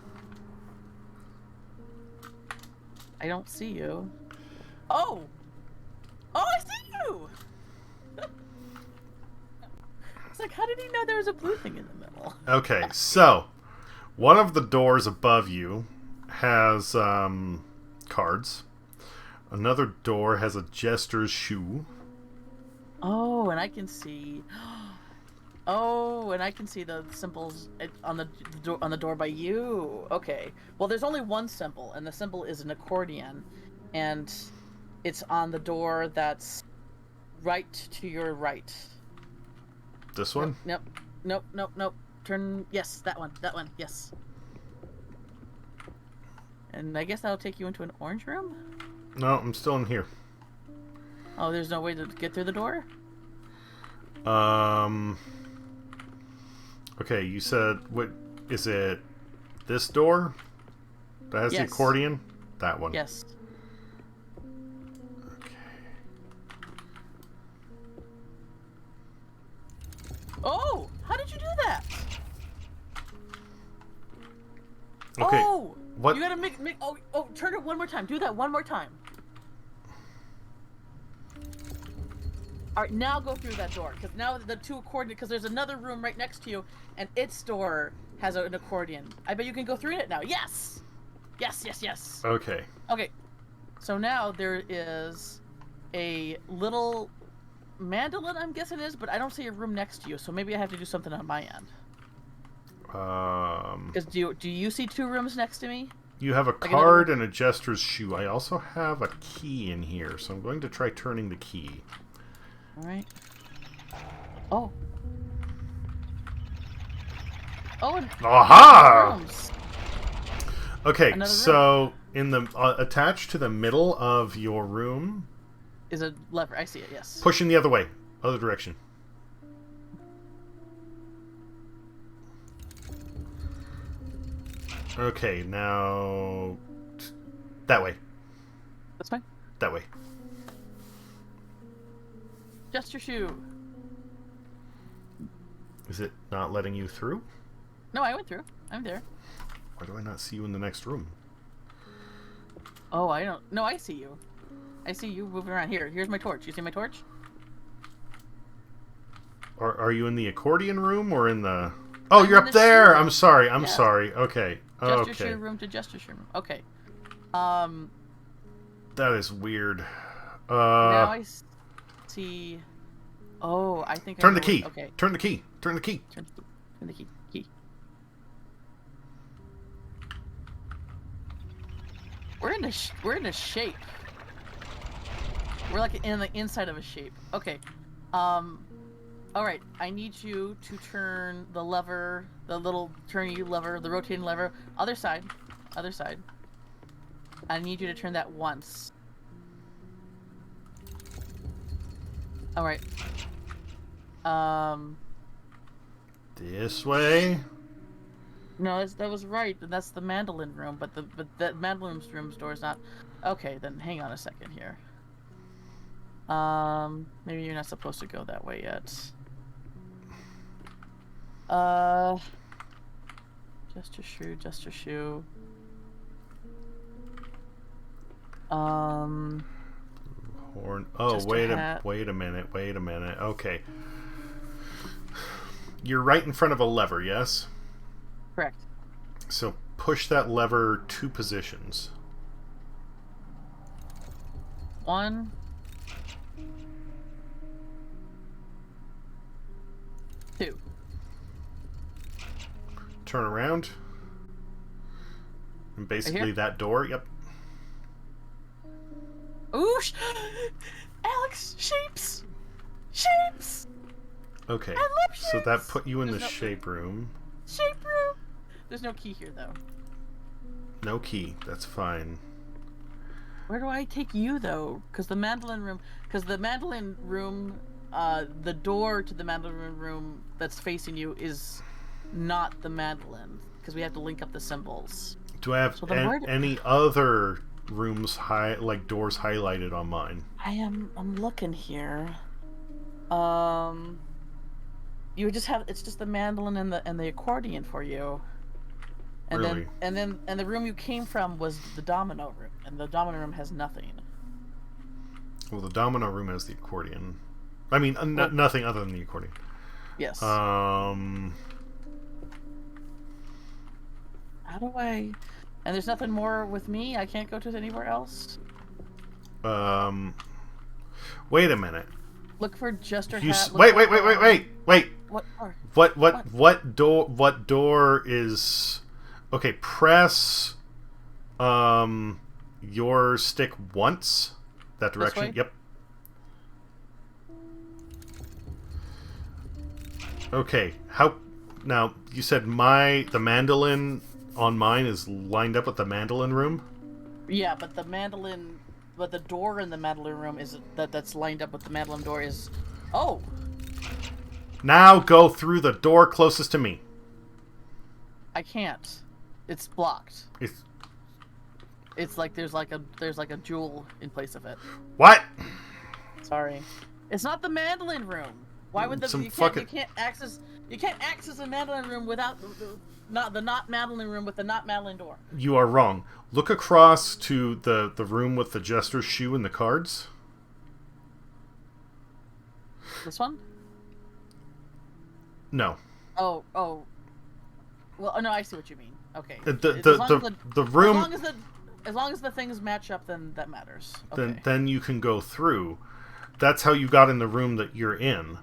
I don't see you. Oh! Oh, I see you! It's like, how did he know there was a blue thing in the middle? Okay, so one of the doors above you has cards. Another door has a jester's shoe. Oh, and I can see. Oh, and I can see the symbols on the door by you. Okay. Well, there's only one symbol, and the symbol is an accordion, and it's on the door that's right to your right. This one? Nope. Turn. Yes, that one. Yes. And I guess that'll take you into an orange room? No, I'm still in here. Oh, there's no way to get through the door? Okay, you said, what is it? This door that has the accordion? That one. Yes. Okay. Oh, how did you do that? Okay. Oh, what? You gotta make. Oh, turn it one more time. Do that one more time. All right, now go through that door, because now the two accordion. Because there's another room right next to you, and its door has an accordion. I bet you can go through it now. Yes. Okay. Okay. So now there is a little mandolin, I'm guessing it is, but I don't see a room next to you, so maybe I have to do something on my end. Because do you see two rooms next to me? You have a card and a jester's shoe. I also have a key in here, so I'm going to try turning the key. All right. Oh. Oh. And aha! Rooms. Okay, so in the attached to the middle of your room is a lever. I see it. Yes. Pushing the other way, other direction. Okay, now that way. That's fine. That way. Just your shoe. Is it not letting you through? No, I went through. I'm there. Why do I not see you in the next room? Oh, I don't. No, I see you. I see you moving around. Here's my torch. You see my torch? Are you in the accordion room or in the... Oh, you're up the there! shoe. I'm sorry. I'm sorry. Okay. Just your Okay. shoe room to just your shoe room. Okay. That is weird. Now I see... Oh, I think Turn the key. Okay. Turn the key. Turn the key. Turn the key. We're in a shape. We're like in the inside of a shape. Okay. All right. I need you to turn the lever, the little turny lever, the rotating lever. Other side. I need you to turn that once. All right. This way. No, that was right. That's the mandolin room, but that mandolin room's door is not. Okay, then hang on a second here. Maybe you're not supposed to go that way yet. Just a shoe. Horn. Oh, wait a minute. Okay. You're right in front of a lever, yes? Correct. So push that lever 2 positions. 1. Two. Turn around. And basically that door, yep. Ooh, Alex, shapes! Shapes! Okay, I love so that shapes! put you in There's the no- shape room. Shape room! There's no key here, though. No key, that's fine. Where do I take you, though? Because the mandolin room... the door to the mandolin room that's facing you is not the mandolin. Because we have to link up the symbols. Do I have So then where do- any other rooms, like doors highlighted on mine? I'm looking here. You just have... It's just the mandolin and the accordion for you. And Really? then the room you came from was the domino room, and the domino room has nothing. Well, the domino room has the accordion. I mean, nothing other than the accordion. Yes. How do I... And there's nothing more with me? I can't go to anywhere else? Wait a minute. Look for Jester You Hat. wait. What? What door is... Okay, press your stick once. That direction. way? Yep. Okay. How now you said the mandolin on mine is lined up with the mandolin room? Yeah, but the door in the mandolin room is that's lined up with the mandolin door is... Oh! Now go through the door closest to me. I can't. It's blocked. It's like there's like a jewel in place of it. What? Sorry. It's not the mandolin room. Why would you can't access the mandolin room without the not mandolin room with the not mandolin door. You are wrong. Look across to the room with the jester's shoe and the cards. This one? No. Oh. Well, no, I see what you mean. Okay. The room. As long as the things match up, then that matters. Okay. Then you can go through. That's how you got in the room that you're in.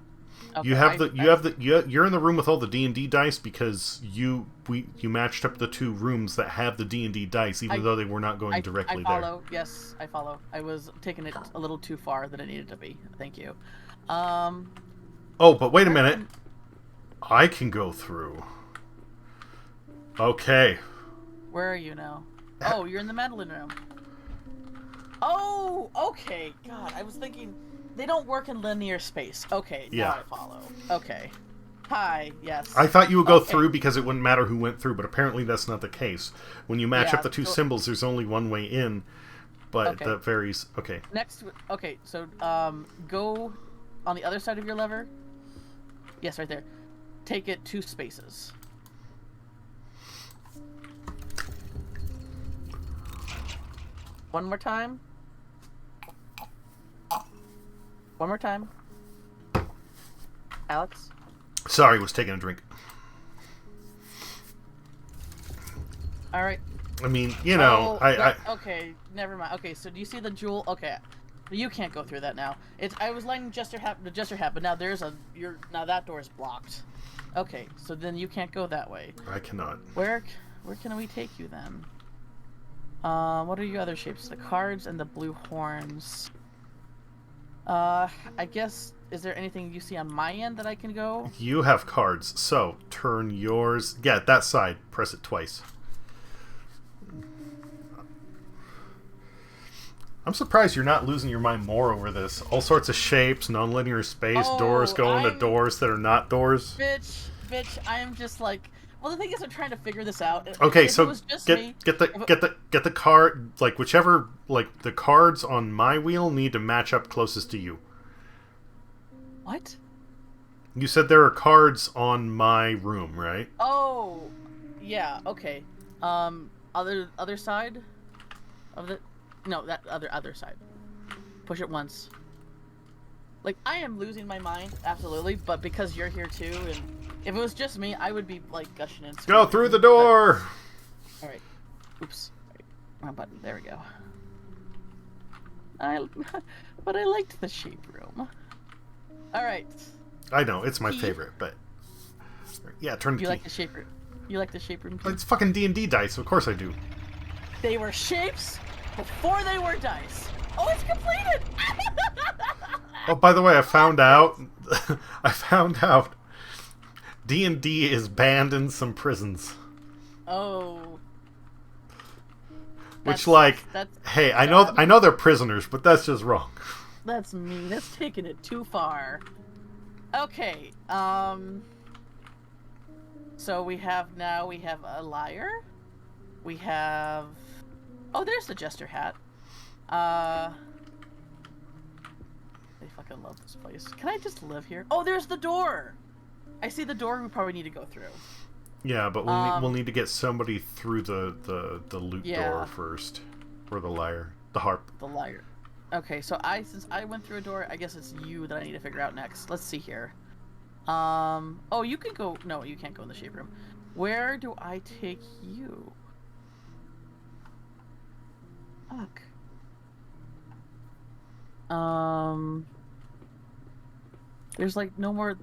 Okay, You're in the room with all the D&D dice because you matched up the two rooms that have the D&D dice, even though they were not going directly I follow. There. Yes, I follow. I was taking it a little too far than it needed to be. Thank you. Oh, but wait a minute. I can go through. Okay. Where are you now? Oh, you're in the mandolin room. Oh, okay. God, I was thinking they don't work in linear space. Okay, now I follow. Okay. Hi, yes. I thought you would go through because it wouldn't matter who went through, but apparently that's not the case. When you match up the two symbols, there's only one way in, but that varies. Okay. So go on the other side of your lever. Yes, right there. Take it 2 spaces. One more time. One more time. Alex? Sorry, was taking a drink. All right. I mean, okay, never mind. Okay, so do you see the jewel? Okay, you can't go through that now. I was lining the jester hat, but now now that door is blocked. Okay, so then you can't go that way. I cannot. Where can we take you then? What are your other shapes? The cards and the blue horns. I guess, is there anything you see on my end that I can go? You have cards, so turn yours. Yeah, that side. Press it twice. I'm surprised you're not losing your mind more over this. All sorts of shapes, non-linear space, doors going to doors that are not doors. Bitch, I am just like... Well, the thing is, I'm trying to figure this out. Okay, so get the card, like whichever, like the cards on my wheel need to match up closest to you. What? You said there are cards on my room, right? Oh, yeah. Okay. Other side of the... No, that other side. Push it once. Like, I am losing my mind, absolutely, but because you're here too, and if it was just me, I would be, like, gushing and screaming. Go through the door! Alright. Oops. Right. Wrong button. There we go. But I liked the shape room. All right. I know it's my Key. favorite, but yeah, turn the You key. like the shape room? You like the shape room too? It's fucking D&D dice, of course I do. They were shapes before they were dice. Oh, it's completed! Oh, by the way, I found out. D&D is banned in some prisons. Oh. Which, That's hey, I God. know they're prisoners, but that's just wrong. That's mean. That's taking it too far. Okay. So we have a liar. We have. Oh, there's the jester hat. I fucking love this place. Can I just live here? Oh, there's the door. I see the door we probably need to go through. Yeah, but we'll need to get somebody through the loot door first, or the lyre, the harp. The liar. Okay, so since I went through a door, I guess it's you that I need to figure out next. Let's see here. Oh, you can go. No, you can't go in the shape room. Where do I take you? Fuck. There's like no more.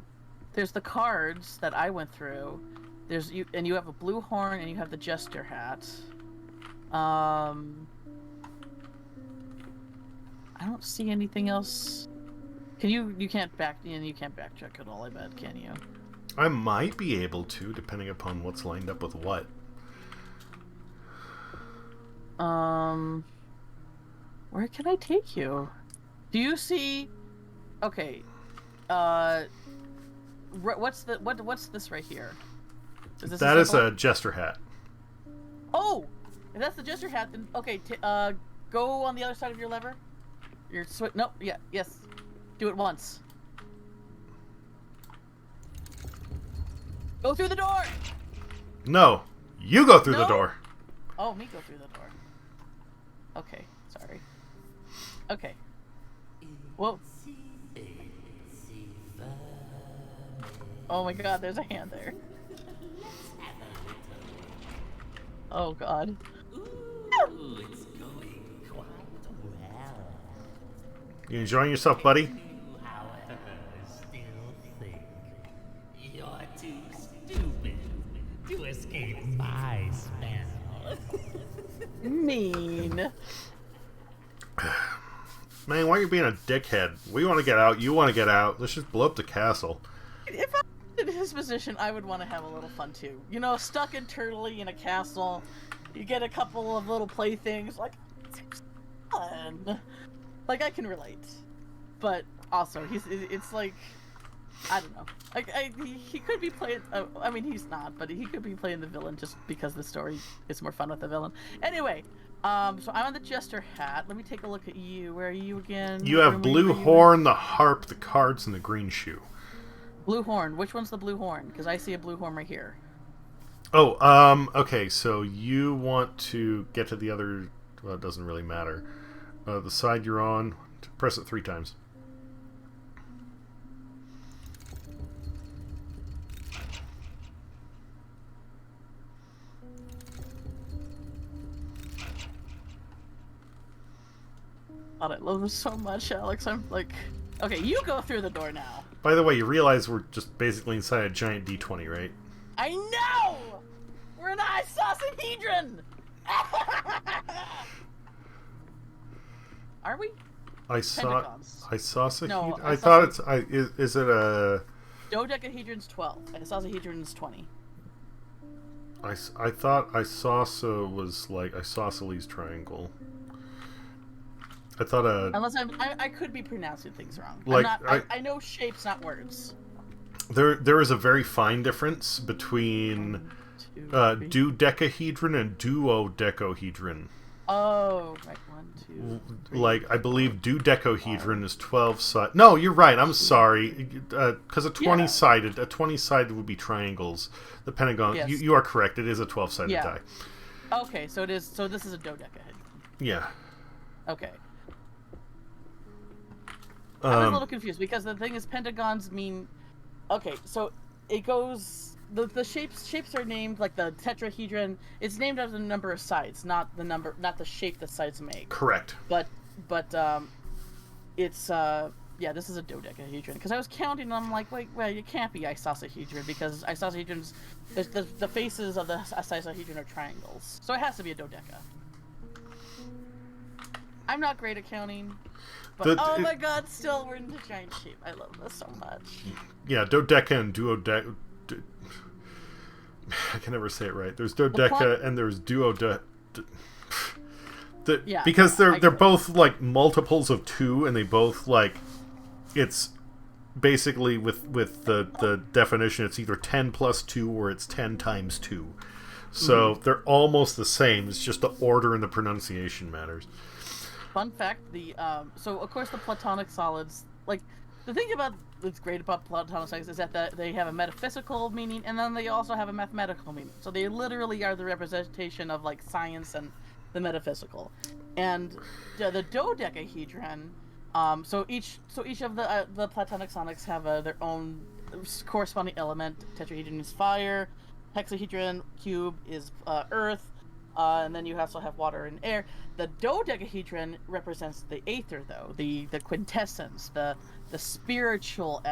There's the cards that I went through. There's you, and you have a blue horn, and you have the jester hat. I don't see anything else. Can you can't backtrack at all, I bet, can you? I might be able to, depending upon what's lined up with what. Where can I take you? Do you see? Okay. What's this right here? That is a jester hat. Oh, if that's the jester hat, then okay. Go on the other side of your lever. Nope. Yeah. Yes. Do it once. Go through the door. No, you go through the No? door. Oh, me go through the door. Okay. Sorry. Okay. Whoa. Oh my God, there's a hand there. Oh God. Ooh, it's going quite well. You enjoying yourself, buddy? You, however, still think you're too stupid to escape my spell. Mean. Man, why are you being a dickhead? We want to get out. You want to get out. Let's just blow up the castle. If I was in his position, I would want to have a little fun too. You know, stuck internally in a castle, you get a couple of little playthings. Like, it's fun. Like, I can relate. But also, it's like, I don't know. He could be playing. I mean, he's not, but he could be playing the villain just because the story is more fun with the villain. Anyway, so I'm on the jester hat. Let me take a look at you. Where are you again? You have blue horn, the harp, the cards, and the green shoe. Blue horn. Which one's the blue horn? Because I see a blue horn right here. Oh, okay, so you want to get to the other... Well, it doesn't really matter. The side you're on, press it 3 times. God, I love this so much, Alex. I'm like... Okay, you go through the door now. By the way, you realize we're just basically inside a giant D20, right? I know! We're an isosahedron! Are we? Pentagons. Isosahedron? No, I thought it's... is it a... Dodecahedron's 12, and isosahedron's 20. I thought isosa was like isosceles triangle. I thought Unless I could be pronouncing things wrong. Like, I know shapes, not words. There is a very fine difference between dodecahedron and duodecahedron. Oh, right, 1, 2, 3. Like, I believe dodecahedron is 12 sided. No, you're right. I'm sorry, because a 20-sided, a 20-sided would be triangles. The pentagon. Yes. You are correct. It is a 12-sided die. Okay, so it is. So this is a dodecahedron. Yeah. Okay. I was a little confused because the thing is, pentagons mean. Okay, so it goes. The shapes are named like the tetrahedron. It's named after the number of sides, not the shape the sides make. Correct. But but it's yeah, this is a dodecahedron because I was counting and I'm like, wait, well, it can't be icosahedron because icosahedrons, the faces of the icosahedron are triangles, so it has to be a dodeca. I'm not great at counting, but oh my god, still we're in the giant shape. I love this so much. Yeah, dodeca and duodeca. I can never say it right. There's dodeca and there's duodeca. Yeah, because they're both like multiples of 2, and they both like it's basically with the definition it's either 10 plus 2 or it's 10 times 2. So they're almost the same. It's just the order and the pronunciation matters. Fun fact: so of course the Platonic solids, like the thing about that's great about Platonic solids is that they have a metaphysical meaning and then they also have a mathematical meaning. So they literally are the representation of like science and the metaphysical. And the dodecahedron, so each of the Platonic sonics have their own corresponding element. Tetrahedron is fire, hexahedron cube is earth. And then you also have water and air. The dodecahedron represents the aether, though, the quintessence, the spiritual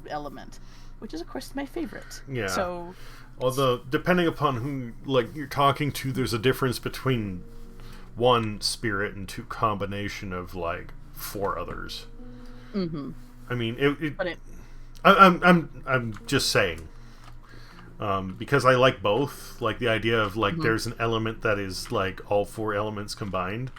element, which is, of course, my favorite. Yeah. So, although, depending upon who you're talking to, there's a difference between one spirit and 2 combination of 4 others. Mm-hmm. I mean, I'm just saying. Because I like both, like the idea of there's an element that is all 4 elements combined,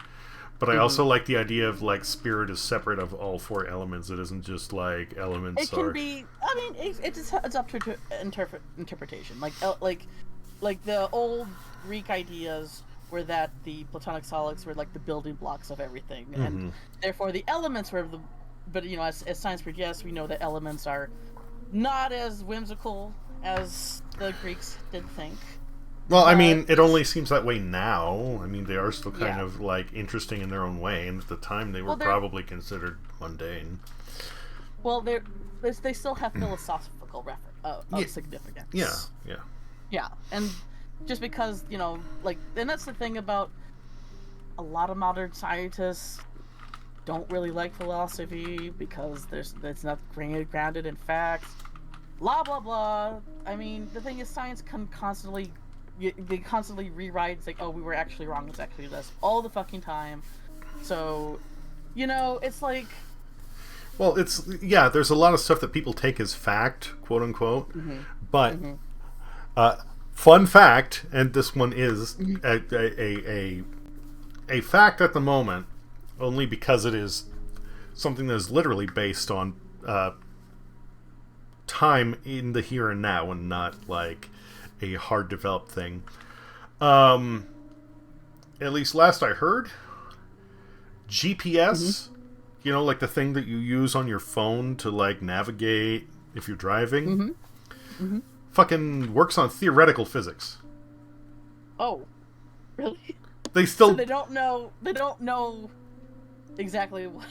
but I also like the idea of spirit is separate of all 4 elements. It isn't just elements. It can be. I mean, it's up to interpretation. Like the old Greek ideas were that the Platonic solids were the building blocks of everything, and therefore the elements were the. But as science progresses, we know that elements are not as whimsical as the Greeks did think. Well, I mean, it only seems that way now. I mean, they are still kind of interesting in their own way, and at the time they were probably considered mundane. Well, they still have philosophical significance. Yeah, and just because and that's the thing about a lot of modern scientists don't really like philosophy because it's not grounded in facts. Blah blah blah. I mean, the thing is, science can constantly rewrite. It's like, oh, we were actually wrong. It's actually this all the fucking time. So, it's like. Well, there's a lot of stuff that people take as fact, quote unquote. But fun fact, and this one is a fact at the moment, only because it is something that is literally based on. Time in the here and now and not a hard developed thing. At least last I heard, GPS, the thing that you use on your phone to navigate if you're driving, fucking works on theoretical physics. Oh, really? They still so they don't know exactly what.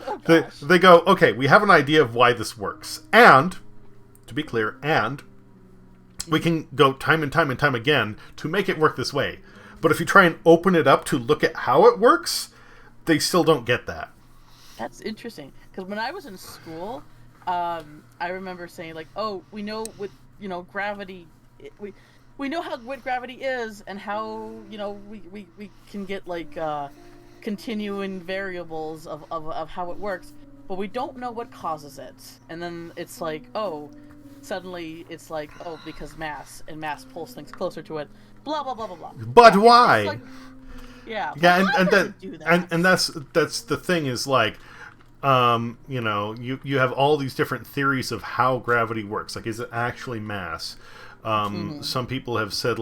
Oh, they go, okay, we have an idea of why this works, and to be clear, and we can go time and time and time again to make it work this way. But if you try and open it up to look at how it works, they still don't get that. That's interesting. Because when I was in school, I remember saying oh, we know with gravity, we know what gravity is and how we can get continuing variables of how it works, but we don't know what causes it. And then it's suddenly it's because mass pulls things closer to it, blah blah blah blah blah. But why? And that's the thing is you have all these different theories of how gravity works. Is it actually mass? Some people have said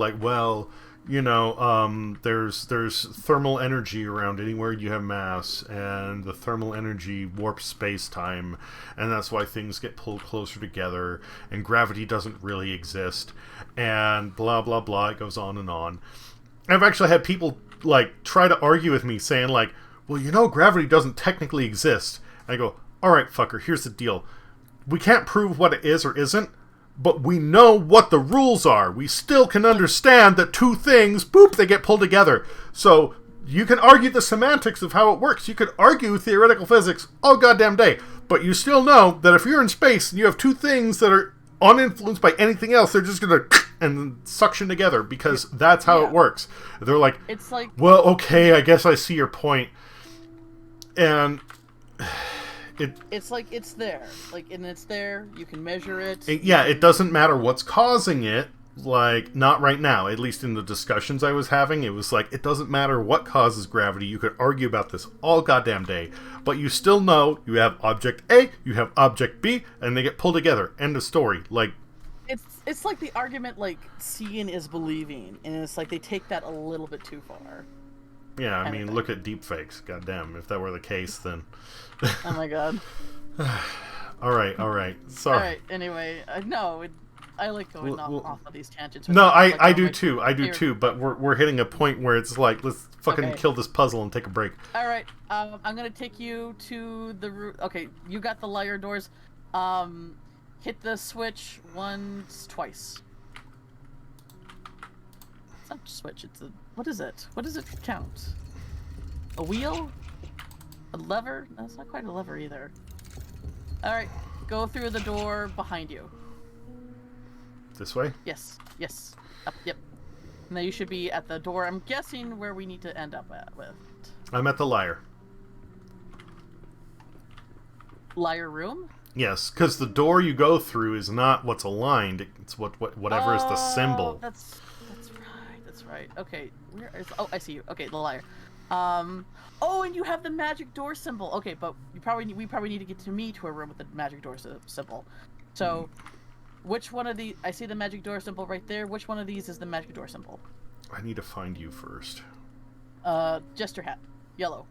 there's thermal energy around anywhere you have mass, and the thermal energy warps space-time, and that's why things get pulled closer together, and gravity doesn't really exist, and blah, blah, blah. It goes on and on. I've actually had people, try to argue with me, saying, well, gravity doesn't technically exist. And I go, all right, fucker, here's the deal. We can't prove what it is or isn't, but we know what the rules are. We still can understand that 2 things, boop, they get pulled together. So You can argue the semantics of how it works. You could argue theoretical physics all goddamn day. But you still know that if you're in space and you have two things that are uninfluenced by anything else, they're just going to and suction together because that's how it works. They're like, it's like, well, okay, I guess I see your point. And it's like it's there. Like, and it's there. You can measure it. It doesn't matter what's causing it. Like, not right now. At least in the discussions I was having, it was like, it doesn't matter what causes gravity. You could argue about this all goddamn day. But you still know you have object A, you have object B, and they get pulled together. End of story. Like, it's like the argument, like, seeing is believing. And it's like they take that a little bit too far. Yeah, I mean, look at deepfakes. Goddamn, if that were the case, then... Oh my god. Alright. Sorry. Alright, anyway, I like going off of these tangents. No, I do too. I do too. But we're hitting a point where it's like, let's fucking kill this puzzle and take a break. All right. I'm gonna take you to the room. Okay, you got the liar doors. Hit the switch twice. It's not a switch. It's a. What is it? What does it count? A wheel? A lever? No, it's not quite a lever either. All right. Go through the door behind you. This way? Yes. Up, yep. Now you should be at the door. I'm guessing where we need to end up with. I'm at the liar. Liar room? Yes, because the door you go through is not what's aligned. It's whatever is the symbol. That's right. Okay. Where is? Oh, I see you. Okay, the liar. Oh, and you have the magic door symbol. Okay, but we probably need to get to me to a room with the magic door symbol. So. Which one of these... I see the magic door symbol right there. Which one of these is the magic door symbol? I need to find you first. Jester hat. Yellow.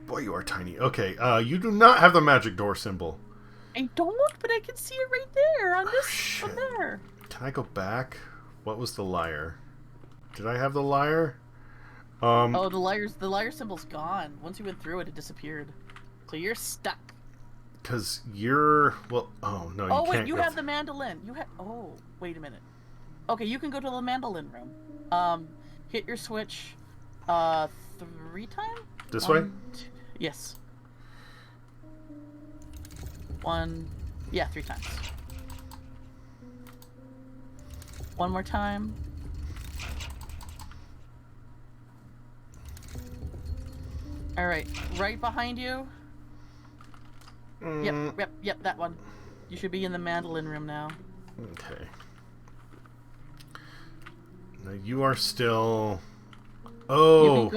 Boy, you are tiny. Okay, you do not have the magic door symbol. I don't, but I can see it right there on this... Shit. From there. Can I go back? What was the liar? Did I have the liar? Oh, the liar symbol's gone. Once you went through it, it disappeared. So you're stuck. Because you're... Well, oh, no, you can't. Oh, wait, you have the mandolin. Oh, wait a minute. Okay, you can go to the mandolin room. Hit your switch, 3 times? This way? Yes. 3 times. One more time. Alright, right behind you. Yep, that one. You should be in the mandolin room now. Okay. Now you are still... Oh!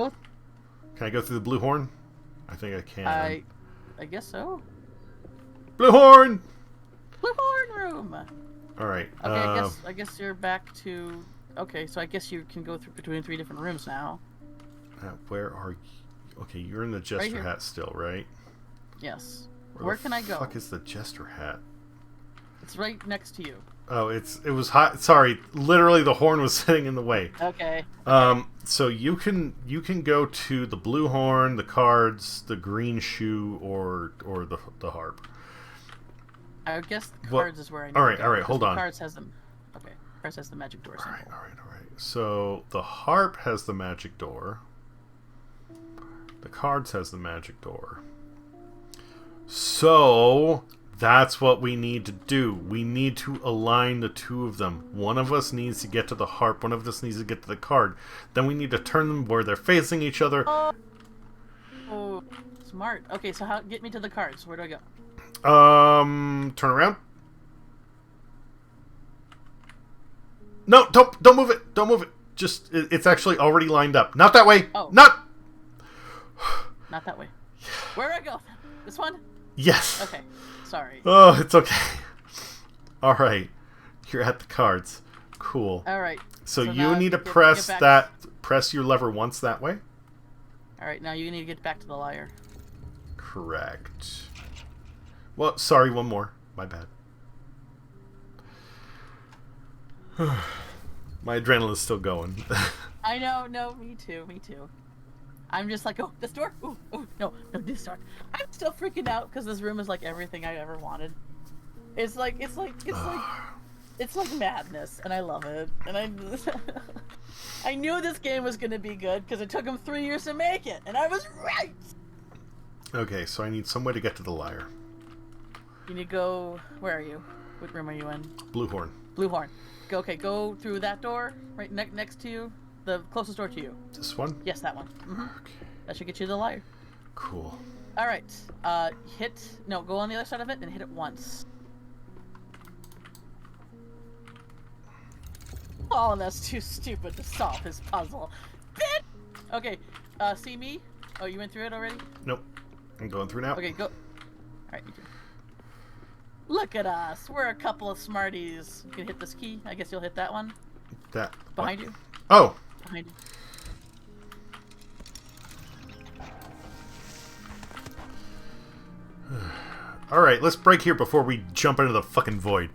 Can I go through the blue horn? I think I can. I guess so. Blue horn! Blue horn room! Alright. Okay, I guess you're back to... Okay, so I guess you can go through between 3 different rooms now. Where are you? Okay, you're in the Jester hat still, right? Yes. Where can I go? Where the fuck is the Jester hat? It's right next to you. Oh, it was hot. Sorry, literally the horn was sitting in the way. Okay. So you can go to the blue horn, the cards, the green shoe, or the harp. I guess the cards is where I need to go. All right, hold on. Cards has them. Okay. Cards has the magic door symbol. All right. So the harp has the magic door. The cards has the magic door. So that's what we need to do. We need to align the two of them. One of us needs to get to the harp. One of us needs to get to the card. Then we need to turn them where they're facing each other. Oh, smart. Okay, so get me to the cards. Where do I go? Turn around. No, don't move it. Don't move it. Just it's actually already lined up. Not that way. Oh. Not that way. Where do I go? This one? Yes. Okay. Sorry. Oh, it's okay. All right. You're at the cards. Cool. All right. So you need to press your lever once that way. All right. Now you need to get back to the liar. Correct. Well, sorry, one more. My bad. My adrenaline's still going. I know. No, me too. I'm just like, oh, this door? Oh, no, this door. I'm still freaking out because this room is like everything I ever wanted. It's like It's like madness, and I love it. And I knew this game was gonna be good because it took them 3 years to make it, and I was right. Okay, so I need some way to get to the lyre. You need to go. Where are you? What room are you in? Blue horn. Blue horn. Go through that door right next to you, the closest door to you. This one? Yes, that one. Mm-hmm. Okay. That should get you to the lyre. Cool. All right. Go on the other side of it and hit it once. Oh, that's too stupid to solve his puzzle. Bit! Okay, see me? Oh, you went through it already? Nope. I'm going through now. Okay, go. Alright, you do. Look at us. We're a couple of smarties. You can hit this key. I guess you'll hit that one. That. Behind what? you. Oh! Behind you. Alright, let's break here before we jump into the fucking void.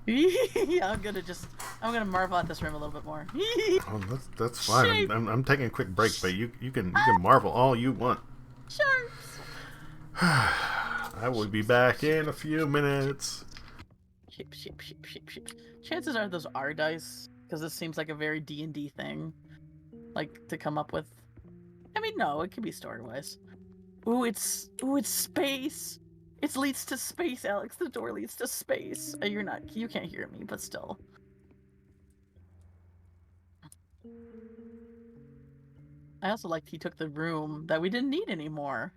Yeah, I'm gonna marvel at this room a little bit more. Oh, that's fine. I'm taking a quick break, but you can marvel all you want. Sharps! I will be back in a few minutes. Ship. Chances are those are dice, because this seems like a very D&D thing, like, to come up with. I mean, no, it could be story-wise. Ooh, it's space. It leads to space, Alex. The door leads to space. You can't hear me, but still. I also liked he took the room that we didn't need anymore.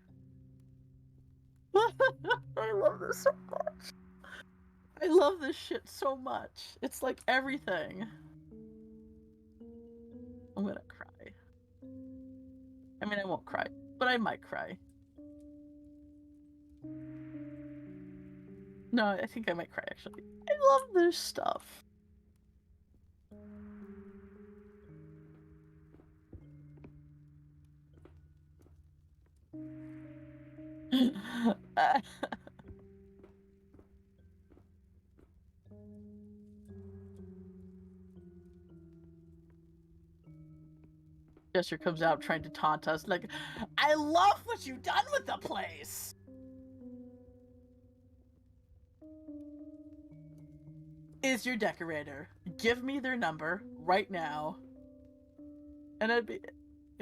I love this so much. I love this shit so much. It's like everything. I'm gonna cry. I mean, I won't cry, but I might cry. No, I think I might cry, actually. I love this stuff. Jester comes out trying to taunt us, like, I love what you've done with the place! Is your decorator. Give me their number right now. And it'd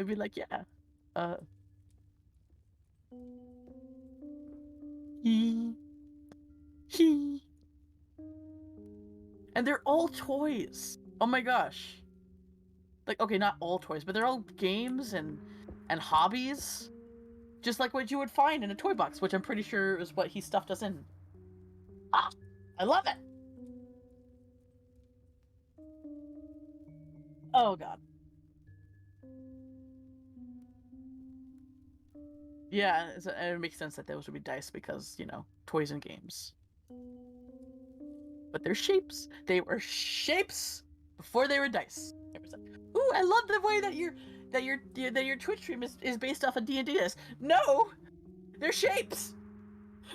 be like, yeah. He. And they're all toys. Oh my gosh. Like, okay, not all toys, but they're all games and hobbies. Just like what you would find in a toy box, which I'm pretty sure is what he stuffed us in. Ah, I love it. Oh god. Yeah, it makes sense that those would be dice because, you know, toys and games. But they're shapes. They were shapes before they were dice. Ooh, I love the way that your Twitch stream is based off of D&D dice. No, they're shapes.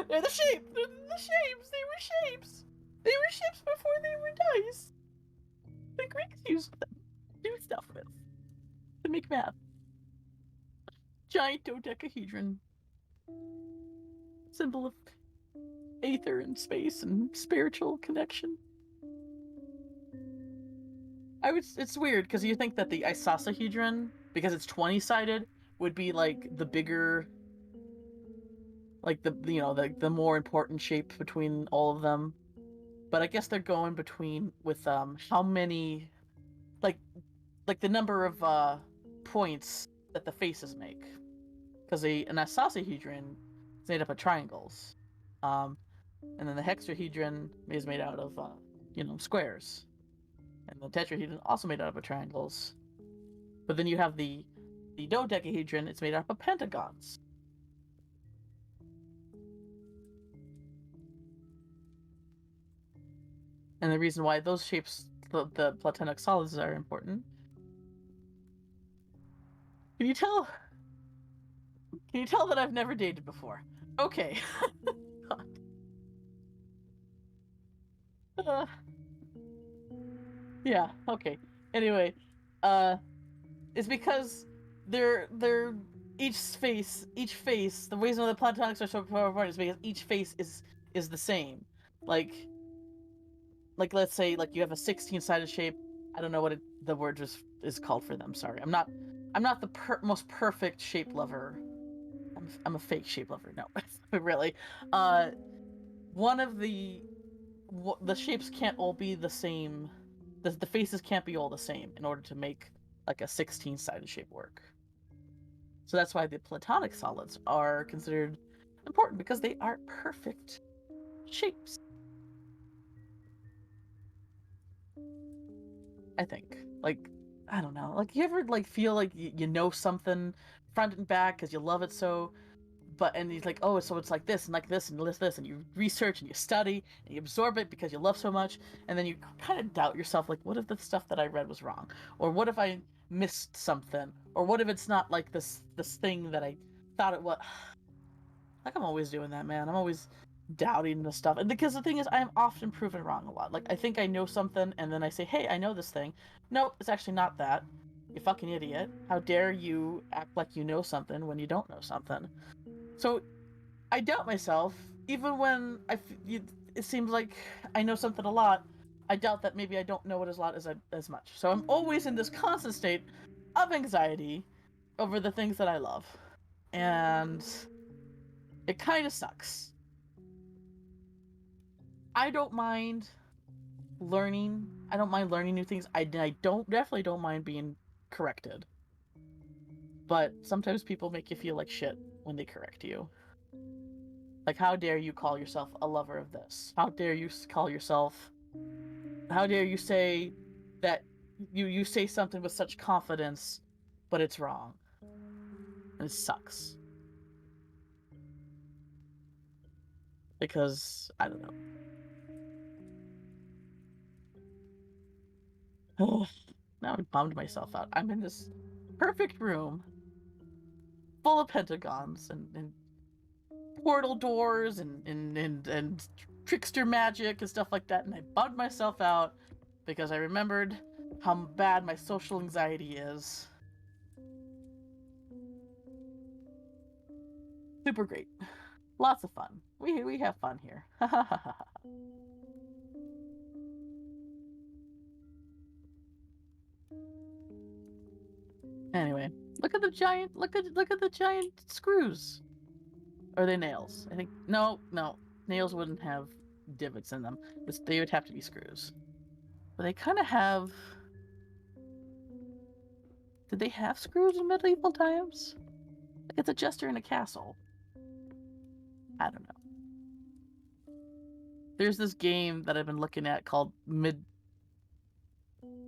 They're the shape. They're the shapes. They were shapes. They were shapes before they were dice. The Greeks used them to do stuff with, to make math. Giant dodecahedron. Symbol of aether and space and spiritual connection. It's weird because you think that the icosahedron, because it's 20-sided, would be like the bigger, like the more important shape between all of them. But I guess they're going between with how many, like the number of points that the faces make. Because an icosahedron is made up of triangles, and then the hexahedron is made out of squares. And the tetrahedron also made out of triangles. But then you have the dodecahedron, it's made up of pentagons. And the reason why those shapes, the platonic solids, are important. Can you tell that I've never dated before? Okay. Yeah, okay. Anyway, it's because they're each face, the reason why the platonics are so far apart is because each face is the same. Like, like let's say like you have a 16-sided shape. I don't know what the word is called for them. Sorry, I'm not the most perfect shape lover. I'm a fake shape lover. No, really. One of the shapes can't all be the same. The faces can't be all the same in order to make like a 16-sided shape work. So that's why the platonic solids are considered important, because they are perfect shapes. I think. Like, I don't know. Like, you ever like feel like you know something front and back because you love it so, and he's like, oh, so it's like this and like this and this, and you research and you study and you absorb it because you love so much, and then you kind of doubt yourself, like, what if the stuff that I read was wrong, or what if I missed something, or what if it's not like this thing that I thought it was. Like, I'm always doing that, man. I'm always doubting the stuff, and because the thing is, I'm often proven wrong a lot. Like, I think I know something, and then I say, hey, I know this thing. Nope, it's actually not that. You fucking idiot. How dare you act like you know something when you don't know something. So I doubt myself, even when it seems like I know something a lot. I doubt that maybe I don't know it as much. So I'm always in this constant state of anxiety over the things that I love, and it kind of sucks. I don't mind learning. I don't mind learning new things. I definitely don't mind being corrected. But sometimes people make you feel like shit when they correct you. Like, how dare you call yourself a lover of this? How dare you say that you say something with such confidence, but it's wrong. And it sucks. Because, I don't know. Now I bummed myself out. I'm in this perfect room full of pentagons and portal doors and trickster magic and stuff like that, and I bugged myself out because I remembered how bad my social anxiety is. Super great. Lots of fun. We have fun here. Anyway, look at the giant screws. Or are they nails? I think no, nails wouldn't have divots in them. They would have to be screws. But they kind of have. Did they have screws in medieval times? Like, it's a jester in a castle. I don't know. There's this game that I've been looking at called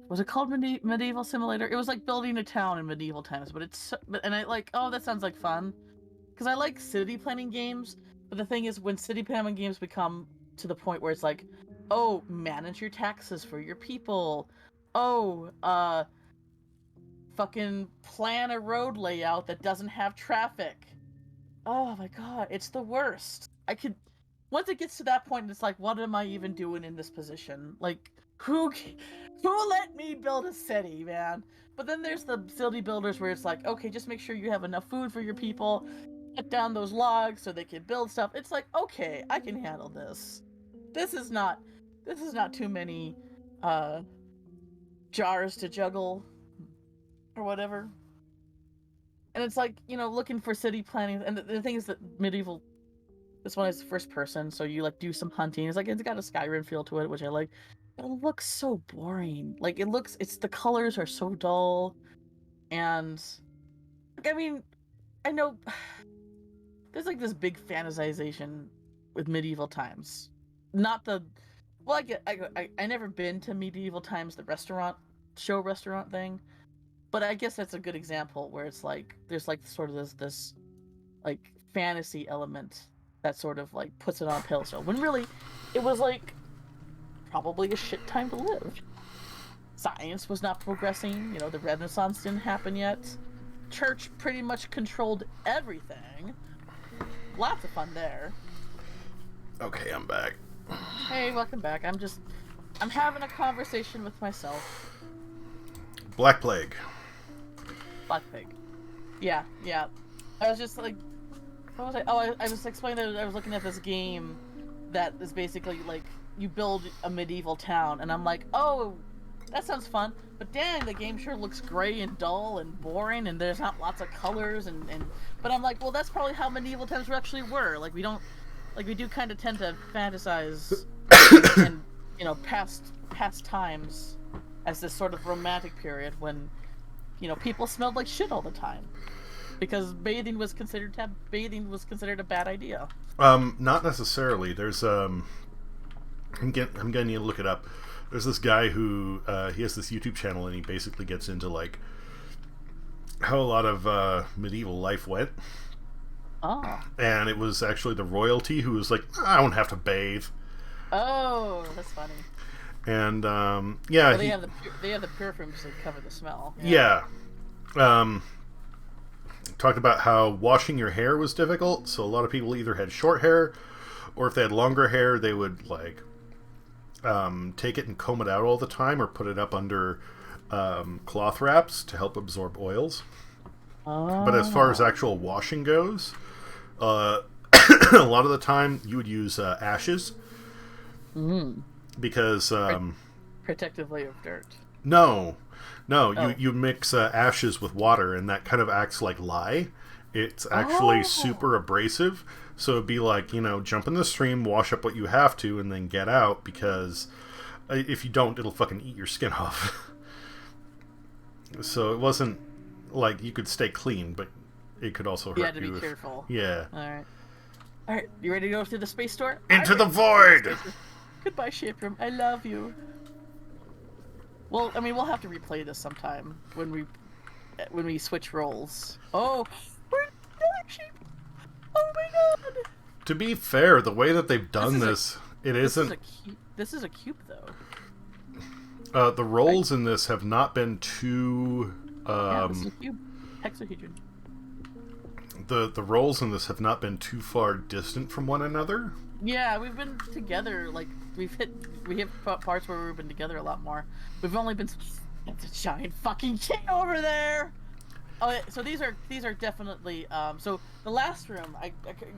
Was it called Medieval Simulator? It was like building a town in medieval times, but and I like, oh, that sounds like fun. Because I like city planning games, but the thing is, when city planning games become to the point where it's like, oh, manage your taxes for your people. Oh, fucking plan a road layout that doesn't have traffic. Oh my god, it's the worst. Once it gets to that point, it's like, what am I even doing in this position? Like, who let me build a city, man? But then there's the city builders where it's like, okay, just make sure you have enough food for your people, cut down those logs so they can build stuff. It's like, okay, I can handle this. This is not too many jars to juggle or whatever. And it's like, looking for city planning, and the thing is that this one is first person, so you like do some hunting. It's got a Skyrim feel to it, which I like. But it looks so boring. Like, the colors are so dull, and I mean, I know there's like this big fantasization with medieval times. Not the well, I never been to medieval times, the restaurant thing, but I guess that's a good example where it's like there's like sort of this like fantasy element that sort of like puts it on a pedestal, when really it was like probably a shit time to live. Science was not progressing, the Renaissance didn't happen yet. Church pretty much controlled everything. Lots of fun there. Okay, I'm back. Hey, welcome back. I'm having a conversation with myself. Black Plague. Black Pig. Yeah. I was just like, what was I? Oh, I was explaining that I was looking at this game that is basically like you build a medieval town, and I'm like, oh, that sounds fun. But dang, the game sure looks gray and dull and boring, and there's not lots of colors, and but I'm like, well, that's probably how medieval towns actually were. Like, we don't, like, we do kind of tend to fantasize and past times as this sort of romantic period when people smelled like shit all the time because bathing was considered a bad idea. Not necessarily. There's I'm gonna need to look it up. There's this guy who he has this YouTube channel, and he basically gets into like how a lot of medieval life went. Oh. And it was actually the royalty who was like, I don't have to bathe. Oh, that's funny. And yeah, well, they have the perfumes that cover the smell. Yeah. Talked about how washing your hair was difficult, so a lot of people either had short hair, or if they had longer hair, they would like take it and comb it out all the time, or put it up under cloth wraps to help absorb oils. Oh. But as far as actual washing goes, a lot of the time you would use ashes. Mm. Because protective layer of dirt. No, Oh. you mix ashes with water, and that kind of acts like lye. It's actually super abrasive, so it'd be like, jump in the stream, wash up what you have to, and then get out, because if you don't, it'll fucking eat your skin off. So it wasn't like you could stay clean, but it could also hurt you. You had to be careful. Yeah. Alright, you ready to go through the space door? Into the void! Goodbye, shape room. I love you. Well, I mean, we'll have to replay this sometime when we switch roles. Oh, we're another shape. Oh my god. To be fair, the way that they've done this This is a cube, though. The roles in this have not been too. This is a cube. Hexahedron. The roles in this have not been too far distant from one another. Yeah, we've been together. Like we have parts where we've been together a lot more. We've only been. That's a giant fucking king over there. Oh, so these are definitely. So the last room,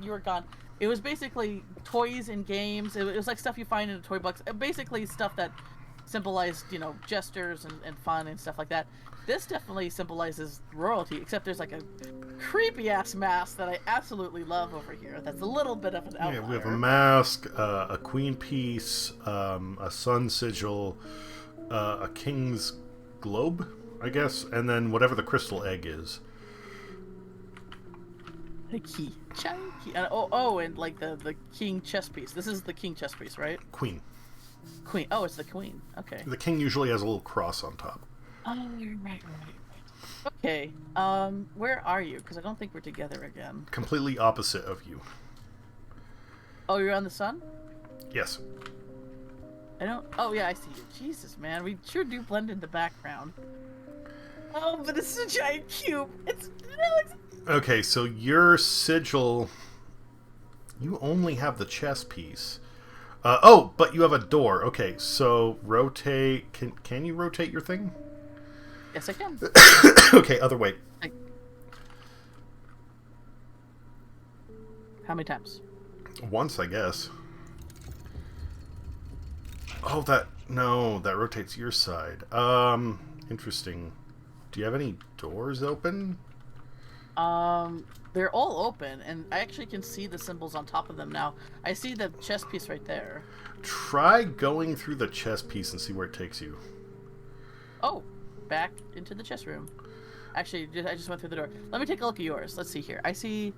you were gone. It was basically toys and games. It was like stuff you find in a toy box. Basically stuff that symbolized, gestures and fun and stuff like that. This definitely symbolizes royalty, except there's like a creepy ass mask that I absolutely love over here. That's a little bit of an outlier. Yeah, we have a mask, a queen piece, a sun sigil, a king's globe, I guess, and then whatever the crystal egg is. A key, giant key. And like the king chess piece. This is the king chess piece, right? Queen. Queen. Oh, it's the queen. Okay. The king usually has a little cross on top. Oh, right. Okay. Where are you? Because I don't think we're together again. Completely opposite of you. Oh, you're on the sun? Yes. I don't. Oh yeah, I see you. Jesus, man, we sure do blend in the background. Oh, but this is a giant cube. It's. Okay, so your sigil. You only have the chess piece. But you have a door. Okay, so rotate. Can you rotate your thing? Yes, I can. Okay, other way. How many times? Once, I guess. Oh, that rotates your side. Interesting. Do you have any doors open? They're all open, and I actually can see the symbols on top of them now. I see the chess piece right there. Try going through the chess piece and see where it takes you. Oh, back into the chess room. Actually, I just went through the door. Let me take a look at yours. Let's see here. I see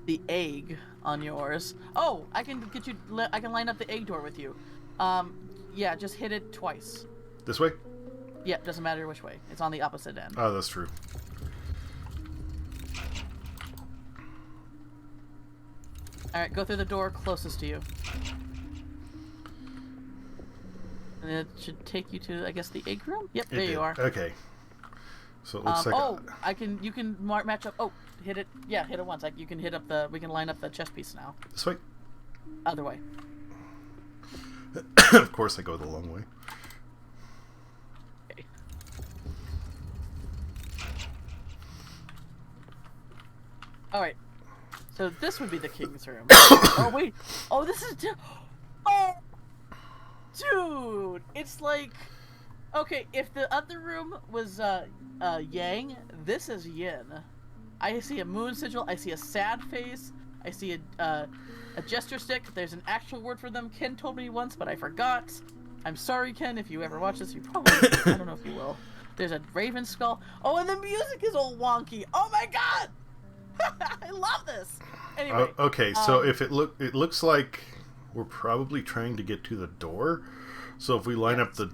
the egg on yours. Oh, I can get you. I can line up the egg door with you. Yeah, just hit it twice. This way? Yeah, doesn't matter which way. It's on the opposite end. Oh, that's true. Alright, go through the door closest to you. And it should take you to, I guess, the egg room? Yep, there you are. Okay. So it looks like you can match up. Oh, hit it. Yeah, hit it once. You can hit up we can line up the chess piece now. This way? Other way. Of course I go the long way. Okay. Alright. So this would be the king's room. Oh, wait. Oh, this is... Oh! Dude, it's like, okay, if the other room was yang, this is yin. I see a moon sigil. I see a sad face. I see a gesture stick. There's an actual word for them. Ken told me once, but I forgot. I'm sorry, Ken. If you ever watch this, you probably I don't know if you will. There's a raven skull. Oh, and the music is all wonky. Oh my god! I love this. Anyway. Okay, so if it looks like we're probably trying to get to the door. So if we line up the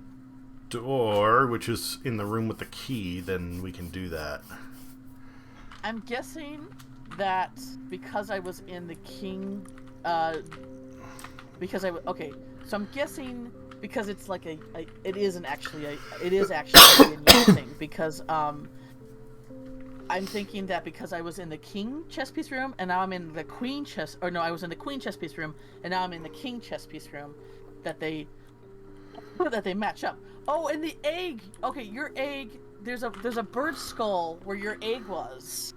door, which is in the room with the key, then we can do that. I'm guessing that because I was in the king, okay, so I'm guessing because it's like it is actually a yin-yang thing, because I'm thinking that because I was in the king chess piece room and now I'm in the queen chess, or no, I was in the queen chess piece room and now I'm in the king chess piece room, that they match up. Oh, and the egg. Okay, your egg. There's a bird skull where your egg was.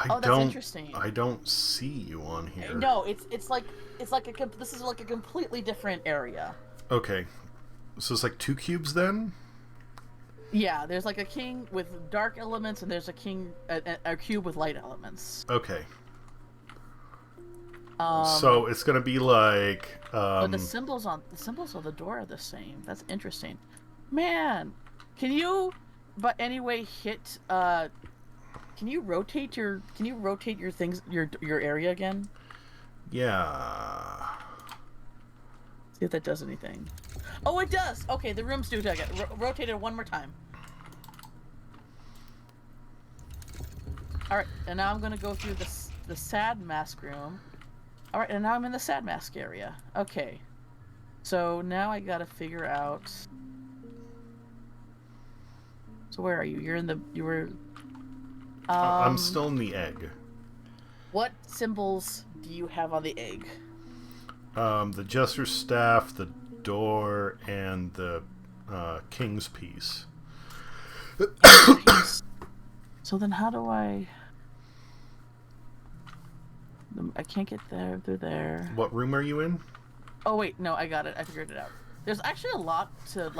That's interesting. I don't see you on here. No, it's like this is like a completely different area. Okay, so it's like 2 cubes then. Yeah, there's like a king with dark elements, and there's a cube with light elements. Okay. So it's gonna be like. But the symbols on the door are the same. That's interesting. Man, can you, but anyway, hit. Can you rotate your things, your area again? Yeah. See if that does anything. Oh, it does. Okay, the rooms do get rotate it one more time. All right, and now I'm gonna go through the sad mask room. All right, and now I'm in the sad mask area. Okay, so now I gotta figure out. So where are you? You were. I'm still in the egg. What symbols do you have on the egg? The jester's staff, the door, and the king's piece. So then how do I can't get there through there. What room are you in? Oh wait, no, I got it. I figured it out. There's actually a lot to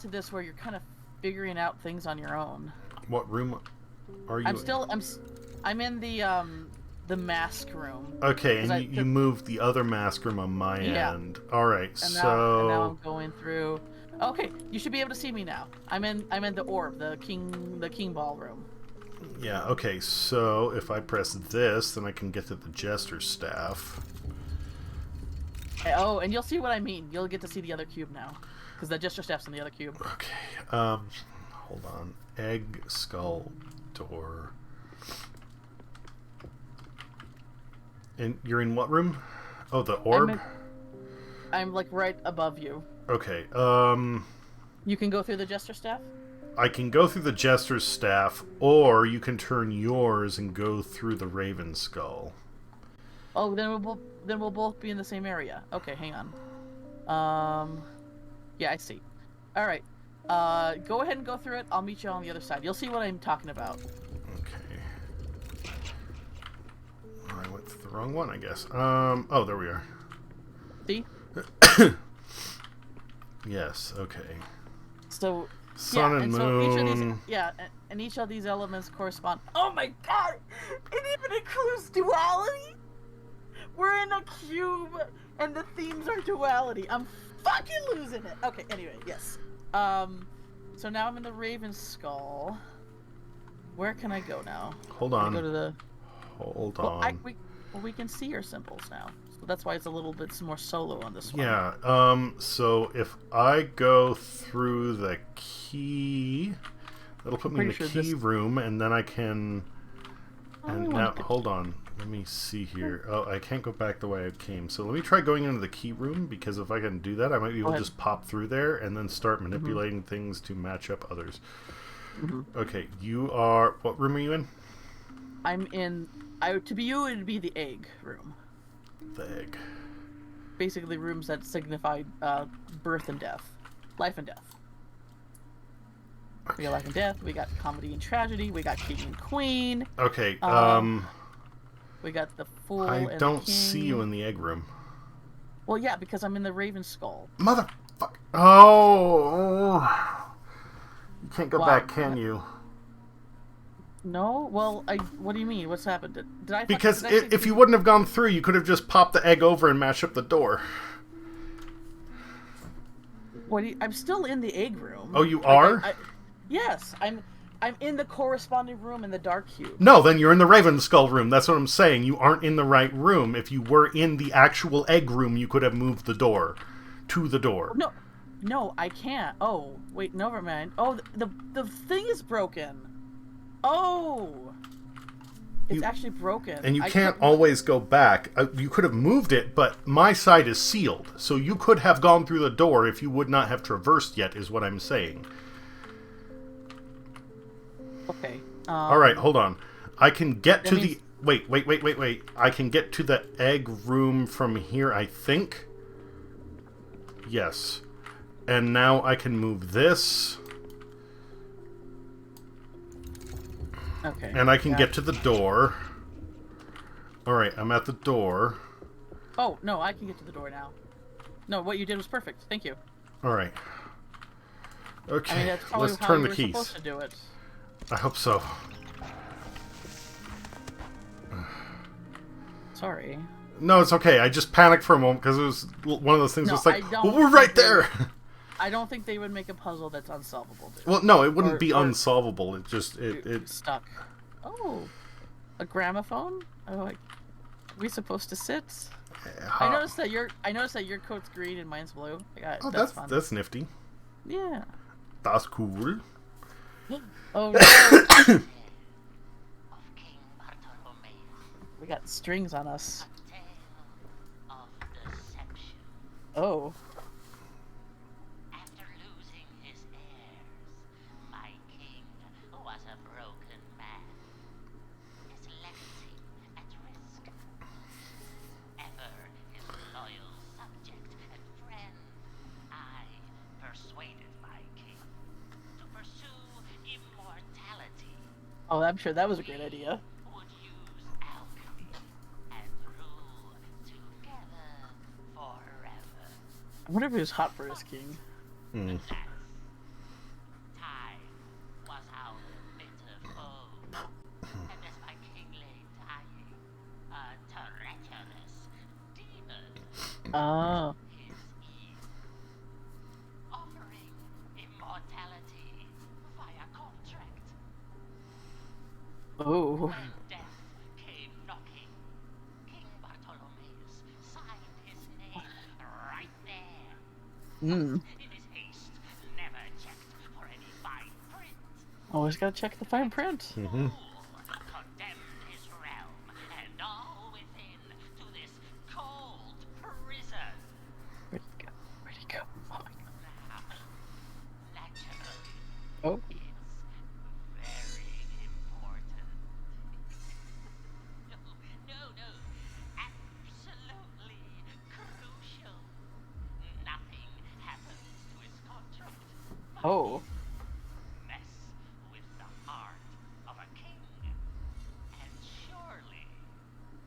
this where you're kind of figuring out things on your own. What room are you in? I'm in the mask room. Okay, and you moved the other mask room on my end. All right, and now I'm going through. Okay, you should be able to see me now. I'm in the orb, the king ball room. Yeah. Okay, so if I press this, then I can get to the jester's staff. Oh, and you'll see what I mean. You'll get to see the other cube now, because the jester staff's in the other cube. Okay. Hold on. Egg, skull, door. And you're in what room? Oh, the orb? I'm like right above you. Okay, You can go through the jester staff? I can go through the jester's staff, or you can turn yours and go through the raven skull. Oh, then we'll both be in the same area. Okay, hang on. Yeah, I see. All right. Go ahead and go through it. I'll meet you on the other side. You'll see what I'm talking about. Okay. I went through the wrong one, I guess. Oh, there we are. See? Yes, okay. So, sun and moon. And each of these elements correspond. Oh my god! It even includes duality? We're in a cube, and the themes are duality. I'm fucking losing it. Okay, anyway, yes. So now I'm in the Raven Skull. Where can I go now? Hold on. Go to the... Hold on. We can see your symbols now. So that's why it's a little bit more solo on this one. Yeah, so if I go through the key, that'll put me in the key room, and then I can... And now, hold on. Let me see here. Oh, I can't go back the way I came. So let me try going into the key room, because if I can do that, I might be able to just pop through there and then start manipulating things to match up others. Okay, you are... What room are you in? I'm in... to be you, it'd be the egg room. The egg. Basically rooms that signify birth and death. Life and death. Okay. We got life and death, we got comedy and tragedy, we got king and queen. Okay, we got the fool and I don't the king. see you in the egg room. Well, yeah, because I'm in the Raven Skull. Motherfucker. Oh. You can't go Why? back, can you? No? Well, what do you mean? What's happened? Did I... Because did I say if you wouldn't have gone through, you could have just popped the egg over and mashed up the door. I'm still in the egg room. Oh, you are? Yes, I'm in the corresponding room in the dark cube. No, then you're in the Raven Skull room. That's what I'm saying. You aren't in the right room. If you were in the actual egg room, you could have moved the door to the door. No, I can't. Oh, wait, never mind. Oh, the thing is broken. Oh, it's actually broken. And you can't always go back. You could have moved it, but my side is sealed. So you could have gone through the door if you would not have traversed yet, is what I'm saying. Okay. Alright, hold on. I can get to the... Wait. I can get to the egg room from here, I think. Yes. And now I can move this. Okay. And I can get to the door. Alright, I'm at the door. Oh, no, I can get to the door now. No, what you did was perfect. Thank you. Alright. Okay, I mean, that's probably let's how turn you the were keys. supposed to do it. I hope so. Sorry. No, it's okay. I just panicked for a moment because it was one of those things that's like, well, we're right there! I don't think they would make a puzzle that's unsolvable, dude. Well, no, it wouldn't be unsolvable. It just... It's stuck. Oh. A gramophone? Oh, are we supposed to sit? I noticed that your coat's green and mine's blue. Oh, that's fun. That's nifty. Yeah. That's cool. Oh no. We got strings on us. Oh. After losing his heirs, my king was a broken man. His legacy at risk. Ever his loyal subject and friend, I persuaded my king to pursue immortality. Oh, I'm sure that was a great idea. Would use alchemy and rule together forever. I wonder if he was hot for his king. Hmm. Time was our bitter foe, and as my king lay dying, a treacherous demon, Oh. his Eve, offering immortality via contract. Oh. When death came knocking, King Bartolomeus signed his name right there. Hmm. In his haste, never checked for any fine print. Always gotta check the fine print. Mm-hmm. Condemned his realm and all within to this cold prison. Where'd he go? Where'd he go? Oh my god. Now, naturally, Oh. it's very important. No, absolutely crucial. Nothing happens to his contract. Oh. Mess with the heart of a king, and surely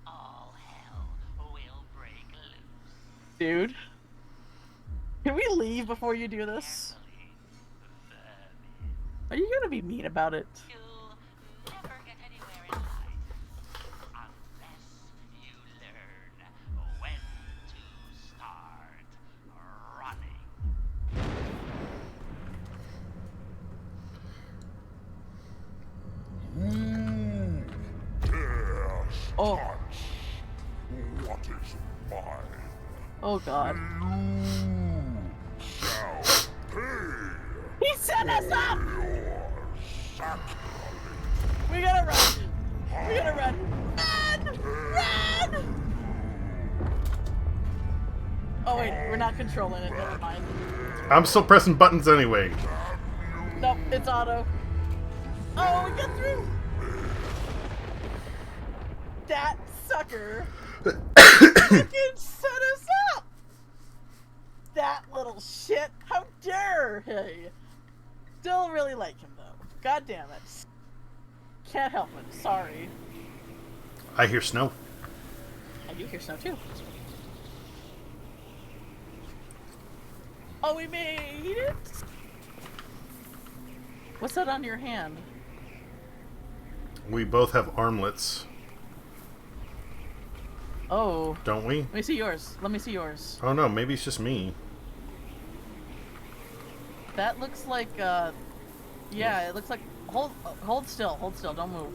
all hell will break loose. Dude. Can we leave before you do this? Carefully, vermin. Are you gonna be mean about it? You'll never get anywhere in life unless you learn when to start running. Oh. What is mine? Oh god. You shall pay He set us up! your sacrifice. We gotta run! We gotta run! Run! Oh wait, we're not controlling it, never mind. I'm still pressing buttons anyway. Nope, it's auto. Oh, we got through! That sucker fucking set us up! That little shit! How dare he! Still really like him though. God damn it. Can't help it, sorry. I hear snow. I do hear snow too. Oh, we made it! What's that on your hand? We both have armlets, Oh. don't we? Let me see yours. Let me see yours. Oh no, maybe it's just me. That looks like, yeah, it looks like... Hold still, don't move.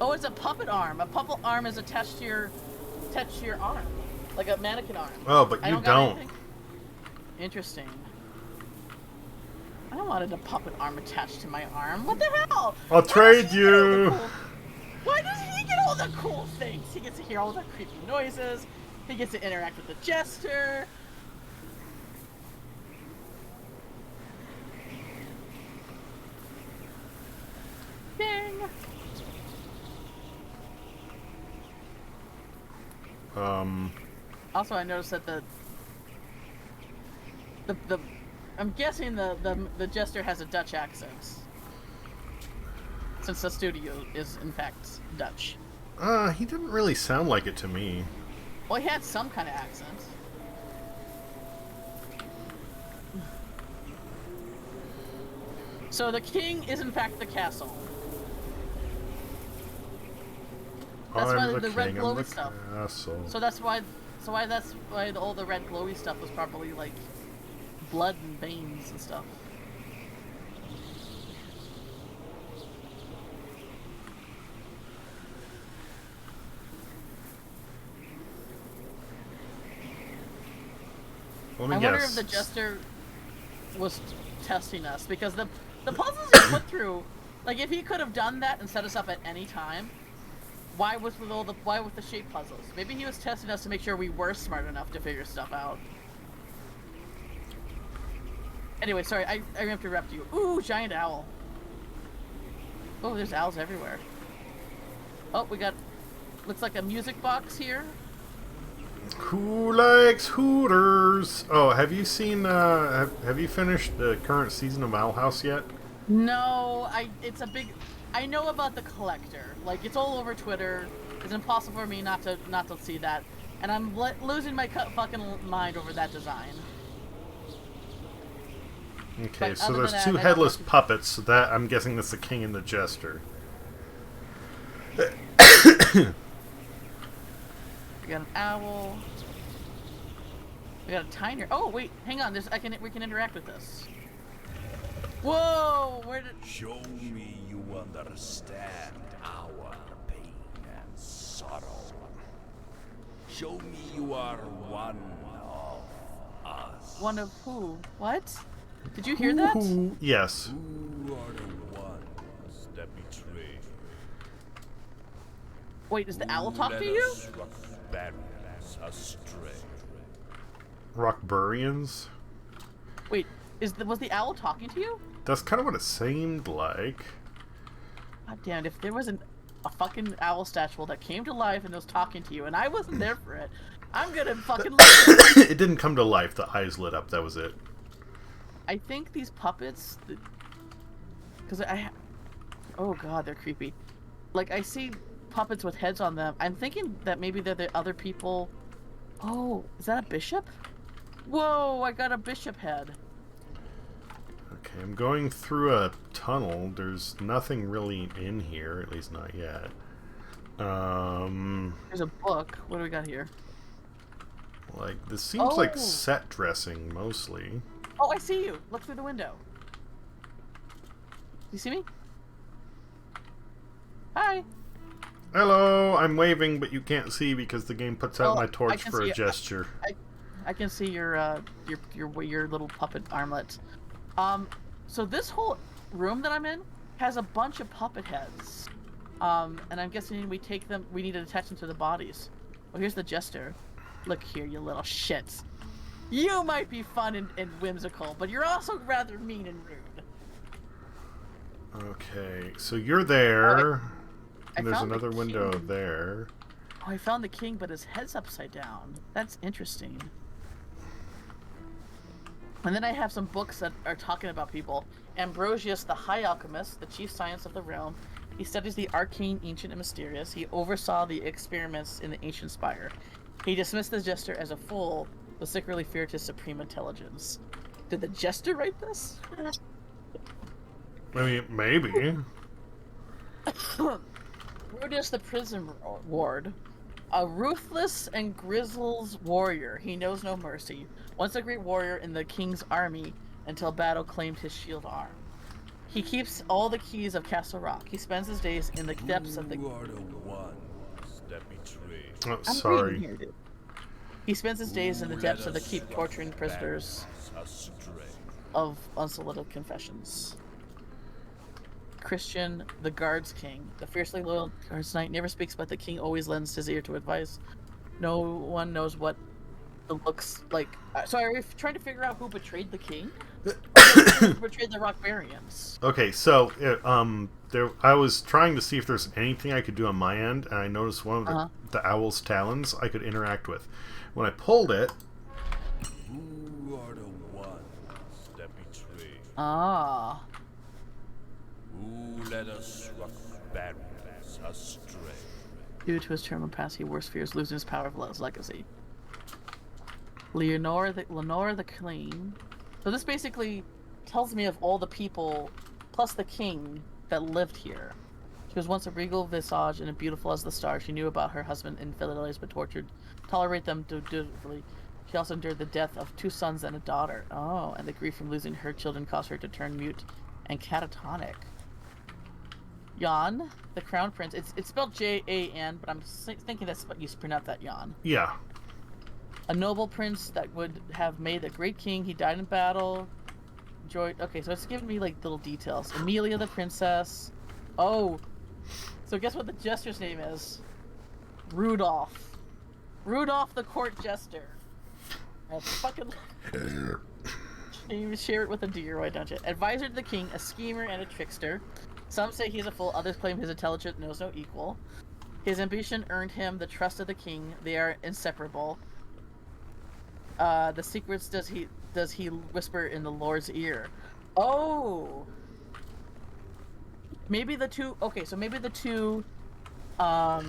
Oh, it's a puppet arm. A puppet arm is attached to your arm. Like a mannequin arm. Oh, but you got don't. anything? Interesting. I wanted a puppet arm attached to my arm. What the hell? I'll trade you. Why does he get all the cool things? He gets to hear all the creepy noises. He gets to interact with the jester. Ding. Also, I noticed that the I'm guessing the jester has a Dutch accent, since the studio is in fact Dutch. He didn't really sound like it to me. Well, he had some kind of accent. So the king is in fact the castle. That's why the red glowy stuff. Castle. So that's why all the red glowy stuff was probably like blood and veins and stuff. Let me I guess. wonder if the jester was testing us, because the puzzles he put through, like if he could have done that and set us up at any time, why with the shape puzzles? Maybe he was testing us to make sure we were smart enough to figure stuff out. Anyway, sorry, I interrupt you. Ooh, giant owl. Oh, there's owls everywhere. Oh, we got, looks like a music box here. Who likes Hooters? Oh, have you seen? Have you finished the current season of Owl House yet? No, I know about the collector. Like, it's all over Twitter. It's impossible for me not to see that, and I'm losing my fucking mind over that design. Okay, But so other there's than two that, I headless don't know. puppets. So that I'm guessing that's the king and the jester. We got an owl. We got a tiner. Oh wait, hang on. We can interact with this. Whoa! Where did? Show me you understand our pain and sorrow. Show me you are one of us. One of who? What? Did you hear that? Who? Yes. Who are the ones that betray you? Wait, does the owl talk Who to led you? us barbarians astray? Rockburians? Wait, was the owl talking to you? That's kind of what it seemed like. God damn! If there was a fucking owl statue that came to life and was talking to you, and I wasn't there for it, I'm gonna fucking lose it. It didn't come to life. The eyes lit up. That was it. I think these puppets, because oh god, they're creepy. Like, I see puppets with heads on them. I'm thinking that maybe they're the other people. Oh, is that a bishop? Whoa, I got a bishop head. Okay, I'm going through a tunnel. There's nothing really in here, at least not yet. There's a book. What do we got here? Like, this seems like Oh. set dressing, mostly. Oh, I see you. Look through the window. You see me? Hi. Hello, I'm waving, but you can't see because the game puts out Well, my I torch can for see a it. gesture. I can see your little puppet armlet. So this whole room that I'm in has a bunch of puppet heads. And I'm guessing we need to attach them to the bodies. Oh, here's the jester. Look here, you little shits. You might be fun and whimsical, but you're also rather mean and rude. Okay, so you're there. I And there's found the another window king. there. Oh, I found the king, but his head's upside down. That's interesting. And then I have some books that are talking about people. Ambrosius, the High Alchemist, the chief science of the realm. He studies the arcane, ancient, and mysterious. He oversaw the experiments in the ancient spire. He dismissed the jester as a fool, but secretly feared his supreme intelligence. Did the jester write this? I mean, maybe. Brutus the prison ward. A ruthless and grizzled warrior. He knows no mercy. Once a great warrior in the king's army until battle claimed his shield arm. He keeps all the keys of Castle Rock. He spends his days in the depths of the... You are the ones that betray. Oh, I'm sorry. reading here, dude. He spends his days in the depths of the keep torturing prisoners Astray. of unsolicited confessions. Christian, the guards king. The fiercely loyal guards knight never speaks, but the king always lends his ear to advice. No one knows what it looks like. So are we trying to figure out who betrayed the king? Who betrayed the Rockbarians? Okay, so I was trying to see if there's anything I could do on my end, and I noticed one of the owl's talons I could interact with. When I pulled it, Who are the ones that betray? Ah. Who let us rock barriers astray? Due to his terminal pass, he worst fears losing his power of his legacy. Lenore the Clean. So this basically tells me of all the people, plus the king, that lived here. She was once a regal visage and beautiful as the stars. She knew about her husband infidelities, but tolerate them dutifully. She also endured the death of 2 sons and a daughter. Oh, and the grief from losing her children caused her to turn mute and catatonic. Jan, the crown prince. It's spelled Jan, but I'm thinking that's what you pronounce that Jan. yeah. A noble prince that would have made a great king. He died in battle. Okay, so it's giving me like little details. Amelia the princess. Oh, so guess what the jester's name is? Rudolph. Rudolph the court jester. I fucking you share it with a deer, why don't you? Advisor to the king, a schemer and a trickster. Some say he's a fool, others claim his intelligence knows no equal. His ambition earned him the trust of the king. They are inseparable. The secrets does he whisper in the Lord's ear? Oh, maybe the two. Okay, so maybe the two, the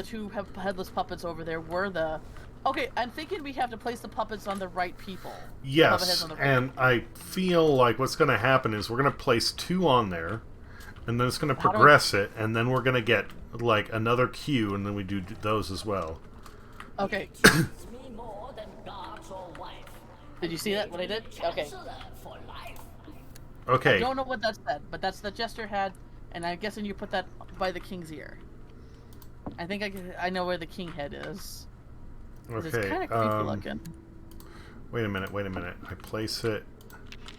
two headless puppets over there were the. Okay, I'm thinking we have to place the puppets on the right people. Yes, and I feel like what's going to happen is we're going to place 2 on there, and then it's going to progress it, and then we're going to get like another queue, and then we do those as well. Okay. Did you see that? What I did? Okay. Okay. I don't know what that said, but that's the jester had, and I'm guessing you put that by the king's ear. I think I know where the king head is. Okay. It's kind of creepy looking. Wait a minute. I place it.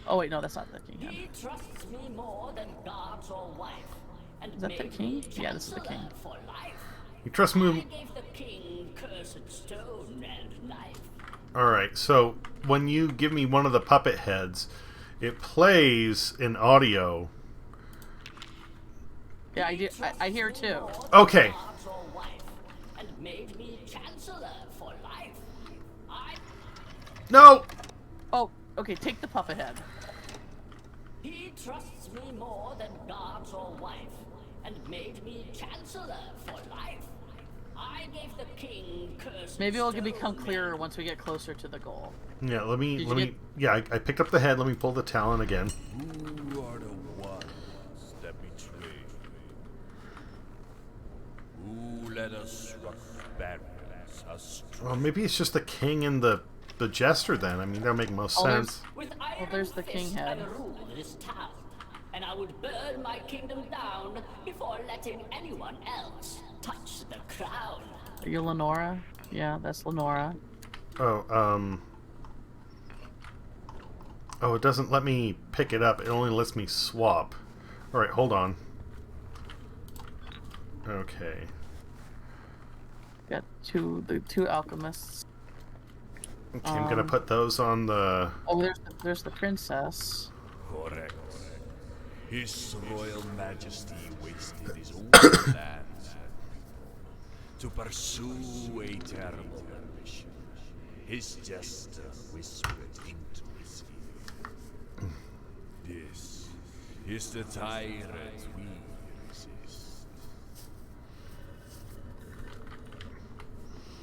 Oh wait, no, that's not the king head. He trusts me more than gods or wife. And Is that the made king? me Yeah, this is the king. chancellor for life. You trust I me? gave the king cursed stone and knife. Alright, so when you give me one of the puppet heads, it plays in audio. Yeah, I hear it too. Okay. Gods or wife. And made me chancellor for life. No! Oh, okay, take the puppet head. He trusts me more than gods or wife. And made me chancellor for life. I gave the king cursed Maybe it'll stone become and clearer once we get closer to the goal. Yeah, let me, Did you yeah, I picked up the head, let me pull the talon again. Who are the ones that betray? Who let us rock barriers astray? Well, maybe it's just the king and the jester then. I mean, that'll make most sense. With iron there's the king fist head. I rule this town, and I would burn my kingdom down before letting anyone else touch the crown. Are you Lenora? Yeah, that's Lenora. Oh, oh, it doesn't let me pick it up. It only lets me swap. Alright, hold on. Okay. Got the two alchemists. Okay, I'm gonna put those on the... Oh, there's the princess. Correct. His Royal Majesty wasted his own lands to pursue a terrible ambition. His jester whispered into his ear. This is the tyrant we resist.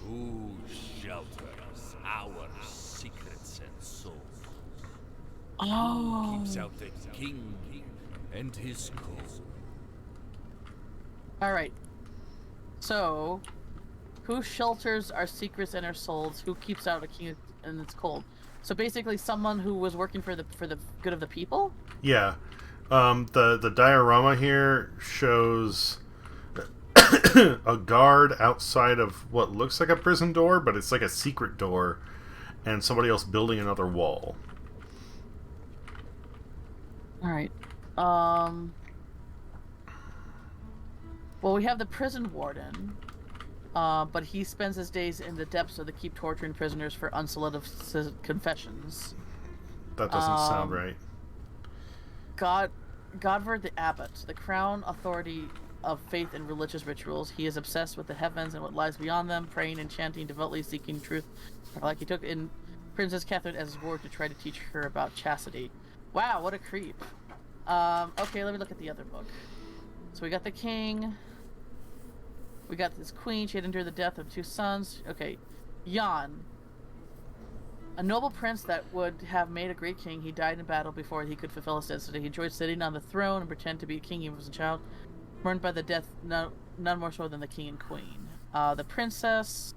Who shelters our secret safe? Oh. Keeps out the king and his court. All right. So, who shelters our secrets and our souls? Who keeps out a king and it's cold? So basically, someone who was working for the good of the people. Yeah. The diorama here shows a guard outside of what looks like a prison door, but it's like a secret door, and somebody else building another wall. All right. Well, we have the prison warden, but he spends his days in the depths of the keep torturing prisoners for unsolicited confessions. That doesn't sound right. Godvard the Abbot, the crown authority of faith and religious rituals. He is obsessed with the heavens and what lies beyond them, praying and chanting, devoutly seeking truth. Like he took in Princess Catherine as his ward to try to teach her about chastity. Wow, what a creep. Okay, let me look at the other book. So we got the king. We got this queen. She had endured the death of 2 sons. Okay, Jan. A noble prince that would have made a great king. He died in battle before he could fulfill his destiny. He enjoyed sitting on the throne and pretend to be a king even as a child. Burned by the death, none more so than the king and queen. The princess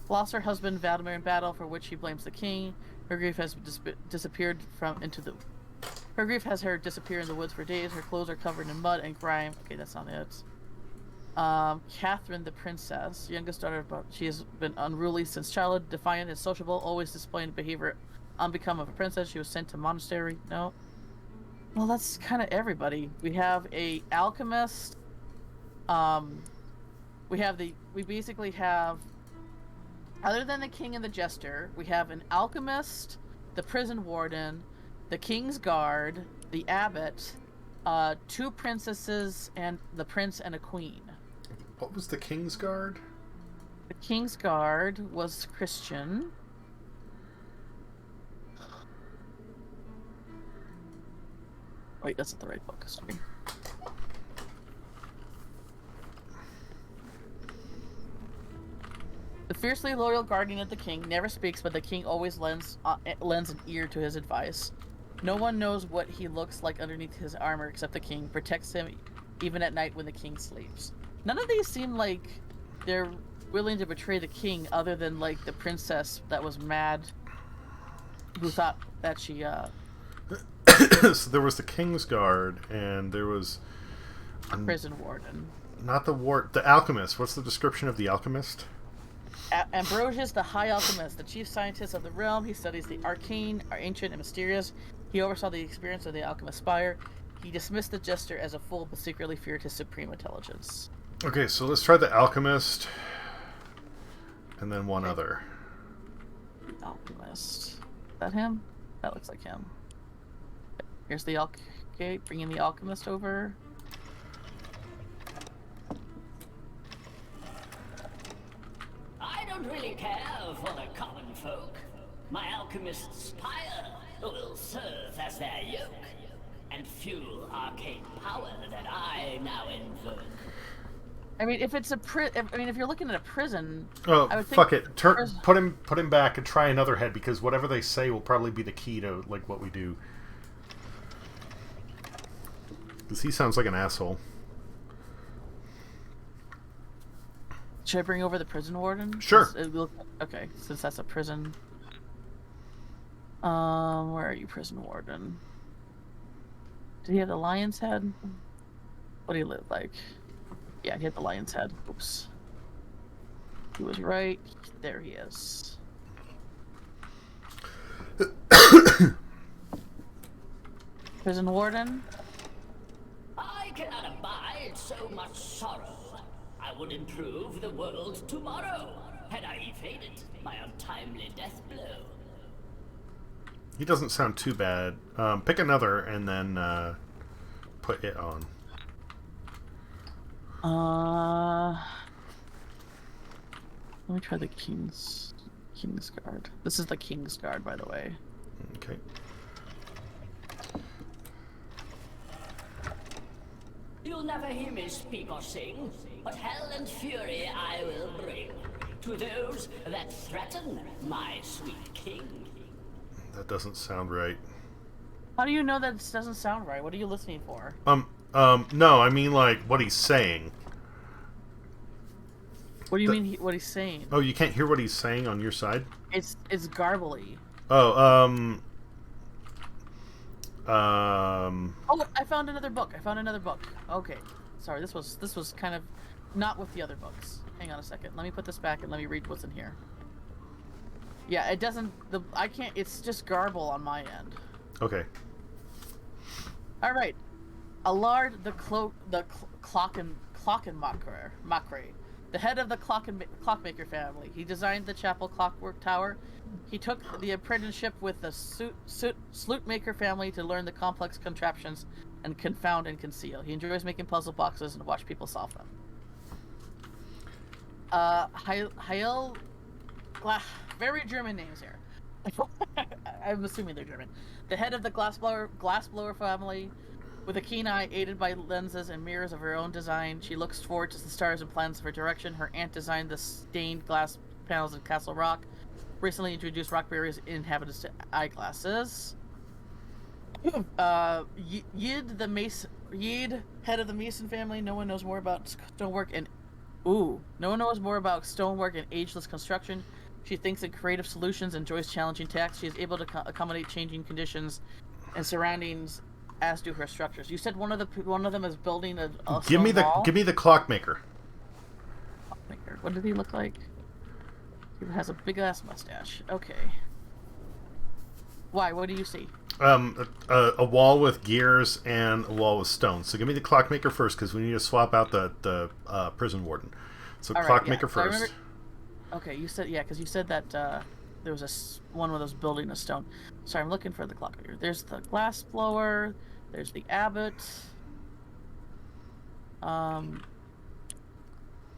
lost her husband Vladimir in battle, for which she blames the king. Her grief has disappeared Her grief has her disappear in the woods for days. Her clothes are covered in mud and grime. Okay, that's not it. Catherine the princess, youngest daughter, but she has been unruly since childhood, defiant and sociable, always displaying behavior unbecoming of a princess. She was sent to monastery. No. Well, that's kind of everybody. We have a alchemist. We basically have, other than the king and the jester, we have an alchemist, the prison warden, the king's guard, the abbot, 2 princesses, and the prince and a queen. What was the King's Guard? The king's guard was Christian. Wait, that's not the right book. Sorry. The fiercely loyal guardian of the king never speaks, but the king always lends an ear to his advice. No one knows what he looks like underneath his armor except the king. Protects him even at night when the king sleeps. None of these seem like they're willing to betray the king, other than like the princess that was mad, who thought that she So there was the King's Guard, and there was a prison warden. Not the alchemist. What's the description of the alchemist? Ambrosius, the high alchemist, the chief scientist of the realm. He studies the arcane, ancient, and mysterious. He oversaw the experience of the alchemist spire. He dismissed the jester as a fool, but secretly feared his supreme intelligence. Okay, so let's try the alchemist, and then one other. Alchemist. Is that him? That looks like him. Here's the okay, bringing the alchemist over. I don't really care for the common folk. My alchemist spire will serve as their yoke and fuel arcane power that I now invoke. I mean, if it's if you're looking at a prison, oh, I would think fuck it. Put him back and try another head, because whatever they say will probably be the key to like what we do. Because he sounds like an asshole. Should I bring over the prison warden? Sure. Okay, since that's a prison. Where are you, prison warden? Did he have the lion's head? What do he look like? Yeah, he had the lion's head. Oops. He was right. There he is. Prison warden? I cannot abide so much sorrow. I would improve the world tomorrow, had I evaded my untimely death blow. He doesn't sound too bad. Pick another and then put it on. Let me try the King's Guard. This is the King's Guard, by the way. Okay. You'll never hear me speak or sing, but hell and fury I will bring to those that threaten my sweet king. That doesn't sound right. How do you know that this doesn't sound right? What are you listening for? No, I mean, like, what he's saying. What do you mean? What he's saying? Oh, you can't hear what he's saying on your side? It's garbly. Oh, Oh, I found another book. Okay, sorry. This was kind of not with the other books. Hang on a second. Let me put this back and let me read what's in here. Yeah, it doesn't. I can't. It's just garble on my end. Okay. All right. Allard the Clockenmacher, the head of the clockmaker family. He designed the chapel clockwork tower. He took the apprenticeship with the slootmaker family to learn the complex contraptions and confound and conceal. He enjoys making puzzle boxes and watch people solve them. Very German names here. I'm assuming they're German. The head of the glassblower family. With a keen eye, aided by lenses and mirrors of her own design, she looks forward to the stars and plans of her direction. Her aunt designed the stained glass panels of Castle Rock. Recently introduced rock barriers inhabitants to eyeglasses. Yid, head of the Mason family. No one knows more about stonework and ageless construction. She thinks in creative solutions, enjoys challenging tasks. She is able to accommodate changing conditions and surroundings, as do her structures. You said one of them is building a give me wall? the clockmaker. Clockmaker. What did he look like? He has a big ass mustache. Okay. Why? What do you see? A wall with gears and a wall with stones. So give me the clockmaker first, because we need to swap out the prison warden. So all clockmaker right, yeah. first. Okay, you said because you said that there was one of those building a stone. Sorry, I'm looking for the clockmaker. There's the glass blower. There's the abbot.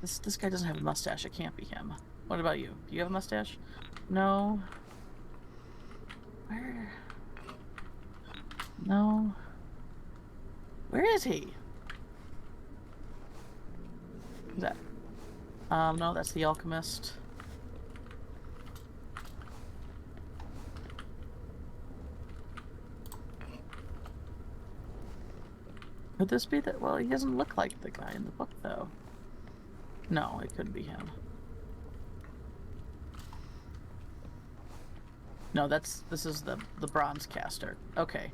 This guy doesn't have a mustache. It can't be him. What about you? Do you have a mustache? No. Where? No. Where is he? Who's that? No, that's the alchemist. Could this be that? Well, he doesn't look like the guy in the book, though. No, it couldn't be him. No, this is the bronze caster. Okay.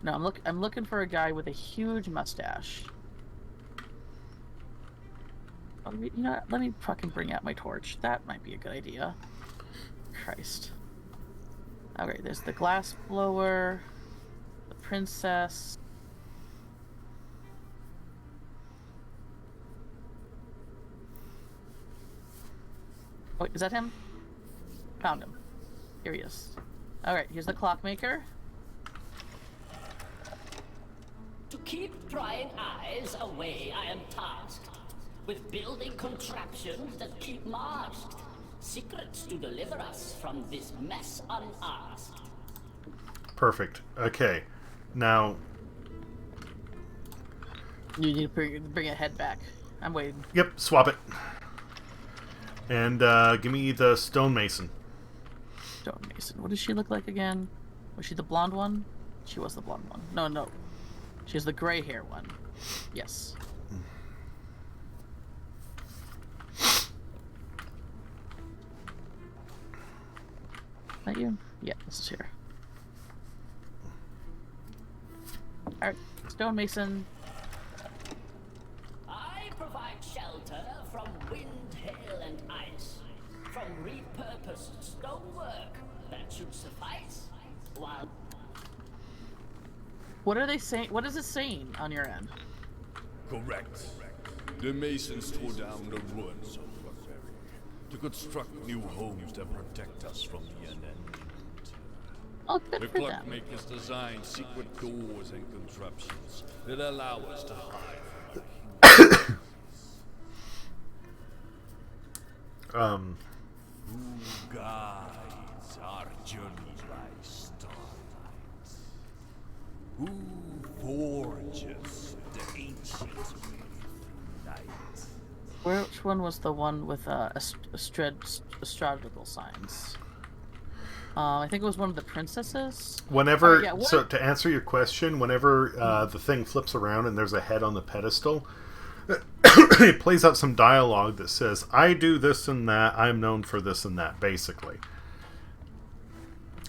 No, I'm looking for a guy with a huge mustache. Oh, you know what? Let me fucking bring out my torch. That might be a good idea. Christ. Okay, there's the glass blower, the princess. Wait, is that him? Found him. Here he is. Alright, here's the clockmaker. To keep prying eyes away, I am tasked with building contraptions that keep masked. Secrets to deliver us from this mess unasked. Perfect. Okay. Now... You need to bring a head back. I'm waiting. Yep, swap it. And give me the stonemason. Stonemason. What does she look like again? Was she the blonde one? She was the blonde one. No. She's the gray hair one. Yes. That you? Yeah, this is here. Alright, stonemason. I provide shelter from wind, hail, and ice. From repurposed stonework. That should suffice. While... What are they saying? What is it saying on your end? Correct. The Masons tore down the ruins of Barbary to construct new homes that protect us from the unending. Oh, good The for them. clockmakers designed secret doors and contraptions that allow us to hide from Who guides our journey by starlight? Who forges the ancient night? Which one was the one with astrological signs? I think it was one of the princesses. Whenever, Yeah, so to answer your question, whenever the thing flips around and there's a head on the pedestal, it plays out some dialogue that says, "I do this and that. I'm known for this and that." Basically.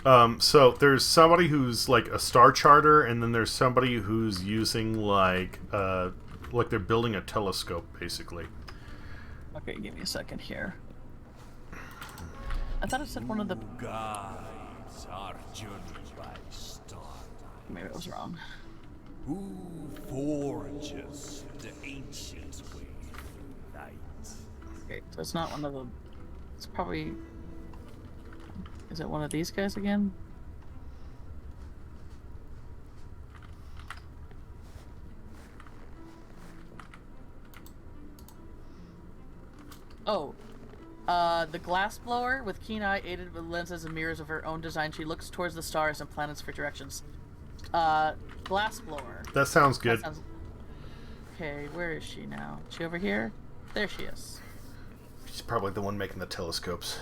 So there's somebody who's like a star charter, and then there's somebody who's using like they're building a telescope, basically. Okay, give me a second here. I thought it said one of the. Guides our journey by starlight. Maybe I was wrong. Who forges the ancient way through night? Okay, so it's not one of the. It's probably. Is it one of these guys again? Oh. The glass blower with keen eye aided with lenses and mirrors of her own design. She looks towards the stars and planets for directions. Glass blower. That sounds good. That sounds... Okay, where is she now? Is she over here? There she is. She's probably the one making the telescopes.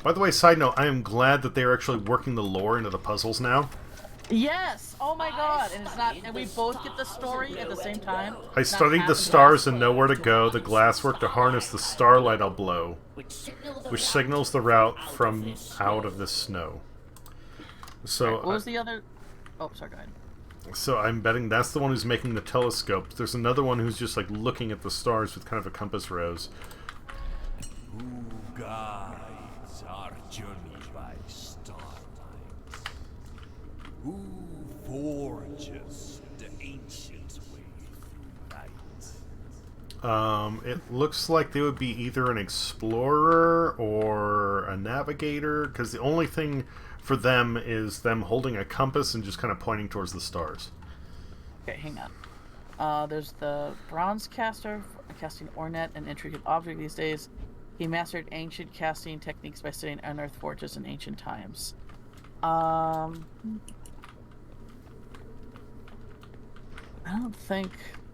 By the way, side note, I am glad that they're actually working the lore into the puzzles now. Yes! Oh my god! And it's not, and we both get the story at the same time. I studied the stars and know where to go, the glasswork to harness the starlight I'll blow, which signals the route from out of the snow. So What was the other... Oh, sorry, go ahead. So I'm betting that's the one who's making the telescope. There's another one who's just like looking at the stars with kind of a compass rose. Who guides our journey by starlight? Who forges the ancient way through night? It looks like they would be either an explorer or a navigator, because the only thing for them is them holding a compass and just kind of pointing towards the stars. Okay, hang on. There's the bronze caster, casting ornate, an intricate object these days. He mastered ancient casting techniques by studying unearthed forges in ancient times. I don't think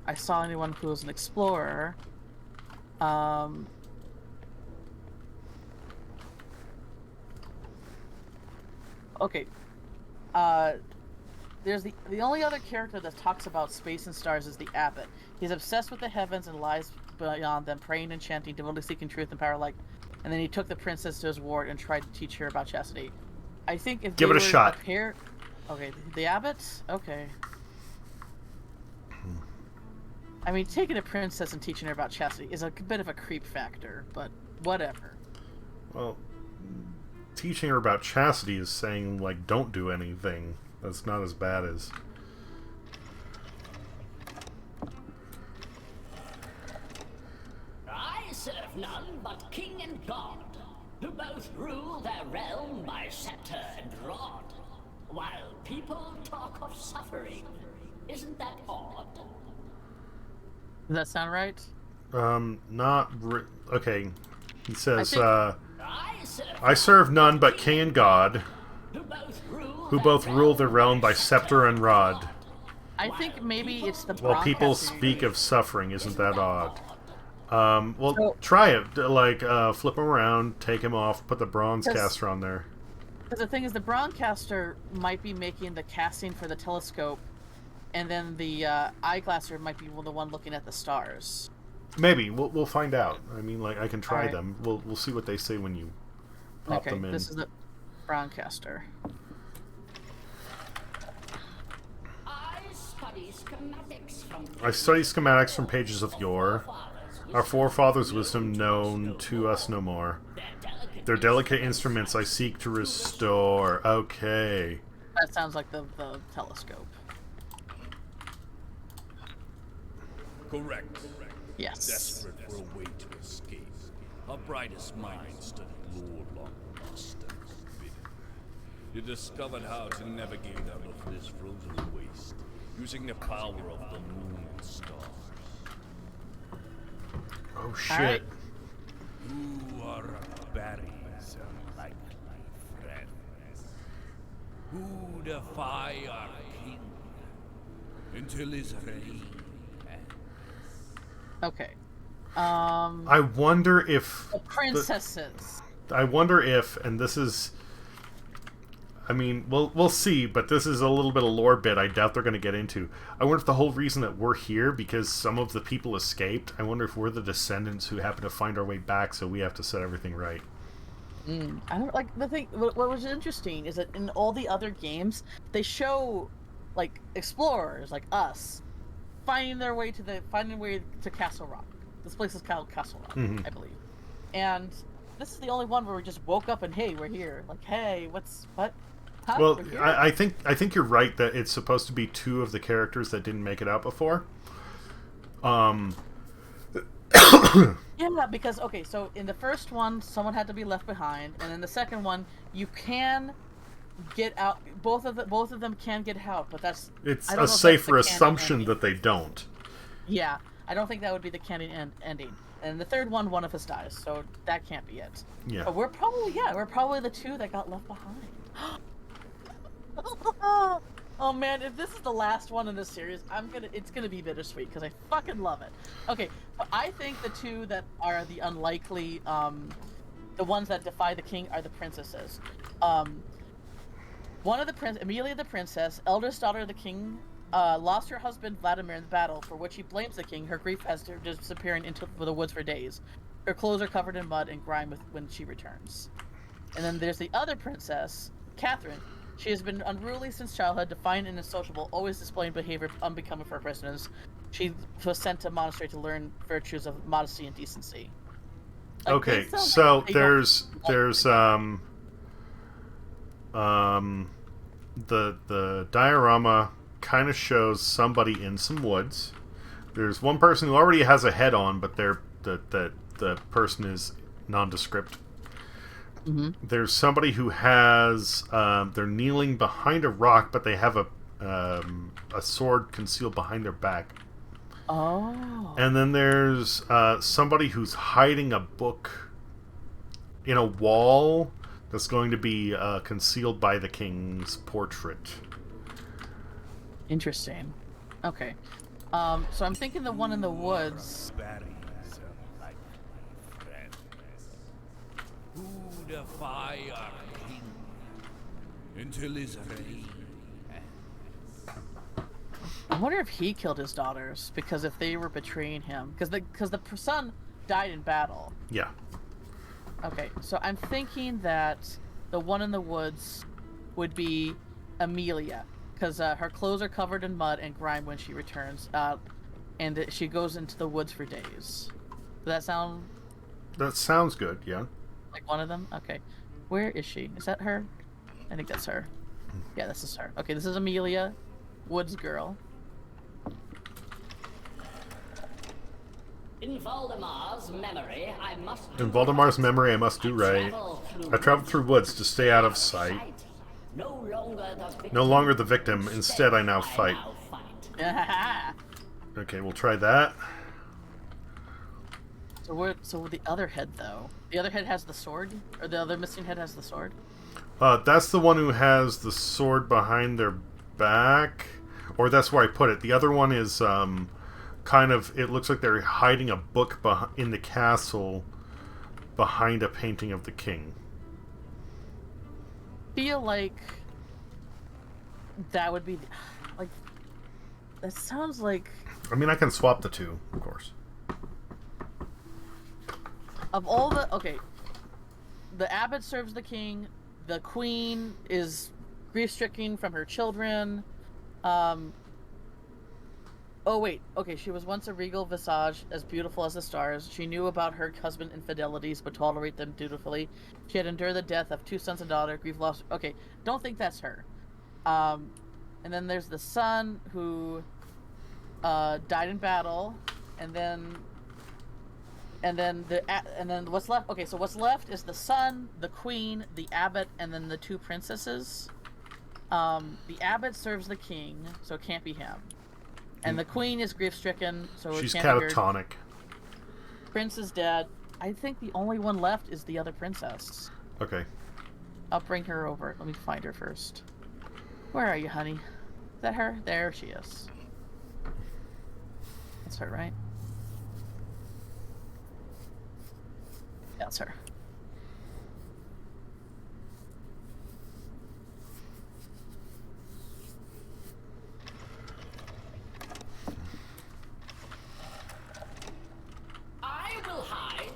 I saw anyone who was an explorer. Okay. There's the only other character that talks about space and stars is the abbot. He's obsessed with the heavens and lies beyond them, praying and chanting, devoutly seeking truth and power. And then he took the princess to his ward and tried to teach her about chastity. I think if give it a shot. Okay, the abbot. Okay. I mean, taking a princess and teaching her about chastity is a bit of a creep factor, but whatever. Well, teaching her about chastity is saying, like, don't do anything. That's not as bad as... I serve none but king and god, who both rule their realm by scepter and rod, while people talk of suffering. Isn't that odd? Does that sound right? Okay. He says, I serve none but king and god, who both rule their realm by scepter and rod. I think maybe it's the While people broadcasting. speak of suffering, isn't that odd? Well, So- try it. Like, flip him around, take him off, put the bronze caster on there. Because the thing is, the broadcaster might be making the casting for the telescope, and then the eyeglasser might be the one looking at the stars. Maybe. We'll find out. I mean, like, I can try Alright. them. We'll see what they say when you pop Okay, them in. this is the broadcaster. I study schematics from pages of yore. Our forefathers' wisdom known to us no more. Their delicate instruments I seek to restore. Okay. That sounds like the telescope. Correct. Yes. Desperate for a way to escape, our brightest minds studied lore long lost and forbidden. You discovered how to navigate out of this frozen waste, using the power of the moon and stars. Oh, shit. Alright. You are Barry's unlikely friends, who defy our king until his reign ends. Okay. I wonder if the princesses. I wonder if, and this is, I mean, we'll see, but this is a little bit of lore bit I doubt they're going to get into. I wonder if the whole reason that we're here, because some of the people escaped, I wonder if we're the descendants who happen to find our way back, so we have to set everything right. I don't like the thing. What was interesting is that in all the other games, they show like explorers like us finding their way to Castle Rock. This place is called Castle Rock, I believe. And this is the only one where we just woke up and hey, we're here. Like, hey, what? Huh? Well, I think you're right that it's supposed to be two of the characters that didn't make it out before. Yeah, because okay, so in the first one, someone had to be left behind, and in the second one, you can get out. Both of them can get out, but it's a safer assumption that they don't. Yeah, I don't think that would be the canon ending. And the third one of us dies, so that can't be it. Yeah, but we're probably the two that got left behind. Oh man, if this is the last one in this series, it's gonna be bittersweet because I fucking love it. Okay, but I think the two that are the unlikely, the ones that defy the king are the princesses. One of the Amelia the princess, eldest daughter of the king, lost her husband Vladimir in the battle, for which she blames the king. Her grief has her disappearing into the woods for days. Her clothes are covered in mud and grime when she returns. And then there's the other princess, Catherine. She has been unruly since childhood, defiant and insociable, always displaying behavior unbecoming for her prisoners. She was sent to a monastery to learn virtues of modesty and decency. Like, okay, so there's the diorama kind of shows somebody in some woods. There's one person who already has a head on, but the person is nondescript. There's somebody who has they're kneeling behind a rock, but they have a sword concealed behind their back. Oh. And then there's somebody who's hiding a book in a wall that's going to be concealed by the king's portrait. Interesting. Okay. So I'm thinking the one in the woods. Who defy our king until his reign ends. I wonder if he killed his daughters, because if they were betraying him, because the son died in battle. Yeah. Okay, so I'm thinking that the one in the woods would be Amelia, because her clothes are covered in mud and grime when she returns, and she goes into the woods for days. Does that sound? That sounds good. Yeah. Like one of them? Okay. Where is she? Is that her? I think that's her. Yeah, this is her. Okay, this is Amelia, woods girl. In Valdemar's memory, I must do right. I traveled through woods to stay out of sight. No longer the victim. Instead, I now fight. Okay, we'll try that. So with the other head, though? The other head has the sword? Or the other missing head has the sword? That's the one who has the sword behind their back. Or that's where I put it. The other one is kind of... It looks like they're hiding a book in the castle behind a painting of the king. Feel like that would be... Like... That sounds like... I mean, I can swap the two, of course. Of all the... Okay. The abbot serves the king. The queen is grief-stricken from her children. Oh, wait. Okay, she was once a regal visage, as beautiful as the stars. She knew about her husband's infidelities, but tolerate them dutifully. She had endured the death of 2 sons and daughter. Grief lost... Okay, don't think that's her. And then there's the son who died in battle, and then what's left? Okay, so what's left is the son, the queen, the abbot, and then the 2 princesses. The abbot serves the king, so it can't be him. And the queen is grief-stricken, so it she's can't be her. catatonic. Prince is dead. I think the only one left is the other princess. Okay. I'll bring her over. Let me find her first. Where are you, honey? Is that her? There she is. That's her, right? That's her.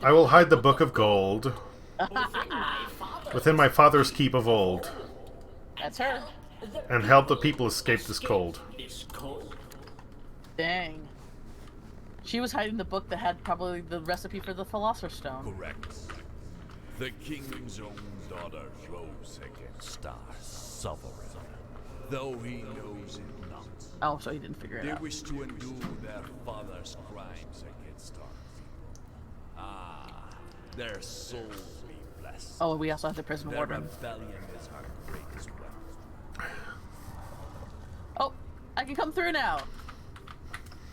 I will hide the book of gold Within within my father's keep of old, That's her. and help the people escape this cold. This cold. Dang. She was hiding the book that had probably the recipe for the Philosopher's Stone. Correct. The king's own daughter rose against our sovereign, though he knows it not. Oh, so he didn't figure it They out. wish to undo their father's crimes against our people. Ah, their souls be blessed. Oh, and we also have the prison Their warden. rebellion is our greatest weapon. Oh, I can come through now.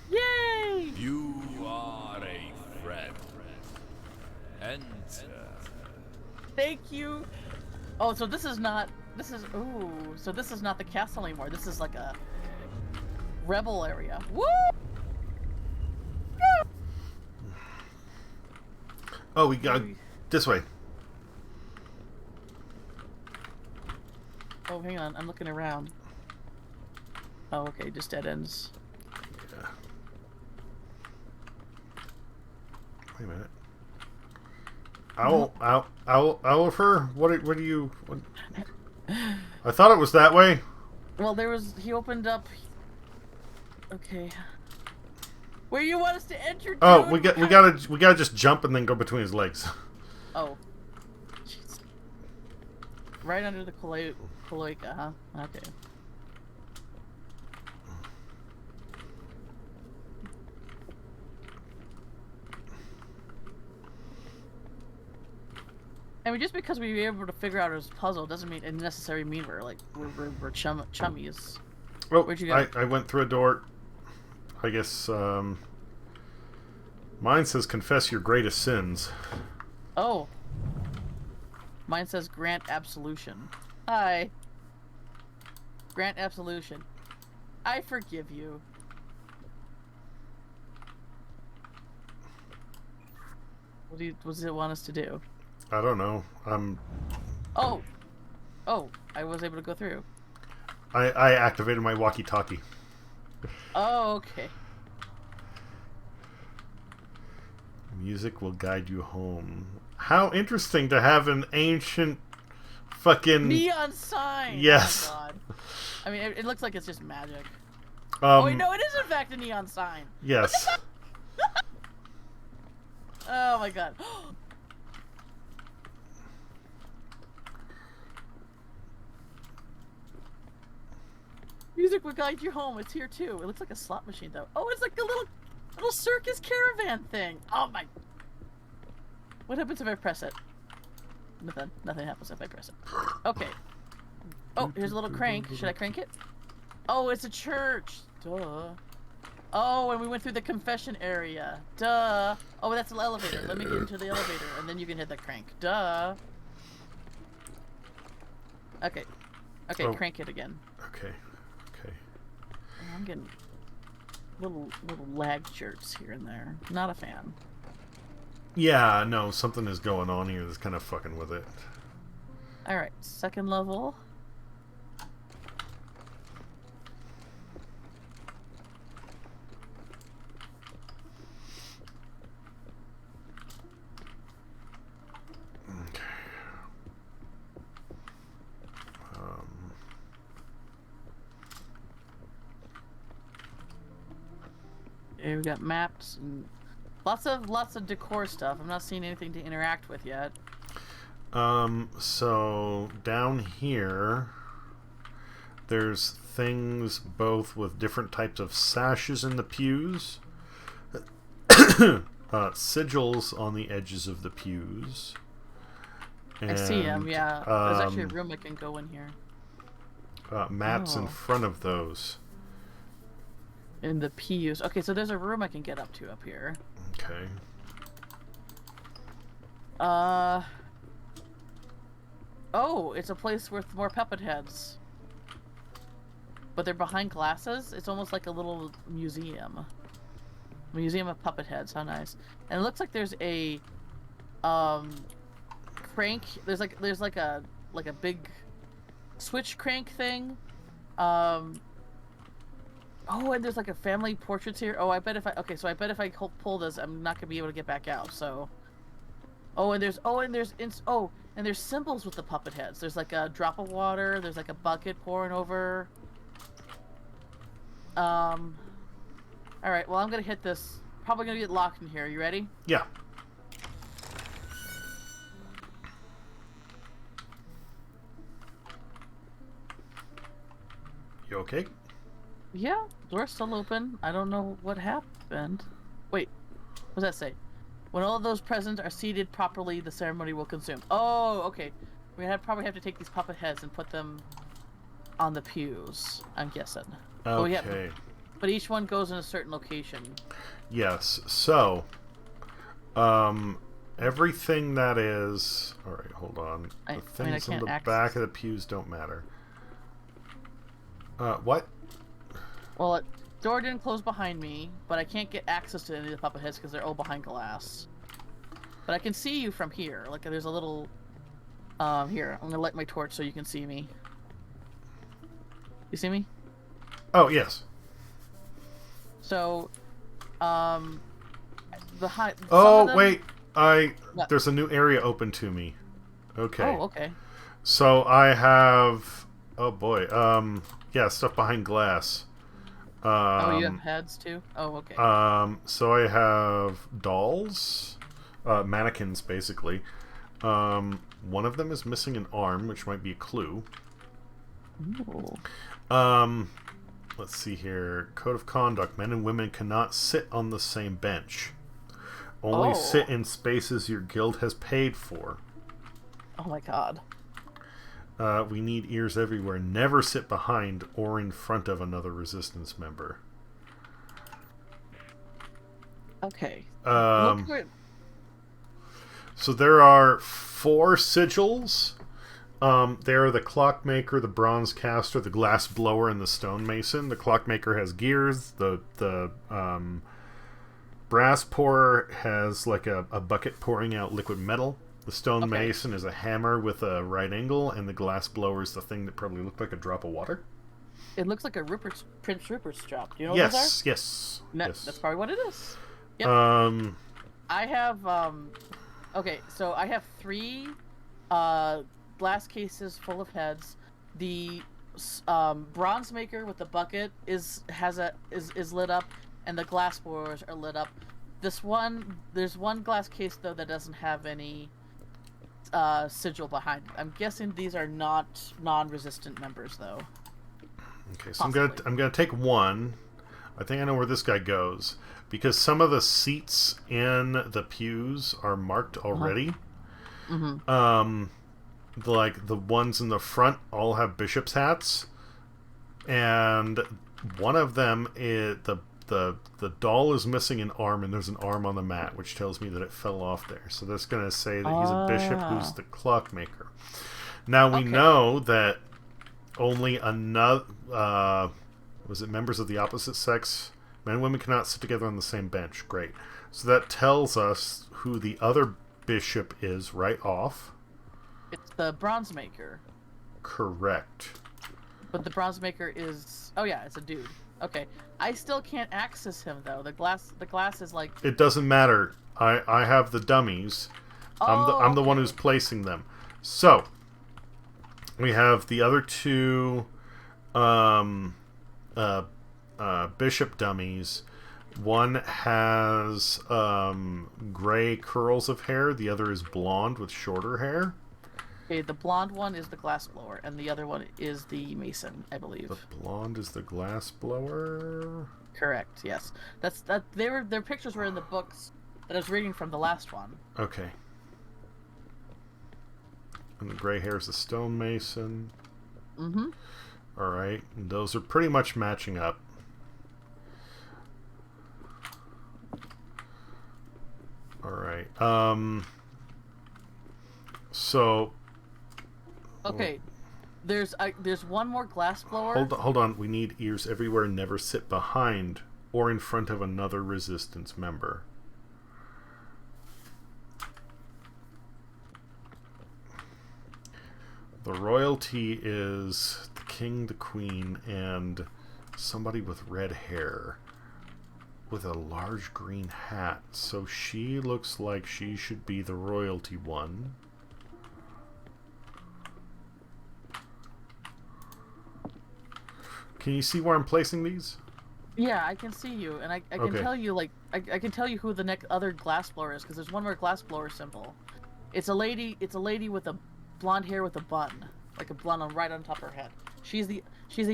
Yay! You are a friend. Enter. Thank you. Oh, so this is not. This is. Ooh. So this is not the castle anymore. This is like a rebel area. Woo! Oh, we got this way. Oh, hang on. I'm looking around. Oh, okay. Just dead ends. Yeah. Wait a minute. Oliver? What do you... What? I thought it was that way. Well, there was. He opened up. Okay. Where you want us to enter? Oh, dude? we gotta just jump and then go between his legs. Oh. Jeez. Right under the cloaca, huh? Okay. I mean, just because we were able to figure out his puzzle doesn't mean it necessarily mean we're like we're chummies. Oh, Where'd you go? I went through a door. I guess mine says confess your greatest sins. Oh. Mine says grant absolution. Hi. Grant absolution. I forgive you. What does it want us to do? I don't know. Oh. Oh, I was able to go through. I activated my walkie-talkie. Oh, okay. Music will guide you home. How interesting to have an ancient fucking Neon sign! Yes. Oh my god. I mean, it looks like it's just magic. um Oh, wait, no, it is in fact a neon sign. yes. Oh my god. Music will guide you home. It's here too. It looks like a slot machine though. Oh, it's like a little circus caravan thing. Oh my. What happens if I press it? Nothing. Nothing happens if I press it. Okay. Oh, here's a little crank. Should I crank it? Oh, it's a church. Duh. Oh, and we went through the confession area. Duh. Oh, that's an elevator. Let me get into the elevator, and then you can hit the crank. Duh. Okay. Okay, Oh. crank it again. Okay. Okay. I'm getting little lag jerks here and there. Not a fan. Yeah, no, something is going on here that's kind of fucking with it. Alright, second level. Okay. Here we got maps and lots of decor stuff. I'm not seeing anything to interact with yet. So down here there's things both with different types of sashes in the pews, sigils on the edges of the pews. I see them, and, yeah. There's actually a room I can go in here. Maps in Oh. front of those. In the pews. Okay, so there's a room I can get up to up here. Okay. Oh, it's a place with more puppet heads. But they're behind glasses. It's almost like a little museum. Museum of puppet heads. How nice. And it looks like there's a crank. There's like a big switch crank thing. Oh, and there's like a family portraits here. Oh, I bet if I pull this, I'm not gonna be able to get back out. So, and there's symbols with the puppet heads. There's like a drop of water. There's like a bucket pouring over. All right. Well, I'm gonna hit this. Probably gonna get locked in here. You ready? Yeah. You okay? Yeah, door's still open. I don't know what happened. Wait, what does that say? When all of those present are seated properly, the ceremony will consume. Oh, okay. Probably have to take these puppet heads and put them on the pews, I'm guessing. Okay. Oh, yeah, but each one goes in a certain location. Yes. So, everything that is... Alright, hold on. The things on the back of the pews don't matter. What? Well, door didn't close behind me, but I can't get access to any of the puppet heads because they're all behind glass. But I can see you from here. Like, there's a little... here, I'm gonna light my torch so you can see me. You see me? Oh, yes. So, wait. There's a new area open to me. Okay. Oh, okay. So I have... Oh, boy. Yeah, stuff behind glass. You have heads, too? Oh, okay. So I have dolls. Mannequins, basically. One of them is missing an arm, which might be a clue. Ooh. Let's see here. Code of conduct. Men and women cannot sit on the same bench. Only sit in spaces your guild has paid for. Oh my god. We need ears everywhere. Never sit behind or in front of another resistance member. Okay. So there are 4 sigils. They are the Clockmaker, the Bronze Caster, the Glass Blower, and the Stonemason. The Clockmaker has gears. The Brass Pourer has like a bucket pouring out liquid metal. The Stonemason is a hammer with a right angle, and the Glass Blower is the thing that probably looked like a drop of water. It looks like a Prince Rupert's drop. Do you know what those are? Yes. That's probably what it is. Yep. I have okay, so I have 3 glass cases full of heads. The bronze maker with the bucket is lit up, and the glass blowers are lit up. There's one glass case though that doesn't have any sigil behind it. I'm guessing these are not non-resistant members though. Okay, so possibly. I'm gonna take one. I think I know where this guy goes because some of the seats in the pews are marked already. Like the ones in the front all have bishop's hats, and one of them is the doll is missing an arm, and there's an arm on the mat, which tells me that it fell off there. So that's going to say that he's a bishop who's the clockmaker. Now we know that only another was it members of the opposite sex, men and women cannot sit together on the same bench. Great. So that tells us who the other bishop is right off. It's the bronze maker. Correct. But the bronze maker is it's a dude. Okay. I still can't access him though. The glass is like it doesn't matter. I have the dummies. I'm the one who's placing them. So we have the other 2 bishop dummies. One has gray curls of hair, the other is blonde with shorter hair. Okay, the blonde one is the glass blower, and the other one is the mason, I believe. The blonde is the glass blower? Correct, yes. Their pictures were in the books that I was reading from the last one. Okay. And the gray hair is the stonemason. Mm-hmm. Alright, those are pretty much matching up. Alright, so... Okay, there's one more glass blower. Hold on, we need ears everywhere, never sit behind or in front of another resistance member. The royalty is the king, the queen, and somebody with red hair with a large green hat. So she looks like she should be the royalty one. Can you see where I'm placing these? Yeah, I can see you, and I can Okay. tell you, like, I can tell you who the next other glassblower is, because there's one more glassblower symbol. It's a lady with a blonde hair with a bun, like a bun right on top of her head. She's the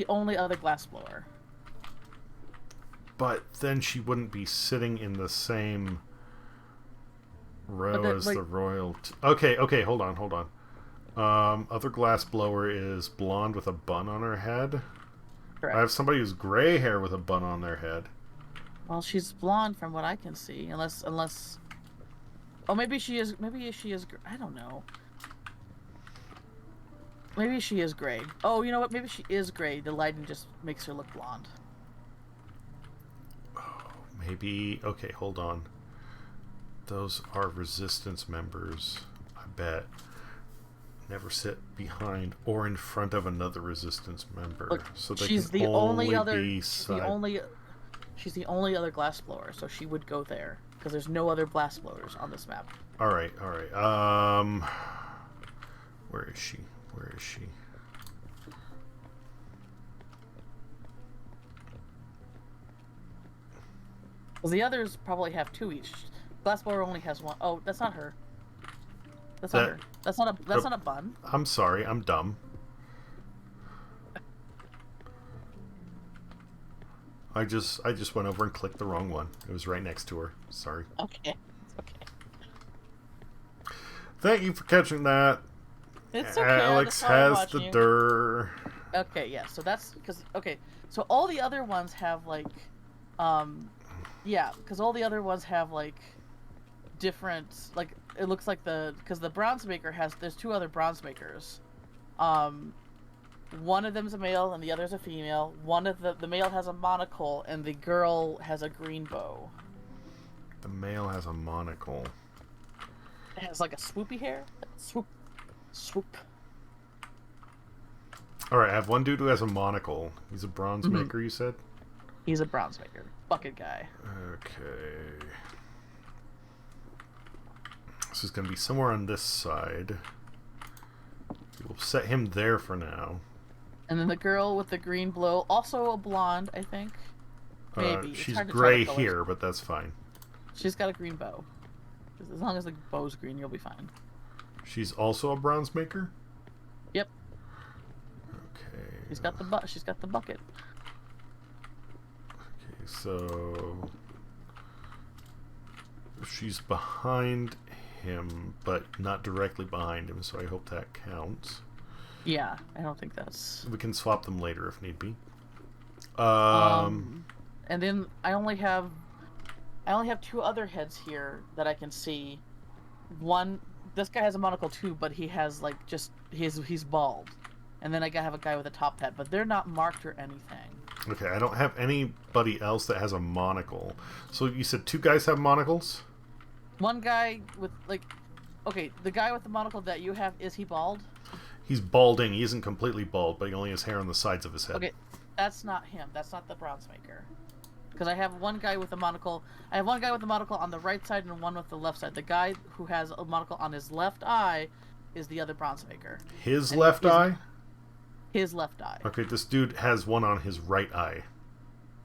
only other glassblower. But then she wouldn't be sitting in the same row as the royalty. Okay, hold on. Other glassblower is blonde with a bun on her head. Correct. I have somebody who's gray hair with a bun on their head. Well, she's blonde from what I can see, unless. Oh, maybe she is. I don't know. Maybe she is gray. Oh, you know what? Maybe she is gray. The lighting just makes her look blonde. Oh, maybe. Okay, hold on. Those are resistance members. I bet. Never sit behind or in front of another resistance member. Look, so they she's can the only only other. be She's the only other glassblower, so she would go there because there's no other glassblowers on this map. All right. Where is she? Well, the others probably have two each. Glassblower only has one. Oh, that's not her. That's not her. That's not a bun. I'm sorry, I'm dumb. I just went over and clicked the wrong one. It was right next to her. Sorry. Okay. Thank you for catching that. It's okay. Alex has the dir. Okay, yeah. So that's because So all the other ones have like, because all the other ones have like different, like, it looks like because the bronze maker there's two other bronze makers. One of them's a male and the other's a female. One of the male has a monocle and the girl has a green bow. The male has a monocle. It has like a swoopy hair. Swoop. Alright, I have one dude who has a monocle. He's a bronze maker, you said? He's a bronze maker. Bucket guy. Okay. This is going to be somewhere on this side. We'll set him there for now. And then the girl with the green blow, also a blonde, I think. Maybe. She's gray here, but that's fine. She's got a green bow. As long as the bow's green, you'll be fine. She's also a bronze maker? Yep. Okay. She's got the bucket. Okay, so she's behind him, but not directly behind him, so I hope that counts. Yeah, I don't think that's... We can swap them later if need be. And then I only have two other heads here that I can see. One, this guy has a monocle too, but he has like he's bald. And then I have a guy with a top hat, but they're not marked or anything. Okay, I don't have anybody else that has a monocle. So you said two guys have monocles? One guy with the guy with the monocle that you have, is he bald? He's balding. He isn't completely bald, but he only has hair on the sides of his head. Okay, that's not him. That's not the bronze maker. Because I have one guy with a monocle. I have one guy with a monocle on the right side and one with the left side. The guy who has a monocle on his left eye is the other bronze maker. His left eye? His left eye. Okay, this dude has one on his right eye.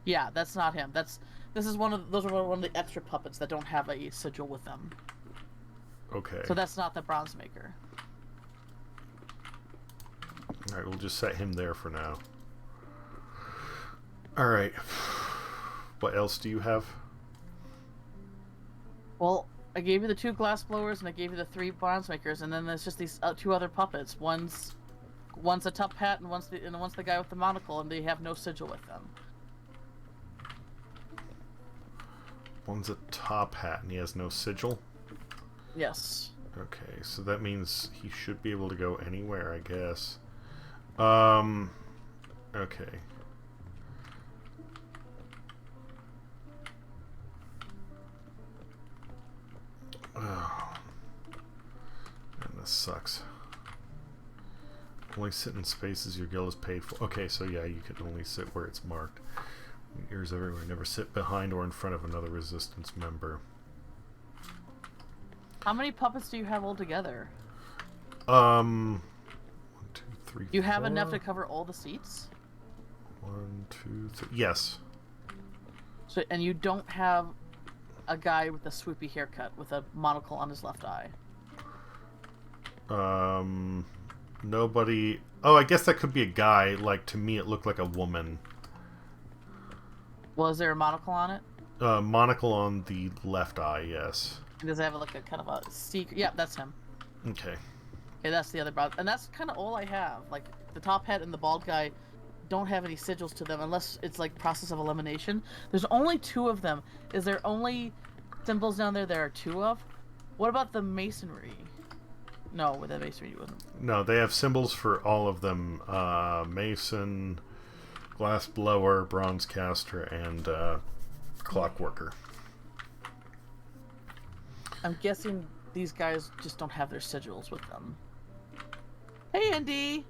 Yeah, that's not him. Those are one of the extra puppets that don't have a sigil with them. Okay. So that's not the bronze maker. Alright, we'll just set him there for now. Alright. What else do you have? Well, I gave you the two glass blowers and I gave you the three bronze makers, and then there's just these two other puppets. One's a top hat and one's the guy with the monocle, and they have no sigil with them. One's a top hat and he has no sigil? Yes. Okay, so that means he should be able to go anywhere, I guess. Okay. Oh. And this sucks. Only sit in spaces your guild is paid for. Okay, so yeah, you can only sit where it's marked. Ears everywhere. Never sit behind or in front of another resistance member. How many puppets do you have altogether? 1, 2, 3, Do you have 4. enough to cover all the seats? 1, 2, 3. Yes. So, and you don't have a guy with a swoopy haircut with a monocle on his left eye. Nobody. Oh, I guess that could be a guy. Like, to me, it looked like a woman. Well, is there a monocle on it? Monocle on the left eye, yes. Does it have like a kind of a secret? Yeah, that's him. Okay. Okay, that's the other bald, and that's kind of all I have. Like the top hat and the bald guy don't have any sigils to them unless it's like process of elimination. There's only 2 of them. Is there only symbols down there? There are 2 of. What about the masonry? No, with the masonry wasn't. No, they have symbols for all of them. Mason, glass blower, bronze caster, and clockworker. I'm guessing these guys just don't have their sigils with them. Hey, Andy!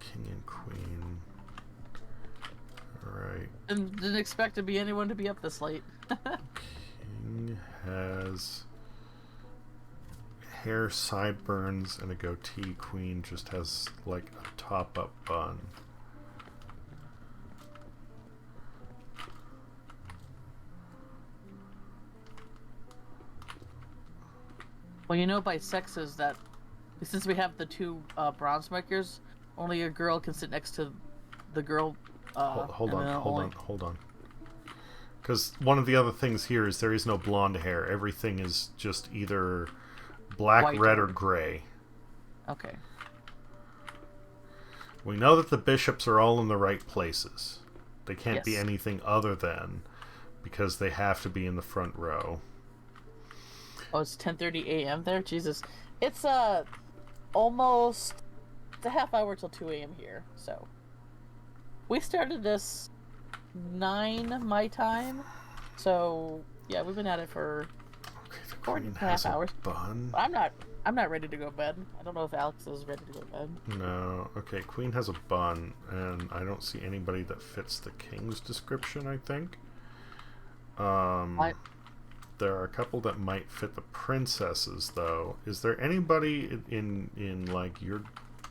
King and queen. Alright. Didn't expect to be anyone to be up this late. King has hair, sideburns, and a goatee. Queen just has, like, a top-up bun. Well, you know by sexes that since we have the 2 bronze makers, only a girl can sit next to the girl. Hold on. Because one of the other things here is there is no blonde hair. Everything is just either black, white, red, or gray. Okay. We know that the bishops are all in the right places. They can't be Yes. anything other than, because they have to be in the front row. Oh, it's 10:30 a.m. there. Jesus, it's almost a half hour till 2 a.m. here. So we started this 9 my time. So yeah, we've been at it for Okay, the 4 queen and a half has a hours. bun. I'm not ready to go to bed. I don't know if Alex is ready to go to bed. No. Okay, queen has a bun, and I don't see anybody that fits the king's description, I think. There are a couple that might fit the princesses, though. Is there anybody in like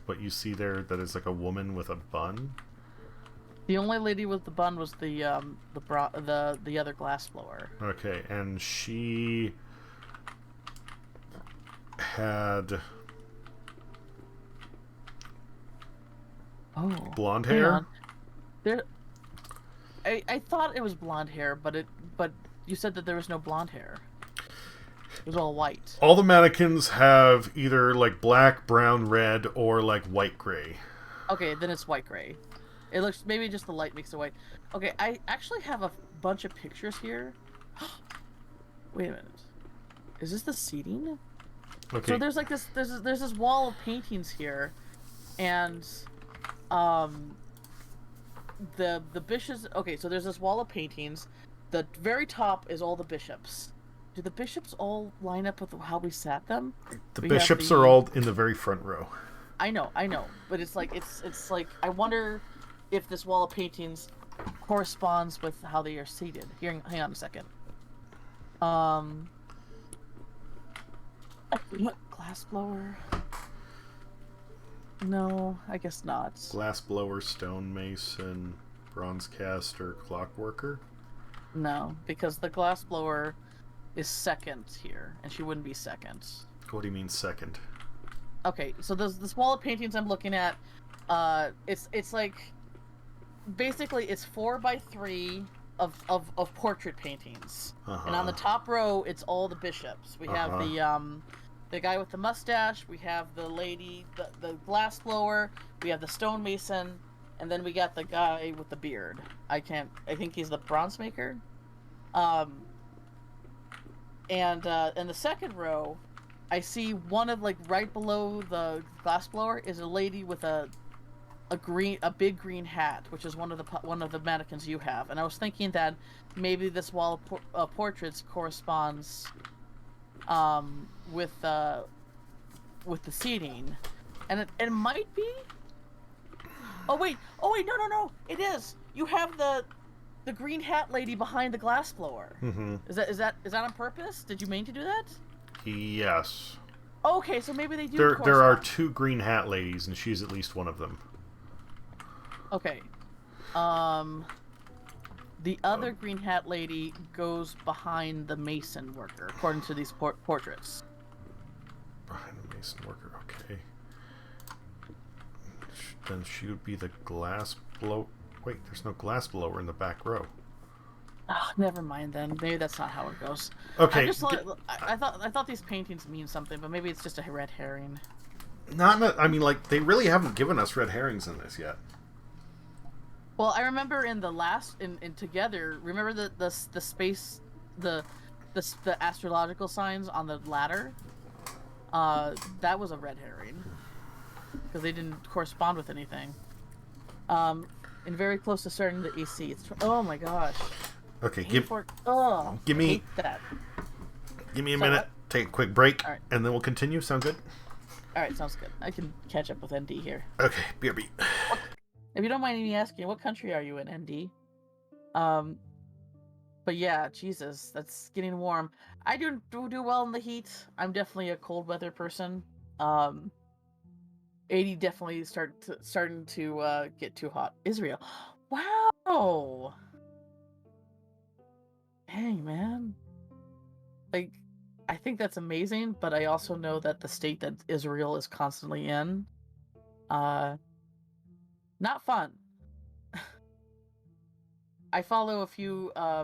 what you see there that is like a woman with a bun? The only lady with the bun was the other glass blower. Okay, and she had blonde hang hair. on. There, I thought it was blonde hair, but you said that there was no blonde hair. It was all white. All the mannequins have either like black, brown, red, or like white gray. Okay, then it's white gray. It looks maybe just the light makes it white. Okay, I actually have a bunch of pictures here. Wait a minute. Is this the seating? Okay. So there's like there's this wall of paintings here, and the bishops. Okay, so there's this wall of paintings. The very top is all the bishops. Do the bishops all line up with how we sat them? The We bishops have are all in the very front row. I know, but it's like I wonder if this wall of paintings corresponds with how they are seated. Here, hang on a second. Glass blower? No, I guess not. Glass blower, stone mason, bronze caster, clockworker. No, because the glass blower is second here, and she wouldn't be second. What do you mean second? Okay, so this wall of paintings I'm looking at, it's like basically it's 4x3 of portrait paintings, and on the top row it's all the bishops. We have the guy with the mustache, we have the lady, the glass blower, we have the stonemason, and then we got the guy with the beard. I think he's the bronze maker. And in the second row, I see one of like right below the glass blower is a lady with a big green hat, which is one of the mannequins you have. And I was thinking that maybe this wall of portraits corresponds with the seating. And it might be. Oh wait, no! It is. You have the green hat lady behind the glass blower. Mm-hmm. Is that on purpose? Did you mean to do that? Yes. Okay, so maybe they do. There are 2 green hat ladies, and she's at least one of them. Okay. The other green hat lady goes behind the mason worker, according to these portraits. Behind the mason worker, okay. Then she would be the glass blow. Wait, there's no glass blower in the back row. Oh, never mind then. Maybe that's not how it goes. Okay. I thought these paintings mean something, but maybe it's just a red herring. I mean, like, they really haven't given us red herrings in this yet. Well, I remember in the last in Together. Remember the space the astrological signs on the ladder. That was a red herring because they didn't correspond with anything. And very close to starting the AC. Oh my gosh. Okay, give me hate that. Give me a minute. Take a quick break, right. And then we'll continue. Sound good? All right, sounds good. I can catch up with ND here. Okay, BRB. If you don't mind me asking, what country are you in, ND? But yeah, Jesus, that's getting warm. I do well in the heat. I'm definitely a cold weather person. 80 definitely starting to get too hot. Israel, wow. Dang, man. Like, I think that's amazing, but I also know that the state that Israel is constantly in, not fun. I follow a few, I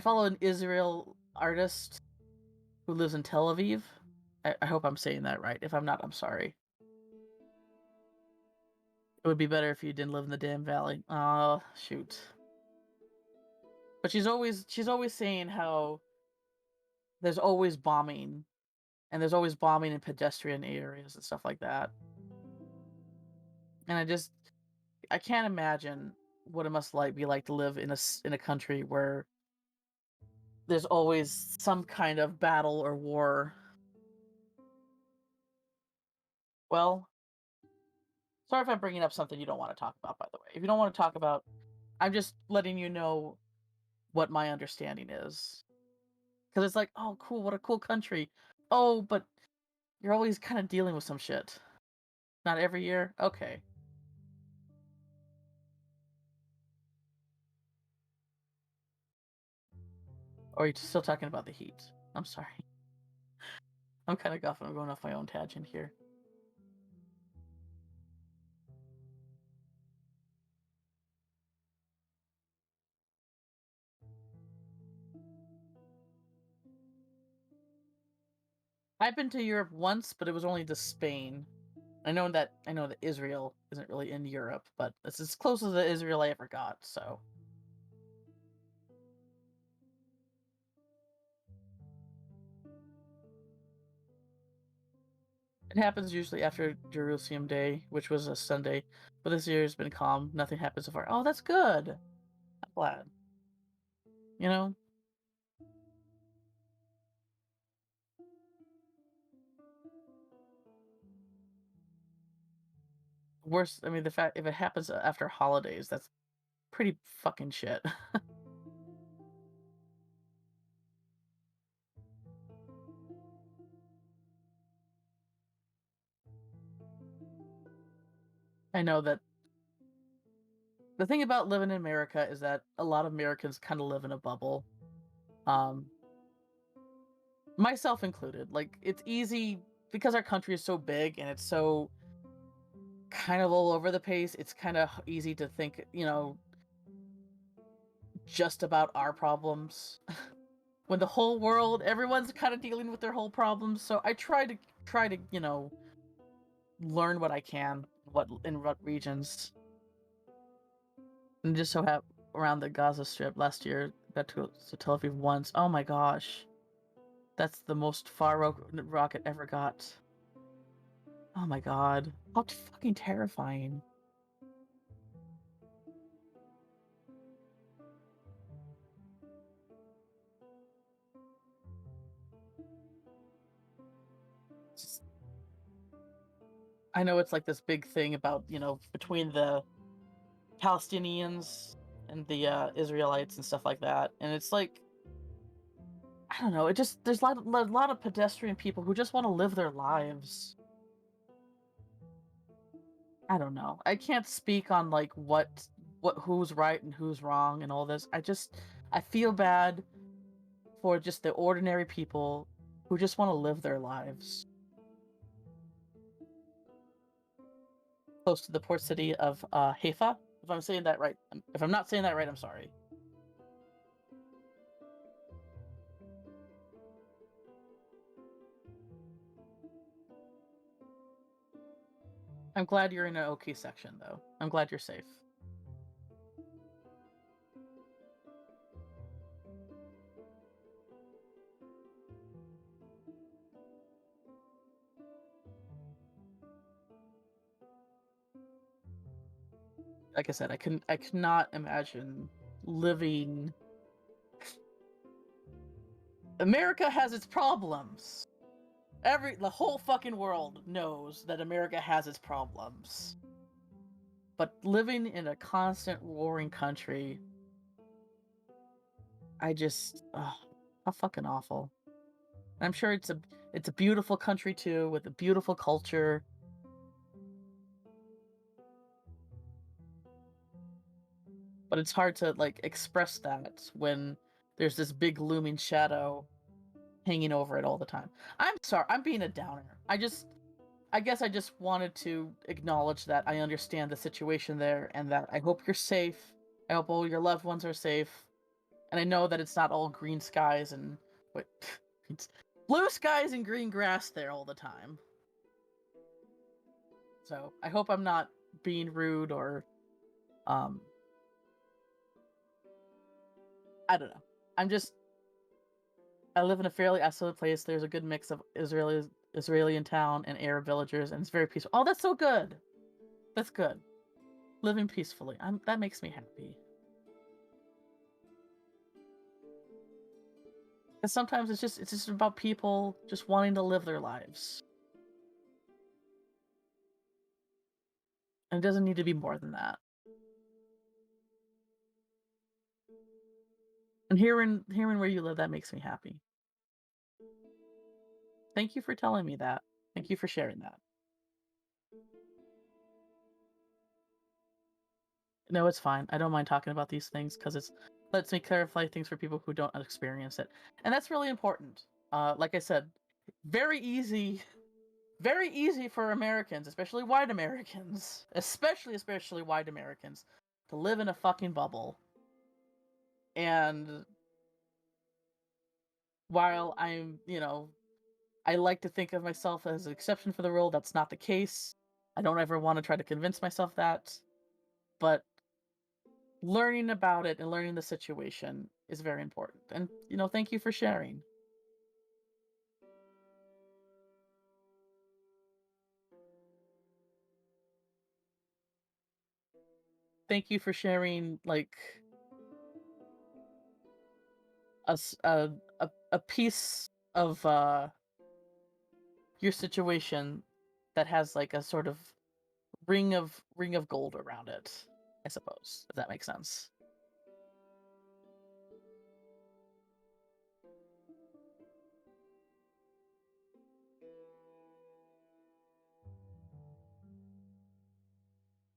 follow an Israel artist who lives in Tel Aviv. I hope I'm saying that right. If I'm not, I'm sorry. It would be better if you didn't live in the damn valley. Oh, shoot. But she's always saying how there's always bombing, and there's always bombing in pedestrian areas and stuff like that. And I can't imagine what it must be like to live in a country where there's always some kind of battle or war. Well, sorry if I'm bringing up something you don't want to talk about, by the way. If you don't want to talk about, I'm just letting you know what my understanding is. Because it's like, oh, cool, what a cool country. Oh, but you're always kind of dealing with some shit. Not every year? Okay. Or are you still talking about the heat? I'm sorry. I'm kind of I'm going off my own tangent here. I've been to Europe once, but it was only to Spain. I know that Israel isn't really in Europe, but it's as close as the Israel I ever got, so. It happens usually after Jerusalem Day, which was a Sunday, but this year has been calm. Nothing happened so far. Oh, that's good. I'm glad. You know? Worse, I mean, the fact if it happens after holidays, that's pretty fucking shit. I know that the thing about living in America is that a lot of Americans kind of live in a bubble. Um, myself included. Like, it's easy because our country is so big and it's so kind of all over the place. It's kind of easy to think, just about our problems. When the whole world, everyone's kind of dealing with their whole problems. So I try to, learn what I can, in what regions. And just so have around the Gaza Strip last year, got to Tel Aviv once. Oh my gosh, that's the most far rocket ever got. Oh my god, how fucking terrifying! I know it's like this big thing about, between the Palestinians and the Israelites and stuff like that. And it's like, I don't know, there's a lot of pedestrian people who just want to live their lives. I don't know. I can't speak on like who's right and who's wrong and all this. I feel bad for just the ordinary people who just want to live their lives. Close to the port city of Haifa, if I'm saying that right. If I'm not saying that right, I'm sorry. I'm glad you're in an okay section, though. I'm glad you're safe. Like I said, I cannot imagine living. America has its problems. The whole fucking world knows that America has its problems. But living in a constant warring country, how fucking awful. And I'm sure it's a beautiful country too, with a beautiful culture. But it's hard to like express that when there's this big looming shadow hanging over it all the time. I'm sorry, I'm being a downer. I guess I just wanted to acknowledge that I understand the situation there and that I hope you're safe. I hope all your loved ones are safe. And I know that it's not all green skies and what blue skies and green grass there all the time. So I hope I'm not being rude or I don't know. I live in a fairly isolated place. There's a good mix of Israeli in town and Arab villagers, and it's very peaceful. Oh, that's so good. That's good. Living peacefully. That makes me happy. Because sometimes it's just about people just wanting to live their lives. And it doesn't need to be more than that. And hearing where you live, that makes me happy. Thank you for telling me that. Thank you for sharing that. No, it's fine. I don't mind talking about these things because it lets me clarify things for people who don't experience it. And that's really important. Like I said, very easy for Americans, especially white Americans, especially white Americans, to live in a fucking bubble. And while I like to think of myself as an exception for the rule, that's not the case. I don't ever want to try to convince myself that. But learning about it and learning the situation is very important. And, thank you for sharing. Thank you for sharing, like, a piece of your situation that has like a sort of ring of gold around it, I suppose, if that makes sense.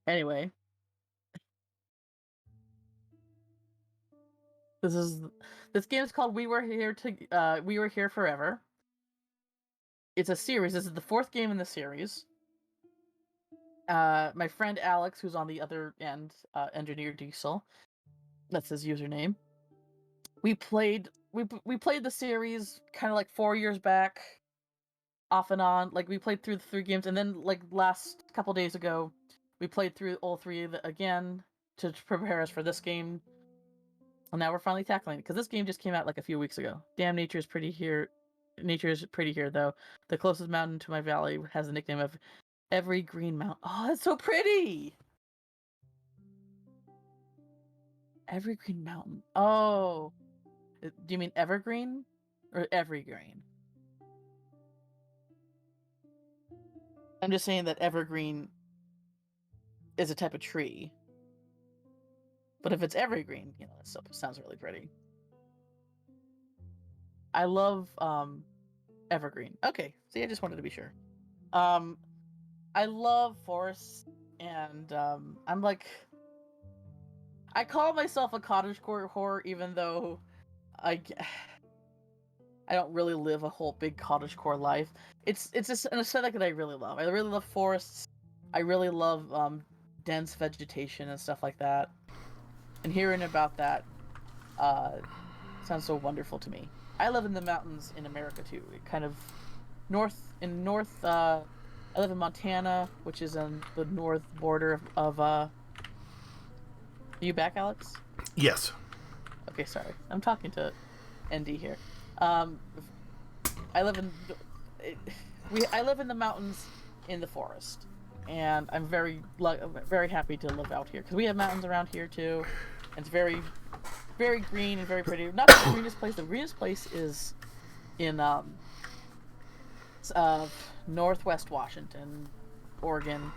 Anyway, this game is called We Were Here Forever. It's a series. This is the fourth game in the series. My friend Alex, who's on the other end, Engineer Diesel, that's his username. We played the series kind of like 4 years back, off and on. Like we played through the 3 games, and then like last couple days ago, we played through all 3 of it again to prepare us for this game. And now we're finally tackling it because this game just came out like a few weeks ago. Damn, nature is pretty here. Nature is pretty here, though. The closest mountain to my valley has the nickname of Every Green Mountain. Oh, that's so pretty! Every Green Mountain. Oh, do you mean evergreen or evergreen? I'm just saying that evergreen is a type of tree. But if it's evergreen, you know, that stuff sounds really pretty. I love evergreen. Okay, see, I just wanted to be sure. I love forests, and I'm like, I call myself a cottagecore whore, even though I don't really live a whole big cottagecore life. It's just an aesthetic that I really love. I really love forests. I really love dense vegetation and stuff like that. And hearing about that sounds so wonderful to me. I live in the mountains in America too. It kind of north. I live in Montana, which is on the north border of. Are you back, Alex? Yes. Okay, sorry. I'm talking to ND here. I live in the mountains in the forest, and I'm very happy to live out here because we have mountains around here too. And it's very, very green and very pretty. Not the greenest place. The greenest place is in Northwest Washington, Oregon,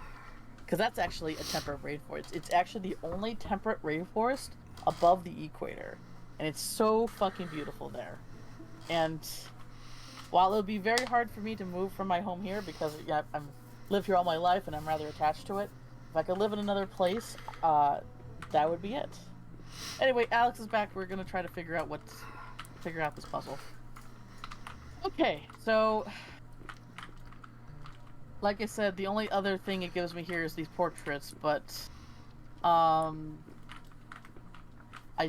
because that's actually a temperate rainforest. It's actually the only temperate rainforest above the equator, and it's so fucking beautiful there. And while it'll be very hard for me to move from my home here because I've lived here all my life and I'm rather attached to it, if I could live in another place, that would be it. Anyway, Alex is back. We're gonna try to figure out this puzzle. Okay, so like I said, the only other thing it gives me here is these portraits, but I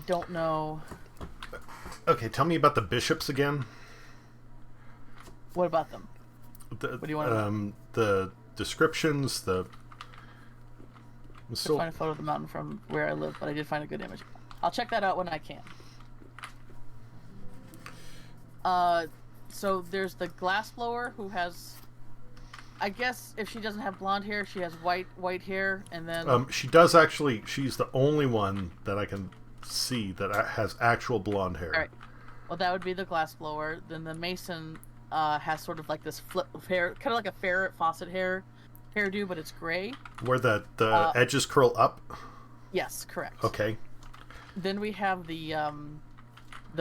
don't know. Okay, tell me about the bishops again. What about them? What do you want to know? The descriptions, Just find a photo of the mountain from where I live, but I did find a good image. I'll check that out when I can. So there's the glassblower who has, I guess if she doesn't have blonde hair, she has white hair, and then she does actually. She's the only one that I can see that has actual blonde hair. All right. Well, that would be the glassblower. Then the mason has sort of like this flip of hair, kind of like a Farrah Fawcett hairdo, but it's gray. Where the edges curl up? Yes, correct. Okay. Then we have the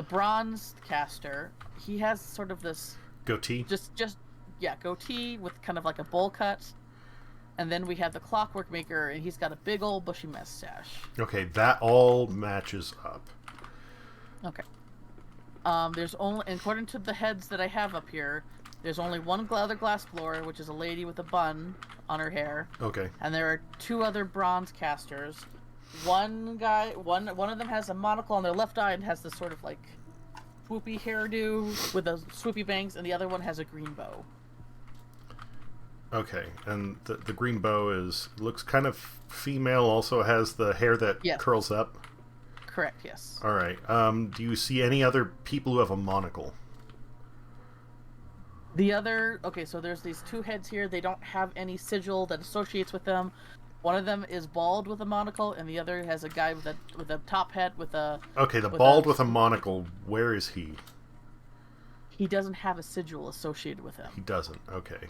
bronze caster. He has sort of this goatee. Goatee with kind of like a bowl cut. And then we have the clockwork maker, and he's got a big old bushy mustache. Okay, that all matches up. Okay. There's only, according to the heads that I have up here, there's only one other glassblower, which is a lady with a bun on her hair. Okay. And there are two other bronze casters. One of them has a monocle on their left eye and has this sort of like swoopy hairdo with those swoopy bangs, and the other one has a green bow. Okay, and the green bow looks kind of female. Also has the hair that curls up. Correct. Yes. All right. Do you see any other people who have a monocle? So there's these two heads here. They don't have any sigil that associates with them. One of them is bald with a monocle, and the other has a guy with a top hat with a. Okay, the bald with a monocle. Where is he? He doesn't have a sigil associated with him. He doesn't. Okay.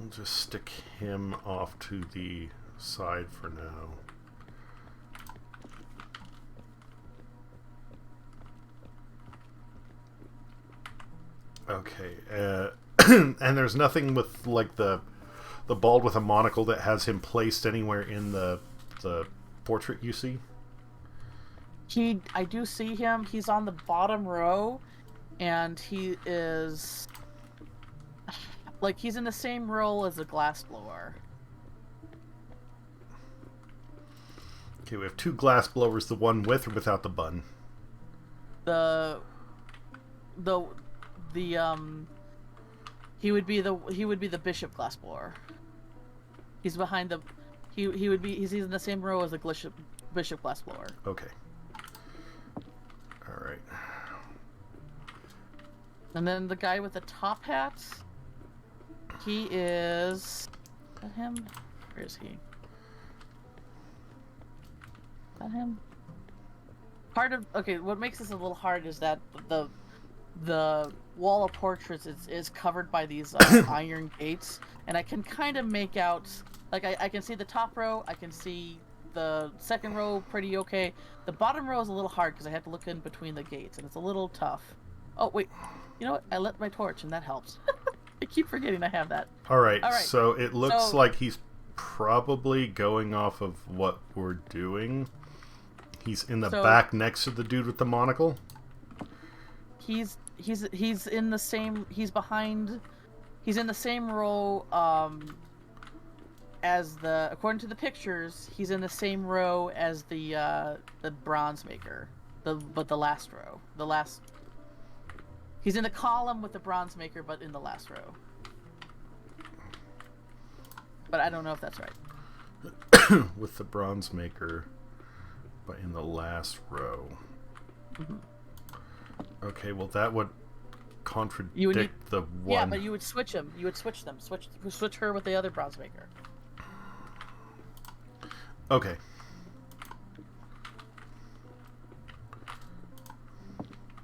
We'll just stick him off to the side for now. Okay, and there's nothing with like the bald with a monocle that has him placed anywhere in the portrait you see? I do see him. He's on the bottom row, and he is like he's in the same role as a glassblower. Okay, we have two glassblowers, the one with or without the bun. He would be the bishop glassblower. He's behind the he's in the same row as the bishop glassblower. Okay. All right. And then the guy with the top hat, he is that him? Where is he? Is that him? what makes this a little hard is that the wall of portraits is covered by these iron gates, and I can kind of make out, like, I can see the top row, I can see the second row pretty okay. The bottom row is a little hard because I have to look in between the gates, and it's a little tough. Oh wait, you know what? I lit my torch, and that helps. I keep forgetting I have that. All right. So it looks like he's probably going off of what we're doing. He's in the back next to the dude with the monocle. He's in the same. He's in the same row. As according to the pictures, he's in the same row as the bronze maker. But the last row. He's in the column with the bronze maker, but in the last row. But I don't know if that's right. With the bronze maker, but in the last row. Mm-hmm. Okay, well that would contradict the one. Yeah, but you would switch them. You would switch them. Switch her with the other bronze maker. Okay.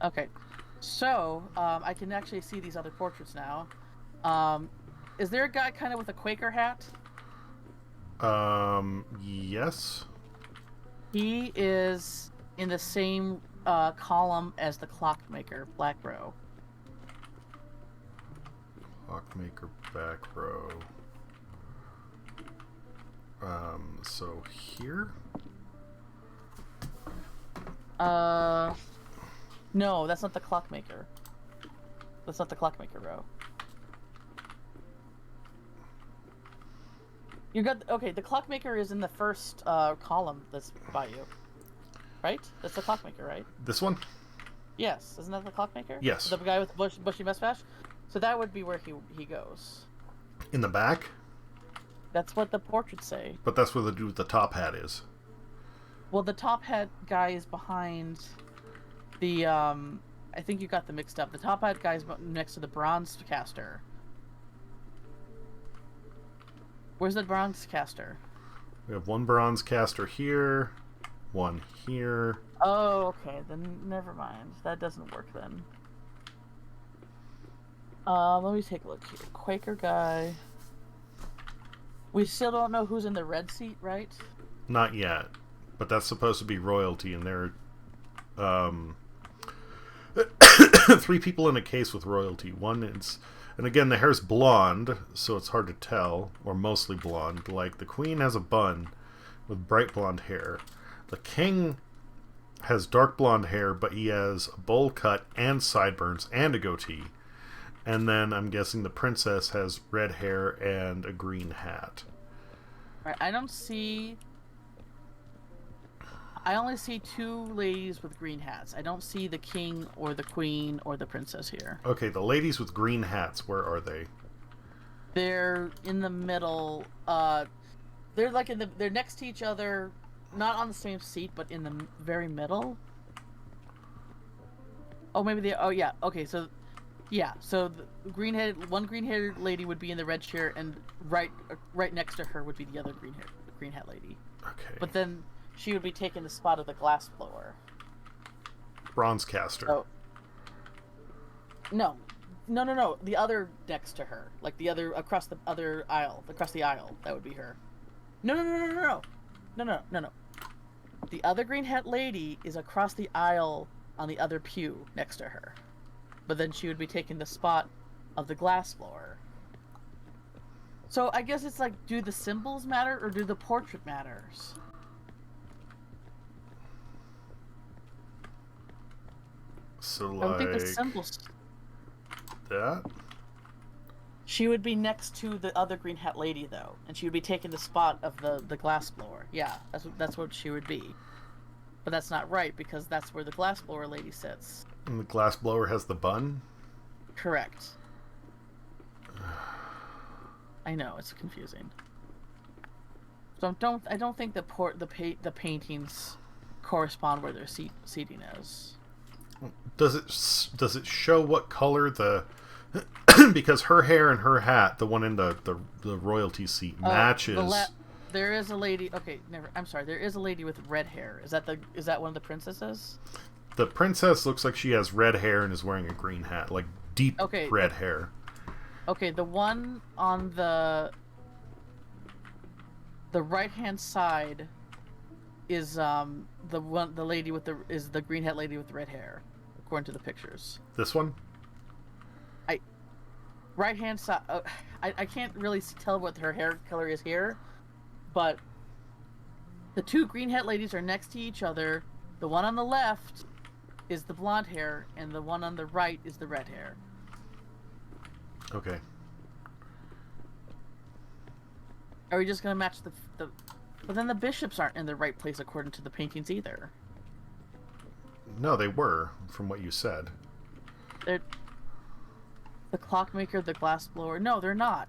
Okay. So, I can actually see these other portraits now. Is there a guy kind of with a Quaker hat? Yes. He is in the same column as the clockmaker, black row. Clockmaker, back row. So here? No, that's not the clockmaker. That's not the clockmaker row. Okay, the clockmaker is in the first column that's by you. Right? That's the clockmaker, right? This one? Yes. Isn't that the clockmaker? Yes. The guy with the bushy mustache? So that would be where he goes. In the back? That's what the portraits say. But that's where the dude with the top hat is. Well, the top hat guy is behind the, I think you got them mixed up. The top hat guy is next to the bronze caster. Where's the bronze caster? We have one bronze caster here, one here. Oh, okay. Then never mind. That doesn't work then. Let me take a look here. Quaker guy. We still don't know who's in the red seat, right? Not yet. But that's supposed to be royalty, and there are 3 people in a case with royalty. One is, and again, the hair's blonde, so it's hard to tell, or mostly blonde. Like, the queen has a bun with bright blonde hair. The king has dark blonde hair, but he has a bowl cut and sideburns and a goatee. And then I'm guessing the princess has red hair and a green hat. Right, I don't see... I only see 2 ladies with green hats. I don't see the king or the queen or the princess here. Okay, the ladies with green hats, where are they? They're in the middle. They're like they're next to each other, not on the same seat, but in the very middle. Oh, maybe they... Oh, yeah. Okay, so... Yeah, so the one green-haired lady would be in the red chair, and right next to her would be the other green hat lady. Okay. But then she would be taking the spot of the glass blower. Bronze caster. Oh. No. The other next to her, like the other across the aisle. That would be her. No. The other green hat lady is across the aisle on the other pew next to her. But then she would be taking the spot of the glass blower. So I guess it's like, do the symbols matter or do the portrait matters? So I would think the like symbols. that? She would be next to the other green hat lady though, and she would be taking the spot of the glass blower. Yeah, that's what she would be. But that's not right because that's where the glass blower lady sits. And the glass blower has the bun? Correct. I know, it's confusing. So I don't think the paintings correspond where their seating is. Does it show what color the because her hair and her hat, the one in the royalty seat, matches there is a lady. Okay, never. I'm sorry. There is a lady with red hair. Is that one of the princesses? The princess looks like she has red hair and is wearing a green hat, like deep red hair. Okay, the one on the right-hand side is the lady with the green hat lady with the red hair, according to the pictures. This one? Right-hand side. I can't really tell what her hair color is here, but the two green hat ladies are next to each other. The one on the left is the blonde hair, and the one on the right is the red hair. Okay. Are we just gonna match the? But then the bishops aren't in the right place according to the paintings either. No, they were, from what you said. They're the clockmaker, the glassblower. No, they're not.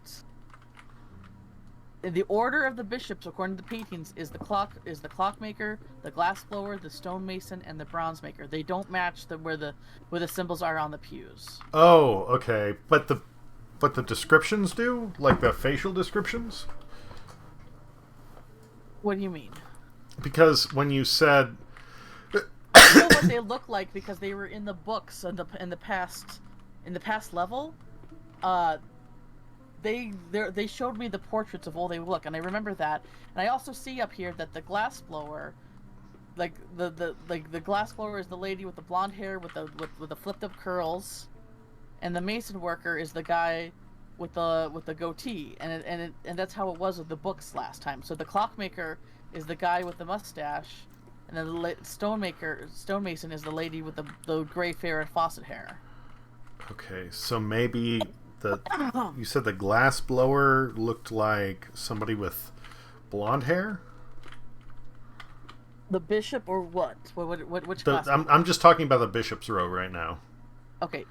The order of the bishops, according to the paintings, is the clockmaker, the glassblower, the stonemason, and the bronzemaker. They don't match where the symbols are on the pews. Oh, okay. But the descriptions do? Like the facial descriptions? What do you mean? Because when you said I know what they look like because they were in the books in the past level. They showed me the portraits of all they look, and I remember that. And I also see up here that the glassblower, like the glassblower is the lady with the blonde hair with the flipped up curls, and the mason worker is the guy with the goatee, and that's how it was with the books last time. So the clockmaker is the guy with the mustache, and then the stonemason is the lady with the gray Farrah Fawcett hair. Okay, so maybe you said the glass blower looked like somebody with blonde hair? The bishop or what? Which glass? I'm just talking about the bishop's row right now. Okay.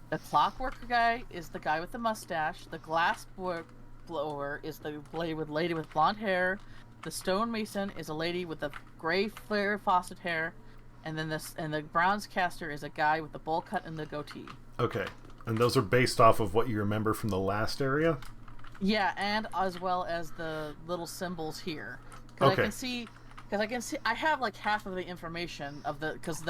The clockwork guy is the guy with the mustache. The glass blower is the lady with blonde hair. The stonemason is a lady with the gray Farrah Fawcett hair. And then the bronze caster is a guy with the bowl cut and the goatee. Okay. And those are based off of what you remember from the last area? Yeah, and as well as the little symbols here. Okay. I can see, I have like half of the information of because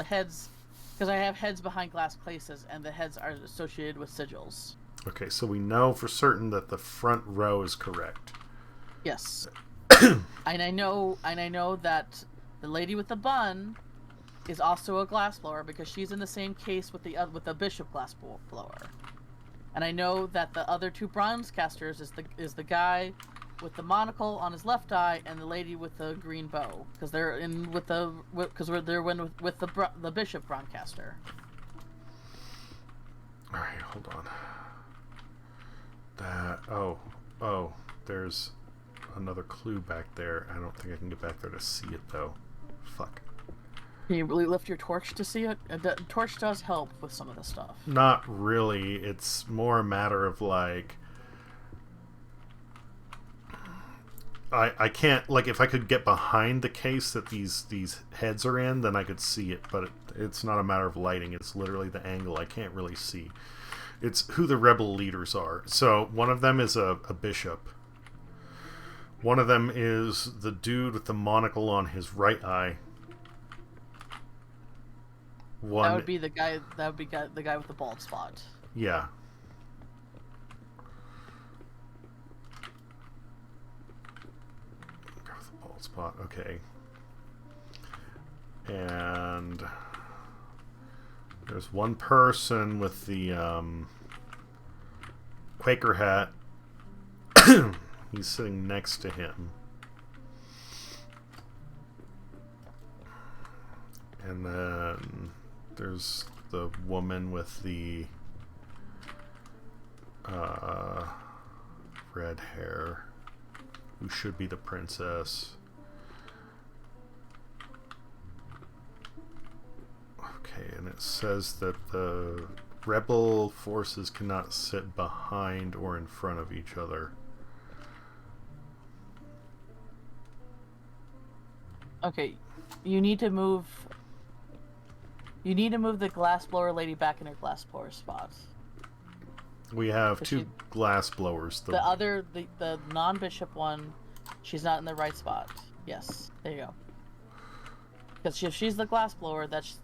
I have heads behind glass places, and the heads are associated with sigils. Okay, so we know for certain that the front row is correct. Yes. and I know that the lady with the bun is also a glassblower because she's in the same case with the bishop glassblower. And I know that the other two bronze casters is the guy with the monocle on his left eye and the lady with the green bow because they're in with the bishop bronzecaster. All right, hold on. There's another clue back there. I don't think I can get back there to see it though. Fuck. Can you really lift your torch to see it? The torch does help with some of the stuff. Not really. It's more a matter of like I can't, like, if I could get behind the case that these heads are in, then I could see it, but it's not a matter of lighting. It's literally the angle I can't really see. It's who the rebel leaders are. So one of them is a bishop. One of them is the dude with the monocle on his right eye. That would be the guy with the bald spot. Yeah. Spot, okay. And there's one person with the Quaker hat. He's sitting next to him. And then there's the woman with the red hair, who should be the princess. Okay, and it says that the rebel forces cannot sit behind or in front of each other. Okay, you need to move the glassblower lady back in her glassblower spot. We have two glass blowers. The non-bishop one, she's not in the right spot. Yes, there you go. Because if she's the glass blower, that's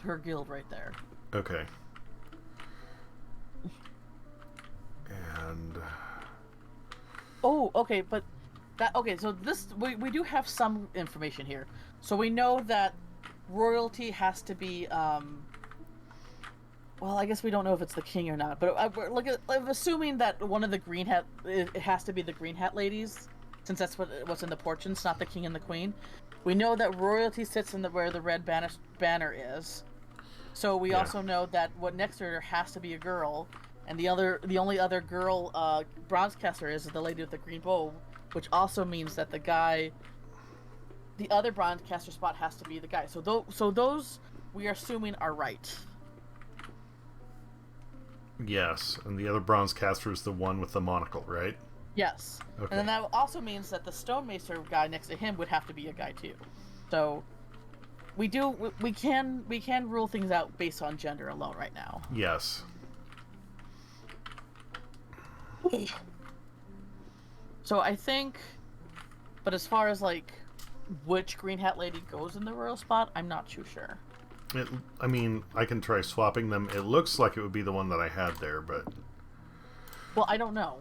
her guild right there. Okay. And oh, okay, but so we do have some information here. So we know that royalty has to be well, I guess we don't know if it's the king or not, but I'm assuming that one of the green hat, it has to be the green hat ladies, since that's what's in the portions, not the king and the queen. We know that royalty sits in where the red banner is. So we also know that what next to her has to be a girl, and the only other girl bronze caster is the lady with the green bow, which also means that the other bronze caster spot has to be the guy. So those we are assuming are right. yes, and the other bronze caster is the one with the monocle, right? Yes. Okay. And then that also means that the stonemason guy next to him would have to be a guy too. So we can rule things out based on gender alone right now. Yes. So I think, but as far as like which green hat lady goes in the royal spot, I'm not too sure. I mean, I can try swapping them. It looks like it would be the one that I had there, but well, I don't know.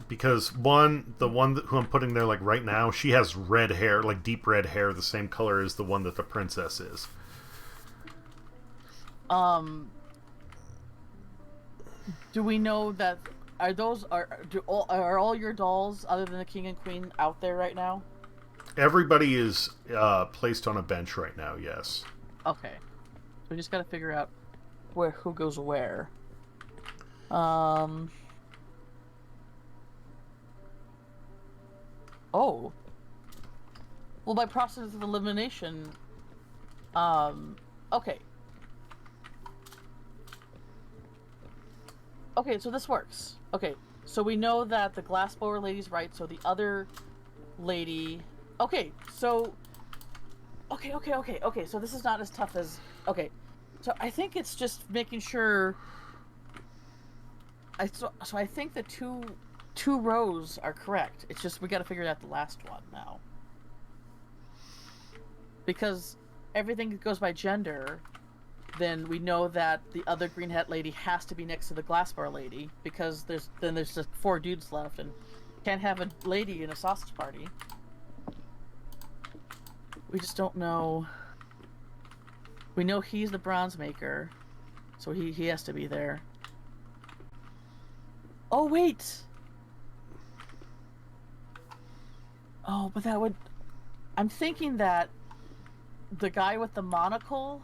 Because the one who I'm putting there like right now, she has red hair, like deep red hair, the same color as the one that the princess is. Do we know that are all your dolls other than the king and queen out there right now? Everybody is placed on a bench right now. Yes. Okay. So we just gotta figure out who goes where. Oh. Well, by process of elimination. Okay. Okay, so this works. Okay, so we know that the glassblower lady's right, so the other lady... Okay, so... Okay, so this is not as tough as... Okay, so I think it's just making sure... So I think the two rows are correct. It's just we gotta figure out the last one now. Because everything goes by gender, then we know that the other green hat lady has to be next to the glassbar lady, because there's just 4 dudes left, and can't have a lady in a sausage party. We just don't know. We know he's the bronze maker, so he has to be there. Oh wait! Oh, but that would... I'm thinking that the guy with the monocle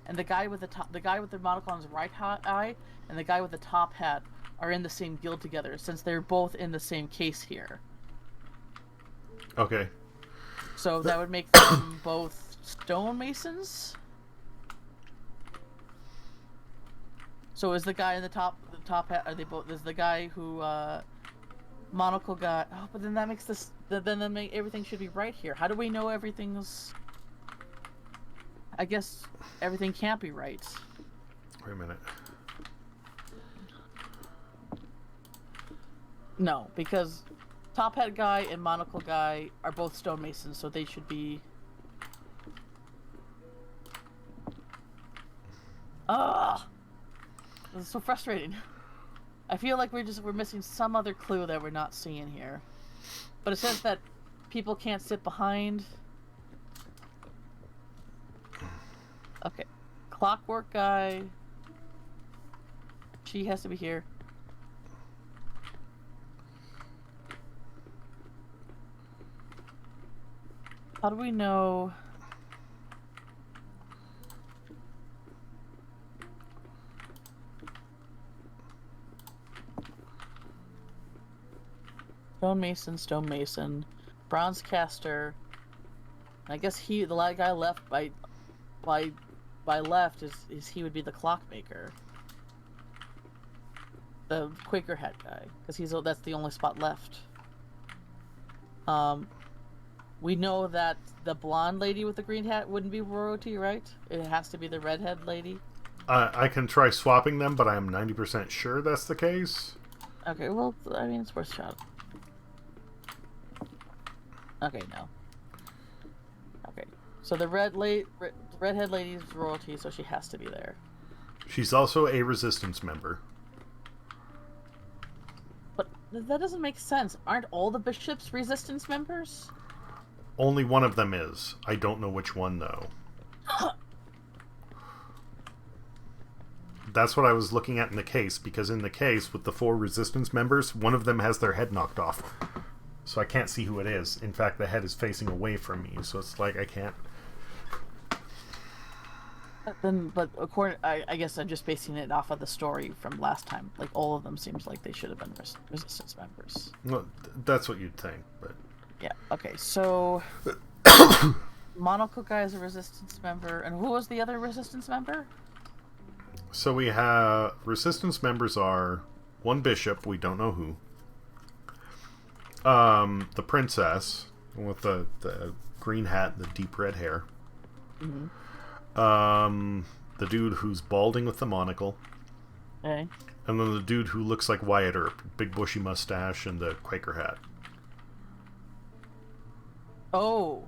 and the guy with the monocle on his right eye and the guy with the top hat are in the same guild together, since they're both in the same case here. Okay. So that would make them both stonemasons. So is the guy in the top hat? Are they both? Is the guy who monocle guy? Oh, but then that makes this. Then everything should be right here. How do we know everything's? I guess everything can't be right. Wait a minute. No, because top hat guy and monocle guy are both stonemasons, so they should be. Ugh! This is so frustrating. I feel like we're missing some other clue that we're not seeing here. But it says that people can't sit behind. Okay. Clockwork guy. She has to be here. How do we know? Stonemason, bronze caster. I guess the guy left by left is he would be the clockmaker, the Quaker hat guy, because that's the only spot left. We know that the blonde lady with the green hat wouldn't be royalty, right? It has to be the redhead lady. I can try swapping them, but I am 90% sure that's the case. Okay, well, I mean, it's worth a shot. Okay, no. Okay, so the redhead lady's royalty, so she has to be there. She's also a resistance member. But that doesn't make sense. Aren't all the bishops resistance members? Only one of them is. I don't know which one, though. That's what I was looking at in the case, because in the case, with the 4 resistance members, one of them has their head knocked off. So I can't see who it is. In fact, the head is facing away from me, so it's like I can't... But according, I guess I'm just basing it off of the story from last time. Like, all of them seems like they should have been resistance members. Well, that's what you'd think, but... Yeah, okay, so... Monocle guy is a resistance member, and who was the other resistance member? So we have... Resistance members are... One bishop, we don't know who. The princess, with the green hat and the deep red hair. Mm-hmm. The dude who's balding with the monocle. Okay. And then the dude who looks like Wyatt Earp. Big bushy mustache and the Quaker hat. Oh.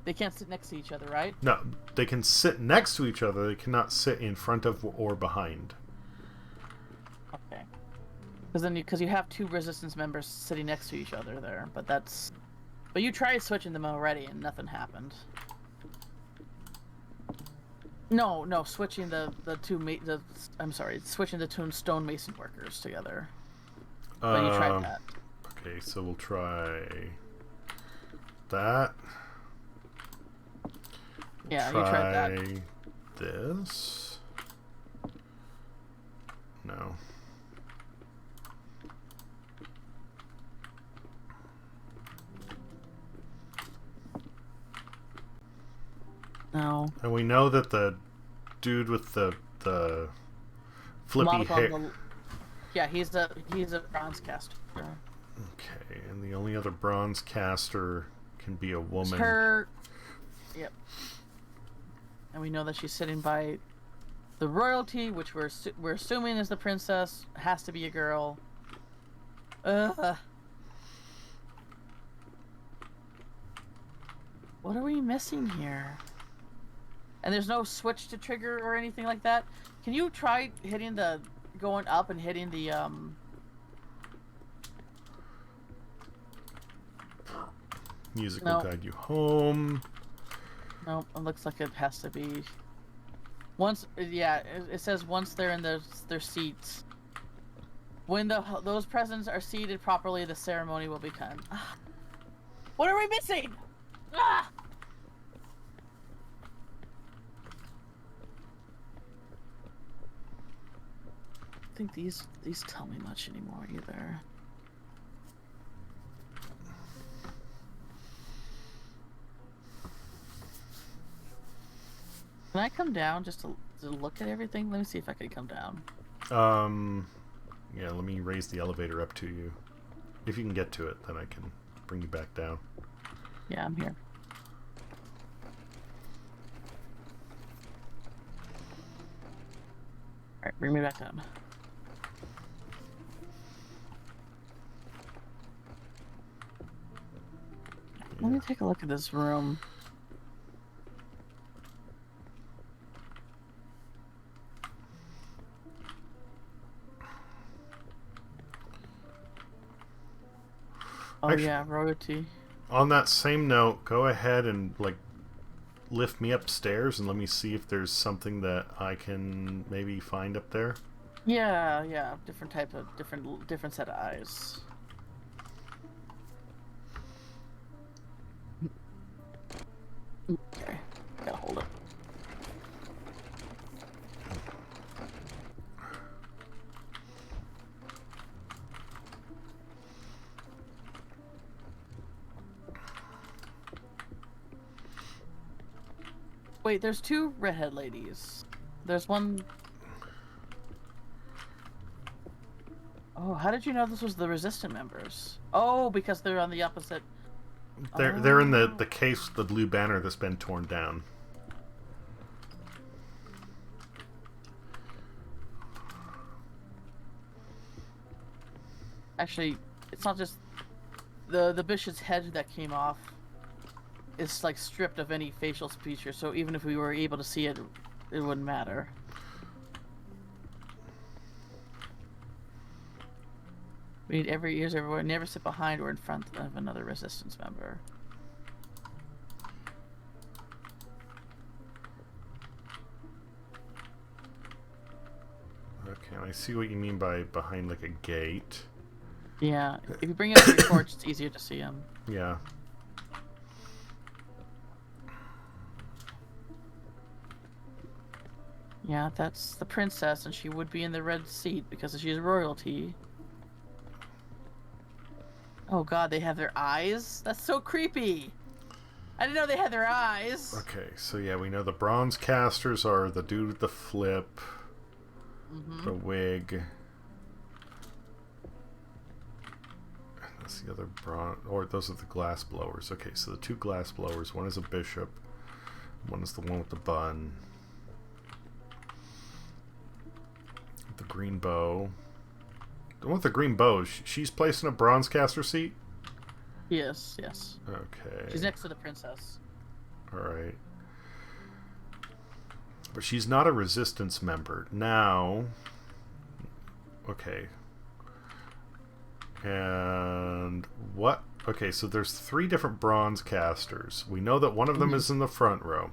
They can't sit next to each other, right? No, they can sit next to each other. They cannot sit in front of or behind. Okay. Because you have 2 resistance members sitting next to each other there, but that's... But you tried switching them already and nothing happened. No, switching switching the 2 stone mason workers together. But you tried that. Okay, so we'll try that. Yeah, you tried that. This. No. No. And we know that the dude with the flippy hair. Yeah, he's a bronze caster. Okay, and the only other bronze caster can be a woman. Her. Yep. And we know that she's sitting by the royalty, which we're assuming is the princess. Has to be a girl. What are we missing here? And there's no switch to trigger or anything like that. Can you try going up and hitting the Music will guide you home. No, it looks like it has to be once. Yeah, it says once they're in their seats. When those presents are seated properly, the ceremony will begin. What are we missing? Ah! I don't think these tell me much anymore either. Can I come down just to look at everything? Let me see if I can come down. Yeah, let me raise the elevator up to you. If you can get to it, then I can bring you back down. Yeah, I'm here. Alright, bring me back down. Let me take a look at this room. Oh, actually, yeah, royalty. On that same note, go ahead and lift me upstairs and let me see if there's something that I can maybe find up there. Yeah, different type of different set of eyes. Okay, gotta hold it. Wait, there's 2 redhead ladies. There's one... Oh, how did you know this was the resistant members? Oh, because they're on the opposite... They're in the case with the blue banner that's been torn down. Actually, it's not just the bishop's head that came off. Is like stripped of any facial features, so even if we were able to see it, it wouldn't matter. We need every ears everywhere. Never sit behind or in front of another resistance member. Okay, I see what you mean by behind like a gate. Yeah, if you bring up your torch, it's easier to see him. Yeah. Yeah, that's the princess, and she would be in the red seat because she's royalty. Oh god, they have their eyes? That's so creepy! I didn't know they had their eyes! Okay, so yeah, we know the bronze casters are the dude with the flip, the wig. And that's the other bronze, or those are the glass blowers. Okay, so the two glass blowers, one is a bishop, one is the one with the bun. The green bow. The one with the green bow, she's placed in a bronze caster seat? Yes, yes. Okay. She's next to the princess. Alright. But she's not a resistance member. Now... Okay. And... What? Okay, so there's 3 different bronze casters. We know that one of them is in the front row.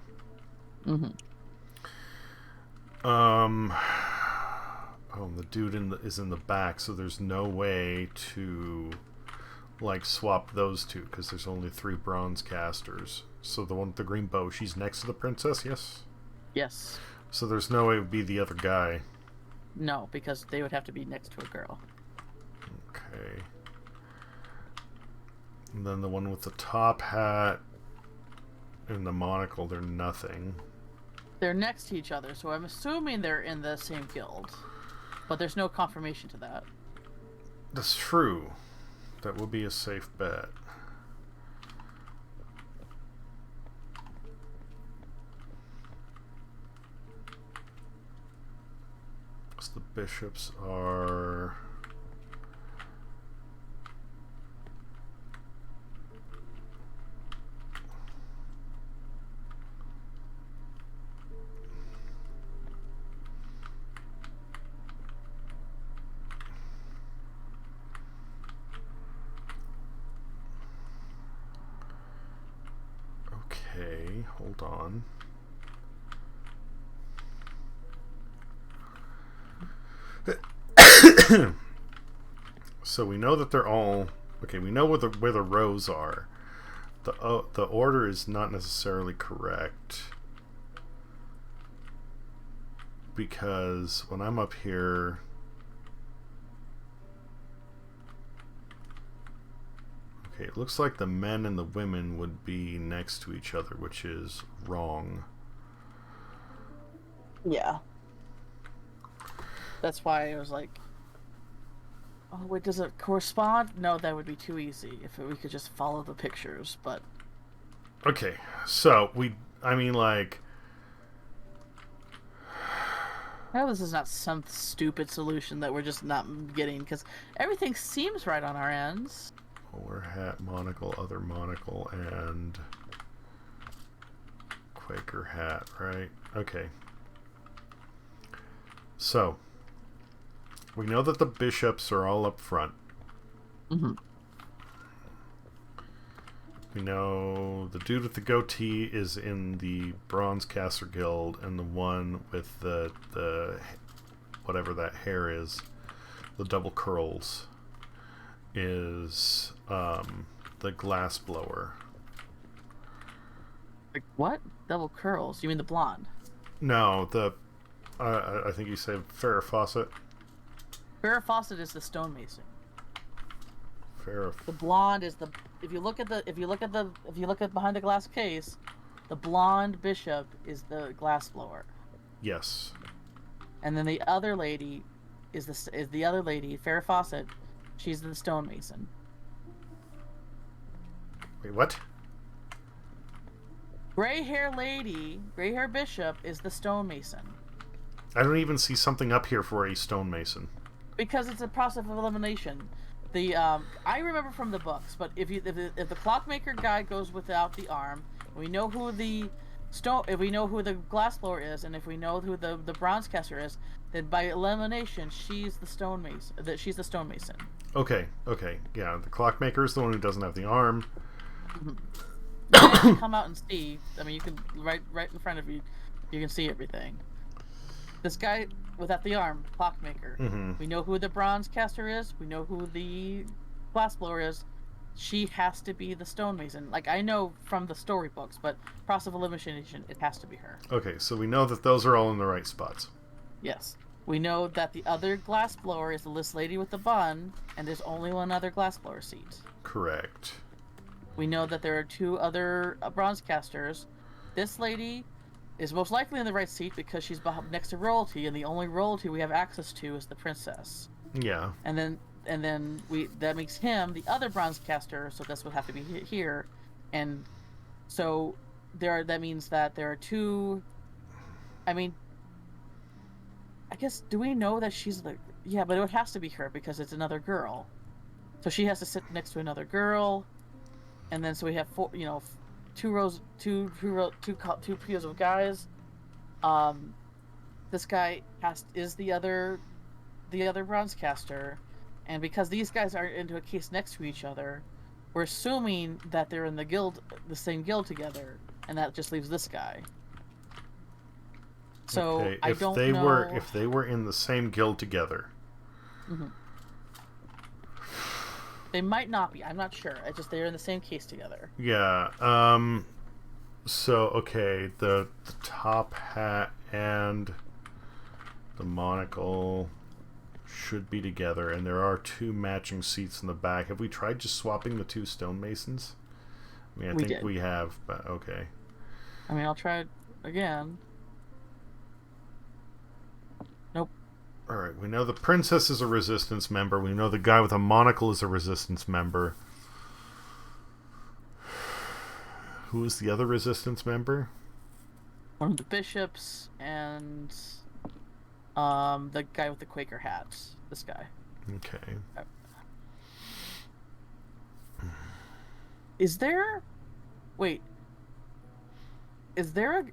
Oh, the dude is in the back, so there's no way to, like, swap those two, because there's only 3 bronze casters. So the one with the green bow, she's next to the princess, yes? Yes. So there's no way it would be the other guy. No, because they would have to be next to a girl. Okay. And then the one with the top hat and the monocle, they're nothing. They're next to each other, so I'm assuming they're in the same guild. But there's no confirmation to that. That's true. That would be a safe bet. So the bishops are... Okay, hold on. So we know that they're all... Okay, we know where the rows are. The order is not necessarily correct. Because when I'm up here... Okay, it looks like the men and the women would be next to each other, which is wrong. Yeah. That's why I was like, oh wait, does it correspond? No, that would be too easy if we could just follow the pictures, but... Okay, so I mean, like... Well, this is not some stupid solution that we're just not getting, because everything seems right on our ends. Bowler hat, monocle, other monocle, and Quaker hat, right? Okay. So, we know that the bishops are all up front. We know the dude with the goatee is in the Bronze Caster Guild, and the one with the whatever that hair is, the double curls, is the glass blower. Like, what? Double curls? You mean the blonde? No, I think you said Farrah Fawcett. Farrah Fawcett is the stonemason. Farrah. The blonde is the... If you look at behind the glass case, the blonde bishop is the glass blower. Yes. And then the other lady is the other lady, Farrah Fawcett. She's the stonemason. Wait, what? Gray hair bishop is the stonemason. I don't even see something up here for a stonemason. Because it's a process of elimination. I remember from the books, but if the clockmaker guy goes without the arm, we know who the if we know who the glassblower is, and if we know who the bronzecaster is, then by elimination, she's the stonemason. She's the stonemason. Okay, yeah. The clockmaker is the one who doesn't have the arm. Now you can come out and see. I mean, you can right in front of you. You can see everything. This guy without the arm, clockmaker. We know who the bronzecaster is. We know who the glassblower is. She has to be the stonemason. Like, I know from the storybooks, but process of elimination, it has to be her. Okay, so we know that those are all in the right spots. Yes. We know that the other glassblower is the list lady with the bun, and there's only one other glassblower seat. Correct. We know that there are 2 other bronzecasters. This lady is most likely in the right seat because she's next to royalty, and the only royalty we have access to is the princess. Yeah. And then that makes him the other bronzecaster, so this would have to be here. And so that means that there are 2. I mean, I guess, do we know that she's the... Yeah, but it has to be her because it's another girl. So she has to sit next to another girl. And then so we have 4, 2 trios of guys. This guy is the other bronzecaster. And because these guys are into a case next to each other, we're assuming that they're in the same guild together, and that just leaves this guy. So okay. I don't know if they were in the same guild together. They might not be. I'm not sure. It's just they're in the same case together. Yeah. So okay, the top hat and the monocle should be together, and there are 2 matching seats in the back. Have we tried just swapping the 2 stonemasons? I mean, I think we have, but okay. I mean, I'll try it again. Nope. Alright, we know the princess is a resistance member. We know the guy with a monocle is a resistance member. Who is the other resistance member? One of the bishops and the guy with the Quaker hat. This guy. Okay. Is there... Wait. Is there a...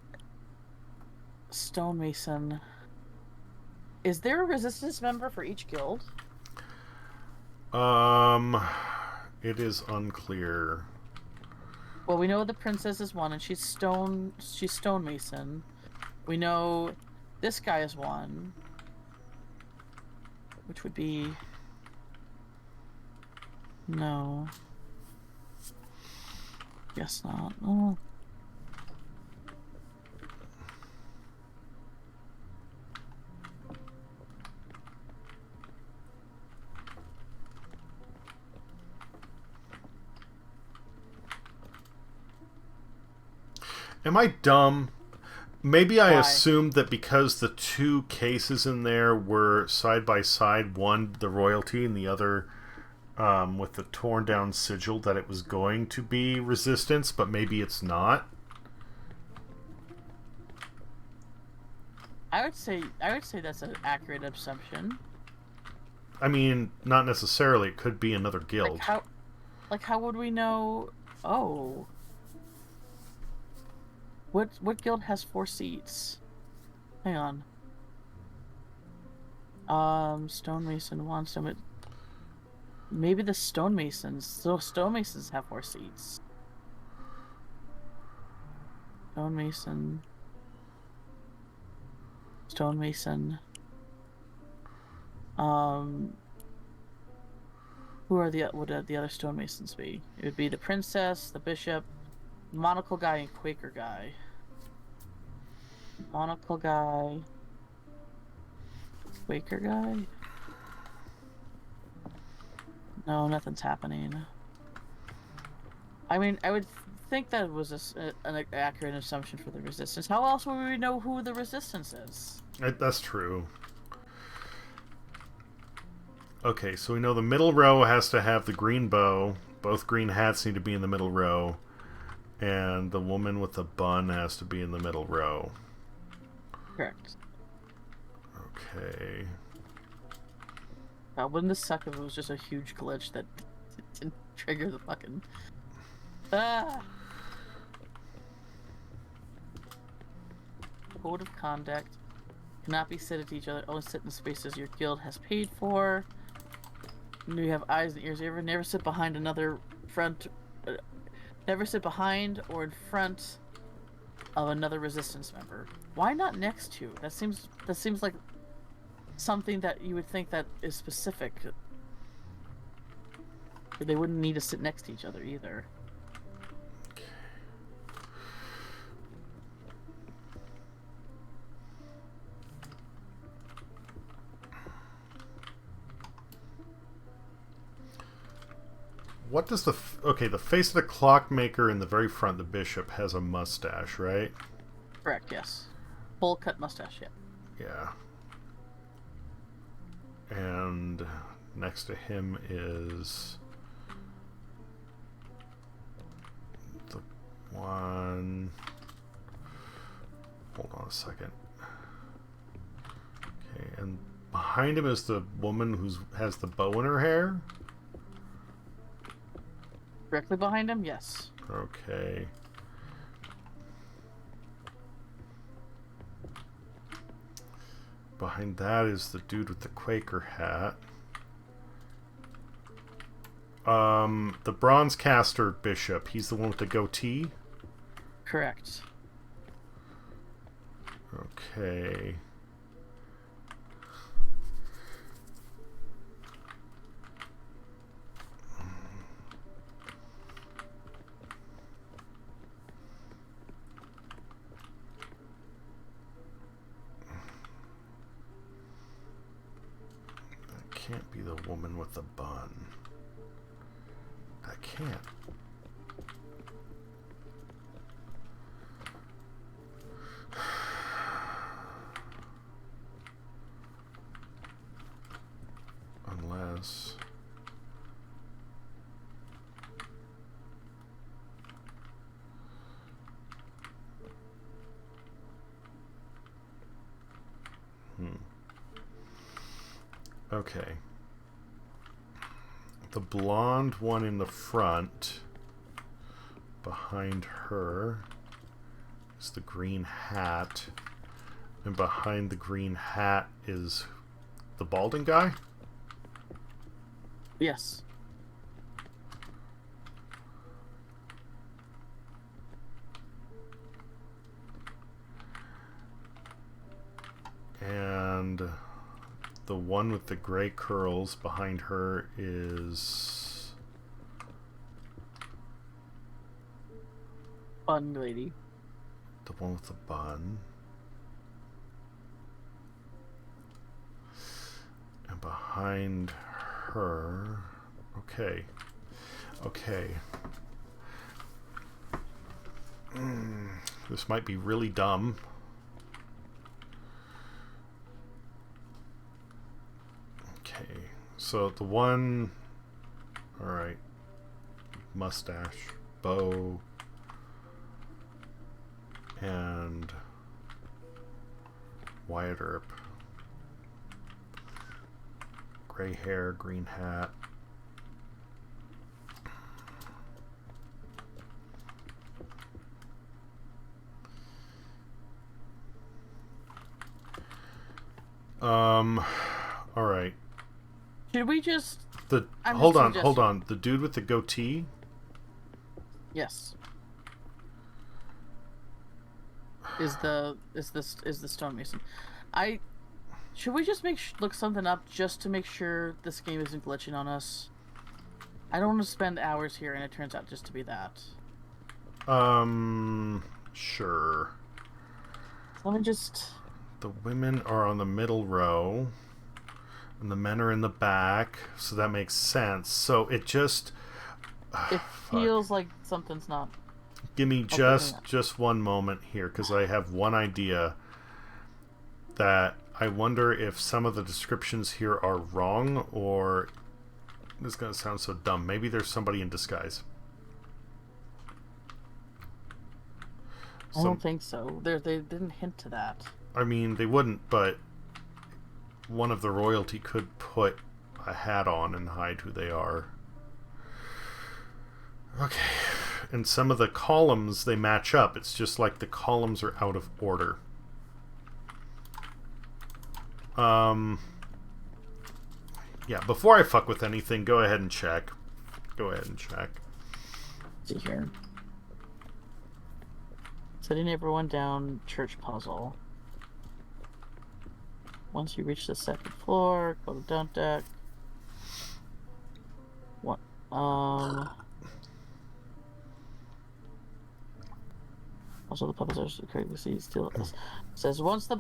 stonemason... Is there a resistance member for each guild? It is unclear. Well, we know the princess is one, and she's stonemason. We know this guy is one, which would be... No. Guess not. Oh. Am I dumb? Maybe I Why? assumed that because the 2 cases in there were side by side, one the royalty and the other with the torn down sigil, that it was going to be resistance, but maybe it's not. I would say that's an accurate assumption. I mean, not necessarily. It could be another guild. How would we know? Oh. What guild has 4 seats? Hang on. Stonemason, 1 stone. Maybe the stonemasons. So stonemasons have 4 seats. Stonemason. Who are would the other stonemasons be? It would be the princess, the bishop, monocle guy, and Quaker guy. Monocle guy. Quaker guy? No, nothing's happening. I mean, I would think that was an accurate assumption for the resistance. How else would we know who the resistance is? That's true. Okay, so we know the middle row has to have the green bow. Both green hats need to be in the middle row. And the woman with the bun has to be in the middle row. Correct. Okay. Wouldn't this suck if it was just a huge glitch that didn't trigger the fucking... Ah! Code of conduct. Cannot be seated to each other. Only sit in spaces your guild has paid for. You have eyes and ears. Never sit behind another front... never sit behind or in front of another resistance member. Why not next to? That seems like something that you would think that is specific. They wouldn't need to sit next to each other either. What does the... Okay, the face of the clockmaker in the very front, the bishop, has a mustache, right? Correct, yes. Full cut mustache, yeah. Yeah. And next to him is... the one... Hold on a second. Okay, and behind him is the woman who has the bow in her hair? Directly behind him, yes. Okay. Behind that is the dude with the Quaker hat. The bronze caster bishop, he's the one with the goatee? Correct. Okay. Can't be the woman with the bun. That can't. Unless... Okay. The blonde one in the front, behind her, is the green hat. And behind the green hat is the balding guy? Yes. And the one with the gray curls behind her is... Bun lady. the one with the bun. And behind her... Okay. Okay. This might be really dumb. Okay, so the one... Alright. Mustache, bow, and Wyatt Earp. Gray hair, green hat. All right. Should we just... Hold on. The dude with the goatee? Yes. Is the stonemason. Should we just look something up just to make sure this game isn't glitching on us? I don't want to spend hours here and it turns out just to be that. Sure. Let me just... The women are on the middle row, and the men are in the back, so that makes sense. So it just... It feels like something's not... Give me just one moment here, because I have one idea that I wonder if some of the descriptions here are wrong, or... This is going to sound so dumb. Maybe there's somebody in disguise. I don't think so. They didn't hint to that. I mean, they wouldn't, but one of the royalty could put a hat on and hide who they are. Okay. And some of the columns, they match up. It's just like the columns are out of order. Yeah, before I fuck with anything, go ahead and check. Go ahead and check. Let's see here. Setting everyone down, church puzzle. Once you reach the second floor, go to dump deck. What? Also, the puppets are correctly seated still. Says once the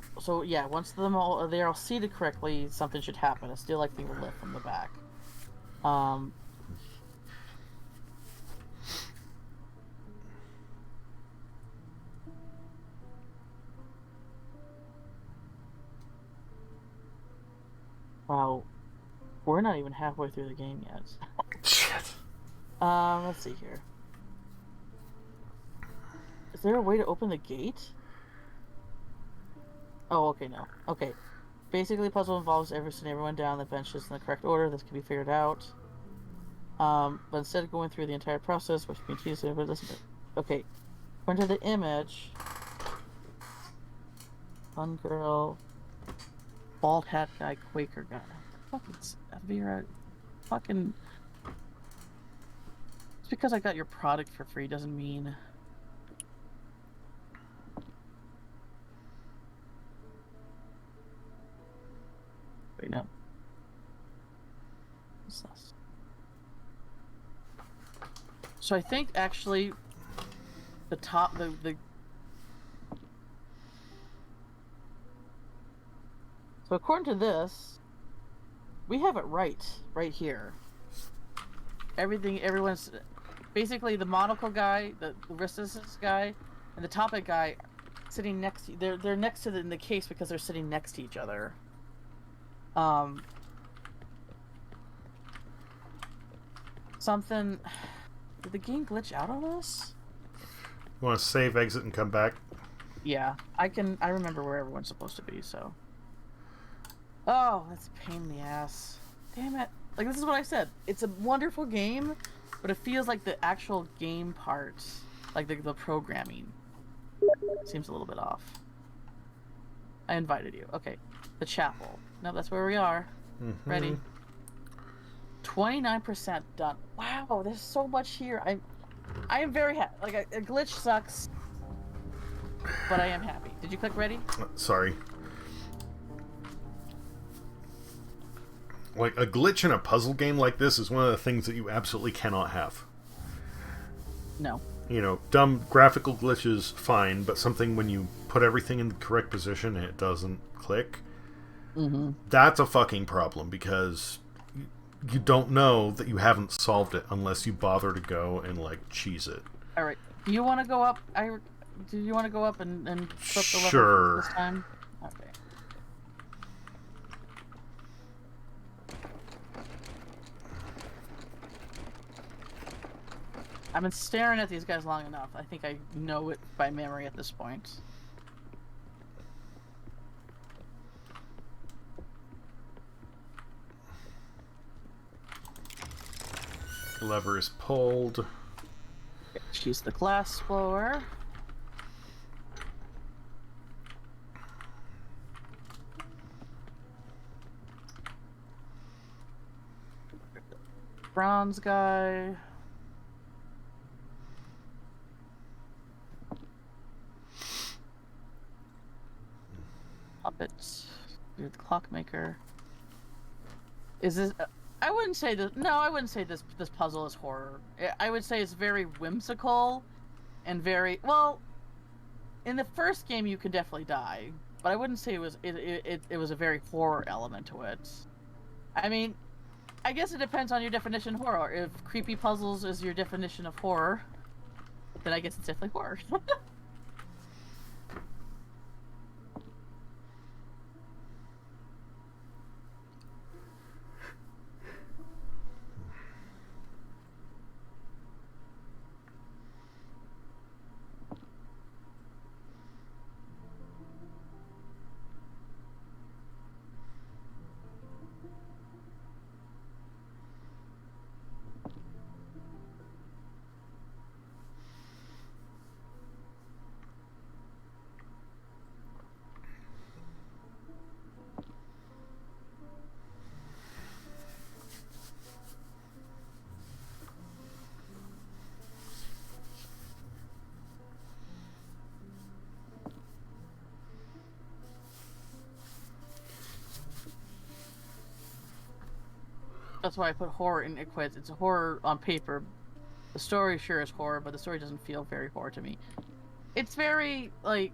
they are all seated correctly, something should happen. A steel-like thing will lift from the back. Wow, we're not even halfway through the game yet. Shit. Let's see here. Is there a way to open the gate? Oh, okay, no. Okay. Basically, the puzzle involves sitting everyone down the benches in the correct order. This can be figured out. But instead of going through the entire process, which means easy, but listen. Okay. According to the image, fun girl, bald hat guy, Quaker guy. Fucking Vera. Fucking. Just because I got your product for free doesn't mean. Wait, no. What's this? So I think actually the top the So according to this, we have it right here. Everyone's basically the monocle guy, the resistance guy, and the topic guy sitting next to they're next to in the case because they're sitting next to each other. Something. Did the game glitch out on us? You want to save, exit, and come back? Yeah, I remember where everyone's supposed to be, so. Oh, that's a pain in the ass. Damn it. Like, this is what I said. It's a wonderful game, but it feels like the actual game part, like the programming, seems a little bit off. I invited you. Okay. The chapel. No, that's where we are. Mm-hmm. Ready. 29% done. Wow, there's so much here. I am very happy. Like, a glitch sucks, but I am happy. Did you click ready? Sorry. Like, a glitch in a puzzle game like this is one of the things that you absolutely cannot have. No. You know, dumb graphical glitches, fine, but something when you put everything in the correct position and it doesn't click, that's a fucking problem, because you don't know that you haven't solved it unless you bother to go and, like, cheese it. Alright. Do you want to go up? Do you want to go up and flip the lever Sure. this time? Okay. I've been staring at these guys long enough. I think I know it by memory at this point. Lever is pulled. Choose the glass blower. Bronze guy. Puppets. You're the clockmaker. Is this? I wouldn't say this. No, I wouldn't say this puzzle is horror. I would say it's very whimsical, and very well. In the first game, you could definitely die, but I wouldn't say it was a very horror element to it. I mean, I guess it depends on your definition of horror. If creepy puzzles is your definition of horror, then I guess it's definitely horror. That's why I put horror in quotes. It's a horror on paper. The story sure is horror, but the story doesn't feel very horror to me. It's very, like...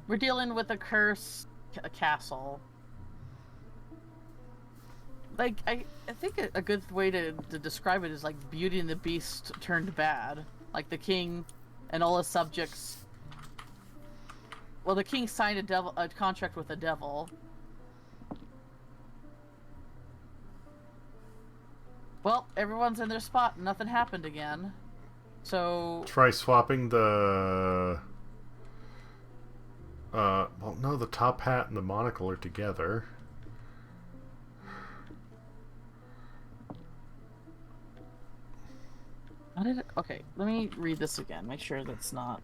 We're dealing with a cursed castle. Like, I think a good way to describe it is like Beauty and the Beast turned bad. Like, the king and all his subjects... Well, the king signed a contract with the devil. Well, everyone's in their spot and nothing happened again. So... Try swapping the... well, no, the top hat and the monocle are together. How did it... Okay, let me read this again. Make sure that's not...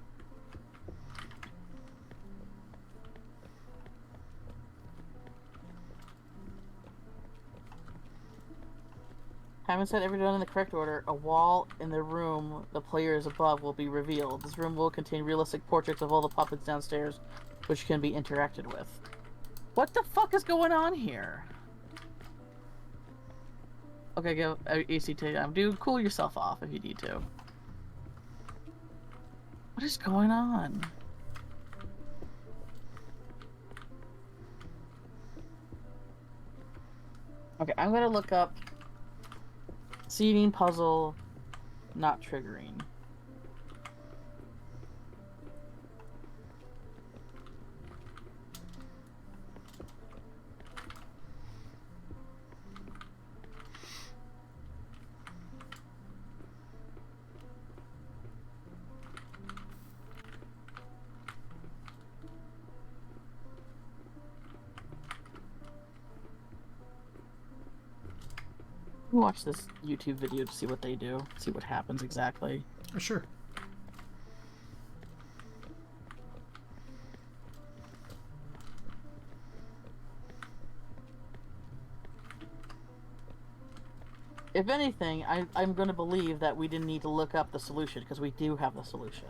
Having said everyone in the correct order, a wall in the room the player is above will be revealed. This room will contain realistic portraits of all the puppets downstairs, which can be interacted with. What the fuck is going on here? Okay, go ACT. Dude, cool yourself off if you need to. What is going on? Okay, I'm gonna look up seating puzzle not triggering. Watch this YouTube video to see what they do, see what happens exactly. Sure. If anything, I'm going to believe that we didn't need to look up the solution, because we do have the solution.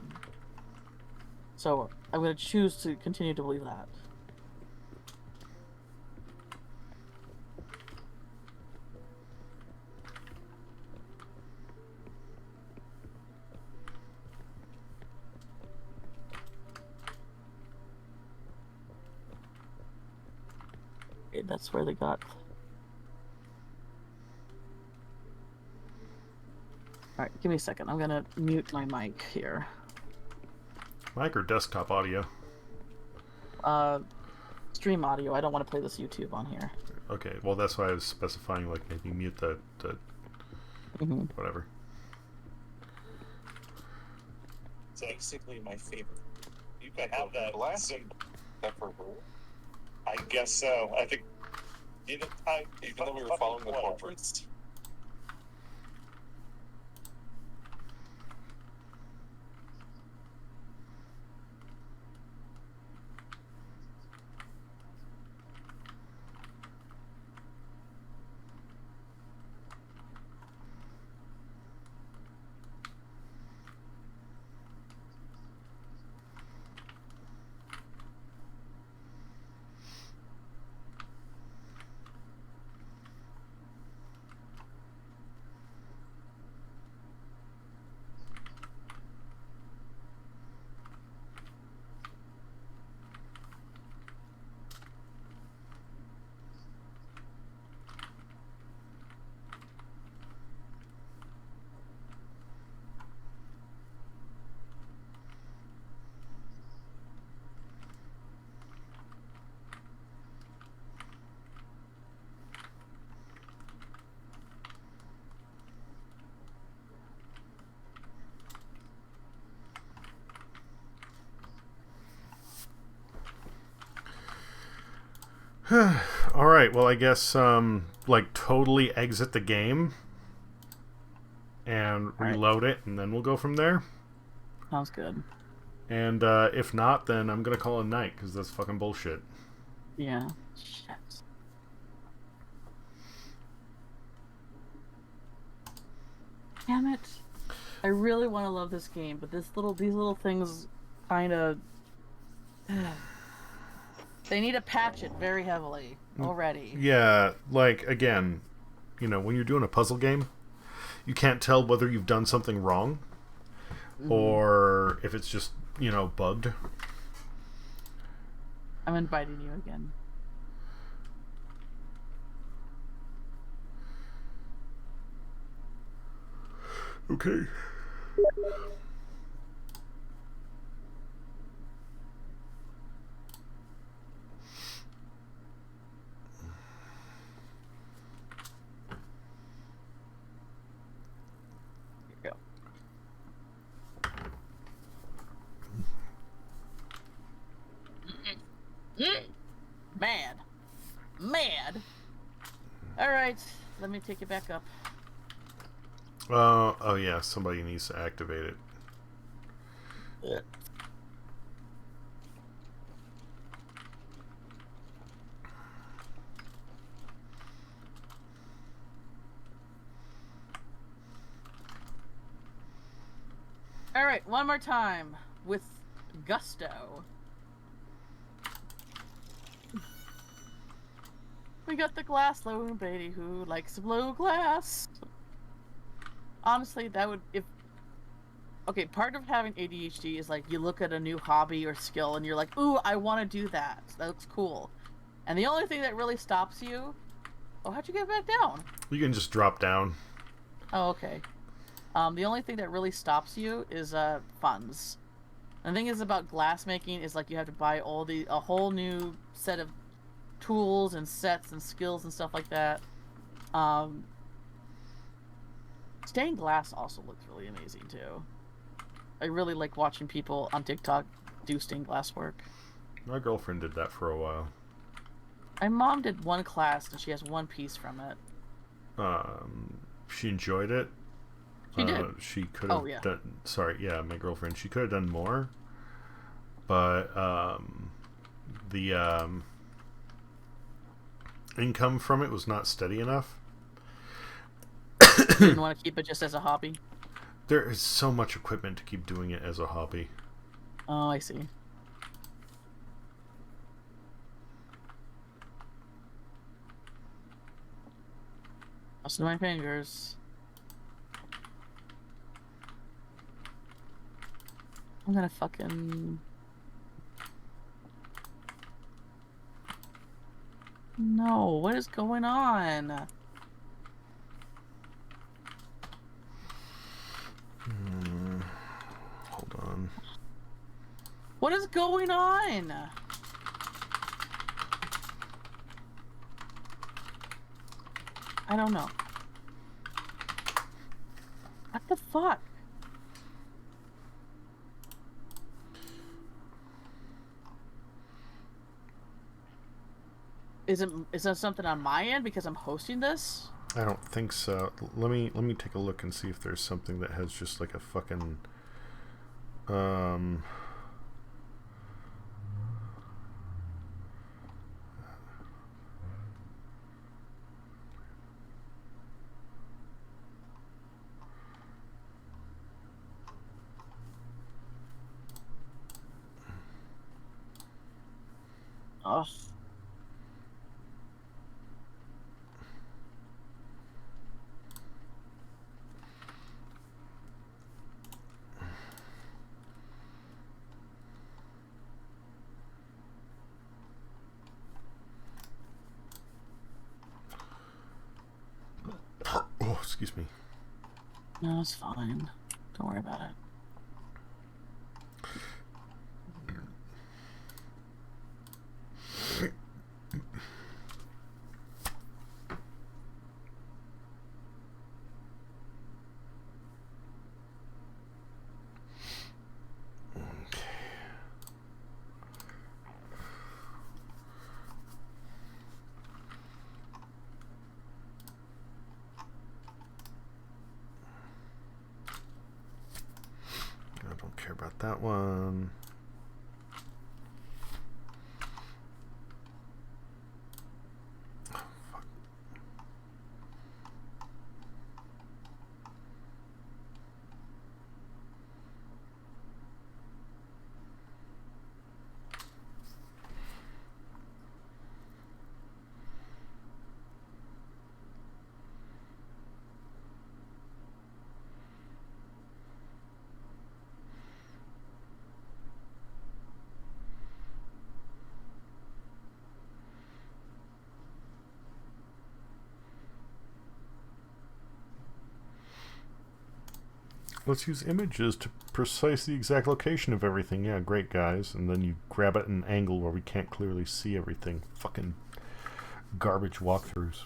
So, I'm going to choose to continue to believe that. Okay, that's where they got... Alright, give me a second. I'm gonna mute my mic here. Mic or desktop audio? Stream audio. I don't want to play this YouTube on here. Okay, well that's why I was specifying, like, maybe mute the whatever. It's basically my favorite. You can have that last symbol. I guess so. I think even though we were following the portraits. Alright, well I guess like totally exit the game and reload it, and then we'll go from there. Sounds good. And if not, then I'm gonna call it a night, because that's fucking bullshit. Yeah. Shit. Damn it. I really want to love this game, but these little things kind of... They need to patch it very heavily already. Yeah, like, again, when you're doing a puzzle game, you can't tell whether you've done something wrong or if it's just, bugged. I'm inviting you again. Okay. Mad. All right, let me take it back up. Oh yeah, somebody needs to activate it. All right, one more time with gusto. We got the glass lone lady who likes to blow glass. Honestly, that would okay, part of having ADHD is like you look at a new hobby or skill and you're like, ooh, I want to do that. That looks cool. And the only thing that really stops you... Oh, how'd you get back down? You can just drop down. Oh, okay. The only thing that really stops you is funds. And the thing is about glass making is like you have to buy a whole new set of tools and sets and skills and stuff like that. Stained glass also looks really amazing too. I really like watching people on TikTok do stained glass work. My girlfriend did that for a while. My mom did one class and she has one piece from it. She enjoyed it. She did. She could have done. Sorry, yeah, my girlfriend. She could have done more, but the income from it was not steady enough. Didn't want to keep it just as a hobby. There is so much equipment to keep doing it as a hobby. Oh, I see. Crossing my fingers. I'm gonna fucking... No, what is going on? Hold on. What is going on? I don't know. What the fuck? Is that something on my end because I'm hosting this? I don't think so. Let me take a look and see if there's something that has just like a fucking Ugh. Oh, excuse me. No, it's fine. Don't worry about it. I don't care about that one. Oh, fuck. Let's use images to precise the exact location of everything. Yeah, great, guys. And then you grab it at an angle where we can't clearly see everything. Fucking garbage walkthroughs.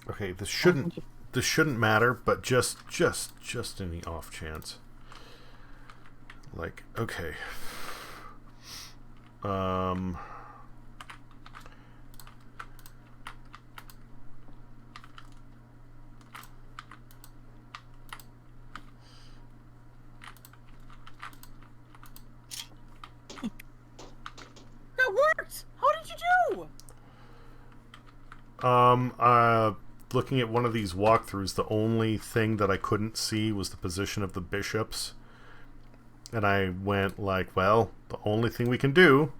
Okay, this shouldn't matter, but just in the off chance. Like, okay. That worked! How did you do? Looking at one of these walkthroughs, the only thing that I couldn't see was the position of the bishops. And I went like, well, the only thing we can do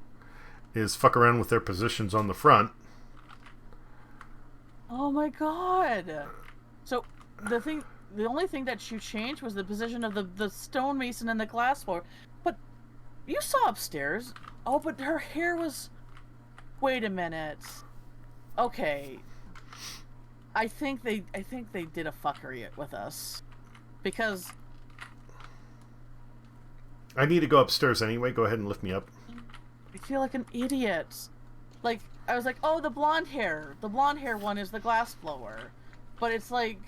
is fuck around with their positions on the front. Oh my god. So, the only thing that you changed was the position of the stonemason and the glass floor. But you saw upstairs. Oh, but her hair was... Wait a minute. Okay. I think they did a fuckery with us. Because... I need to go upstairs anyway. Go ahead and lift me up. I feel like an idiot. Like, I was like, oh, the blonde hair. The blonde hair one is the glass blower. But it's like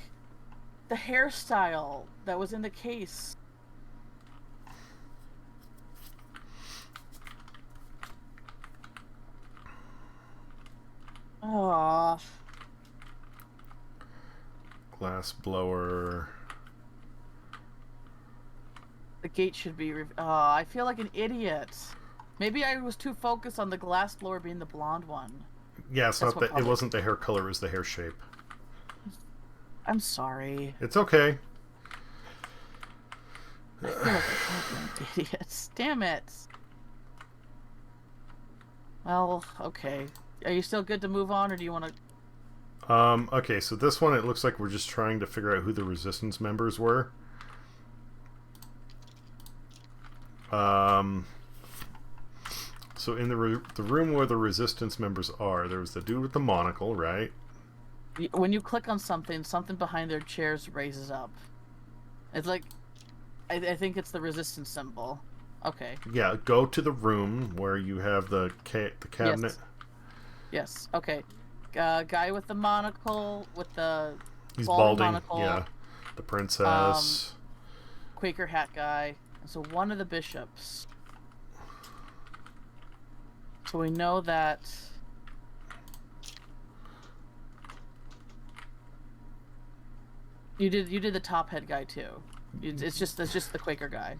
the hairstyle that was in the case. Oh. Glass blower. The gate should be... I feel like an idiot. Maybe I was too focused on the glass blower being the blonde one. Yeah, it's not that it wasn't the hair color, it was the hair shape. I'm sorry. It's okay. I feel like a fucking idiot. Damn it. Well, okay. Are you still good to move on, or do you want to... Okay, so this one, it looks like we're just trying to figure out who the Resistance members were. So in the room where the Resistance members are, there was the dude with the monocle, right? When you click on something behind their chairs raises up. It's like... I think it's the Resistance symbol. Okay. Yeah, go to the room where you have the cabinet. Yes. Okay. Guy with the monocle, with the... He's balding. Monocle, yeah. The princess. Quaker hat guy. And so one of the bishops. So we know that... You did the top head guy too. It's just the Quaker guy.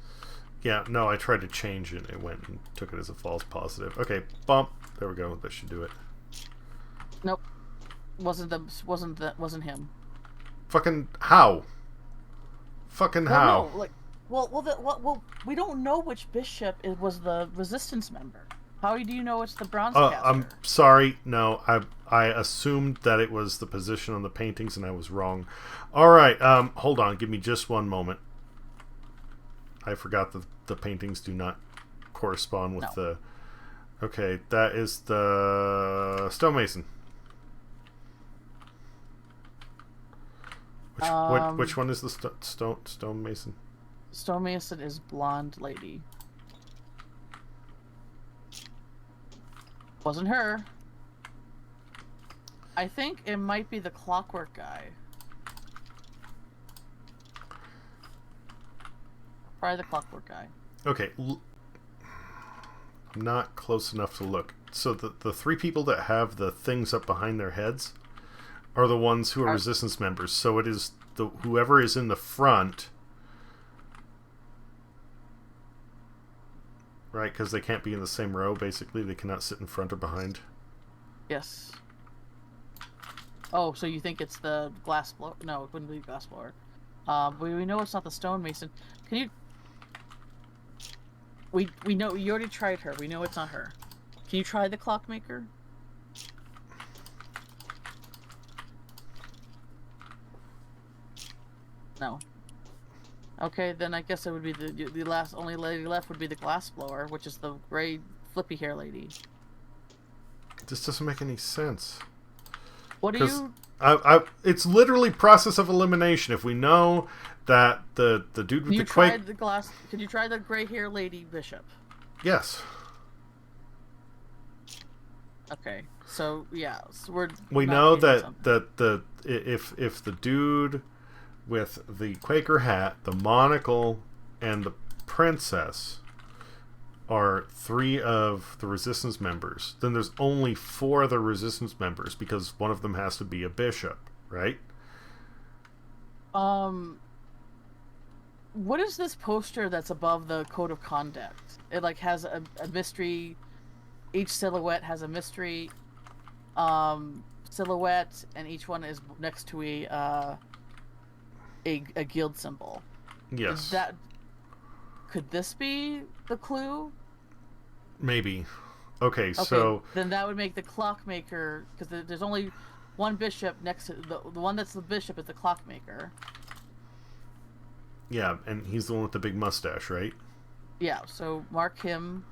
Yeah, no, I tried to change it. It went and took it as a false positive. Okay, bump. There we go. That should do it. Nope. Wasn't him. Fucking how? Fucking how? No, like, well, we don't know which bishop was the Resistance member. How do you know it's the bronze caster? I'm sorry. No, I assumed that it was the position on the paintings, and I was wrong. All right, hold on. Give me just one moment. I forgot that the paintings do not correspond with the... Okay, that is the stonemason. Which one is the stonemason? Stonemason is blonde lady. Wasn't her. I think it might be the clockwork guy. Probably the clockwork guy. Okay. I'm not close enough to look. So the three people that have the things up behind their heads are the ones who are Resistance members. So it is whoever is in the front, right? Because they can't be in the same row. Basically, they cannot sit in front or behind. Yes. Oh, so you think it's the glass blower? No, it wouldn't be glass blower. We know it's not the stonemason. Can you? We know you already tried her. We know it's not her. Can you try the clockmaker? No. Okay, then I guess it would be the only lady left would be the glass blower, which is the gray flippy hair lady. This doesn't make any sense. What do you? It's literally process of elimination. If we know that the dude with the quake... Could you try the gray hair lady bishop? Yes. Okay, so yeah, so we know that if the dude with the Quaker hat, the monocle, and the princess are 3 of the resistance members, then there's only 4 other resistance members because one of them has to be a bishop, right? What is this poster that's above the code of conduct? It like has a mystery. Each silhouette has a mystery silhouette, and each one is next to a guild symbol. Yes. Could this be the clue? Maybe. Okay, so then that would make the clockmaker, because there's only one bishop next to the one that's the bishop is the clockmaker. Yeah, and he's the one with the big mustache, right? Yeah. So mark him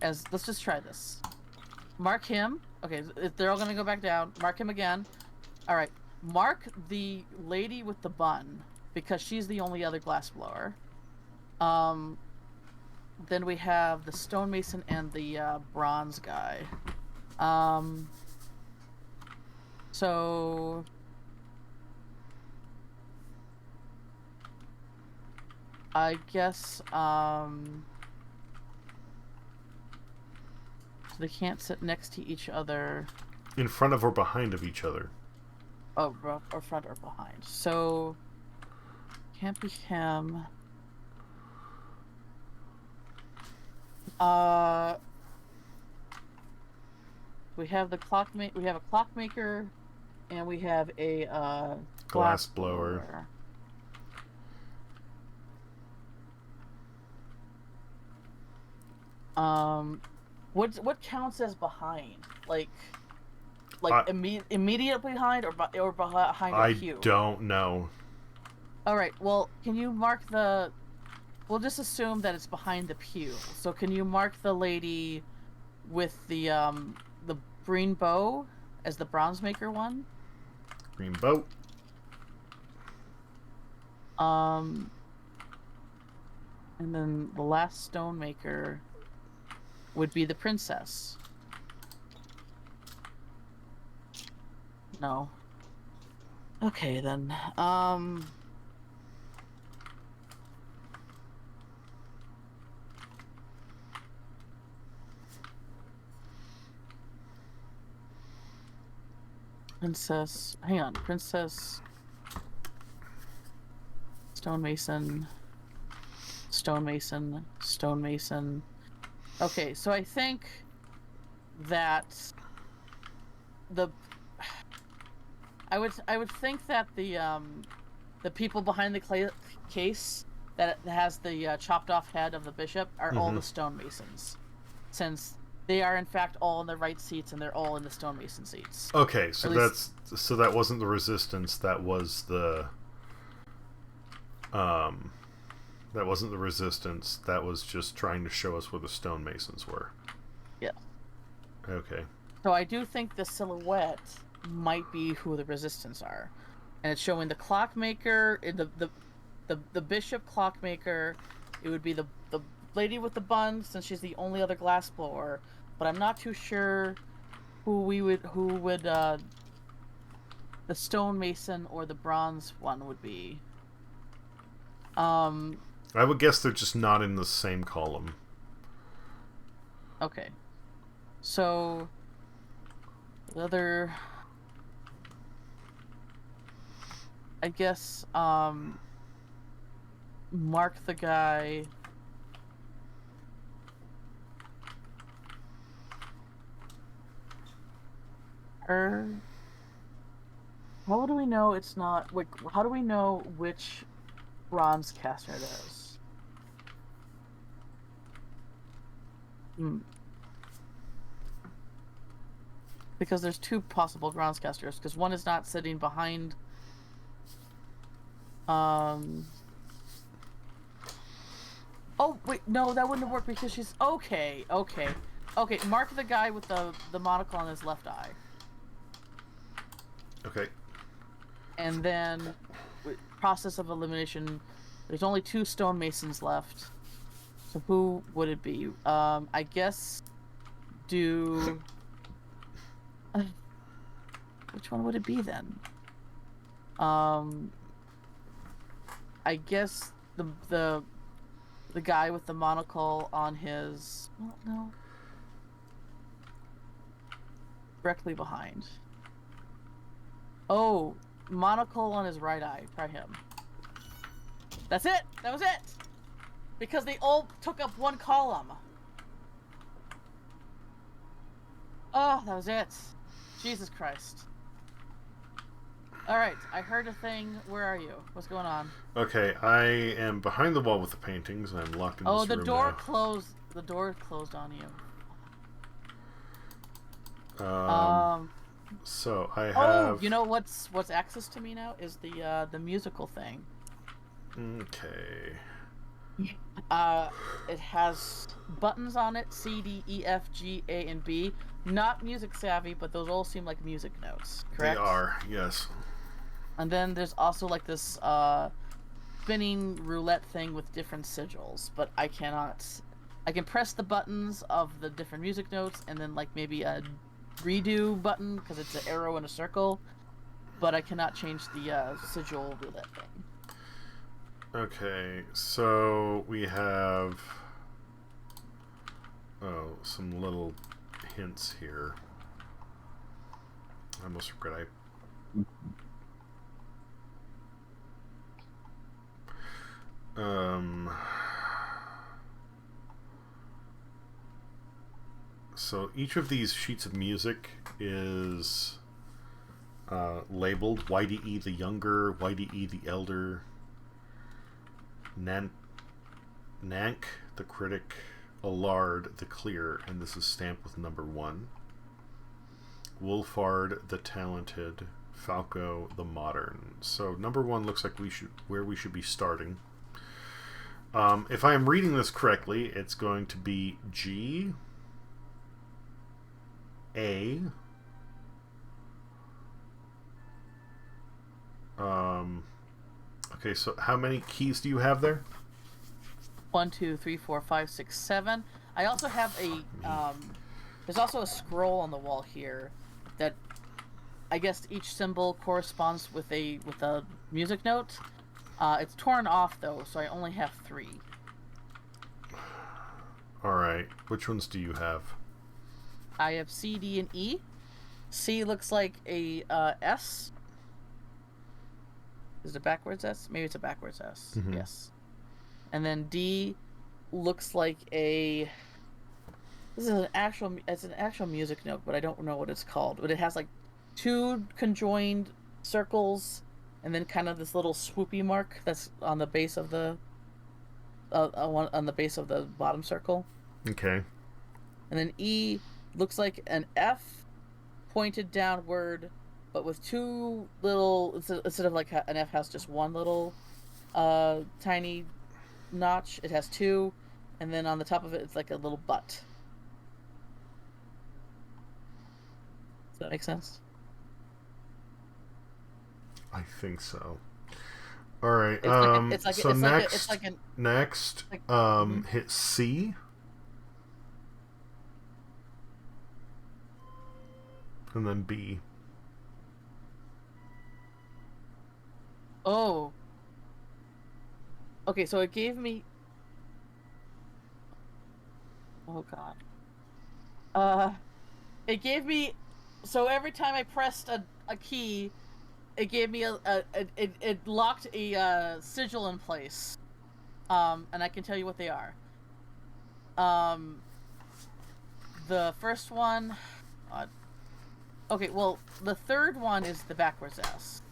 as. Let's just try this. Mark him. Okay, if they're all gonna go back down. Mark him again. All right. Mark the lady with the bun because she's the only other glassblower. Then we have the stonemason and the bronze guy. So I guess so they can't sit next to each other. In front of or behind of each other. Oh, or front or behind. So can't be him. We have the we have a clockmaker, and we have a glass blower. What counts as behind? Like immediately behind or behind a queue? I don't know. All right. Well, can you mark the? We'll just assume that it's behind the pew. So can you mark the lady with the green bow as the bronze maker one? Green bow. And then the last stone maker would be the princess. No. Okay then. Princess. Hang on. Princess. Stonemason. Stonemason. Stonemason. Okay, so I think that I would think that the people behind the case that has the chopped off head of the bishop are all the stonemasons, since they are in fact all in the right seats and they're all in the stonemason seats. Okay, so that wasn't the resistance. That was the that wasn't the resistance. That was just trying to show us where the stonemasons were. Yeah. Okay. So I do think the silhouette might be who the resistance are, and it's showing the clockmaker, the bishop clockmaker. It would be the lady with the bun, since she's the only other glassblower. But I'm not too sure who would the stonemason or the bronze one would be. I would guess they're just not in the same column. Okay. So the other, I guess, mark the guy. How do we know it's not? Like, how do we know which bronze caster it is? Because there's 2 possible bronze casters. Because one is not sitting behind. Oh wait, no, that wouldn't have worked because she's okay. Okay, mark the guy with the monocle on his left eye. Okay. And then, process of elimination. There's only 2 stonemasons left. So who would it be? I guess do. Which one would it be then? I guess the guy with the monocle on his. Well, no. Directly behind. Oh, monocle on his right eye. Try him. That's it! That was it! Because they all took up 1 column. Oh, that was it. Jesus Christ. Alright, I heard a thing. Where are you? What's going on? Okay, I am behind the wall with the paintings, and I'm locked in this room. Oh, the door now. closed. The door closed on you. So I have. Oh, you know what's access to me now is the musical thing. Okay. It has buttons on it: C, D, E, F, G, A, and B. Not music savvy, but those all seem like music notes. Correct? They are, yes. And then there's also like this spinning roulette thing with different sigils, but I cannot. I can press the buttons of the different music notes, and then like maybe a redo button because it's an arrow in a circle, but I cannot change the sigil roulette thing. Okay, so we have some little hints here. I almost regret so each of these sheets of music is labeled YDE the Younger, YDE the Elder, Nank the Critic, Allard the Clear, and this is stamped with number 1. Wolfard the Talented, Falco the Modern. So number 1 looks like where we should be starting. If I am reading this correctly, it's going to be G, A, okay, so how many keys do you have there? 1, 2, 3, 4, 5, 6, 7. I also have a there's also a scroll on the wall here that I guess each symbol corresponds with a music note. It's torn off though, so I only have 3. Alright, which ones do you have? I have C, D, and E. C looks like a S. Is it a backwards S? Maybe it's a backwards S. Mm-hmm. Yes. And then D looks like a. This is an actual. It's an actual music note, but I don't know what it's called. But it has like 2 conjoined circles, and then kind of this little swoopy mark that's on the base of the. On the base of the bottom circle. Okay. And then E looks like an F pointed downward, but with 2 little, instead of like an F has just 1 little tiny notch, it has 2, and then on the top of it it's like a little butt. Does that make sense? I think so. All right. Next, hit C. And then B. Oh. Okay, so it gave me. Oh God. It gave me. So every time I pressed a key, it gave me it locked a sigil in place. And I can tell you what they are. The first one. Okay, well, the third one is the backwards S.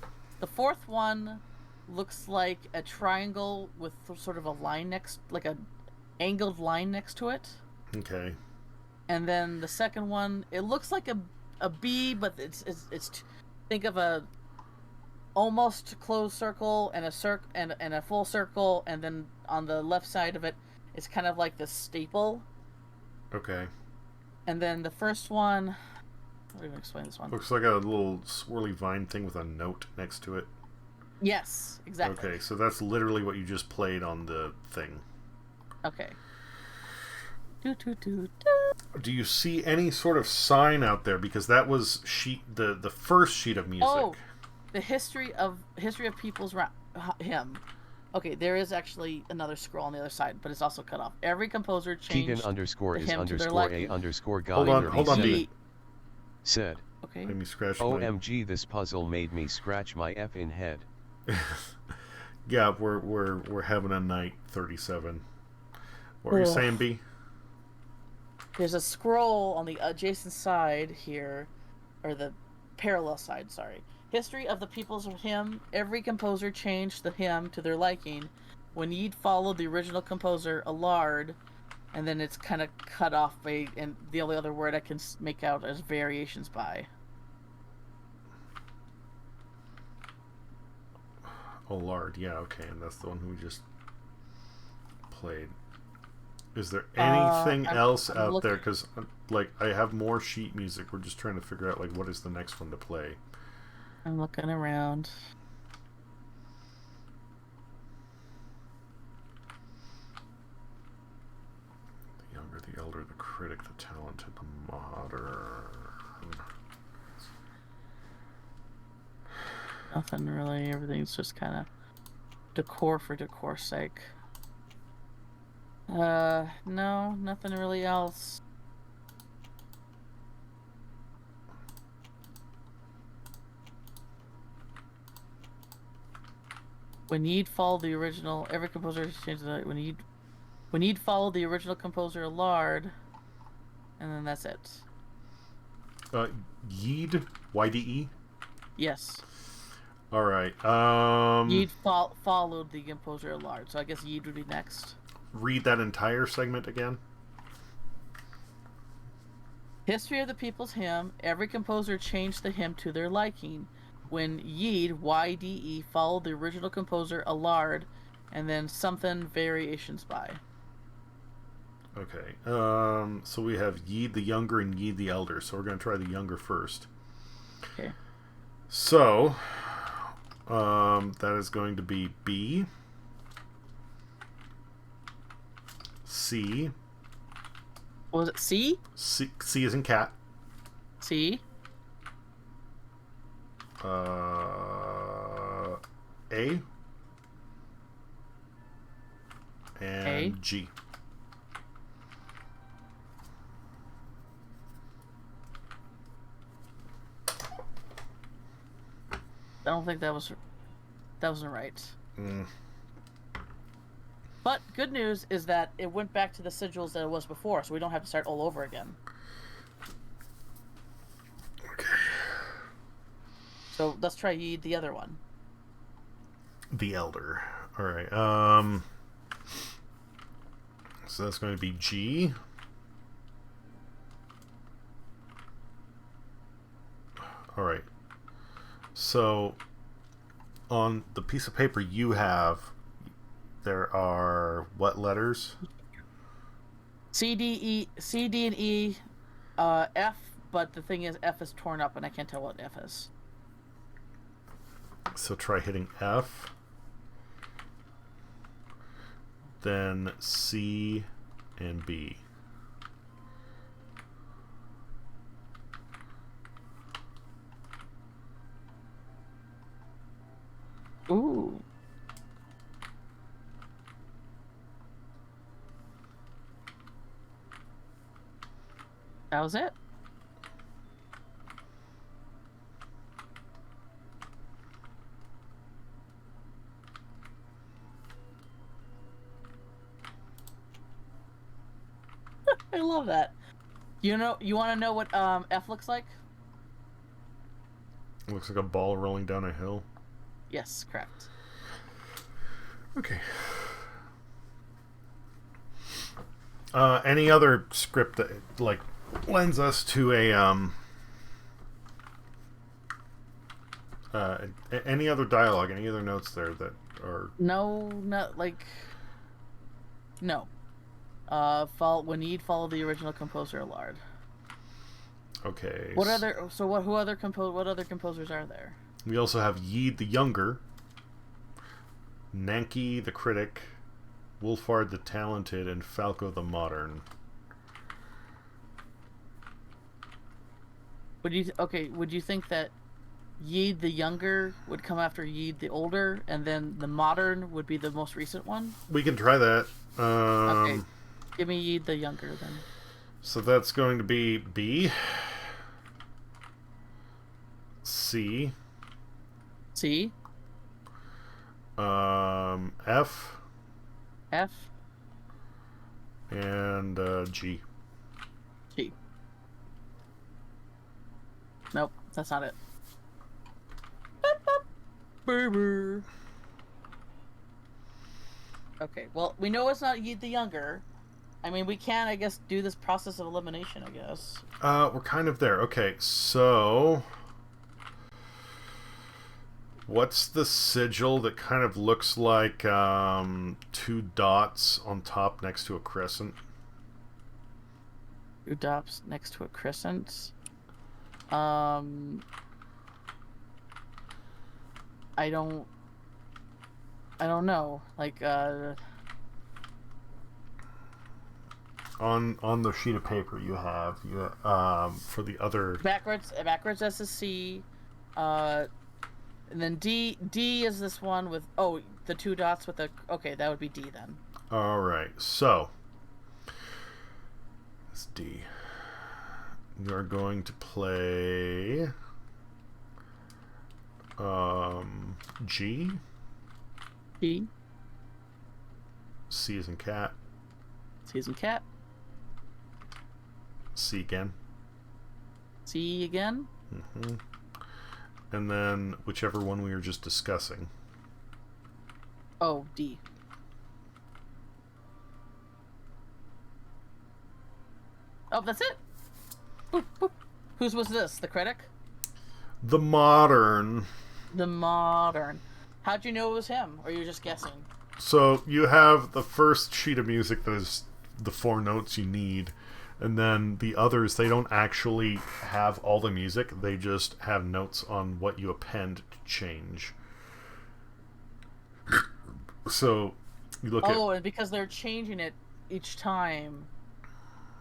The fourth one looks like a triangle with sort of a line next, like a angled line next to it. Okay. And then the second one, it looks like a B, but it's think of a almost closed circle and and a full circle, and then on the left side of it, it's kind of like the staple. Okay. And then the first one... Let me explain this one. Looks like a little swirly vine thing with a note next to it. Yes, exactly. Okay, so that's literally what you just played on the thing. Okay. Do. Do you see any sort of sign out there? Because that was the first sheet of music. Oh, the history of people's hymn. Okay, there is actually another scroll on the other side, but it's also cut off. Every composer changed Keegan underscore the is hymn to their underscore a liking. underscore Hold God on, B. said, Okay. Made me scratch my... OMG, this puzzle made me scratch my effing head. Yeah, we're having a night 37. What were you saying, B? There's a scroll on the adjacent side here, or the parallel side, sorry. History of the people's hymn. Every composer changed the hymn to their liking. When Yeed followed the original composer, Allard, and then it's kind of cut off by, and the only other word I can make out is variations by. Allard, yeah, okay, and that's the one who we just played. Is there anything else out there? Because, like, I have more sheet music. We're just trying to figure out, like, what is the next one to play. I'm looking around. The younger, the elder, the critic, the talented, the modern. Nothing really. Everything's just kind of decor for decor's sake. No, nothing really else. When Yeed followed the original, every composer changed the when Yeed followed the original composer Allard, and then that's it. Yeed, YDE. Yes. All right. Yeed followed the composer Allard, so I guess Yeed would be next. Read that entire segment again. History of the People's Hymn. Every composer changed the hymn to their liking. When Yeed, YDE, followed the original composer Allard, and then something variations by. Okay. So we have Yeed the younger and Yeed the elder. So we're going to try the younger first. Okay. So that is going to be B, C. What was it? C? C is in cat. C. A. And A. G. I don't think that wasn't right. Mm. But good news is that it went back to the sigils that it was before, so we don't have to start all over again. Okay. So let's try Yeed, the other one. The elder. All right. So that's going to be G. All right. So on the piece of paper you have, there are what letters? C, D, and E, F, but the thing is F is torn up and I can't tell what F is. So try hitting F. Then C and B. Ooh. That was it. I love that. You want to know what F looks like? It looks like a ball rolling down a hill. Yes, correct. Okay. Any other script that like lends us to a any other dialogue, any other notes there that are No. When Yeed followed the original composer Allard. Okay. What other? So what? What other composers are there? We also have Yeed the Younger, Nanki the Critic, Wolfhard the Talented, and Falco the Modern. Would you think that Yeed the Younger would come after Yeed the Older, and then the Modern would be the most recent one? We can try that. Okay, give me Yeed the Younger then. So that's going to be B, C, C, F, F, and G. G. Nope, that's not it. Burr. Okay, well, we know it's not Yeet the Younger. I mean, we can, I guess, do this process of elimination, I guess. We're kind of there. Okay, so what's the sigil that kind of looks like 2 dots on top next to a crescent? 2 dots next to a crescent. I don't know. Like, on the sheet of paper you have for the other backwards that's a C, and then D is this one with the 2 dots with the that would be D then. All right, so it's D. You're going to play G. G. C as in cat. C as in cat. C again. C again. Mm-hmm. And then whichever one we were just discussing. Oh, D. Oh, that's it. Boop, boop. Whose was this? The Critic? The Modern. The Modern. How'd you know it was him? Or you're just guessing? So you have the first sheet of music that is the 4 notes you need. And then the others, they don't actually have all the music. They just have notes on what you append to change. So you look at... Oh, and because they're changing it each time,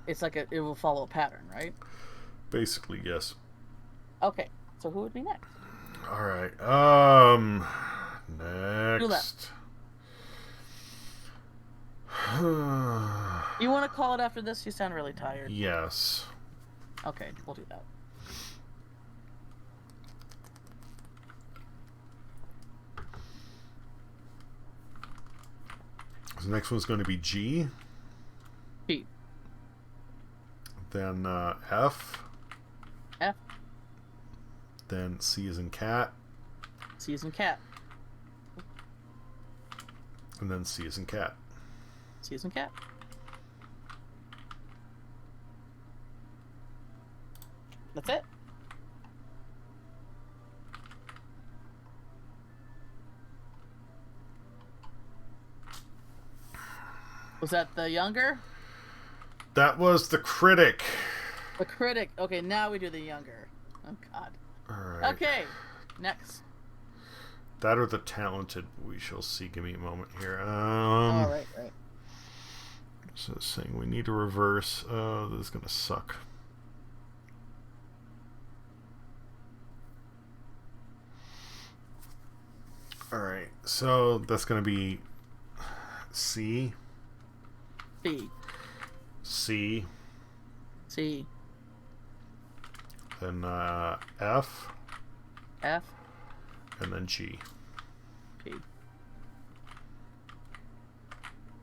it's like it will follow a pattern, right? Basically, yes. Okay, so who would be next? All right. Next. You want to call it after this? You sound really tired. Yes. Okay, we'll do that. So the next one's going to be G. G. Then F. F. Then C as in cat. C as in cat. And then C as in cat. C as in cat. That's it. Was that the Younger? That was the Critic. The Critic. Okay, now we do the Younger. Oh, God. All right. Okay, next. That or the Talented. We shall see. Give me a moment here. All right. So it's saying we need to reverse. This is going to suck. All right. So that's going to be C. B. C. C. Then F. F. And then G. P.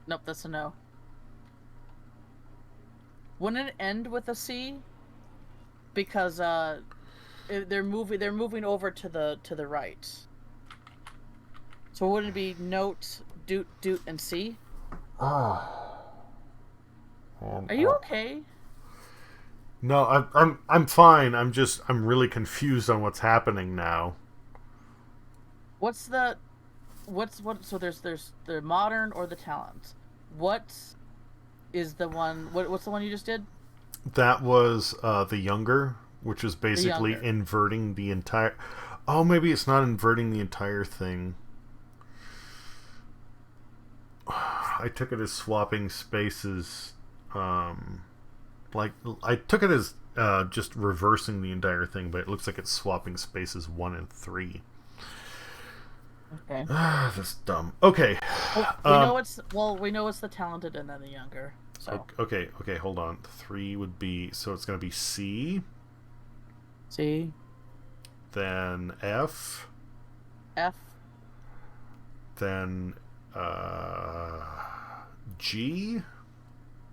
Nope, that's a no. Wouldn't it end with a C? Because they're moving over to the right. So wouldn't it be note, doot, and C? Are you okay? No, I'm fine. I'm really confused on what's happening now. So there's the Modern or the Talent. What is the one? What's the one you just did? That was the Younger, which is basically younger. inverting the entire... Oh, maybe it's not inverting the entire thing. I took it as swapping spaces. Like, I took it as just reversing the entire thing, but it looks like it's swapping spaces 1 and 3. Okay. That's dumb. Okay. We know it's the talented and then the younger. So. Okay, hold on. 3 would be... So it's going to be C. C. Then F. F. Then G.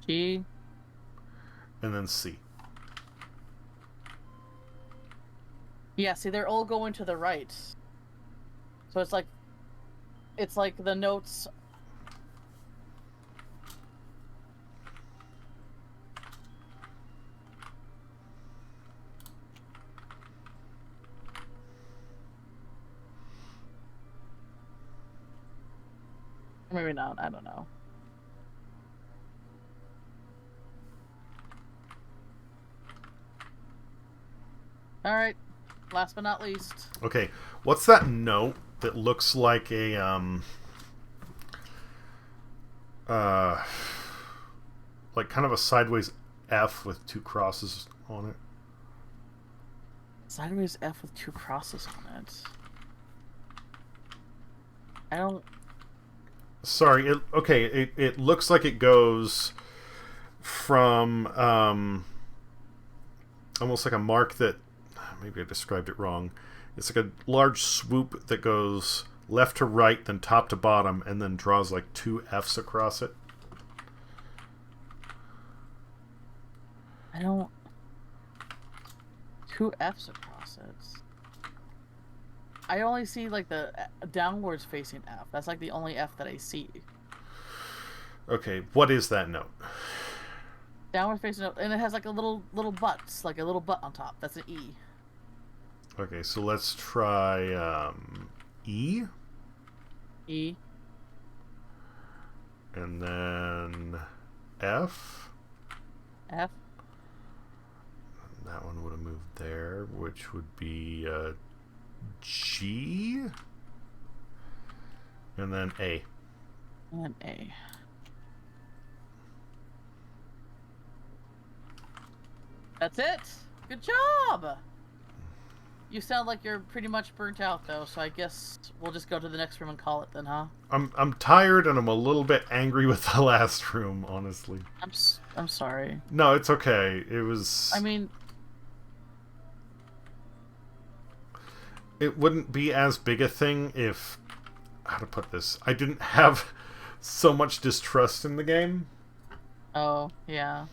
G. And then C. Yeah, see, they're all going to the right. So it's like the notes. Maybe not. I don't know. All right. Last but not least. Okay, what's that note that looks like a like kind of a sideways F with 2 crosses on it? Sideways F with 2 crosses on it. I don't. Sorry. It looks like it goes from almost like a mark that... Maybe I described it wrong. It's like a large swoop that goes left to right, then top to bottom, and then draws like 2 Fs across it. I don't. 2 Fs across it. I only see like the downwards facing F. That's like the only F that I see. Okay, what is that note? Downwards facing F, and it has like a little butts, like a little butt on top. That's an E. Okay, so let's try E. E. And then F. F. And that one would have moved there, which would be G. And then A. And A. That's it. Good job. You sound like you're pretty much burnt out, though, so I guess we'll just go to the next room and call it then, huh? I'm tired and I'm a little bit angry with the last room, honestly. I'm sorry. No, it's okay. It was... I mean... It wouldn't be as big a thing if... How to put this? I didn't have so much distrust in the game. Oh, yeah.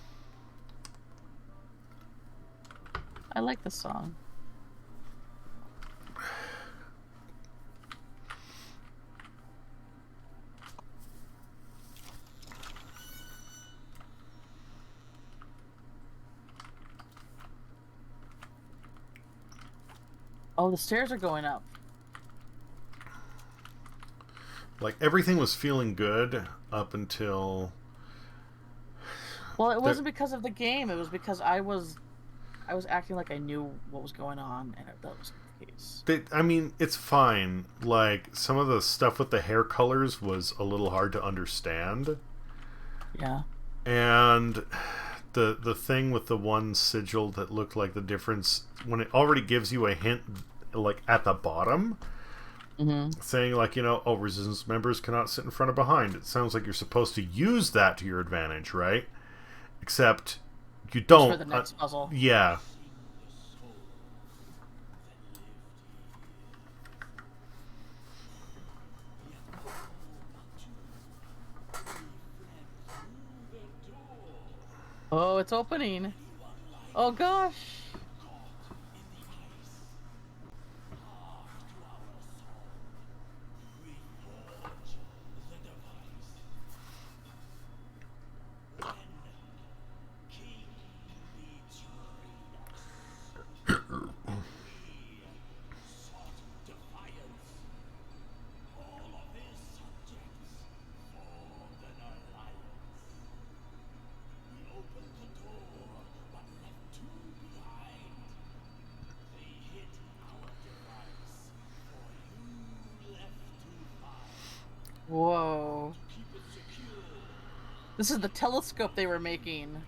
I like the song. Oh, the stairs are going up. Like, everything was feeling good up until... Well, it wasn't because of the game. It was because I was acting like I knew what was going on, and that was the case. I mean, it's fine. Like, some of the stuff with the hair colors was a little hard to understand. Yeah. And the thing with the one sigil that looked like the difference, when it already gives you a hint, like, at the bottom, saying, like, you know, oh, resistance members cannot sit in front or behind. It sounds like you're supposed to use that to your advantage, right? Except you don't. For the next puzzle. Yeah. Oh, it's opening. Oh, gosh. This is the telescope they were making.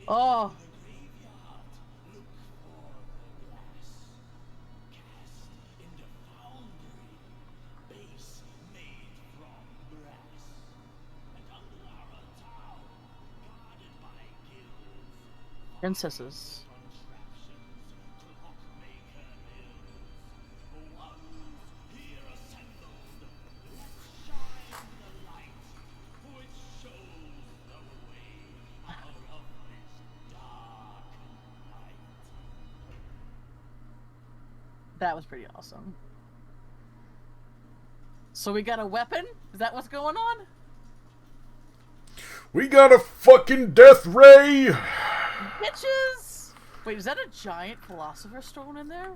Oh. Princesses. That was pretty awesome. So we got a weapon? Is that what's going on? We got a fucking death ray! Bitches! Wait, is that a giant philosopher's stone in there?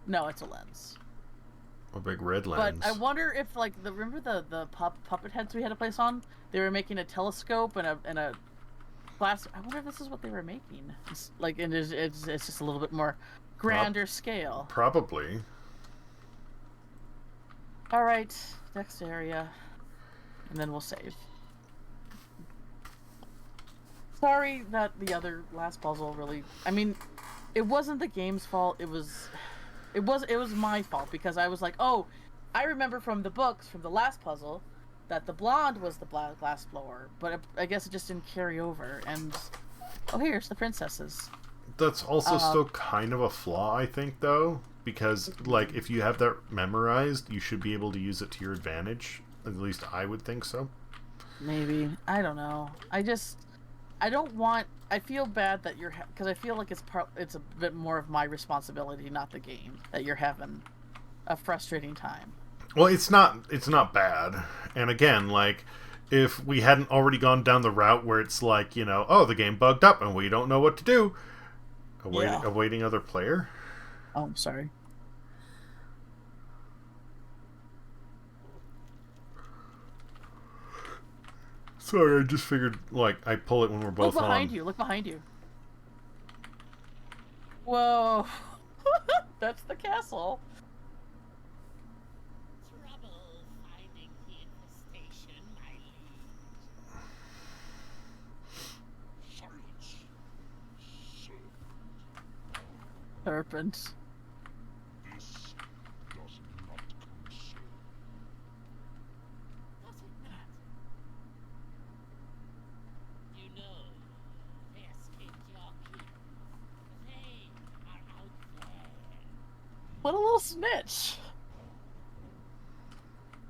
No, it's a lens. A big red lens. But I wonder if, like, remember the puppet heads we had to place on? They were making a telescope and a glass. I wonder if this is what they were making. It's like, and it's just a little bit more grander scale. Probably. All right, next area, and then we'll save. Sorry that the other last puzzle really. I mean, it wasn't the game's fault. It was my fault because I was like, oh, I remember from the books from the last puzzle that the blonde was the glass blower, but I guess it just didn't carry over. And oh, here's the princesses. That's also still kind of a flaw, I think, though, because like if you have that memorized, you should be able to use it to your advantage. At least I would think so. Maybe. I don't know. I don't want. I feel bad that you're because I feel like it's a bit more of my responsibility, not the game, that you're having a frustrating time. Well, it's not bad. And again, like if we hadn't already gone down the route where it's like, you know, oh, the game bugged up and we don't know what to do. Awaiting other player. Oh, I'm sorry. Sorry, I just figured, like, I pull it when we're both on. Look behind you. Look behind you. Whoa. That's the castle. Trouble finding the infestation, my liege. Silence. Serpent. This does not concern. Does it not? You know, they escaped your keep. They are out there. What a little snitch.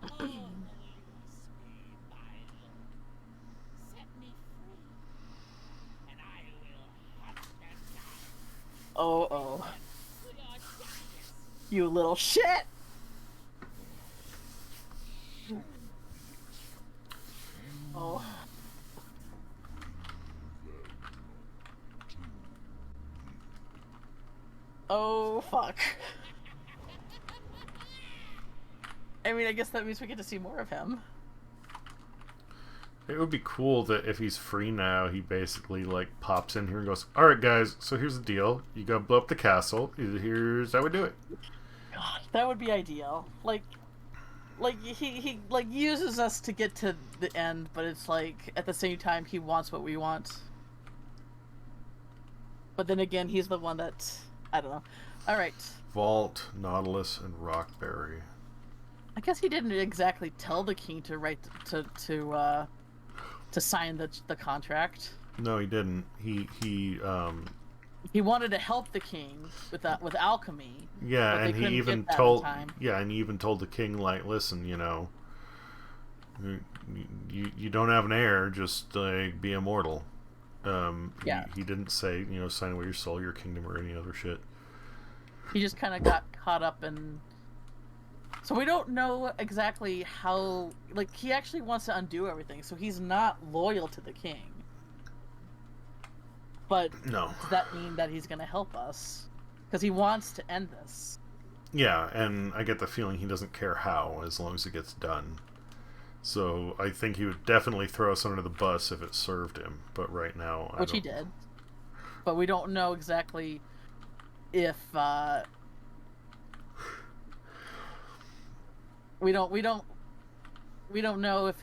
Oh, release me, my lord. Set me free, and I will hunt them down. Oh. To your justice. You little shit. Oh. Oh, fuck. I mean, I guess that means we get to see more of him. It would be cool that if he's free now, he basically, like, pops in here and goes, alright, guys, so here's the deal. You gotta blow up the castle. Here's how we do it. God, that would be ideal. Like he like uses us to get to the end, but it's like, at the same time, he wants what we want. But then again, he's the one that... I don't know. Alright. Vault, Nautilus, and Rockberry. I guess he didn't exactly tell the king to write to sign the contract. No, he didn't. He wanted to help the king with alchemy. Yeah, but and they he couldn't even get that in told time. and he even told the king, like, listen, you know, you don't have an heir, just like be immortal. Yeah. He didn't say, you know, sign away your soul, your kingdom, or any other shit. He just kind of got caught up in... So we don't know exactly how... Like, he actually wants to undo everything, so he's not loyal to the king. But No. does that mean that he's going to help us? Because he wants to end this. Yeah, and I get the feeling he doesn't care how, as long as it gets done. So I think he would definitely throw us under the bus if it served him. But right now, Which he did. But we don't know exactly if we don't know if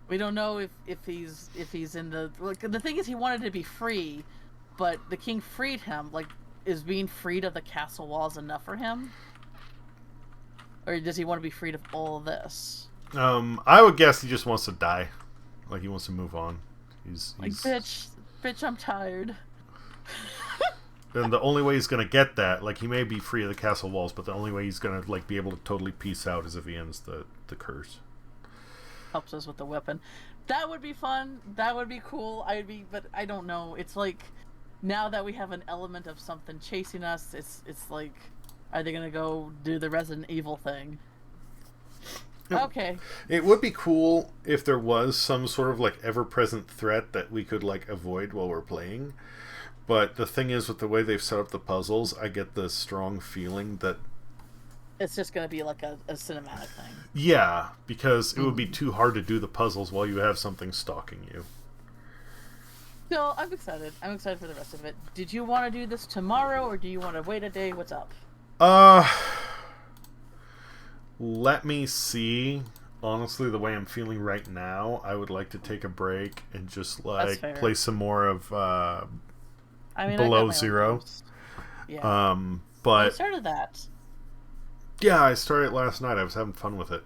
we don't know if he's in the, like, the thing is, he wanted to be free, but the king freed him. Like, is being freed of the castle walls enough for him, or does he want to be freed of all of this? I would guess he just wants to die. Like, he wants to move on. He's like, bitch, I'm tired. And the only way he's gonna get that, like, he may be free of the castle walls, but the only way he's gonna, like, be able to totally peace out is if he ends the curse. Helps us with the weapon. That would be fun. That would be cool. But I don't know. It's like, now that we have an element of something chasing us, it's like, are they gonna go do the Resident Evil thing? Okay. It would be cool if there was some sort of, like, ever-present threat that we could, like, avoid while we're playing. But the thing is, with the way they've set up the puzzles, I get the strong feeling that it's just going to be like a cinematic thing. Yeah, because it would be too hard to do the puzzles while you have something stalking you. So, I'm excited. I'm excited for the rest of it. Did you want to do this tomorrow, or do you want to wait a day? What's up? Let me see. Honestly, the way I'm feeling right now, I would like to take a break and just, like, play some more of Below Zero. Yeah. But you started that. Yeah, I started it last night. I was having fun with it.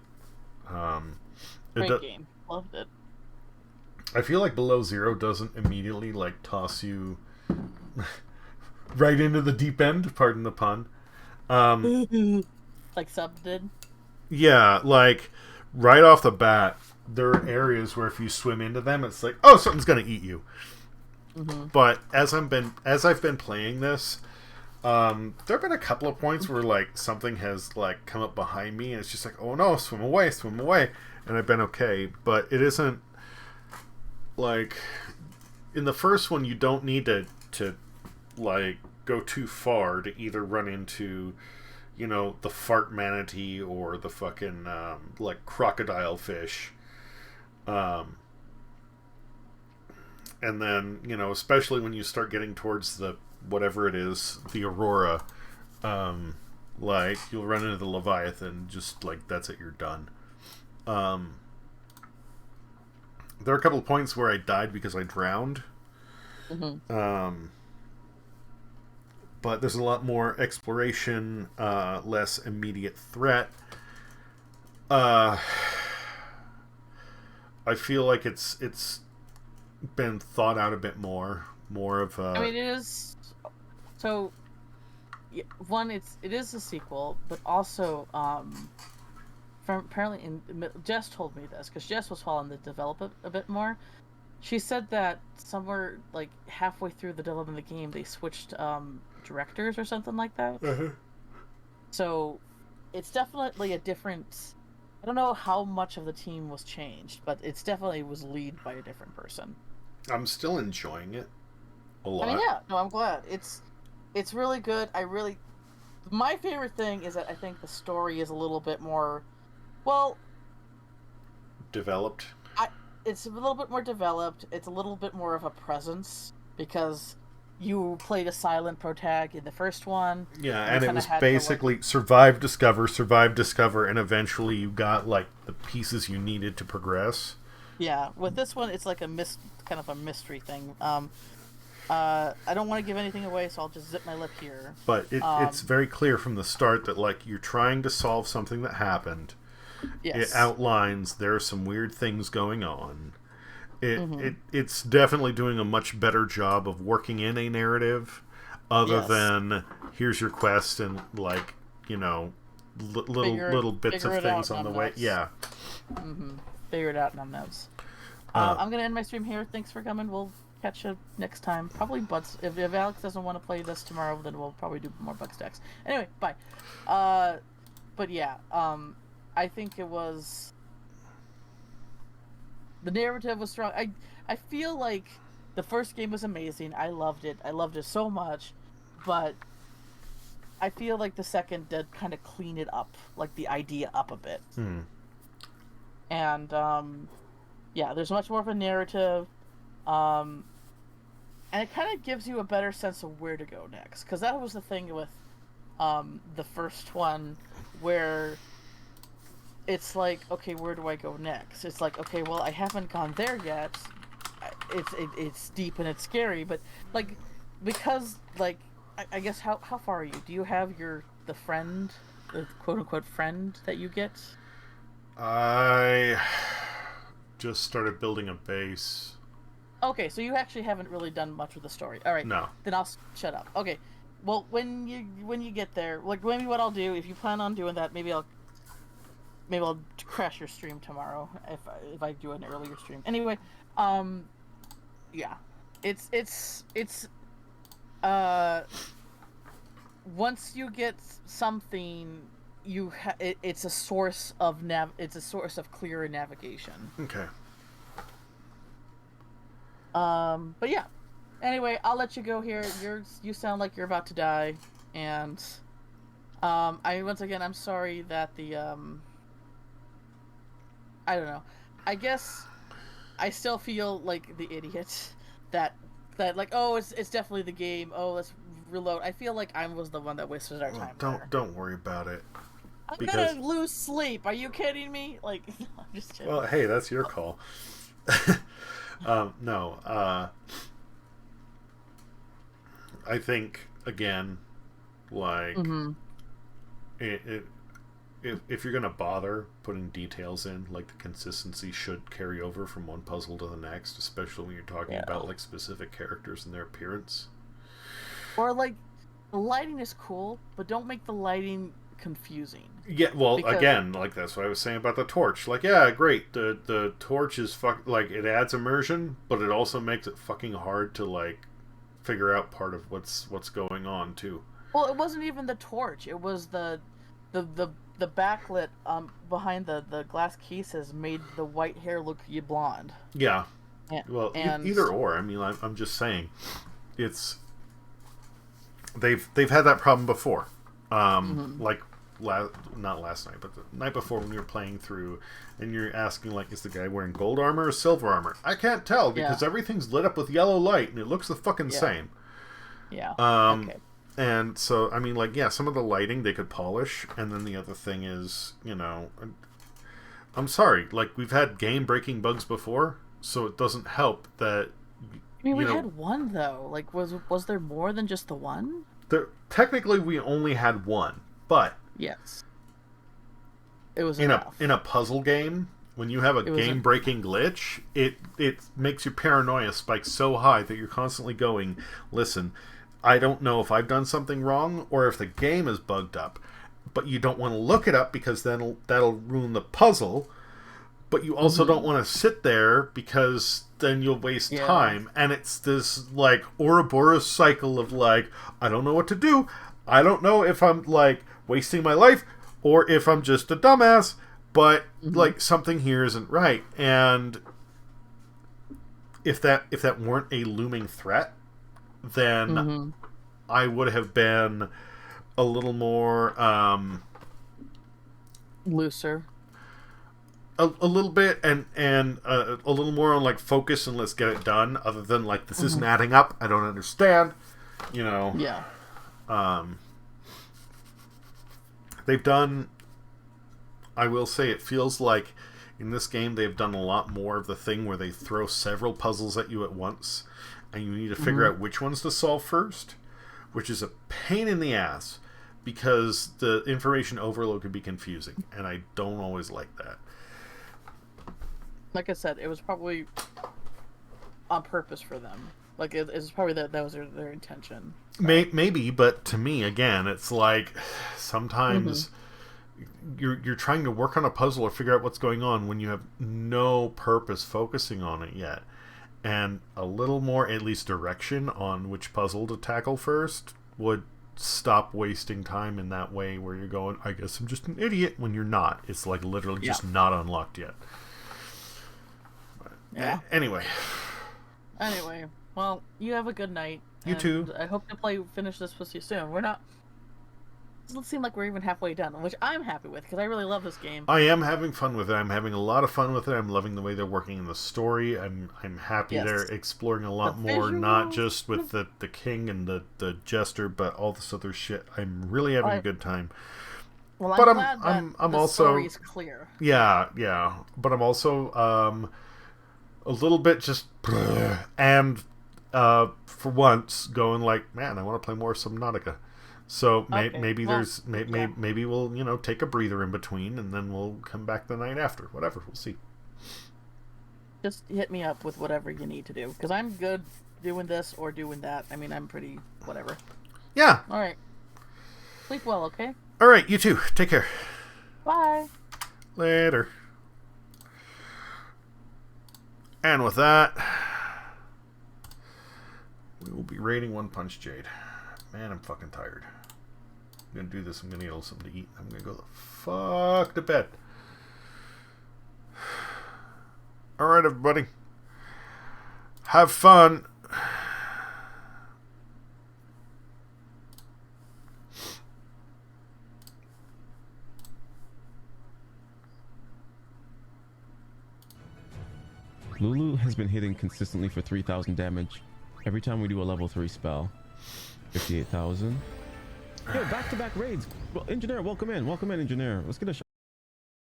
Great game. Loved it. I feel like Below Zero doesn't immediately, like, toss you right into the deep end, pardon the pun. Like Sub did? Yeah, like, right off the bat, there are areas where if you swim into them, it's like, oh, something's gonna eat you. Mm-hmm. But as I've been playing this, there have been a couple of points where, like, something has, like, come up behind me, and it's just like, oh no, swim away, and I've been okay. But it isn't, like, in the first one, you don't need to like, go too far to either run into, you know, the fart manatee or the fucking, like, crocodile fish. And then, you know, especially when you start getting towards the, whatever it is, the Aurora, like, you'll run into the Leviathan, just, like, that's it, you're done. There are a couple of points where I died because I drowned. Mm-hmm. But there's a lot more exploration, less immediate threat. I feel like it's been thought out a bit more of I mean, it is, so, yeah, one, it is a sequel, but also, from apparently, Jess told me this, because Jess was following the development a bit more. She said that somewhere, like, halfway through the development of the game, they switched directors or something like that. Uh-huh. So it's definitely a different, I don't know how much of the team was changed, but it's definitely was led by a different person. I'm still enjoying it a lot. I mean, yeah, no, I'm glad. It's really good. My favorite thing is that I think the story is a little bit more, well, developed. It's a little bit more developed. It's a little bit more of a presence, because you played a silent protag in the first one. Yeah, and it was basically survive, discover, and eventually you got, like, the pieces you needed to progress. Yeah, with this one, it's like kind of a mystery thing. I don't want to give anything away, so I'll just zip my lip here. But it's very clear from the start that, like, you're trying to solve something that happened. Yes. It outlines there are some weird things going on. It's definitely doing a much better job of working in a narrative, other than here's your quest and, like, you know, little bits of things on the way. Yeah. Mm-hmm. Figure it out on notes. I'm gonna end my stream here. Thanks for coming. We'll catch you next time. Probably Bugs. If Alex doesn't want to play this tomorrow, then we'll probably do more Bug Stacks. Anyway, bye. But yeah, I think it was, the narrative was strong. I feel like the first game was amazing. I loved it. I loved it so much, but I feel like the second did kind of clean it up, like the idea up a bit. And yeah, there's much more of a narrative, and it kind of gives you a better sense of where to go next. Because that was the thing with the first one, where it's like, okay, where do I go next? It's like, okay, well, I haven't gone there yet. It's deep and it's scary, but like, because like, I guess how far are you? Do you have the friend, the quote unquote friend that you get? I just started building a base. Okay, so you actually haven't really done much with the story. All right, No. then I'll shut up. Okay, well, when you get there, like maybe what I'll do, if you plan on doing that, maybe I'll crash your stream tomorrow if I do an earlier stream. Anyway, yeah, it's once you get something, it's a source of clearer navigation. Okay. But yeah. Anyway, I'll let you go here. You sound like you're about to die, and I'm sorry that the I don't know. I guess I still feel like the idiot that like, oh, it's definitely the game. Oh, let's reload. I feel like I was the one that wasted our time. Don't worry about it. I'm gonna lose sleep. Are you kidding me? Like, no, I'm just kidding. Well, hey, that's your call. No. I think again, like, if you're gonna bother putting details in, like the consistency should carry over from one puzzle to the next, especially when you're talking about like specific characters and their appearance. Or like, the lighting is cool, but don't make the lighting confusing. Yeah, well, again, like that's what I was saying about the torch. Like, yeah, great. The torch is like it adds immersion, but it also makes it fucking hard to like figure out part of what's going on too. Well, it wasn't even the torch. It was the backlit behind the glass cases made the white hair look blonde. Yeah. Well, either or. I mean, I'm just saying, it's they've had that problem before. Like not last night, but the night before when you were playing through, and you're asking like, is the guy wearing gold armor or silver armor? I can't tell because everything's lit up with yellow light and it looks the fucking same. Yeah. Okay. And so, I mean, like, yeah, some of the lighting they could polish, and then the other thing is, I'm sorry, like, we've had game-breaking bugs before, so it doesn't help that, I mean, we had one, though. Like, was there more than just the one? Technically, we only had one, but... Yes. It was in enough. In a puzzle game, when you have a game-breaking glitch, it makes your paranoia spike so high that you're constantly going, listen... I don't know if I've done something wrong or if the game is bugged up, but you don't want to look it up because then that'll ruin the puzzle, but you also don't want to sit there because then you'll waste time, and it's this like Ouroboros cycle of like, I don't know what to do, I don't know if I'm like wasting my life or if I'm just a dumbass, but like something here isn't right. And if that weren't a looming threat, then I would have been a little more looser, a little bit, and a little more on like focus and let's get it done. Other than like, this isn't adding up. I don't understand. Yeah. They've done. I will say it feels like in this game they've done a lot more of the thing where they throw several puzzles at you at once. And you need to figure out which ones to solve first, which is a pain in the ass because the information overload can be confusing, and I don't always like that. Like I said, it was probably on purpose for them. Like, it was probably that was their intention. So. Maybe, but to me, again, it's like sometimes you're trying to work on a puzzle or figure out what's going on when you have no purpose focusing on it yet. And a little more, at least, direction on which puzzle to tackle first would stop wasting time in that way where you're going, I guess I'm just an idiot, when you're not. It's like literally just not unlocked yet. But, anyway, well, you have a good night. You too. I hope to finish this with you soon. We're not doesn't seem like we're even halfway done, which I'm happy with because I really love this game. I am having fun with it. I'm having a lot of fun with it. I'm loving the way they're working in the story. I'm happy Yes. they're exploring a lot The more, not visuals. just with the king and the jester, but all this other shit. I'm really having a good time. Well, But I'm glad that I'm the also story is clear. yeah. But I'm also a little bit just and for once going like, man, I want to play more Subnautica. So Okay, maybe well, there's maybe we'll take a breather in between and then we'll come back the night after. Whatever, we'll see. Just hit me up with whatever you need to do because I'm good doing this or doing that. I mean, I'm pretty whatever. Yeah. All right. Sleep well, okay? All right, you too. Take care. Bye. Later. And with that, we will be rating One Punch Jade. Man, I'm fucking tired. I'm gonna do this. I'm gonna get something to eat. I'm gonna go the fuck to bed. All right, everybody. Have fun. Lulu has been hitting consistently for 3,000 damage every time we do a level 3 spell. 58,000. Yo, back-to-back raids. Well, engineer, welcome in, engineer. Let's get a shot.